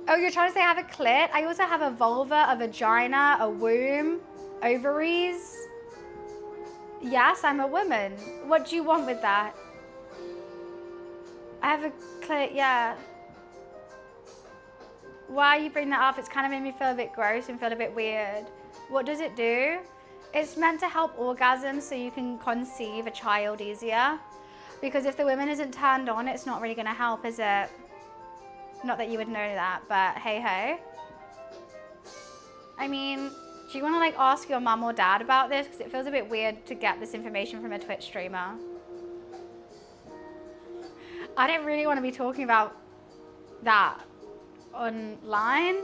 Oh, you're trying to say I have a clit? I also have a vulva, a vagina, a womb, ovaries. Yes, I'm a woman. What do you want with that? I have a clit, yeah. Why you bring that up? It's kind of made me feel a bit gross and feel a bit weird. What does it do? It's meant to help orgasm so you can conceive a child easier. Because if the woman isn't turned on, it's not really going to help, is it? Not that you would know that, but hey ho. I mean, do you want to like ask your mum or dad about this? Because it feels a bit weird to get this information from a Twitch streamer. I don't really want to be talking about that online.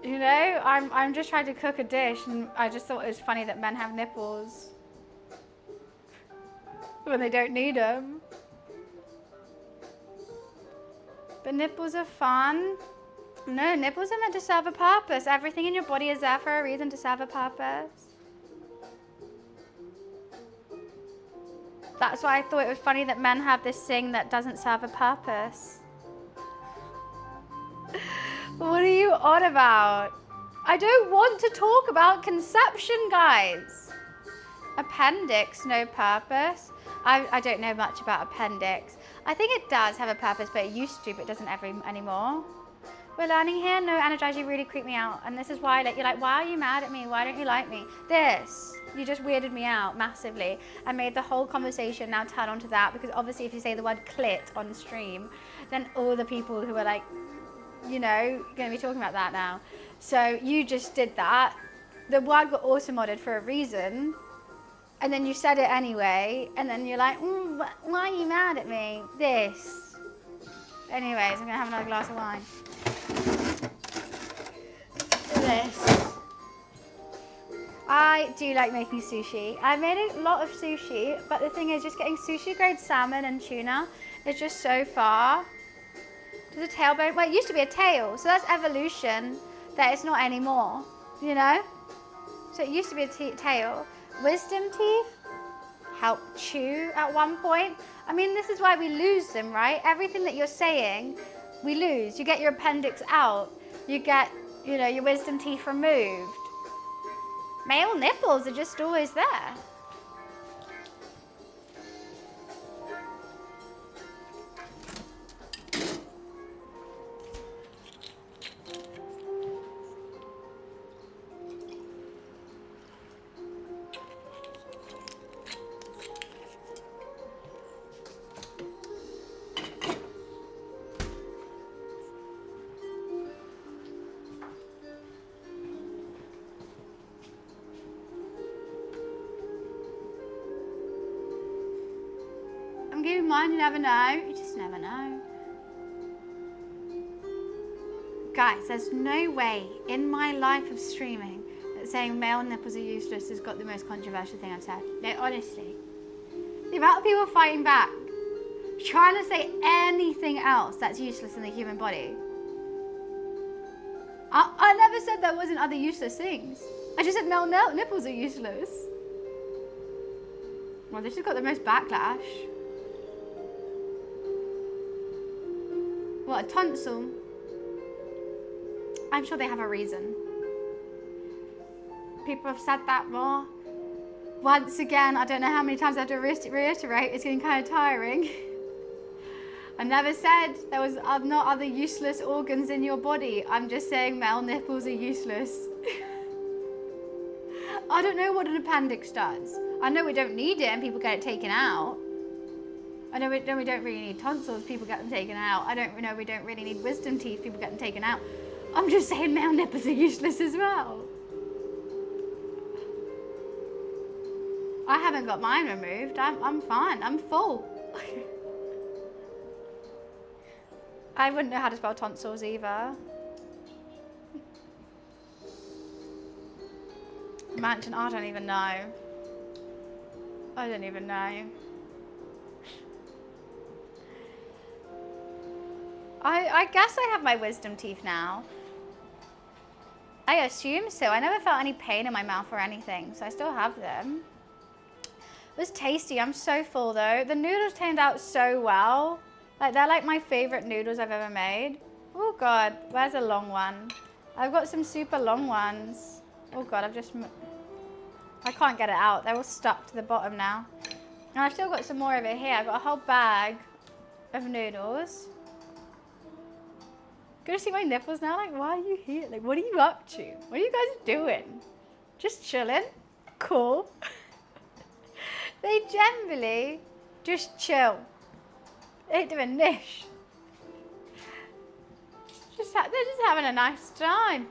You know, I'm just trying to cook a dish and I just thought it was funny that men have nipples when they don't need them. But nipples are fun. No, nipples are meant to serve a purpose. Everything in your body is there for a reason to serve a purpose. That's why I thought it was funny that men have this thing that doesn't serve a purpose. What are you on about? I don't want to talk about conception, guys. Appendix, no purpose. I don't know much about appendix. I think it does have a purpose, but it used to, but it doesn't anymore. We're learning here. No, Energize, you really creep me out. And this is why, like, you're like, why are you mad at me? Why don't you like me? You just weirded me out massively and made the whole conversation now turn onto that, because obviously if you say the word clit on stream, then all the people who are like, you know, going to be talking about that now. So you just did that. The word got auto-modded for a reason. And then you said it anyway, and then you're like, why are you mad at me? This. Anyways, I'm gonna have another glass of wine. This. I do like making sushi. I made a lot of sushi, but the thing is just getting sushi grade salmon and tuna is just so far. There's a tailbone, well it used to be a tail, so that's evolution that it's not anymore, you know? So it used to be a tail. Wisdom teeth help chew at one point. I mean, this is why we lose them, right? Everything that you're saying, we lose. You get your appendix out. You get, you know, your wisdom teeth removed. Male nipples are just always there. I'm giving mine, you never know. You just never know. Guys, there's no way in my life of streaming that saying male nipples are useless has got the most controversial thing I've said. No, honestly. The amount of people fighting back, trying to say anything else that's useless in the human body. I never said there wasn't other useless things. I just said male nipples are useless. Well, this has got the most backlash. What, a tonsil? I'm sure they have a reason. People have said that more. Once again, I don't know how many times I have to reiterate, it's getting kind of tiring. I never said there was not other useless organs in your body. I'm just saying male nipples are useless. I don't know what an appendix does. I know we don't need it and people get it taken out. I know we don't really need tonsils, people get them taken out. I don't know we don't really need wisdom teeth, people get them taken out. I'm just saying male nipples are useless as well. I haven't got mine removed. I'm fine. I'm full. I wouldn't know how to spell tonsils either. Mansion, I don't even know. I don't even know. I guess I have my wisdom teeth now. I assume so. I never felt any pain in my mouth or anything, so I still have them. It was tasty. I'm so full though. The noodles turned out so well. Like, they're like my favorite noodles I've ever made. Oh God, where's a long one? I've got some super long ones. Oh God, I can't get it out. They're all stuck to the bottom now. And I've still got some more over here. I've got a whole bag of noodles. Gonna see my nipples now? Like, why are you here? Like, what are you up to? What are you guys doing? Just chilling? Cool. They generally just chill. They ain't doing niche. They're just having a nice time.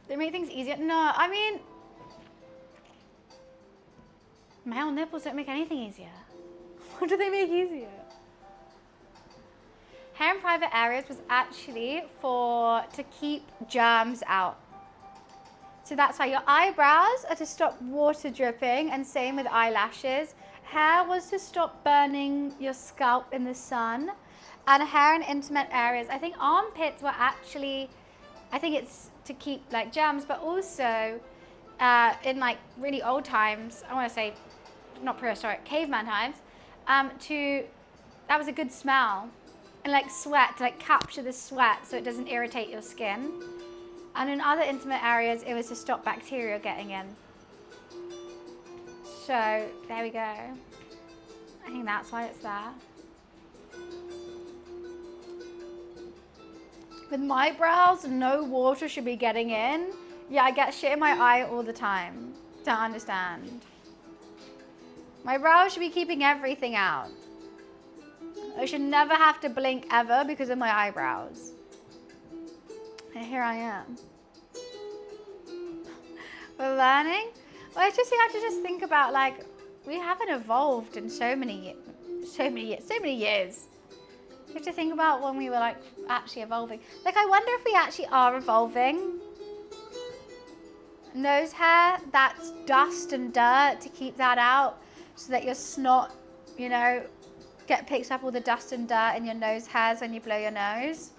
They make things easier. No, I mean, male nipples don't make anything easier. What do they make easier? Hair in private areas was actually to keep germs out. So that's why your eyebrows are to stop water dripping, and same with eyelashes. Hair was to stop burning your scalp in the sun. And hair in intimate areas, I think armpits were actually, I think it's to keep like germs, but also in like really old times, I want to say, not prehistoric, caveman times, that was a good smell. And like sweat, to like capture the sweat so it doesn't irritate your skin. And in other intimate areas, it was to stop bacteria getting in. So there we go. I think that's why it's there. With my brows, no water should be getting in. Yeah, I get shit in my eye all the time. Don't understand. My brows should be keeping everything out. I should never have to blink ever because of my eyebrows. And here I am. We're learning. Well, it's just you have to just think about, like, we haven't evolved in so many years. You have to think about when we were like actually evolving. Like, I wonder if we actually are evolving. Nose hair, that's dust and dirt, to keep that out so that your snot, you know, picks up all the dust and dirt in your nose hairs when you blow your nose.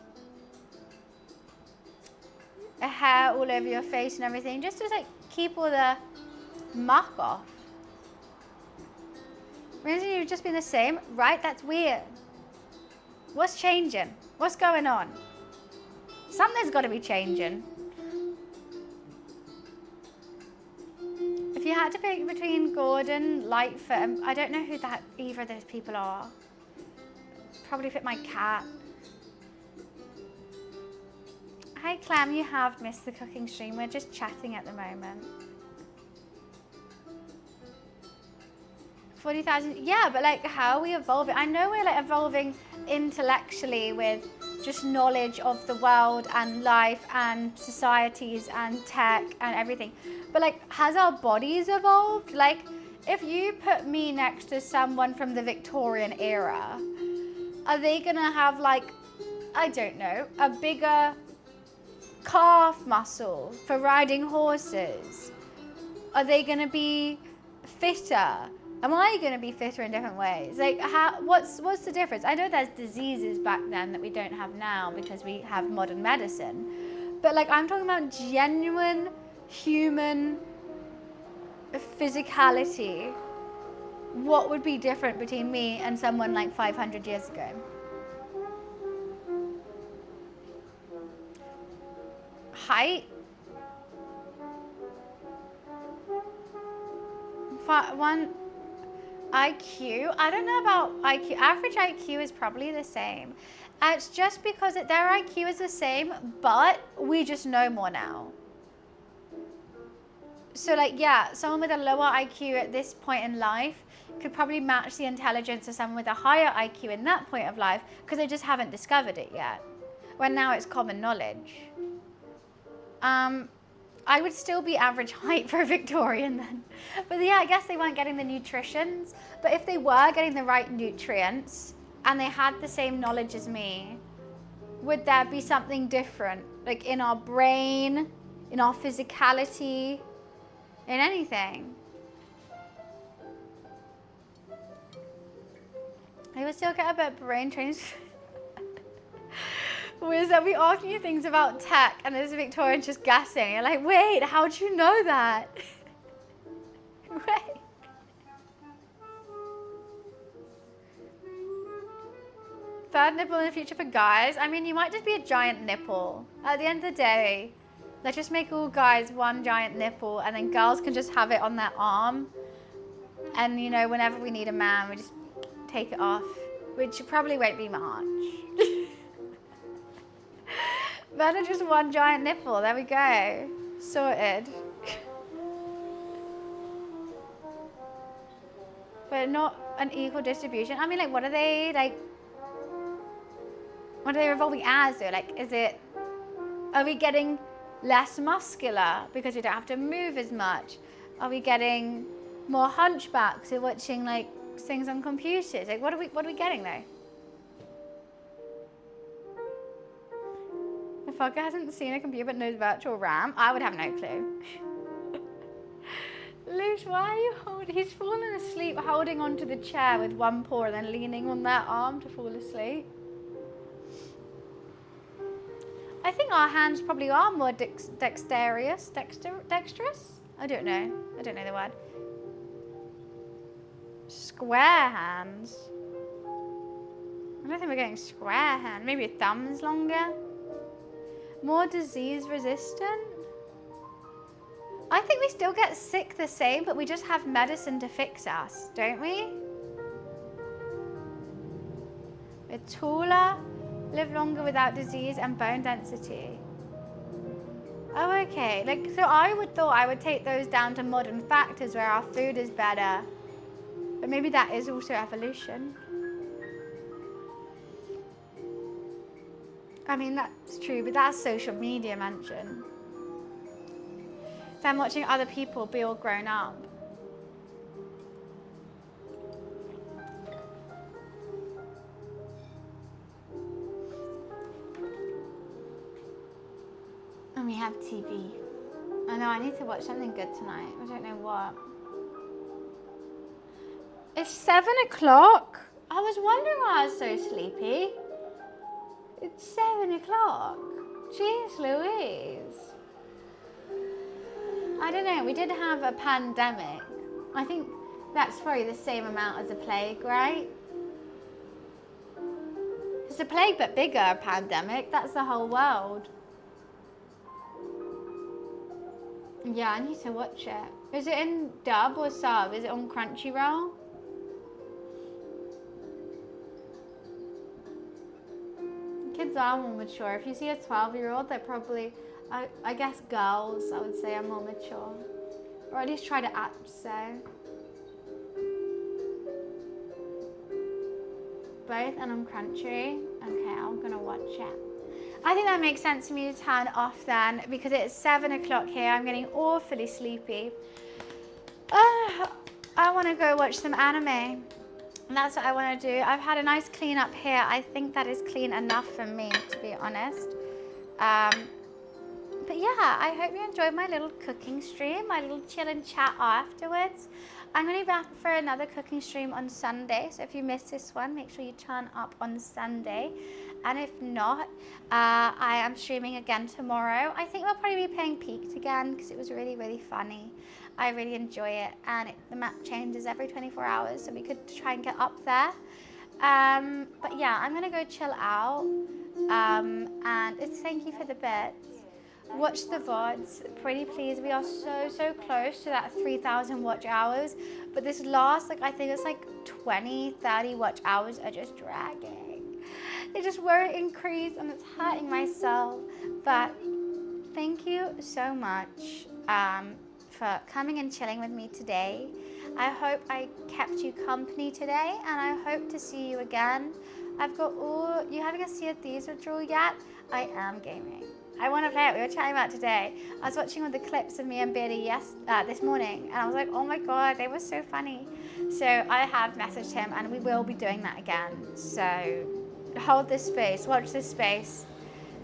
A hair all over your face and everything, just to like keep all the muck off. Imagine you've just been the same, right? That's weird. What's changing? What's going on? Something's got to be changing. If you had to pick between Gordon, Lightfoot, and I don't know who that either of those people are. Probably pick my cat. Hi Clam, you have missed the cooking stream. We're just chatting at the moment. 40,000, yeah, but like how are we evolving? I know we're like evolving intellectually with just knowledge of the world and life and societies and tech and everything. But like, has our bodies evolved? Like, if you put me next to someone from the Victorian era, are they gonna have like, I don't know, a bigger calf muscle for riding horses? Are they gonna be fitter? Am I going to be fitter in different ways? Like, what's the difference? I know there's diseases back then that we don't have now because we have modern medicine. But like, I'm talking about genuine human physicality. What would be different between me and someone like 500 years ago? Height? One... IQ, I don't know about IQ. Average IQ is probably the same. It's just because their IQ is the same, but we just know more now. So like, yeah, someone with a lower IQ at this point in life could probably match the intelligence of someone with a higher IQ in that point of life because they just haven't discovered it yet. When now it's common knowledge. I would still be average height for a Victorian then. But yeah, I guess they weren't getting the nutritions. But if they were getting the right nutrients and they had the same knowledge as me, would there be something different? Like in our brain, in our physicality, in anything? I would still get a bit of brain training. Was that we asking you things about tech and there's a Victorian just guessing. You're like, wait, how do you know that? Wait. Third nipple in the future for guys. I mean, you might just be a giant nipple. At the end of the day, let's just make all guys one giant nipple and then girls can just have it on their arm. And you know, whenever we need a man, we just take it off, which probably won't be much. Better just one giant nipple. There we go. Sorted. But not an equal distribution. I mean, like, what are they revolving as though? Like, are we getting less muscular because we don't have to move as much? Are we getting more hunchbacks or watching like things on computers? Like, what are we getting though? The fucker hasn't seen a computer but knows virtual RAM. I would have no clue. Lush, why are you holding? He's fallen asleep holding onto the chair with one paw and then leaning on that arm to fall asleep. I think our hands probably are more dexterous. Dexterous? I don't know the word. Square hands. I don't think we're getting square hands. Maybe a thumb's longer. More disease resistant? I think we still get sick the same, but we just have medicine to fix us, don't we? We're taller, live longer without disease and bone density. Oh, okay. Like, so I would take those down to modern factors where our food is better. But maybe that is also evolution. I mean, that's true, but that's social media mention. Then watching other people be all grown up. And we have TV. I know, I need to watch something good tonight. I don't know what. It's 7 o'clock. I was wondering why I was so sleepy. It's 7 o'clock. Jeez Louise. I don't know, we did have a pandemic. I think That's probably the same amount as a plague, right? It's a plague but bigger, a pandemic. That's the whole world. Yeah, I need to watch it. Is it in dub or sub? Is it on Crunchyroll? Kids are more mature. If you see a 12-year-old, they're probably, I guess girls, I would say, are more mature. Or at least try to act so. Both and on Crunchy. Okay, I'm gonna watch it. I think that makes sense for me to turn off then, because it's 7 o'clock here. I'm getting awfully sleepy. I want to go watch some anime. And that's what I want to do. I've had a nice clean up here. I think that is clean enough for me, to be honest. But yeah, I hope you enjoyed my little cooking stream, my little chill and chat afterwards. I'm going to be back for another cooking stream on Sunday. So if you missed this one, make sure you turn up on Sunday. And if not, I am streaming again tomorrow. I think we'll probably be playing Peaked again because it was really, really funny. I really enjoy it, and the map changes every 24 hours, so we could try and get up there. But yeah, I'm gonna go chill out, and it's thank you for the bits. Watch the VODs, pretty please. We are so close to that 3,000 watch hours, but this last, I think it's 20, 30 watch hours are just dragging. They just won't increase, and it's hurting myself. But thank you so much for coming and chilling with me today. I hope I kept you company today, and I hope to see you again. I've got you having a Sea of Thieves withdrawal yet? I am gaming. I want to play it. We were chatting about today. I was watching all the clips of me and Beardy this morning, and I was like, oh my god, they were so funny. So I have messaged him, and we will be doing that again. So hold this space, watch this space.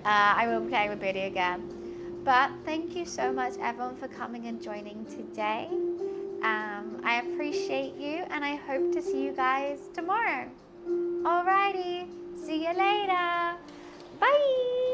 I will be playing with Beardy again. But thank you so much, everyone, for coming and joining today. I appreciate you, and I hope to see you guys tomorrow. Alrighty, see you later. Bye.